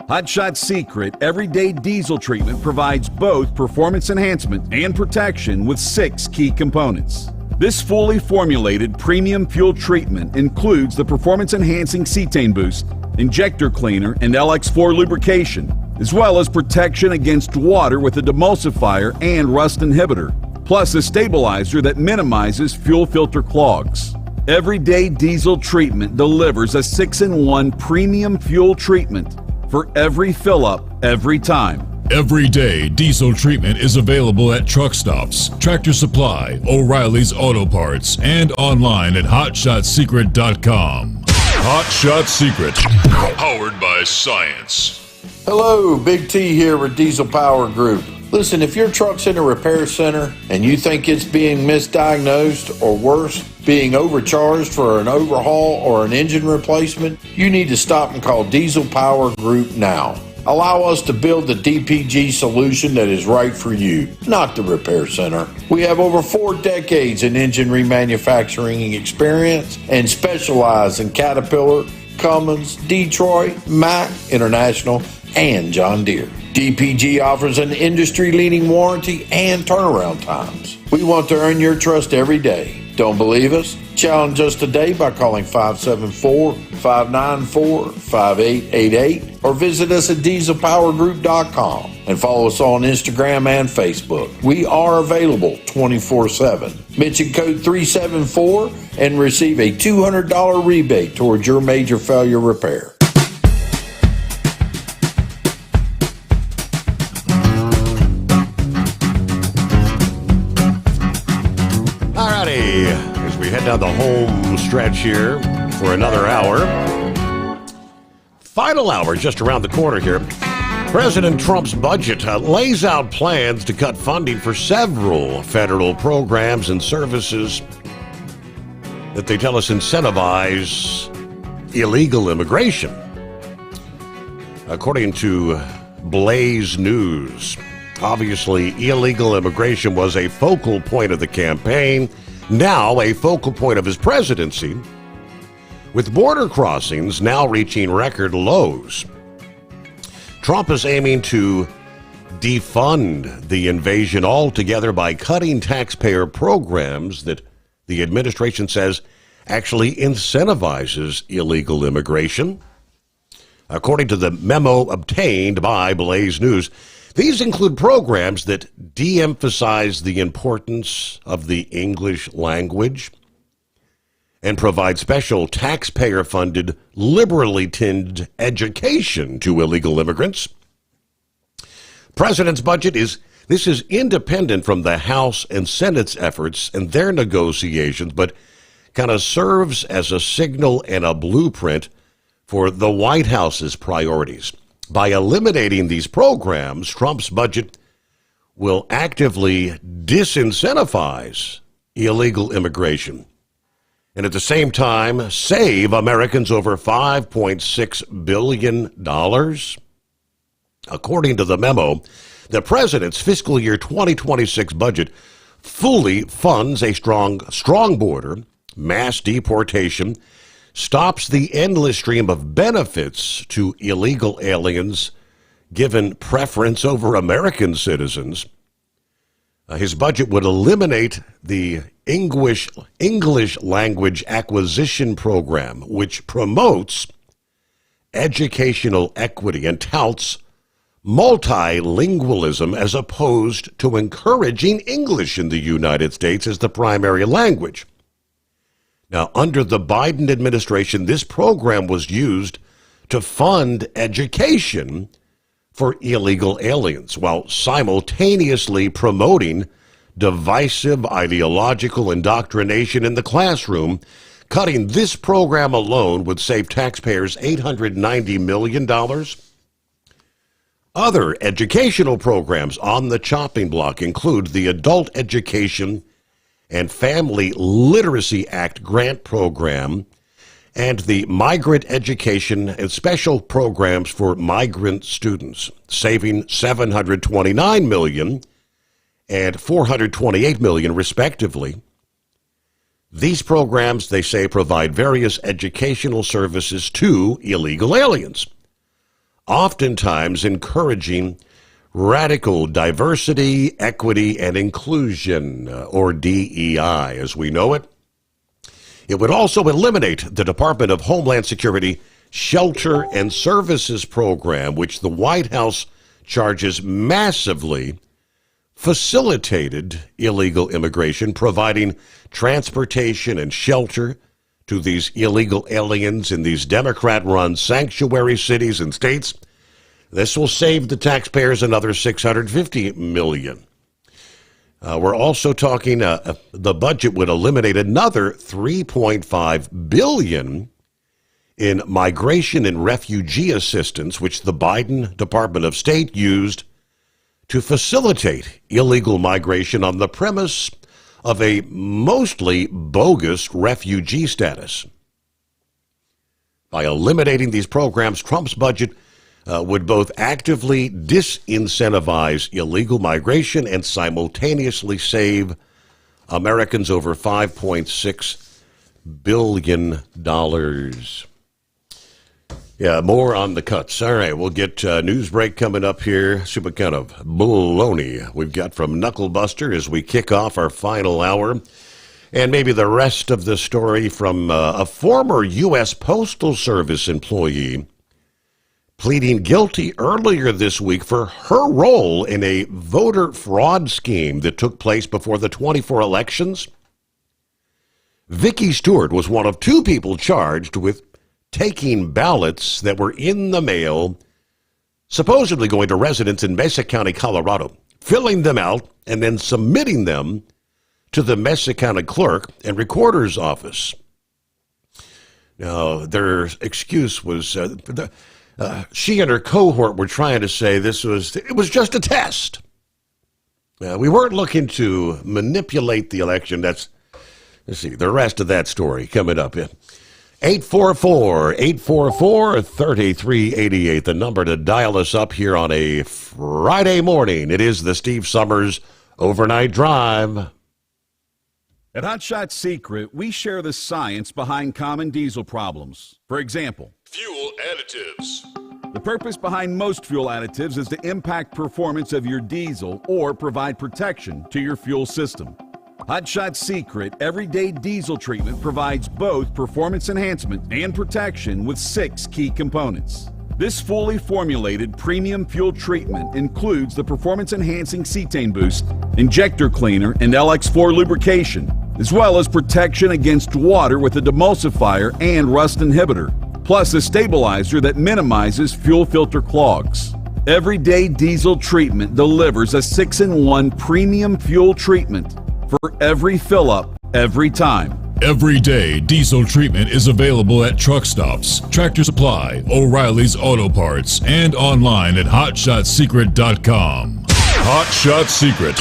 Hot Shot Secret Everyday Diesel Treatment provides both performance enhancement and protection with 6 key components. This fully formulated premium fuel treatment includes the performance-enhancing cetane boost, injector cleaner, and LX4 lubrication, as well as protection against water with a demulsifier and rust inhibitor, plus a stabilizer that minimizes fuel filter clogs. Everyday Diesel Treatment delivers a 6-in-1 premium fuel treatment for every fill-up, every time. Everyday Diesel Treatment is available at truck stops, Tractor Supply, O'Reilly's Auto Parts, and online at HotShotSecret.com. Hot Shot Secret. Powered by science. Hello, Big T here with Diesel Power Group. Listen, if your truck's in a repair center and you think it's being misdiagnosed or worse, being overcharged for an overhaul or an engine replacement, you need to stop and call Diesel Power Group now. Allow us to build the DPG solution that is right for you, not the repair center. We have over 4 decades in engine remanufacturing experience and specialize in Caterpillar, Cummins, Detroit, Mack, International, and John Deere. DPG offers an industry-leading warranty and turnaround times. We want to earn your trust every day. Don't believe us? Challenge us today by calling 574-594-5888 or visit us at dieselpowergroup.com and follow us on Instagram and Facebook. We are available 24/7. Mention code 374 and receive a $200 rebate towards your major failure repair. As we head down the home stretch here for another hour. Final hour just around the corner here. President Trump's budget lays out plans to cut funding for several federal programs and services that they tell us incentivize illegal immigration. According to Blaze News, obviously illegal immigration was a focal point of the campaign, now a focal point of his presidency, with border crossings now reaching record lows. Trump is aiming to defund the invasion altogether by cutting taxpayer programs that the administration says actually incentivizes illegal immigration. According to the memo obtained by Blaze News, these include programs that de-emphasize the importance of the English language and provide special taxpayer-funded, liberally tinged education to illegal immigrants. President's budget is independent from the House and Senate's efforts and their negotiations, but kind of serves as a signal and a blueprint for the White House's priorities. By eliminating these programs, Trump's budget will actively disincentivize illegal immigration and at the same time save Americans over $5.6 billion. According to the memo, the president's fiscal year 2026 budget fully funds a strong border, mass deportation, stops the endless stream of benefits to illegal aliens given preference over American citizens. His budget would eliminate the English language acquisition program, which promotes educational equity and touts multilingualism as opposed to encouraging English in the United States as the primary language. Now, under the Biden administration, this program was used to fund education for illegal aliens while simultaneously promoting divisive ideological indoctrination in the classroom. Cutting this program alone would save taxpayers $890 million. Other educational programs on the chopping block include the Adult Education and Family Literacy Act grant program and the Migrant Education and Special Programs for Migrant Students, saving $729 million and $428 million, respectively. These programs, they say, provide various educational services to illegal aliens, oftentimes encouraging radical diversity, equity, and inclusion, or DEI as we know it. It would also eliminate the Department of Homeland Security Shelter and Services Program, which the White House charges massively facilitated illegal immigration, providing transportation and shelter to these illegal aliens in these Democrat-run sanctuary cities and states. This will save the taxpayers another $650 million. We're also talking the budget would eliminate another $3.5 billion in migration and refugee assistance, which the Biden Department of State used to facilitate illegal migration on the premise of a mostly bogus refugee status. By eliminating these programs, Trump's budget would both actively disincentivize illegal migration and simultaneously save Americans over $5.6 billion. Yeah, more on the cuts. All right, we'll get news break coming up here. See what kind of baloney we've got from Knucklebuster as we kick off our final hour. And maybe the rest of the story from a former U.S. Postal Service employee pleading guilty earlier this week for her role in a voter fraud scheme that took place before the 24 elections. Vicki Stewart was one of two people charged with taking ballots that were in the mail, supposedly going to residents in Mesa County, Colorado, filling them out and then submitting them to the Mesa County clerk and recorder's office. Now, their excuse was she and her cohort were trying to say it was just a test. We weren't looking to manipulate the election. Let's see, the rest of that story coming up. 844-844-3388, the number to dial us up here on a Friday morning. It is the Steve Sommers Overnight Drive. At Hot Shot Secret, we share the science behind common diesel problems. For example, fuel additives. The purpose behind most fuel additives is to impact performance of your diesel or provide protection to your fuel system. Hot Shot Secret Everyday Diesel Treatment provides both performance enhancement and protection with 6 key components. This fully formulated premium fuel treatment includes the performance-enhancing cetane boost, injector cleaner, and LX4 lubrication, as well as protection against water with a demulsifier and rust inhibitor, plus a stabilizer that minimizes fuel filter clogs. Everyday Diesel Treatment delivers a 6-in-1 premium fuel treatment for every fill-up, every time. Everyday Diesel Treatment is available at truck stops, Tractor Supply, O'Reilly's Auto Parts, and online at HotShotSecret.com. Hot Shot Secret.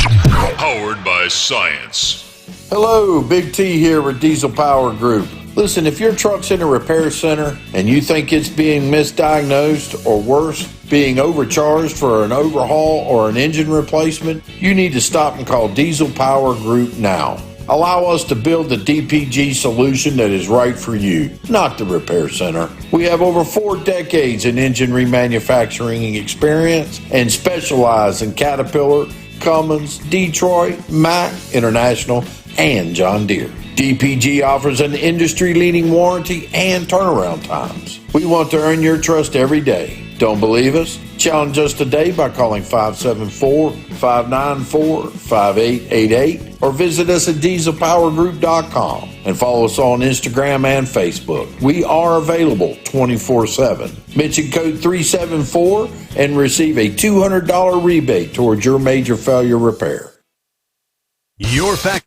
Powered by science. Hello, Big T here with Diesel Power Group. Listen, if your truck's in a repair center and you think it's being misdiagnosed or worse, being overcharged for an overhaul or an engine replacement, you need to stop and call Diesel Power Group now. Allow us to build the DPG solution that is right for you, not the repair center. We have over 4 decades in engine remanufacturing experience and specialize in Caterpillar, Cummins, Detroit, Mack, International, and John Deere. DPG offers an industry-leading warranty and turnaround times. We want to earn your trust every day. Don't believe us? Challenge us today by calling 574-594-5888 or visit us at dieselpowergroup.com and follow us on Instagram and Facebook. We are available 24/7. Mention code 374 and receive a $200 rebate towards your major failure repair. Your fact.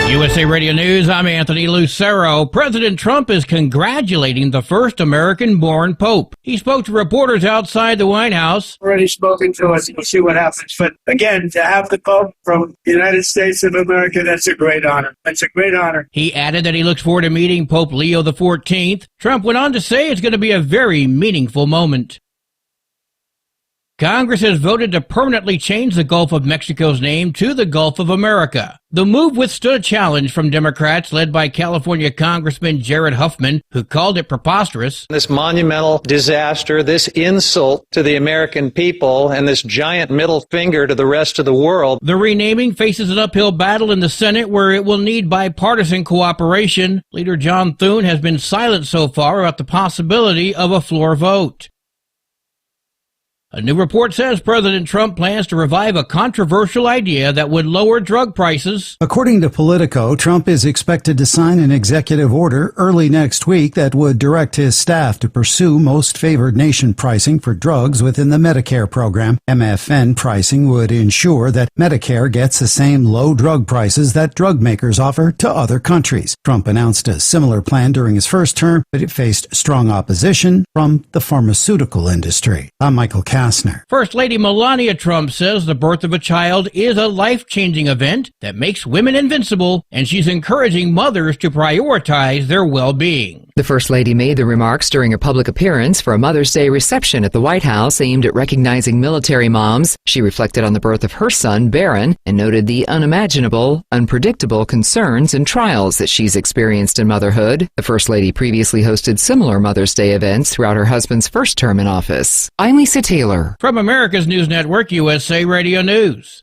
USA Radio News, I'm Anthony Lucero. President Trump is congratulating the first American-born pope. He spoke to reporters outside the White House. Already spoken to us. We'll see what happens. But again, to have the pope from the United States of America, that's a great honor. That's a great honor. He added that he looks forward to meeting Pope Leo XIV. Trump went on to say it's going to be a very meaningful moment. Congress has voted to permanently change the Gulf of Mexico's name to the Gulf of America. The move withstood a challenge from Democrats led by California Congressman Jared Huffman, who called it preposterous. This monumental disaster, this insult to the American people, and this giant middle finger to the rest of the world. The renaming faces an uphill battle in the Senate where it will need bipartisan cooperation. Leader John Thune has been silent so far about the possibility of a floor vote. A new report says President Trump plans to revive a controversial idea that would lower drug prices. According to Politico, Trump is expected to sign an executive order early next week that would direct his staff to pursue most favored nation pricing for drugs within the Medicare program. MFN pricing would ensure that Medicare gets the same low drug prices that drug makers offer to other countries. Trump announced a similar plan during his first term, but it faced strong opposition from the pharmaceutical industry. I'm Michael Kastner. First Lady Melania Trump says the birth of a child is a life-changing event that makes women invincible, and she's encouraging mothers to prioritize their well-being. The First Lady made the remarks during a public appearance for a Mother's Day reception at the White House aimed at recognizing military moms. She reflected on the birth of her son, Barron, and noted the unimaginable, unpredictable concerns and trials that she's experienced in motherhood. The First Lady previously hosted similar Mother's Day events throughout her husband's first term in office. I'm Lisa Taylor. From America's News Network, USA Radio News.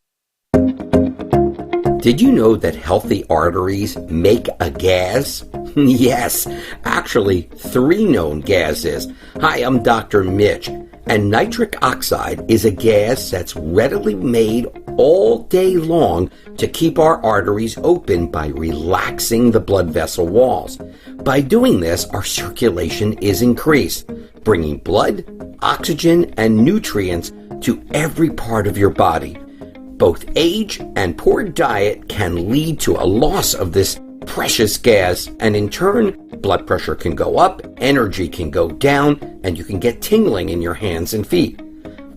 Did you know that healthy arteries make a gas? Yes, actually 3 known gases. Hi, I'm Dr. Mitch, and nitric oxide is a gas that's readily made all day long to keep our arteries open by relaxing the blood vessel walls. By doing this, our circulation is increased, bringing blood, oxygen, and nutrients to every part of your body. Both age and poor diet can lead to a loss of this precious gas, and in turn, blood pressure can go up, energy can go down, and you can get tingling in your hands and feet.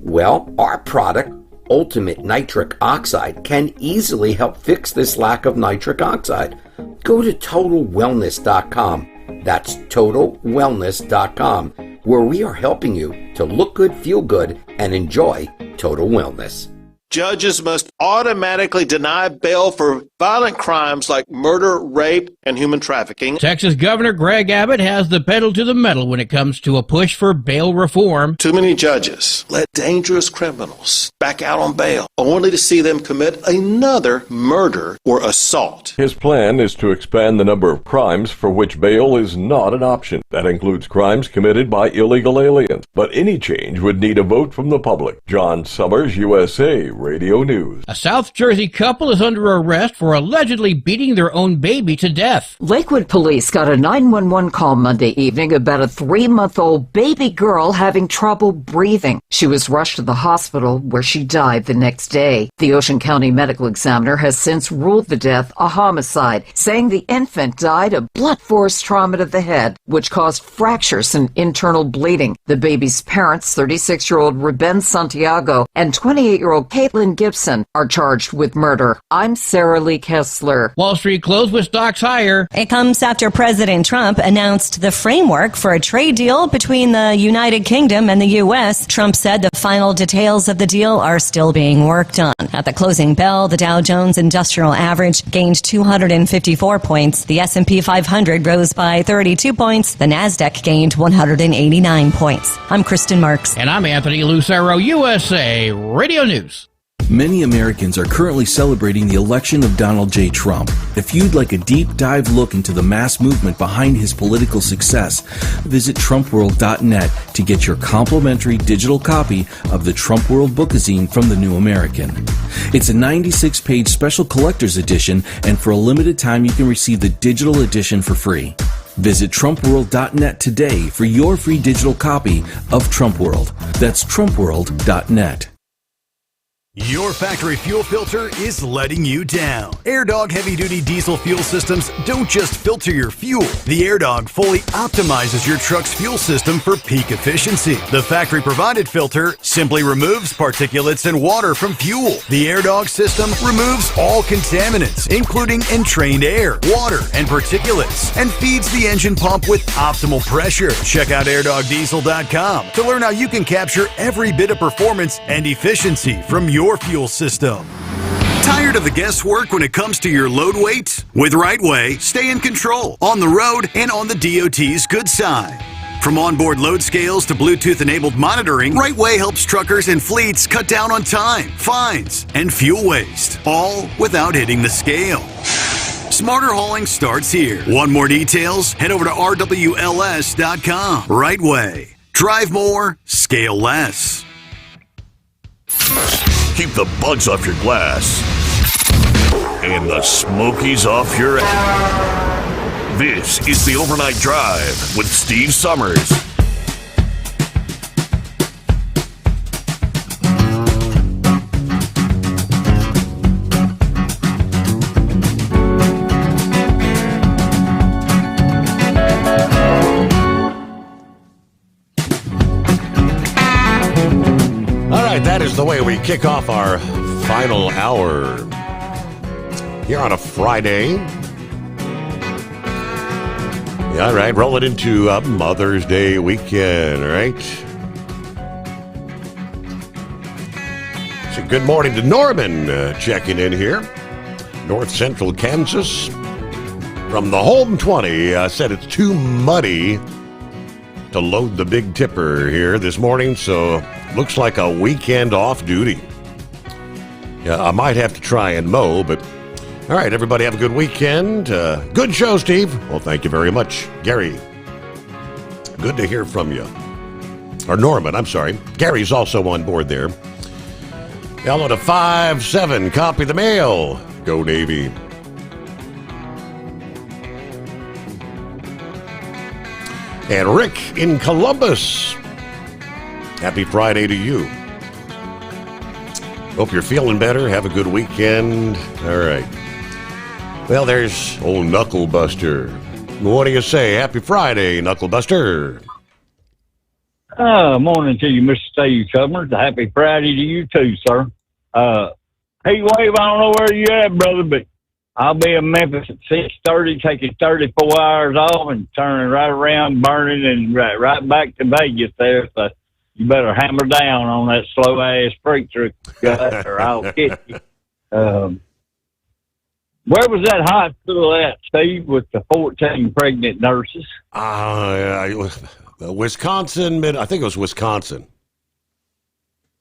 Well, our product, Ultimate Nitric Oxide, can easily help fix this lack of nitric oxide. Go to TotalWellness.com. That's TotalWellness.com, where we are helping you to look good, feel good, and enjoy total wellness. Judges must automatically deny bail for violent crimes like murder, rape, and human trafficking. Texas Governor Greg Abbott has the pedal to the metal when it comes to a push for bail reform. Too many judges let dangerous criminals back out on bail, only to see them commit another murder or assault. His plan is to expand the number of crimes for which bail is not an option. That includes crimes committed by illegal aliens. But any change would need a vote from the public. John Sommers, USA Radio News. A South Jersey couple is under arrest for allegedly beating their own baby to death. Lakewood police got a 911 call Monday evening about a 3-month-old baby girl having trouble breathing. She was rushed to the hospital where she died the next day. The Ocean County medical examiner has since ruled the death a homicide, saying the infant died of blunt force trauma to the head, which caused fractures and internal bleeding. The baby's parents, 36-year-old Ruben Santiago and 28-year-old Caitlin Gibson, are charged with murder. I'm Sarah Lee Kessler. Wall Street closed with stocks higher. It comes after President Trump announced the framework for a trade deal between the United Kingdom and the U.S. Trump said the final details of the deal are still being worked on. At the closing bell, the Dow Jones Industrial Average gained 254 points. The S&P 500 rose by 32 points. The Nasdaq gained 189 points. I'm Kristen Marks. And I'm Anthony Lucero, USA Radio News. Many Americans are currently celebrating the election of Donald J. Trump. If you'd like a deep dive look into the mass movement behind his political success, visit TrumpWorld.net to get your complimentary digital copy of the Trump World Bookazine from the New American. It's a 96-page special collector's edition, and for a limited time you can receive the digital edition for free. Visit TrumpWorld.net today for your free digital copy of Trump World. That's TrumpWorld.net. Your factory fuel filter is letting you down. AirDog heavy-duty diesel fuel systems don't just filter your fuel. The AirDog fully optimizes your truck's fuel system for peak efficiency. The factory-provided filter simply removes particulates and water from fuel. The AirDog system removes all contaminants, including entrained air, water, and particulates, and feeds the engine pump with optimal pressure. Check out airdogdiesel.com to learn how you can capture every bit of performance and efficiency from your fuel system. Tired of the guesswork when it comes to your load weight? With RightWay, stay in control on the road and on the DOT's good side. From onboard load scales to Bluetooth-enabled monitoring, RightWay helps truckers and fleets cut down on time, fines, and fuel waste, all without hitting the scale. Smarter hauling starts here. Want more details? Head over to rwls.com. RightWay. Drive more, scale less. Keep the bugs off your glass and the smokies off your ass. This is the Overnight Drive with Steve Sommers. That is the way we kick off our final hour here on a Friday. All right, roll it into Mother's Day weekend, right? So good morning to Norman checking in here. North Central Kansas. From the home 20, said it's too muddy to load the Big Tipper here this morning, so looks like a weekend off duty. Yeah, I might have to try and mow, but all right, everybody have a good weekend. Good show, Steve. Well, thank you very much. Gary, good to hear from you. Or Norman, I'm sorry. Gary's also on board there. Hello to 5-7, copy the mail. Go Navy. And Rick in Columbus. Happy Friday to you. Hope you're feeling better. Have a good weekend. All right. Well, there's old Knucklebuster. What do you say? Happy Friday, Knucklebuster. Morning to you, Mr. Steve Sommers. Happy Friday to you too, sir. Hey, Wave, I don't know where you at, brother, but I'll be in Memphis at 6:30, taking 34 hours off and turning right around, burning, and right back to Vegas there. So you better hammer down on that slow-ass freight truck, or I'll hit you. Where was that hospital at, Steve, with the 14 pregnant nurses? Wisconsin, I think it was Wisconsin.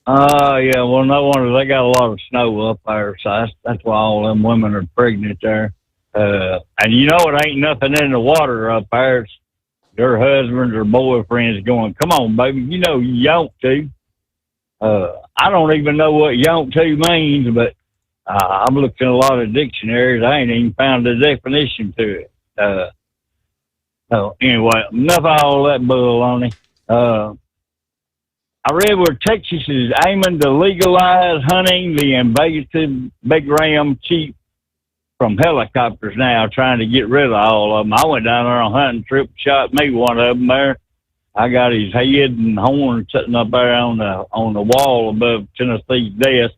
Yeah, well, no wonder. They got a lot of snow up there, so that's why all them women are pregnant there. And you know it ain't nothing in the water up there. It's their husbands or boyfriends going, come on, baby, you know you yonk to. I don't even know what yonk to means, but I've looked in a lot of dictionaries. I ain't even found a definition to it. So anyway, enough of all that baloney. I read where Texas is aiming to legalize hunting the invasive big ram sheep from helicopters now, trying to get rid of all of them. I went down there on a hunting trip, shot me one of them there. I got his head and horn sitting up there on the wall above Tennessee's desk,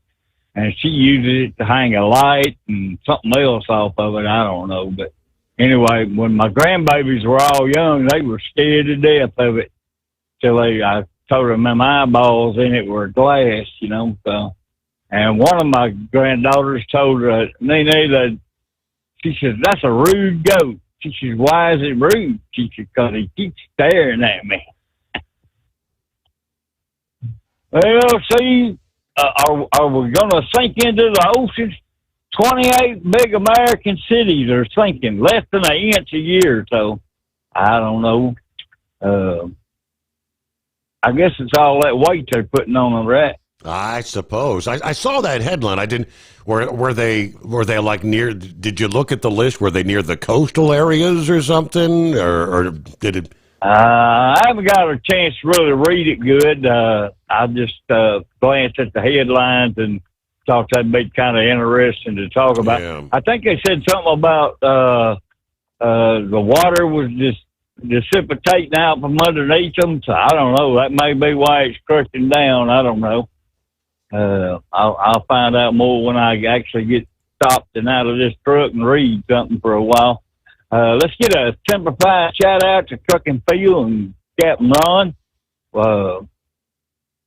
and she uses it to hang a light and something else off of it. I don't know, but anyway, when my grandbabies were all young, they were scared to death of it till I told them them eyeballs in it were glass, you know. So, and one of my granddaughters told her, Nene, that she says, that's a rude goat. She says, why is it rude? She says, because he keeps staring at me. Well, see, are we going to sink into the ocean? 28 big American cities are sinking, less than an inch a year. So, I don't know. I guess it's all that weight they're putting on them, right? I suppose. I saw that headline. I didn't. Were they like near? Did you look at the list? Were they near the coastal areas or something, or did it? I haven't got a chance to really read it good. I just glanced at the headlines and thought that'd be kind of interesting to talk about. Yeah. I think they said something about the water was just dissipating out from underneath them. So I don't know. That may be why it's crushing down. I don't know. I'll find out more when I actually get stopped and out of this truck and read something for a while. Let's get a simplified shout out to Truck and Field and Captain Ron.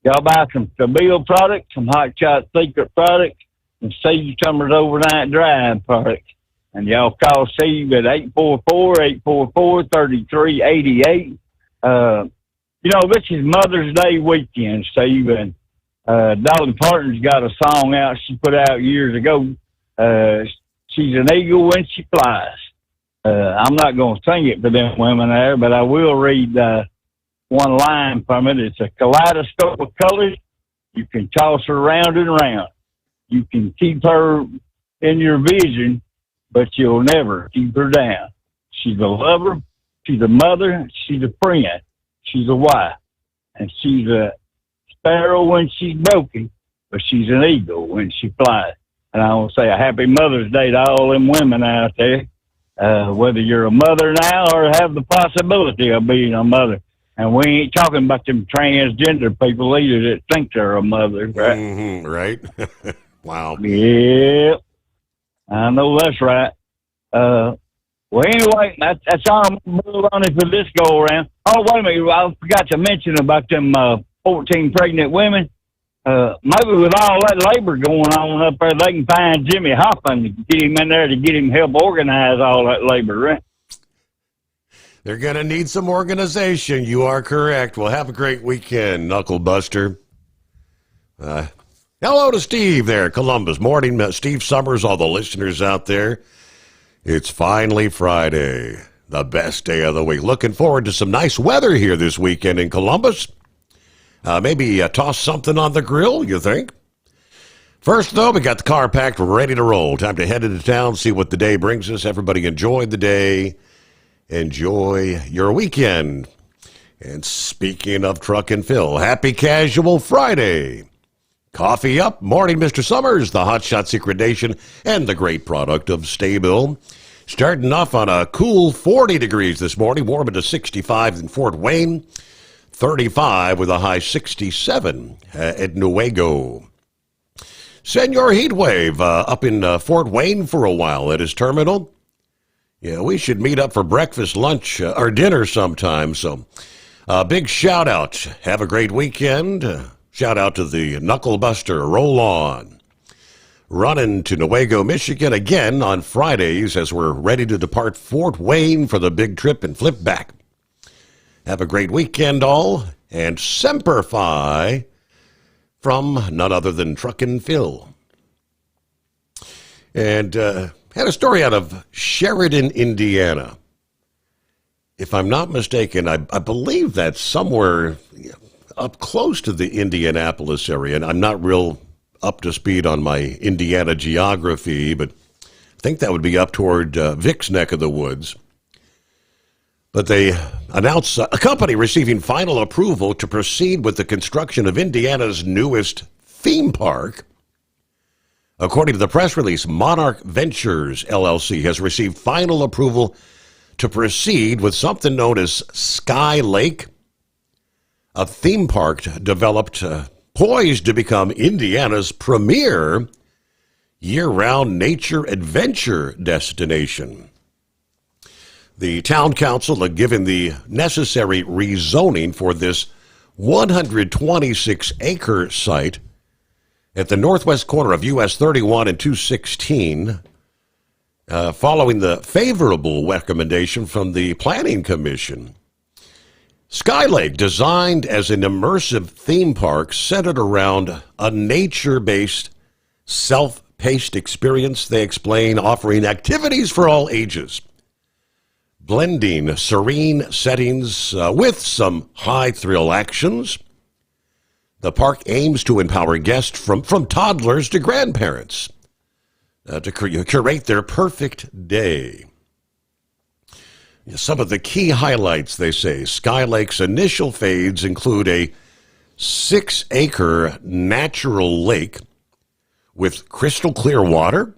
Y'all buy some Stabile products, some Hot Shot Secret products, and Steve Summers Overnight Drive products. And y'all call Steve at 844-844-3388. This is Mother's Day weekend, Steve, and Dolly Parton's got a song out she put out years ago. She's an eagle when she flies. I'm not going to sing it for them women there, but I will read one line from it. It's a kaleidoscope of colors. You can toss her round and round. You can keep her in your vision, but you'll never keep her down. She's a lover. She's a mother. She's a friend. She's a wife. And she's a sparrow when she's broken, but she's an eagle when she flies. And I want to say a happy Mother's Day to all them women out there, whether you're a mother now or have the possibility of being a mother. And we ain't talking about them transgender people either that think they're a mother, right? Mm-hmm, right? Wow. Yeah, I know that's right. Well, anyway, that's all I'm moving on for this go around. Oh, wait a minute. I forgot to mention about them 14 pregnant women. Maybe with all that labor going on up there, they can find Jimmy Hoffman to get him in there to get him help organize all that labor, right? They're going to need some organization. You are correct. Well, have a great weekend, Knuckle Buster. Hello to Steve there, Columbus. Morning, Steve Summers, all the listeners out there. It's finally Friday, the best day of the week. Looking forward to some nice weather here this weekend in Columbus. Maybe toss something on the grill, you think? First, though, we got the car packed, ready to roll. Time to head into town, see what the day brings us. Everybody enjoy the day. Enjoy your weekend. And speaking of Truck and Phil, happy Casual Friday. Coffee up, morning, Mr. Summers, the Hot Shot Secret Nation, and the great product of Staybill. Starting off on a cool 40 degrees this morning, warming to 65 in Fort Wayne, 35 with a high 67 at Newaygo. Senor Heatwave up in Fort Wayne for a while at his terminal. Yeah, we should meet up for breakfast, lunch, or dinner sometime. So, big shout out. Have a great weekend. Shout out to the Knuckle Buster. Roll on. Running to Newaygo, Michigan again on Fridays as we're ready to depart Fort Wayne for the big trip and flip back. Have a great weekend, all. And Semper Fi from none other than Truckin' Phil. And had a story out of Sheridan, Indiana. If I'm not mistaken, I believe that's somewhere up close to the Indianapolis area. And I'm not real up to speed on my Indiana geography, but I think that would be up toward Vic's neck of the woods. But they announced a company receiving final approval to proceed with the construction of Indiana's newest theme park. According to the press release, Monarch Ventures, LLC, has received final approval to proceed with something known as Sky Lake, a theme park developed poised to become Indiana's premier year-round nature adventure destination. The town council had given the necessary rezoning for this 126-acre site at the northwest corner of US 31 and 216, following the favorable recommendation from the Planning Commission. Sky Lake, designed as an immersive theme park centered around a nature-based, self-paced experience, they explain, offering activities for all ages, blending serene settings with some high-thrill actions. The park aims to empower guests from toddlers to grandparents to curate their perfect day. Some of the key highlights, they say. Sky Lake's initial phase include a 6-acre natural lake with crystal clear water,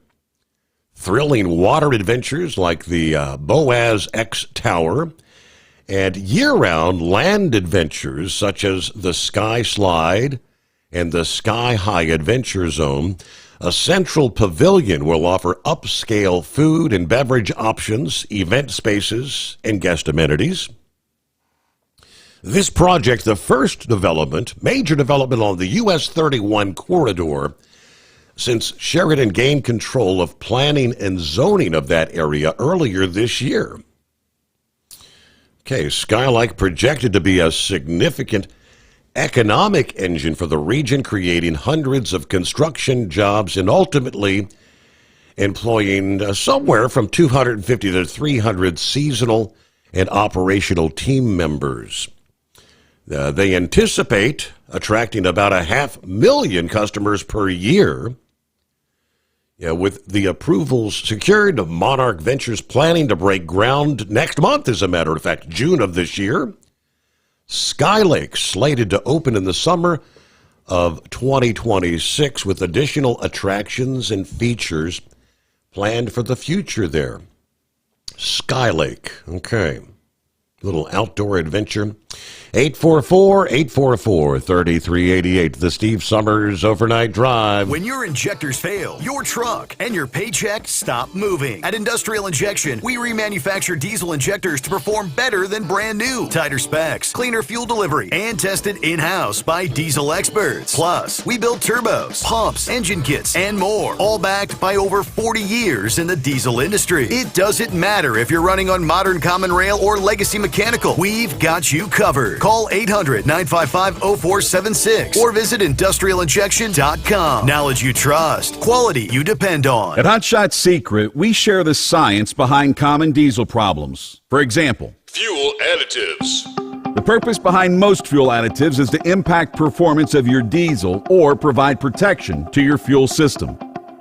thrilling water adventures like the Boaz X Tower, and year-round land adventures such as the Sky Slide and the Sky High Adventure Zone. A central pavilion will offer upscale food and beverage options, event spaces, and guest amenities. This project, the first major development on the US 31 corridor, since Sheridan gained control of planning and zoning of that area earlier this year. Okay, Sky Lake projected to be a significant economic engine for the region, creating hundreds of construction jobs and ultimately employing somewhere from 250 to 300 seasonal and operational team members. They anticipate attracting about 500,000 customers per year. With the approvals secured, Monarch Ventures planning to break ground next month, as a matter of fact, June of this year. Sky Lake slated to open in the summer of 2026 with additional attractions and features planned for the future there. Sky Lake, okay. Little outdoor adventure. 844-844-3388. The Steve Sommers Overnight Drive. When your injectors fail, your truck and your paycheck stop moving. At Industrial Injection, we remanufacture diesel injectors to perform better than brand new. Tighter specs, cleaner fuel delivery, and tested in-house by diesel experts. Plus, we build turbos, pumps, engine kits, and more. All backed by over 40 years in the diesel industry. It doesn't matter if you're running on modern common rail or legacy mechanical. We've got you covered. Call 800-955-0476 or visit industrialinjection.com. Knowledge you trust. Quality you depend on. At Hot Shot Secret, we share the science behind common diesel problems. For example, fuel additives. The purpose behind most fuel additives is to impact performance of your diesel or provide protection to your fuel system.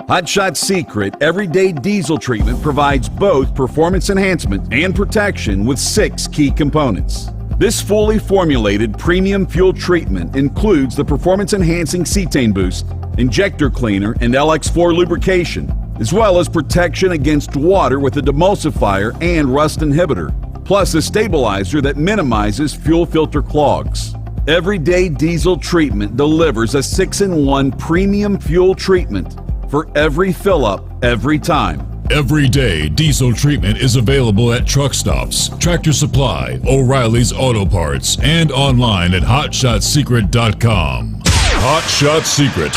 Hot Shot Secret Everyday Diesel Treatment provides both performance enhancement and protection with 6 key components. This fully formulated premium fuel treatment includes the performance-enhancing cetane boost, injector cleaner, and LX4 lubrication, as well as protection against water with a demulsifier and rust inhibitor, plus a stabilizer that minimizes fuel filter clogs. Everyday Diesel Treatment delivers a 6-in-1 premium fuel treatment for every fill-up, every time. Everyday Diesel Treatment is available at truck stops, Tractor Supply, O'Reilly's Auto Parts, and online at HotShotSecret.com. Hot Shot Secret,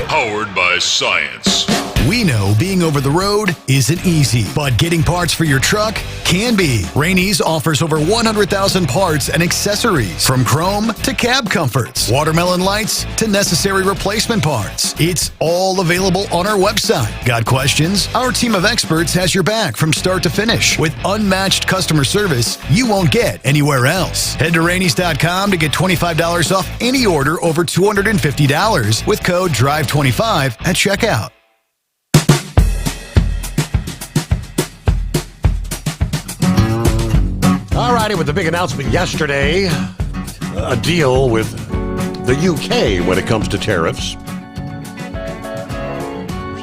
powered by science. We know being over the road isn't easy, but getting parts for your truck can be. Rainey's offers over 100,000 parts and accessories, from chrome to cab comforts, watermelon lights to necessary replacement parts. It's all available on our website. Got questions? Our team of experts has your back from start to finish with unmatched customer service you won't get anywhere else. Head to Rainey's.com to get $25 off any order over $250 with code DRIVE25 at checkout. Alrighty, with the big announcement yesterday, a deal with the UK when it comes to tariffs.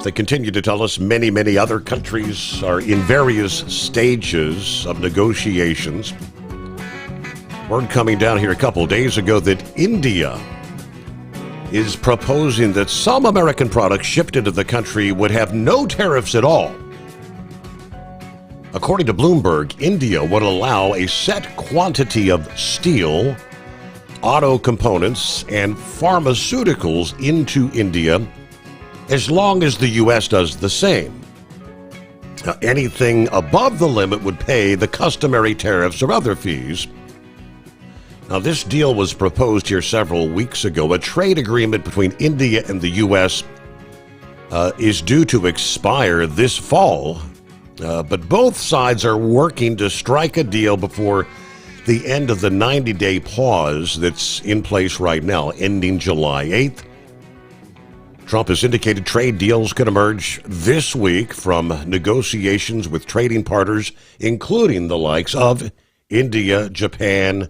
They continue to tell us many other countries are in various stages of negotiations. Word coming down here a couple days ago that India is proposing that some American products shipped into the country would have no tariffs at all. According to Bloomberg, India would allow a set quantity of steel, auto components, and pharmaceuticals into India as long as the U.S. does the same. Now, anything above the limit would pay the customary tariffs or other fees. Now, this deal was proposed here several weeks ago. A trade agreement between India and the U.S. Is due to expire this fall. But both sides are working to strike a deal before the end of the 90-day pause that's in place right now, ending July 8th. Trump has indicated trade deals could emerge this week from negotiations with trading partners, including the likes of India, Japan,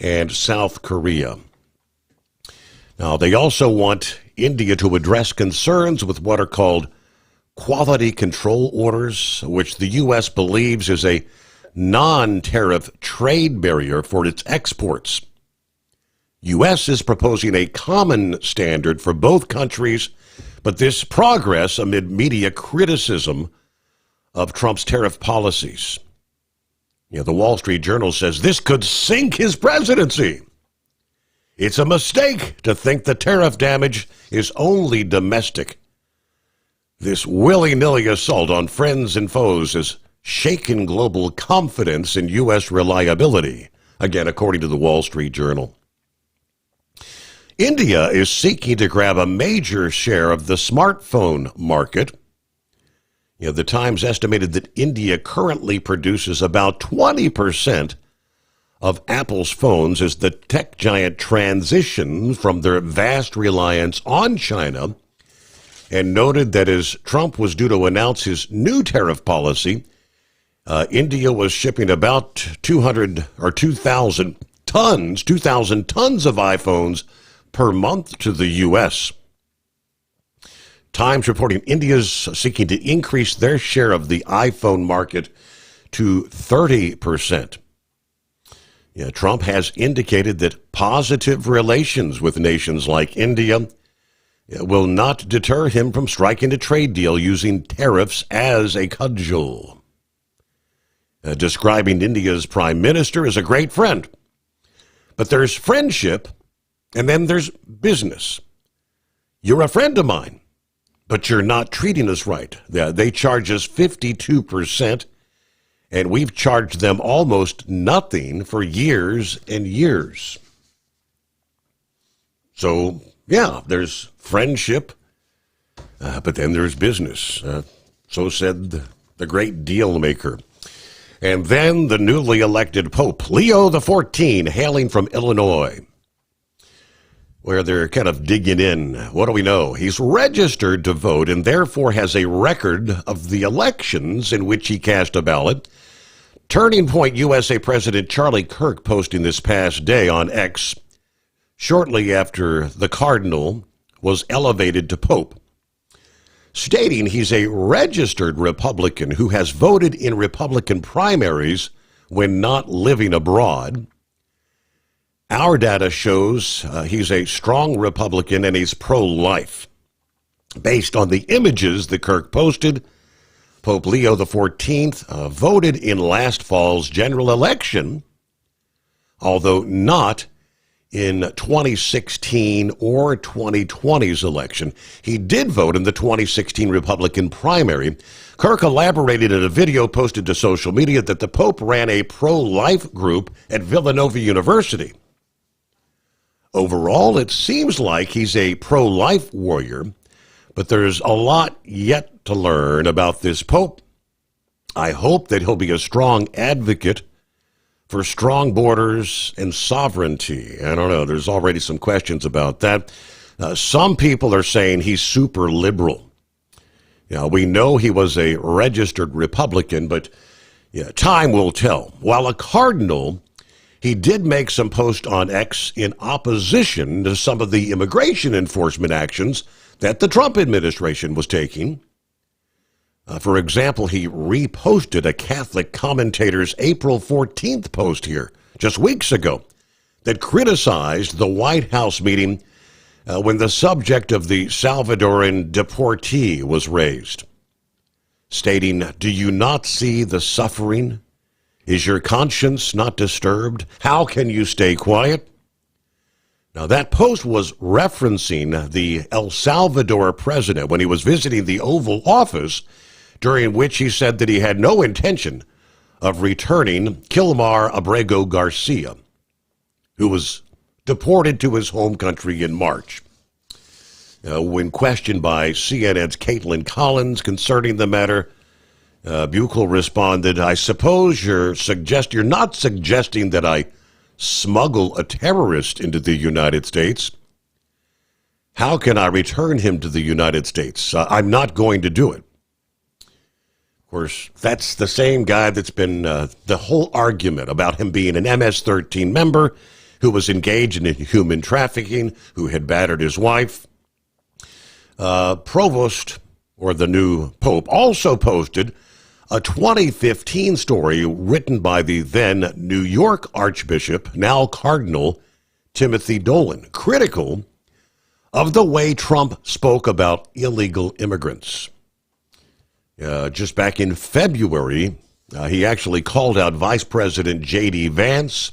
and South Korea. Now, they also want India to address concerns with what are called quality control orders, which the U.S. believes is a non-tariff trade barrier for its exports. U.S. is proposing a common standard for both countries, but this progress amid media criticism of Trump's tariff policies. The Wall Street Journal says this could sink his presidency. It's a mistake to think the tariff damage is only domestic. This willy-nilly assault on friends and foes has shaken global confidence in U.S. reliability, again, according to the Wall Street Journal. India is seeking to grab a major share of the smartphone market. The Times estimated that India currently produces about 20% of Apple's phones as the tech giant transitions from their vast reliance on China, and noted that as Trump was due to announce his new tariff policy, India was shipping about 2,000 tons of iPhones per month to the U.S. Times reporting India's seeking to increase their share of the iPhone market to 30%. Trump has indicated that positive relations with nations like India will not deter him from striking a trade deal using tariffs as a cudgel. Describing India's prime minister as a great friend. But there's friendship, and then there's business. You're a friend of mine, but you're not treating us right. They charge us 52%, and we've charged them almost nothing for years and years. So, yeah, there's friendship, but then there's business. So said the great deal maker. And then the newly elected Pope, Leo XIV, hailing from Illinois, where they're kind of digging in. What do we know? He's registered to vote and therefore has a record of the elections in which he cast a ballot. Turning Point USA President Charlie Kirk posting this past day on X, shortly after the Cardinal was elevated to Pope, stating he's a registered Republican who has voted in Republican primaries when not living abroad. Our data shows he's a strong Republican and he's pro-life. Based on the images that Kirk posted, Pope Leo XIV voted in last fall's general election, although not in 2016 or 2020's election. He did vote in the 2016 Republican primary. Kirk elaborated in a video posted to social media that the Pope ran a pro-life group at Villanova University. Overall, it seems like he's a pro-life warrior, but there's a lot yet to learn about this Pope. I hope that he'll be a strong advocate for strong borders and sovereignty. I don't know. There's already some questions about that. Some people are saying he's super liberal. We know he was a registered Republican, but time will tell. While a cardinal, he did make some posts on X in opposition to some of the immigration enforcement actions that the Trump administration was taking. For example, he reposted a Catholic commentator's April 14th post here, just weeks ago, that criticized the White House meeting when the subject of the Salvadoran deportee was raised, stating, "Do you not see the suffering? Is your conscience not disturbed? How can you stay quiet?" Now, that post was referencing the El Salvador president when he was visiting the Oval Office, during which he said that he had no intention of returning Kilmar Abrego Garcia, who was deported to his home country in March. When questioned by CNN's Caitlin Collins concerning the matter, Buchel responded, I suppose you're not suggesting that I smuggle a terrorist into the United States. How can I return him to the United States? I'm not going to do it. Of course, that's the same guy that's been the whole argument about him being an MS-13 member who was engaged in human trafficking, who had battered his wife. Provost, or the new Pope, also posted a 2015 story written by the then New York Archbishop, now Cardinal, Timothy Dolan, critical of the way Trump spoke about illegal immigrants. Just back in February, he actually called out Vice President J.D. Vance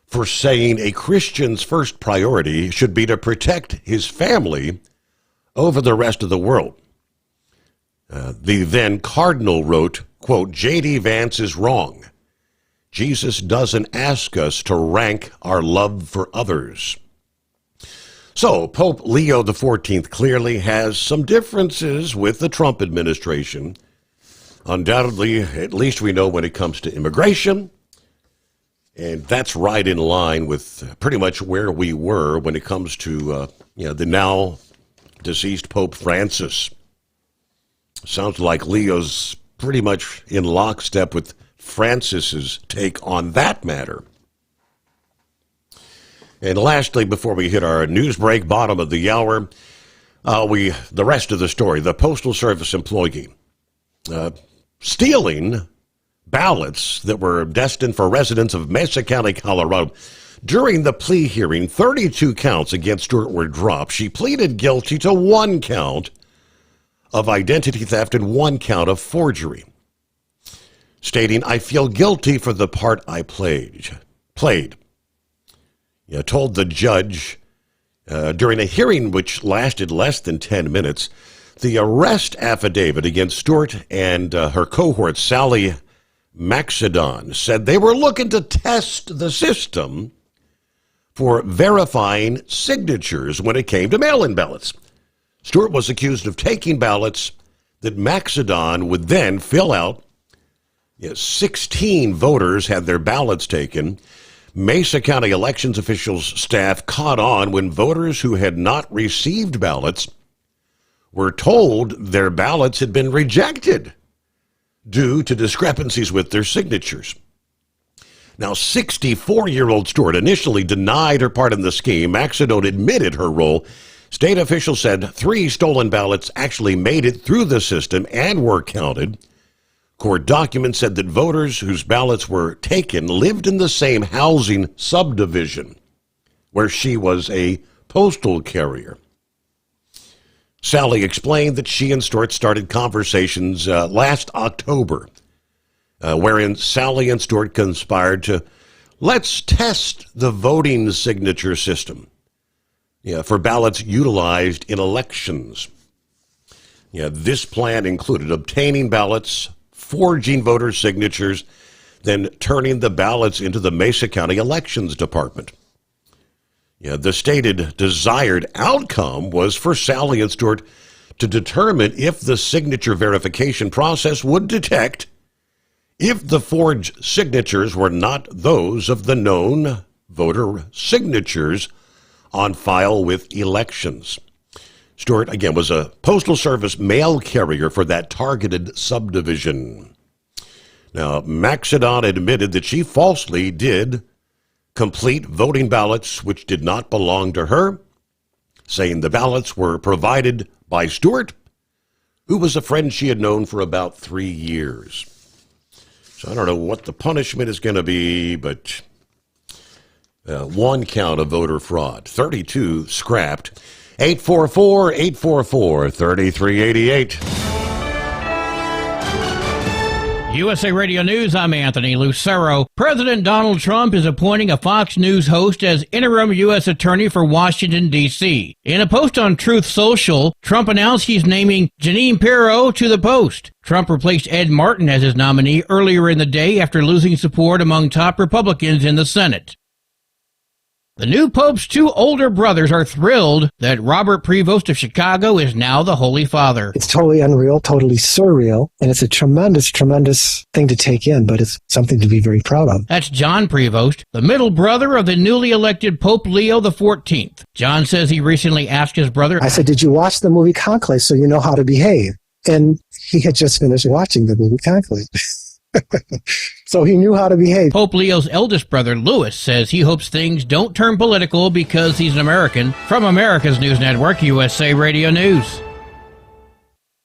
for saying a Christian's first priority should be to protect his family over the rest of the world. The then Cardinal wrote, quote, J.D. Vance is wrong. Jesus doesn't ask us to rank our love for others. So Pope Leo XIV clearly has some differences with the Trump administration. Undoubtedly, at least we know when it comes to immigration. And that's right in line with pretty much where we were when it comes to the now deceased Pope Francis. Sounds like Leo's pretty much in lockstep with Francis's take on that matter. And lastly, before we hit our news break, bottom of the hour, the rest of the story, the Postal Service employee stealing ballots that were destined for residents of Mesa County, Colorado. During the plea hearing, 32 counts against Stewart were dropped. She pleaded guilty to 1 count of identity theft and 1 count of forgery, stating, I feel guilty for the part I played. Told the judge during a hearing which lasted less than 10 minutes, the arrest affidavit against Stewart and her cohort, Sally Maxedon, said they were looking to test the system for verifying signatures when it came to mail-in ballots. Stewart was accused of taking ballots that Maxedon would then fill out. 16 voters had their ballots taken. Mesa County elections officials' staff caught on when voters who had not received ballots were told their ballots had been rejected due to discrepancies with their signatures. Now, 64-year-old Stewart initially denied her part in the scheme. Maxedon admitted her role. State officials said 3 stolen ballots actually made it through the system and were counted. Court documents said that voters whose ballots were taken lived in the same housing subdivision where she was a postal carrier. Sally explained that she and Stewart started conversations last October, wherein Sally and Stewart conspired to, let's test the voting signature system for ballots utilized in elections. This plan included obtaining ballots, forging voter signatures, then turning the ballots into the Mesa County Elections Department. The stated desired outcome was for Sally and Stewart to determine if the signature verification process would detect if the forged signatures were not those of the known voter signatures on file with elections. Stewart, again, was a Postal Service mail carrier for that targeted subdivision. Now, Maxedon admitted that she falsely did complete voting ballots which did not belong to her, saying the ballots were provided by Stewart, who was a friend she had known for about 3 years. So I don't know what the punishment is going to be, but 1 count of voter fraud, 32 scrapped. 844-844-3388. USA Radio News, I'm Anthony Lucero. President Donald Trump is appointing a Fox News host as interim U.S. Attorney for Washington, D.C. In a post on Truth Social, Trump announced he's naming Jeanine Pirro to the post. Trump replaced Ed Martin as his nominee earlier in the day after losing support among top Republicans in the Senate. The new Pope's two older brothers are thrilled that Robert Prevost of Chicago is now the Holy Father. It's totally unreal, totally surreal, and it's a tremendous, tremendous thing to take in, but it's something to be very proud of. That's John Prevost, the middle brother of the newly elected Pope Leo XIV. John says he recently asked his brother, I said, did you watch the movie Conclave so you know how to behave? And he had just finished watching the movie Conclave. So he knew how to behave. Pope Leo's eldest brother, Louis, says he hopes things don't turn political because he's an American. From America's News Network, USA Radio News.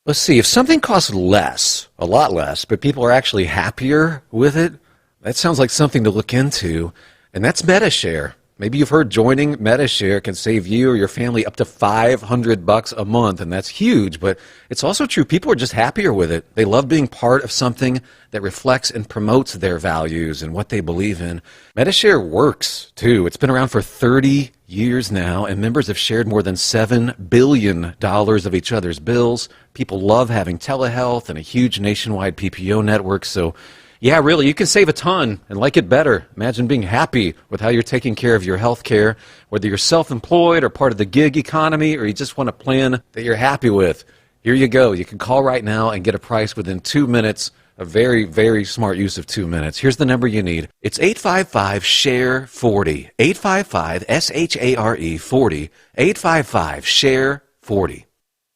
Let's see, if something costs less, a lot less, but people are actually happier with it, that sounds like something to look into, and that's MediShare. Maybe you've heard joining MediShare can save you or your family up to $500 a month, and that's huge, but it's also true. People are just happier with it. They love being part of something that reflects and promotes their values and what they believe in. MediShare works, too. It's been around for 30 years now, and members have shared more than $7 billion of each other's bills. People love having telehealth and a huge nationwide PPO network, so yeah, really, you can save a ton and like it better. Imagine being happy with how you're taking care of your health care, whether you're self-employed or part of the gig economy, or you just want a plan that you're happy with. Here you go. You can call right now and get a price within 2 minutes. A very, very smart use of 2 minutes. Here's the number you need. It's 855-SHARE-40. 855-SHARE 40. 855-SHARE-40.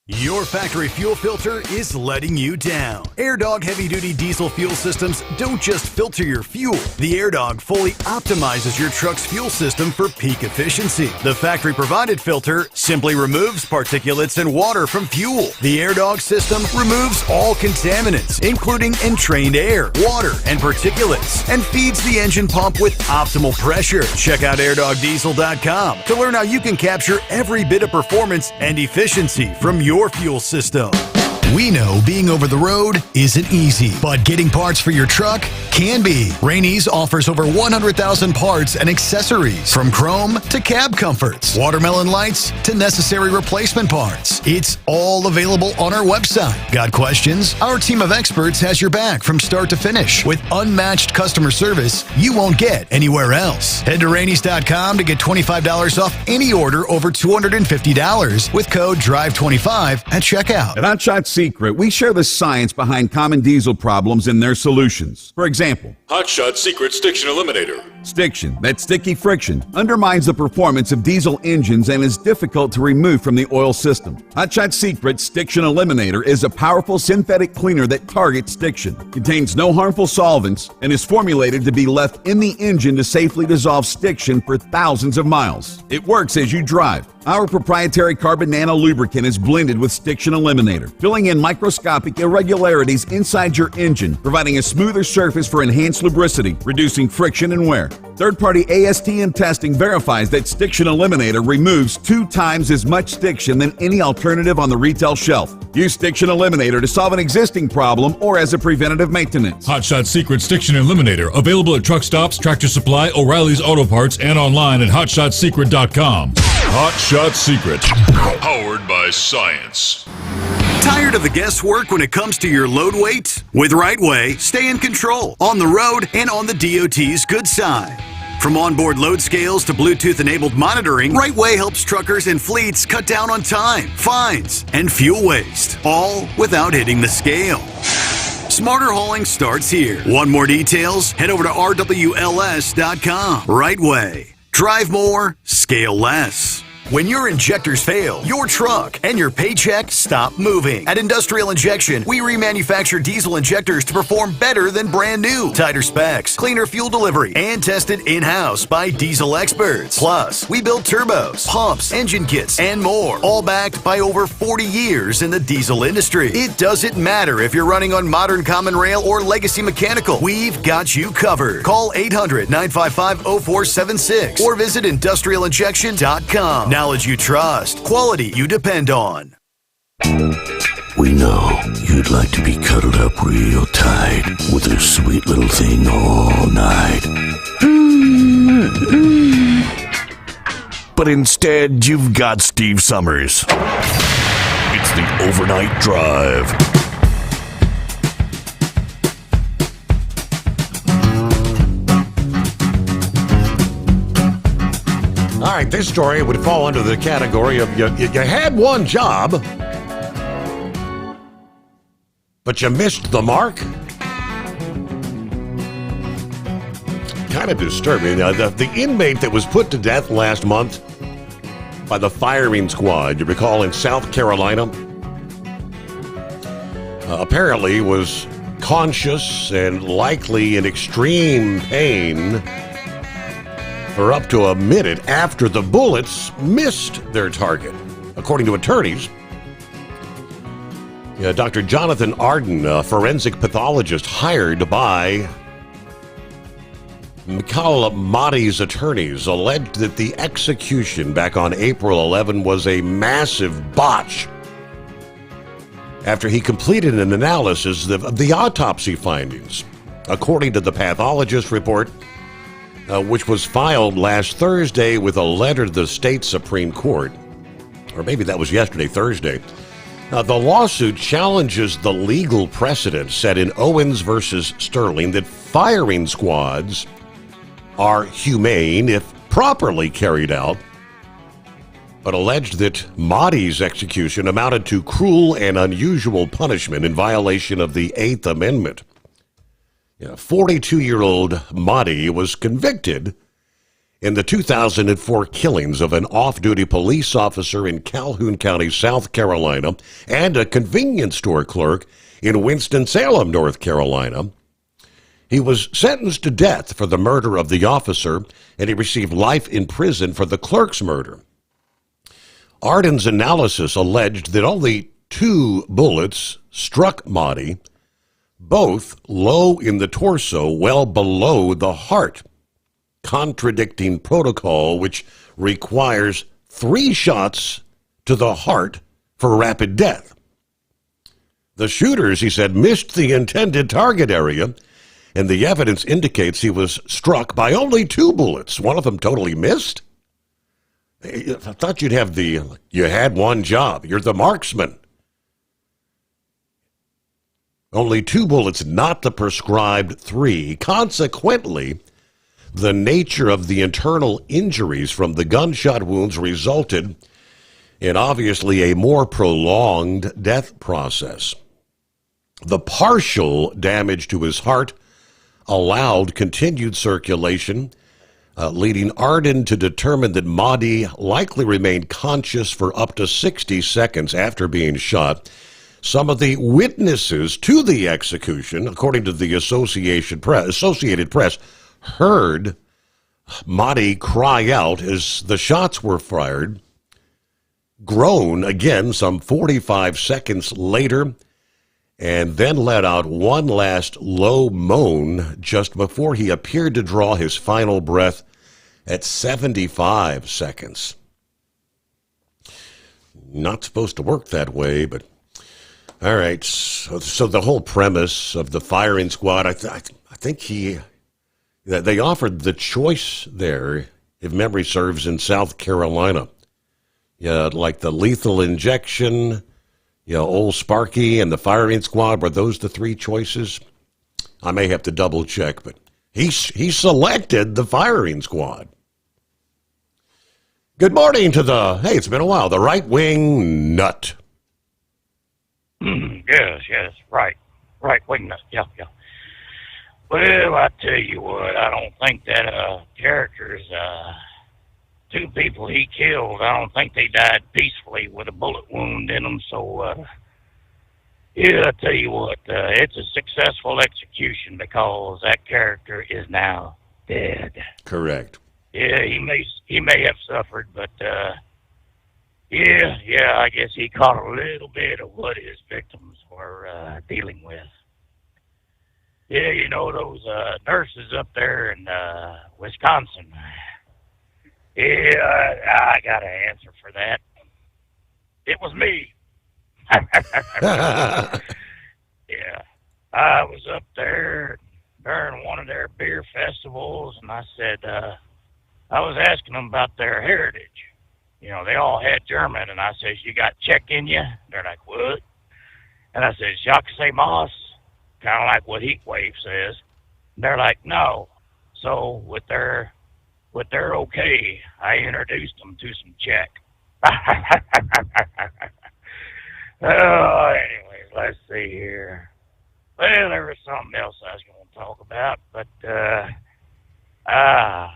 Your factory fuel filter is letting you down. AirDog heavy-duty diesel fuel systems don't just filter your fuel. The AirDog fully optimizes your truck's fuel system for peak efficiency. The factory-provided filter simply removes particulates and water from fuel. The AirDog system removes all contaminants, including entrained air, water, and particulates, and feeds the engine pump with optimal pressure. Check out airdogdiesel.com to learn how you can capture every bit of performance and efficiency from your fuel system. We know being over the road isn't easy, but getting parts for your truck can be. Rainey's offers over 100,000 parts and accessories, from chrome to cab comforts, watermelon lights to necessary replacement parts. It's all available on our website. Got questions? Our team of experts has your back from start to finish with unmatched customer service you won't get anywhere else. Head to Rainey's.com to get $25 off any order over $250 with code DRIVE25 at checkout. At Hotshot Secret, we share the science behind common diesel problems and their solutions. For example, Hotshot Secret Stiction Eliminator. Stiction, that sticky friction, undermines the performance of diesel engines and is difficult to remove from the oil system. Hotshot Secret Stiction Eliminator is a powerful synthetic cleaner that targets stiction, contains no harmful solvents, and is formulated to be left in the engine to safely dissolve stiction for thousands of miles. It works as you drive. Our proprietary carbon nano lubricant is blended with Stiction Eliminator, filling in microscopic irregularities inside your engine, providing a smoother surface for enhanced lubricity, reducing friction and wear. Third-party ASTM testing verifies that Stiction Eliminator removes 2 times as much stiction than any alternative on the retail shelf. Use Stiction Eliminator to solve an existing problem or as a preventative maintenance. Hotshot Secret Stiction Eliminator, available at truck stops, Tractor Supply, O'Reilly's Auto Parts, and online at HotshotSecret.com. Hotshot Secret, powered by science. Tired of the guesswork when it comes to your load weight? With Rightway, stay in control on the road and on the DOT's good side. From onboard load scales to Bluetooth-enabled monitoring, Rightway helps truckers and fleets cut down on time, fines, and fuel waste, all without hitting the scale. Smarter hauling starts here. Want more details? Head over to rwls.com. Rightway. Drive more, scale less. When your injectors fail, your truck and your paycheck stop moving. At Industrial Injection, we remanufacture diesel injectors to perform better than brand new. Tighter specs, cleaner fuel delivery, and tested in-house by diesel experts. Plus, we build turbos, pumps, engine kits, and more, all backed by over 40 years in the diesel industry. It doesn't matter if you're running on modern common rail or legacy mechanical. We've got you covered. Call 800-955-0476 or visit industrialinjection.com. Knowledge you trust, quality you depend on. We know you'd like to be cuddled up real tight with a sweet little thing all night. But instead, you've got Steve Sommers. It's the Overnight Drive. All right, this story would fall under the category of you had one job, but you missed the mark. Kind of disturbing. The inmate that was put to death last month by the firing squad, you recall, in South Carolina, apparently was conscious and likely in extreme pain for up to a minute after the bullets missed their target. According to attorneys, Dr. Jonathan Arden, a forensic pathologist hired by Mikhail Mahdi's attorneys, alleged that the execution back on April 11 was a massive botch after he completed an analysis of the autopsy findings. According to the pathologist report, which was filed last Thursday with a letter to the state Supreme Court, or maybe that was yesterday, Thursday, the lawsuit challenges the legal precedent set in Owens versus Sterling that firing squads are humane if properly carried out, but alleged that Mahdi's execution amounted to cruel and unusual punishment in violation of the Eighth Amendment. 42-year-old Mahdi was convicted in the 2004 killings of an off-duty police officer in Calhoun County, South Carolina, and a convenience store clerk in Winston-Salem, North Carolina. He was sentenced to death for the murder of the officer, and he received life in prison for the clerk's murder. Arden's analysis alleged that only 2 bullets struck Mahdi, both low in the torso, well below the heart, contradicting protocol which requires 3 shots to the heart for rapid death. The shooters, he said, missed the intended target area, and the evidence indicates he was struck by only 2 bullets. One of them totally missed. I thought you had one job. You're the marksman. Only 2 bullets, not the prescribed 3. Consequently, the nature of the internal injuries from the gunshot wounds resulted in obviously a more prolonged death process. The partial damage to his heart allowed continued circulation, leading Arden to determine that Mahdi likely remained conscious for up to 60 seconds after being shot. Some of the witnesses to the execution, according to the Associated Press, heard Mahdi cry out as the shots were fired, groan again some 45 seconds later, and then let out one last low moan just before he appeared to draw his final breath at 75 seconds. Not supposed to work that way, but all right. So the whole premise of the firing squad, I think they offered the choice there, if memory serves, in South Carolina. Yeah, like the lethal injection, old Sparky and the firing squad, were those the 3 choices? I may have to double check, but he selected the firing squad. Good morning to hey, it's been a while, the right-wing nut. Yes, right wing nut, yeah. Well, I tell you what, I don't think that character's 2 people he killed, I don't think they died peacefully with a bullet wound in them, so yeah, I tell you what, it's a successful execution because that character is now dead. Correct. Yeah, he may have suffered, but yeah, I guess he caught a little bit of what his victims were dealing with. Yeah, those nurses up there in Wisconsin. Yeah, I got an answer for that. It was me. Yeah, I was up there during one of their beer festivals, and I said, I was asking them about their heritage. They all had German, and I says, you got Czech in you? They're like, what? And I says, Jacques Moss, kind of like what Heatwave says. And they're like, no. So with their With their okay, I introduced them to some check. Oh, anyways, let's see here. Well, there was something else I was going to talk about, but, I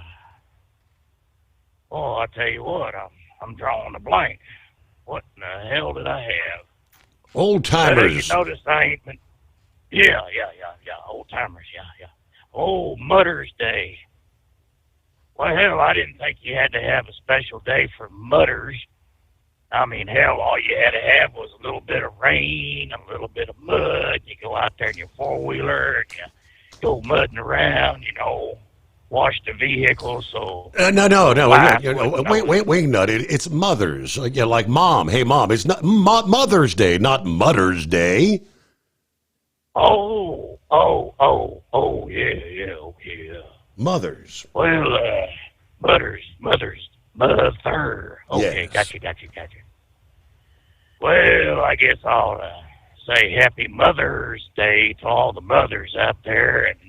tell you what, I'm drawing a blank. What in the hell did I have? Old timers. You notice I ain't been... Yeah, old timers, yeah. Oh, Mother's Day. Well, hell, I didn't think you had to have a special day for mothers. I mean, hell, all you had to have was a little bit of rain, a little bit of mud. You go out there in your four-wheeler and you go mudding around, wash the vehicle. So No. Wait, Nut. It's mothers. Like mom. Hey, mom. It's not Mother's Day, not Mother's Day. Oh, yeah. Mothers. Well, mother. Okay, yes. Gotcha. Well, I guess I'll say Happy Mother's Day to all the mothers out there, and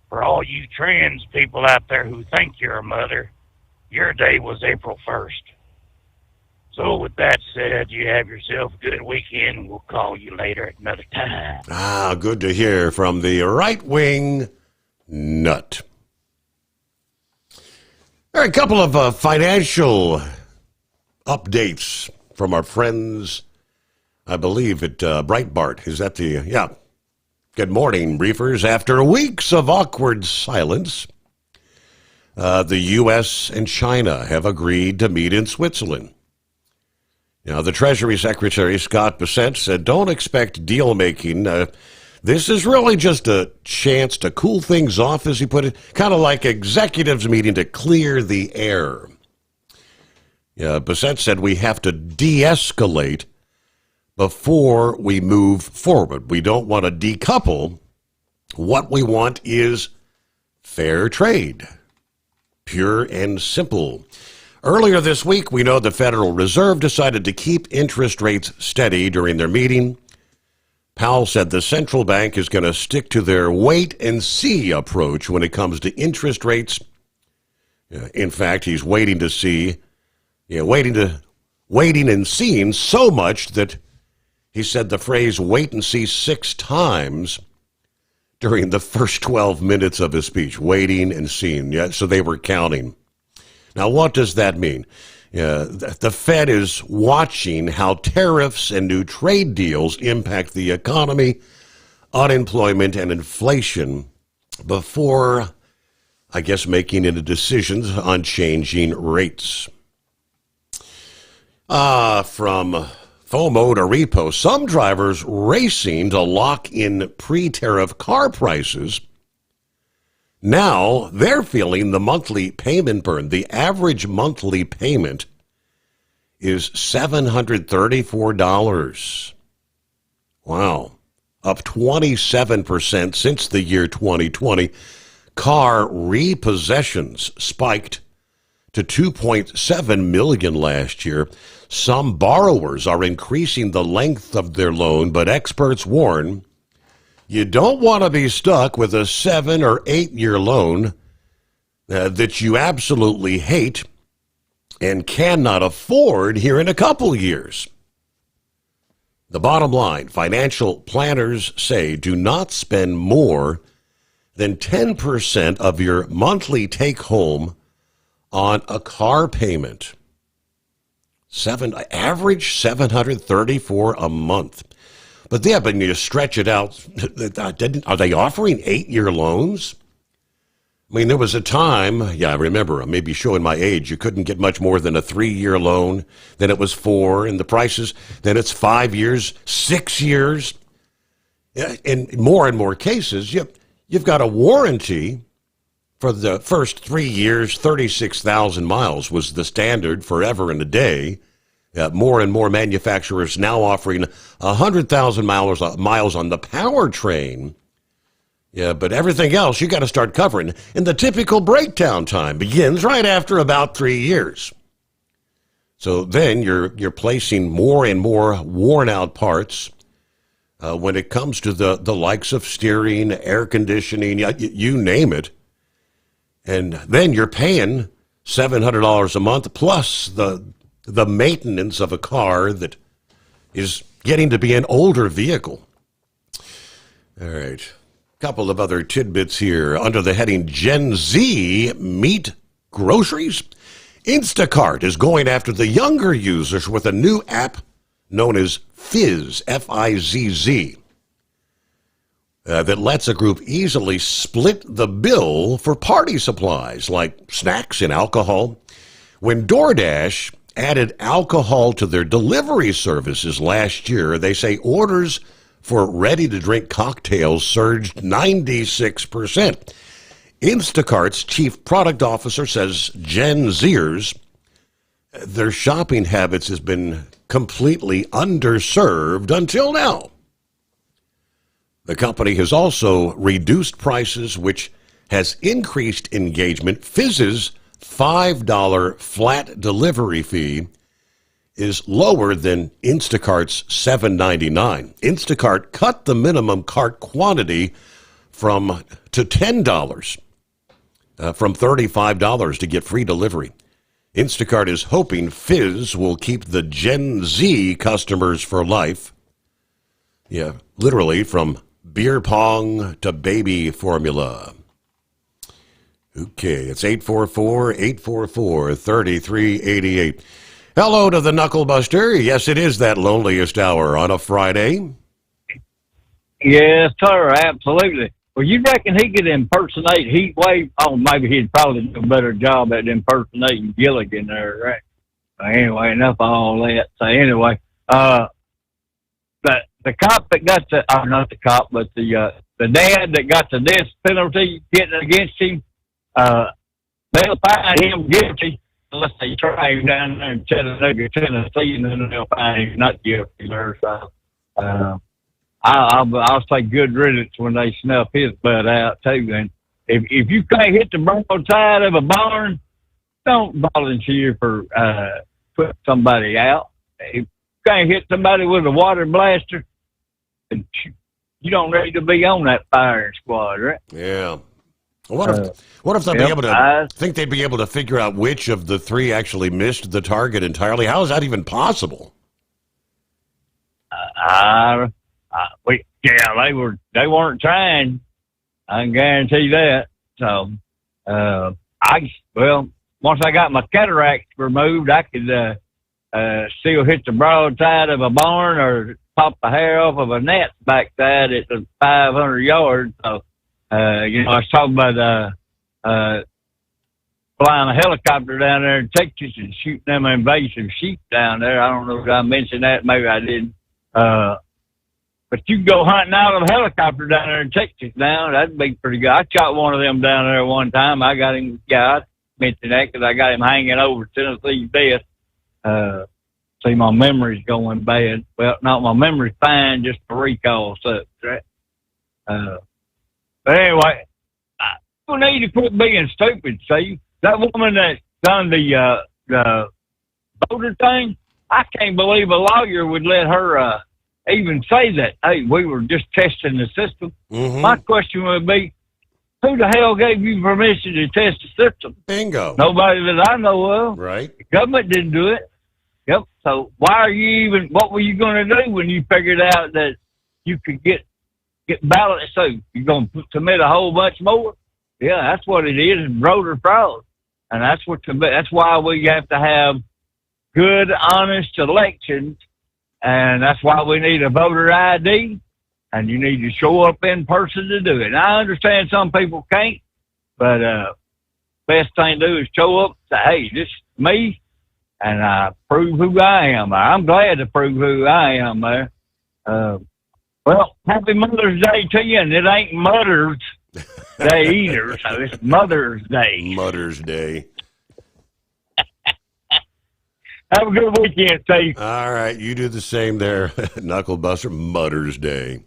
for all you trans people out there who think you're a mother, your day was April 1st. So with that said, you have yourself a good weekend. We'll call you later at another time. Good to hear from the right-wing nut. There are a couple of financial updates from our friends, I believe, at Breitbart. Is that the... Yeah. Good morning, briefers. After weeks of awkward silence, the U.S. and China have agreed to meet in Switzerland. Now, the Treasury Secretary, Scott Bessent, said, don't expect deal-making. This is really just a chance to cool things off, as he put it, kind of like executives meeting to clear the air. Bessent said we have to de-escalate before we move forward. We don't want to decouple. What we want is fair trade. Pure and simple. Earlier this week, we know the Federal Reserve decided to keep interest rates steady during their meeting. Powell said the central bank is going to stick to their wait-and-see approach when it comes to interest rates. In fact, he's waiting and seeing so much that he said the phrase wait and see 6 times during the first 12 minutes of his speech. Waiting and seeing. Yeah, so they were counting. Now, what does that mean? The Fed is watching how tariffs and new trade deals impact the economy, unemployment, and inflation before, I guess, making any decisions on changing rates. From FOMO to repo, some drivers racing to lock in pre-tariff car prices. Now they're feeling the monthly payment burn. The average monthly payment is $734. Wow. Up 27% since the year 2020. Car repossessions spiked to 2.7 million last year. Some borrowers are increasing the length of their loan, but experts warn you don't want to be stuck with a 7 or 8 year loan that you absolutely hate and cannot afford here in a couple years. The bottom line, financial planners say do not spend more than 10% of your monthly take home on a car payment. Average $734 a month. But yeah, but you stretch it out. Are they offering 8-year loans? I mean, there was a time, I remember, I may be showing my age, you couldn't get much more than a 3-year loan. Then it was 4, and the prices, then it's 5 years, 6 years. In more and more cases, you've got a warranty for the first 3 years. 36,000 miles was the standard forever and a day. More and more manufacturers now offering 100,000 miles on the powertrain. Yeah, but everything else you got to start covering. And the typical breakdown time begins right after about 3 years. So then you're placing more and more worn out parts when it comes to the likes of steering, air conditioning, you name it. And then you're paying $700 a month plus the maintenance of a car that is getting to be an older vehicle. All right. Couple of other tidbits here under the heading Gen Z meet groceries. Instacart is going after the younger users with a new app known as Fizz, F-I-Z-Z, that lets a group easily split the bill for party supplies like snacks and alcohol. When DoorDash added alcohol to their delivery services last year, they say orders for ready-to-drink cocktails surged 96%. Instacart's chief product officer says Gen Zers, their shopping habits has been completely underserved until now. The company has also reduced prices, which has increased engagement. Fizz's $5 flat delivery fee is lower than Instacart's $7.99. Instacart cut the minimum cart quantity to $10 from $35 to get free delivery. Instacart is hoping Fizz will keep the Gen Z customers for life. Yeah, literally from beer pong to baby formula. Okay, it's 844-844-3388. Hello to the Knucklebuster. Yes, it is that loneliest hour on a Friday. Yes, sir, absolutely. Well, you reckon he could impersonate Heat Wave? Oh, maybe he'd probably do a better job at impersonating Gilligan there, right? Anyway, enough of all that. So anyway, the cop that got not the cop, but the dad that got the death penalty getting against him, they'll find him guilty unless they try him down there in Chattanooga, Tennessee, and then they'll find him not guilty there. So, I'll say good riddance when they snuff his butt out too. And if you can't hit the broadside of a barn, don't volunteer for putting somebody out. If you can't hit somebody with a water blaster, you don't need to be on that firing squad, right? Yeah. What if they'll be able to think they'd be able to figure out which of the three actually missed the target entirely? How is that even possible? They weren't trying. I can guarantee that. So, once I got my cataracts removed, I could still hit the broadside of a barn or pop the hair off of a gnat's backside at the 500 yards. So, I was talking about flying a helicopter down there in Texas and shooting them invasive sheep down there. I don't know if I mentioned that. Maybe I didn't. But you go hunting out of a helicopter down there in Texas now, that'd be pretty good. I shot one of them down there one time. I got him, I mentioned that because I got him hanging over Tennessee's death. See, my memory's going bad. Well, not my memory's fine, just the recall sucks, right? But anyway, you need to quit being stupid, see? That woman that done the voter thing, I can't believe a lawyer would let her even say that. Hey, we were just testing the system. Mm-hmm. My question would be, who the hell gave you permission to test the system? Bingo. Nobody that I know of. Right. The government didn't do it. Yep. So what were you going to do when you figured out that you could get ballots? So you're going to submit a whole bunch more? Yeah, that's what it is, voter fraud. And that's why we have to have good, honest elections. And that's why we need a voter ID, and you need to show up in person to do it. And I understand some people can't, but best thing to do is show up, say, hey, this is me, and I prove who I am. I'm glad to prove who I am there. Well, happy Mother's Day to you, and it ain't Mother's Day either, so it's Mother's Day. Mother's Day. Have a good weekend, Steve. All right, you do the same there, Knucklebuster. Mother's Day.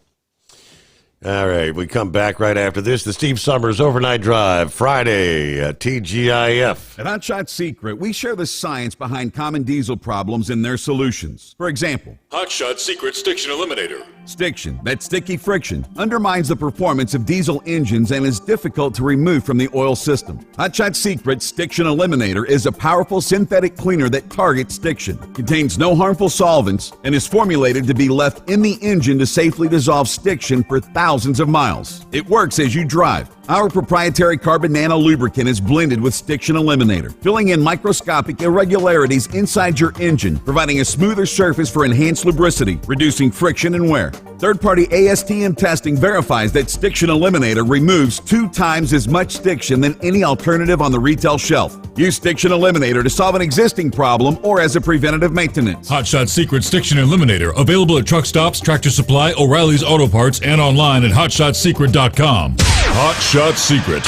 All right, we come back right after this. The Steve Sommers Overnight Drive, Friday at TGIF. At Hot Shot Secret, we share the science behind common diesel problems and their solutions. For example, Hot Shot Secret Stiction Eliminator. Stiction, that sticky friction, undermines the performance of diesel engines and is difficult to remove from the oil system. Hot Shot Secret Stiction Eliminator is a powerful synthetic cleaner that targets stiction, contains no harmful solvents, and is formulated to be left in the engine to safely dissolve stiction for thousands of miles. It works as you drive. Our proprietary carbon nano lubricant is blended with Stiction Eliminator, filling in microscopic irregularities inside your engine, providing a smoother surface for enhanced lubricity, reducing friction and wear. Third-party ASTM testing verifies that Stiction Eliminator removes 2 times as much stiction than any alternative on the retail shelf. Use Stiction Eliminator to solve an existing problem or as a preventative maintenance. Hot Shot Secret Stiction Eliminator. Available at truck stops, Tractor Supply, O'Reilly's Auto Parts, and online at hotshotsecret.com. Hot Shot Secret.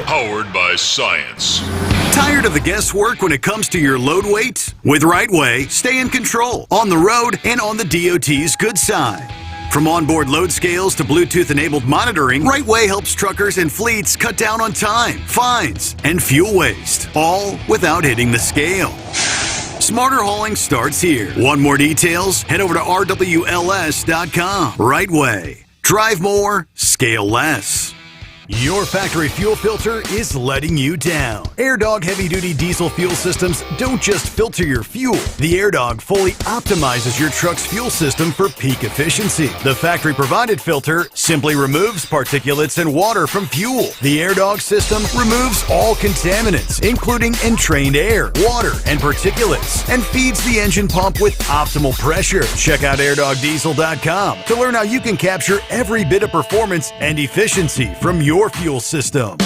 Powered by science. Tired of the guesswork when it comes to your load weight? With Rightway, stay in control on the road and on the DOT's good side. From onboard load scales to Bluetooth-enabled monitoring, Rightway helps truckers and fleets cut down on time, fines, and fuel waste, all without hitting the scale. Smarter hauling starts here. Want more details? Head over to rwls.com. Rightway. Drive more, scale less. Your factory fuel filter is letting you down. AirDog heavy-duty diesel fuel systems don't just filter your fuel. The AirDog fully optimizes your truck's fuel system for peak efficiency. The factory-provided filter simply removes particulates and water from fuel. The AirDog system removes all contaminants, including entrained air, water, and particulates, and feeds the engine pump with optimal pressure. Check out airdogdiesel.com to learn how you can capture every bit of performance and efficiency from your fuel system.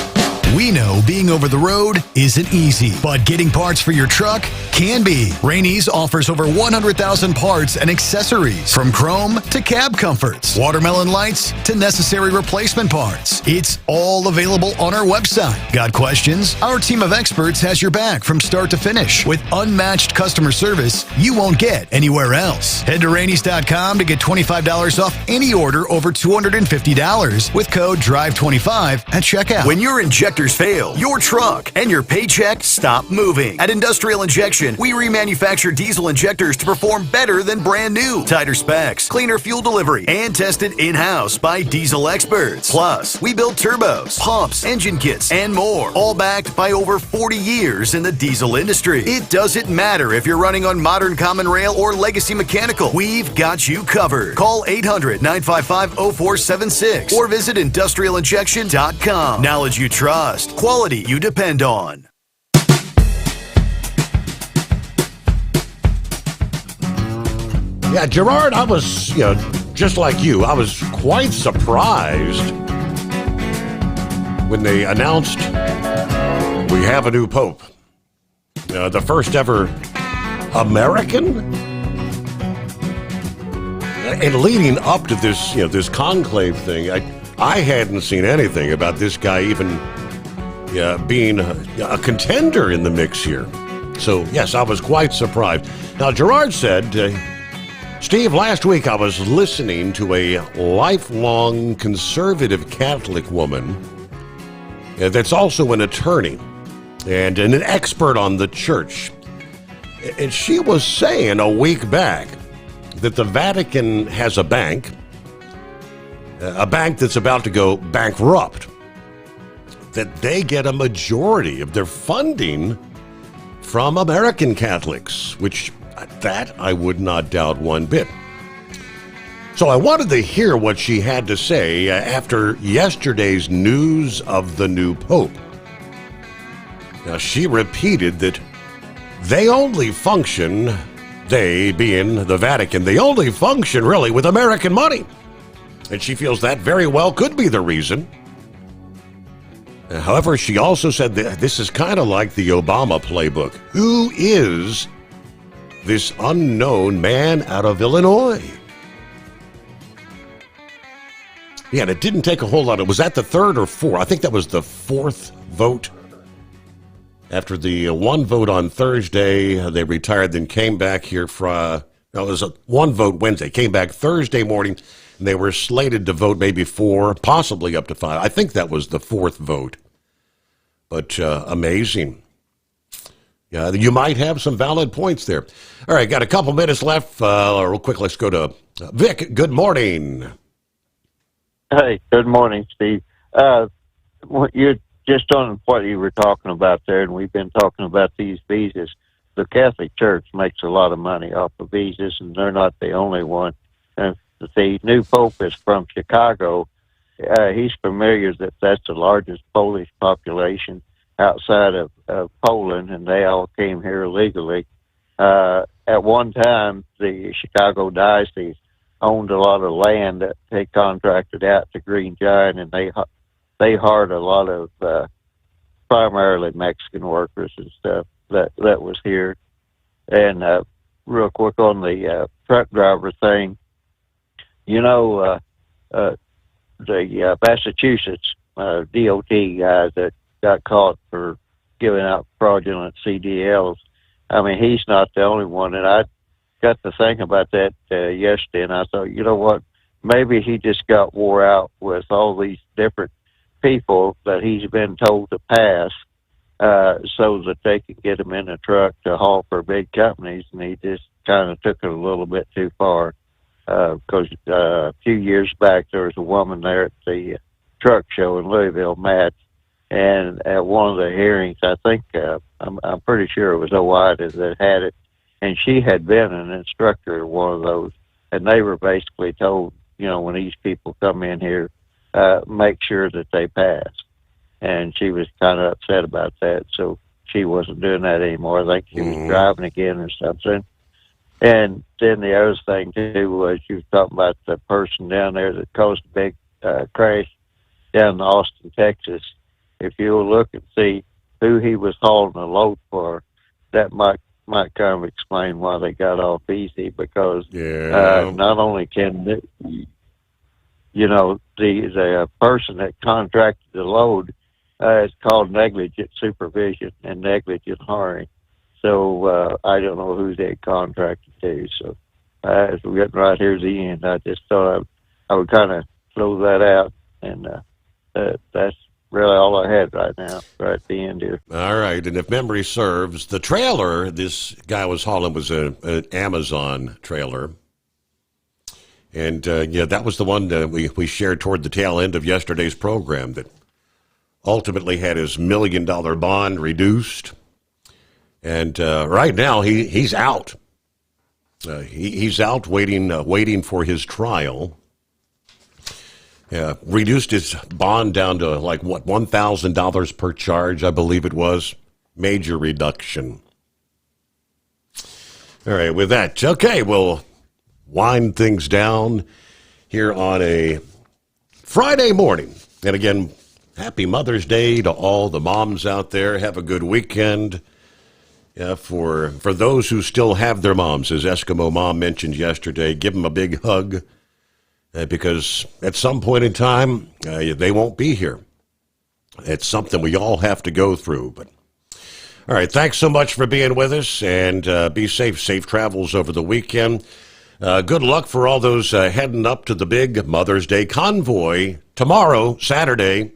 We know being over the road isn't easy, but getting parts for your truck can be. Rainey's offers over 100,000 parts and accessories, from chrome to cab comforts, watermelon lights to necessary replacement parts. It's all available on our website. Got questions? Our team of experts has your back from start to finish with unmatched customer service you won't get anywhere else. Head to Rainey's.com to get $25 off any order over $250 with code DRIVE25 at checkout. When your injectors fail, your truck and your paycheck stop moving. At Industrial Injection, we remanufacture diesel injectors to perform better than brand new. Tighter specs, cleaner fuel delivery, and tested in-house by diesel experts. Plus, we build turbos, pumps, engine kits, and more, all backed by over 40 years in the diesel industry. It doesn't matter if you're running on modern common rail or legacy mechanical. We've got you covered. Call 800-955-0476 or visit industrialinjection.com. Knowledge you trust. Quality you depend on. Yeah, Gerard, I was, just like you, I was quite surprised when they announced we have a new pope. The first ever American. And leading up to this, this conclave thing, I hadn't seen anything about this guy even being a contender in the mix here. So, yes, I was quite surprised. Now, Gerard said, Steve, last week I was listening to a lifelong conservative Catholic woman that's also an attorney and an expert on the church. And she was saying a week back that the Vatican has a bank that's about to go bankrupt, that they get a majority of their funding from American Catholics, which that I would not doubt one bit. So I wanted to hear what she had to say after yesterday's news of the new pope. Now, she repeated that they only function, they being the Vatican, they only function really with American money. And she feels that very well could be the reason. However, she also said that this is kind of like the Obama playbook. Who is this unknown man out of Illinois? Yeah, and it didn't take a whole lot. Was that the third or fourth? I think that was the fourth vote. After the one vote on Thursday, they retired, then came back here for, it was one vote Wednesday, came back Thursday morning. And they were slated to vote maybe 4, possibly up to 5. I think that was the 4th vote. But amazing. Yeah, you might have some valid points there. All right, got a couple minutes left. Real quick, let's go to Vic. Good morning. Hey, good morning, Steve. You're just on what you were talking about there, and we've been talking about these visas. The Catholic Church makes a lot of money off of visas, and they're not the only one. And the new Pope is from Chicago. He's familiar that that's the largest Polish population outside of Poland, and they all came here illegally. At one time, the Chicago diocese owned a lot of land that they contracted out to Green Giant, and they hired a lot of primarily Mexican workers and stuff that was here. And real quick on the truck driver thing, the Massachusetts DOT guy that got caught for giving out fraudulent CDLs, I mean, he's not the only one. And I got to think about that yesterday, and I thought, you know what, maybe he just got wore out with all these different people that he's been told to pass so that they could get him in a truck to haul for big companies, and he just kind of took it a little bit too far. Because a few years back, there was a woman there at the truck show in Louisville, Matt, and at one of the hearings, I think, I'm pretty sure it was OIDA that had it, and she had been an instructor at one of those, and they were basically told, when these people come in here, make sure that they pass. And she was kind of upset about that, so she wasn't doing that anymore. I think she was driving again or something. And then the other thing, too, was you were talking about the person down there that caused a big crash down in Austin, Texas. If you'll look and see who he was hauling a load for, that might kind of explain why they got off easy, because not only can the person that contracted the load is called negligent supervision and negligent hiring. So I don't know who they contracted to. So as we're getting right here at the end, I just thought I would kind of throw that out, and that's really all I had right now, right at the end here. All right, and if memory serves, the trailer this guy was hauling was an Amazon trailer. And, that was the one that we shared toward the tail end of yesterday's program that ultimately had his $1 million bond reduced. And right now, he's out. He's out waiting for his trial. Reduced his bond down to $1,000 per charge, I believe it was. Major reduction. All right, with that, okay, we'll wind things down here on a Friday morning. And again, happy Mother's Day to all the moms out there. Have a good weekend. For those who still have their moms, as Eskimo Mom mentioned yesterday, give them a big hug. Because at some point in time, they won't be here. It's something we all have to go through. But all right, thanks so much for being with us, and be safe. Safe travels over the weekend. Good luck for all those heading up to the big Mother's Day convoy tomorrow, Saturday.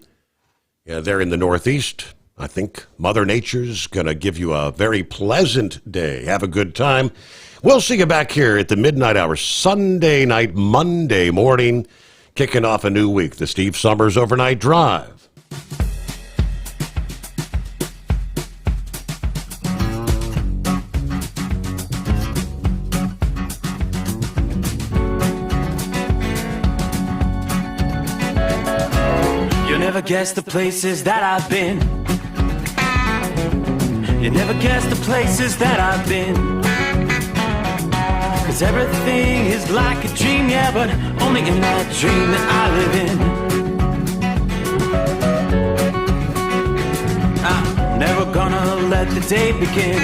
There in the Northeast. I think Mother Nature's going to give you a very pleasant day. Have a good time. We'll see you back here at the midnight hour, Sunday night, Monday morning, kicking off a new week, the Steve Sommers Overnight Drive. You'll never guess the places that I've been. You never guess the places that I've been. 'Cause everything is like a dream, yeah, but only in that dream that I live in. I'm never gonna let the day begin.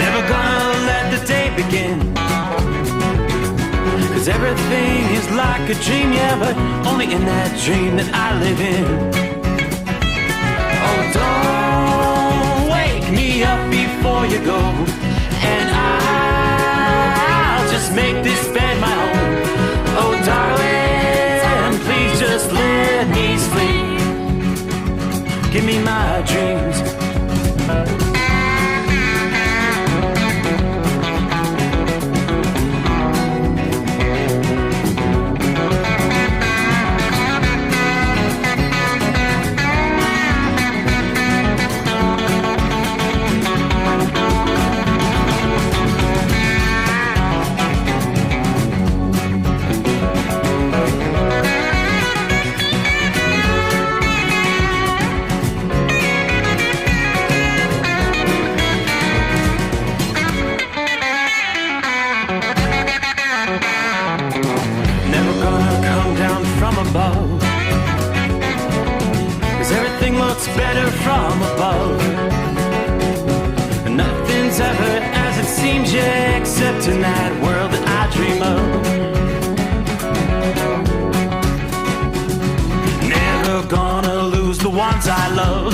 Never gonna let the day begin. 'Cause everything is like a dream, yeah, but only in that dream that I live in. Oh, don't wake me up before you go, and I'll just make this bed my home. Never gonna come down from above, 'cause everything looks better from above. Nothing's ever as it seems, yeah, except in that world that I dream of. Never gonna lose the ones I love.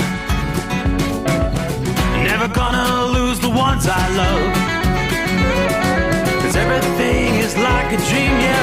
Never gonna lose the ones I love. 'Cause everything is like a dream, yeah,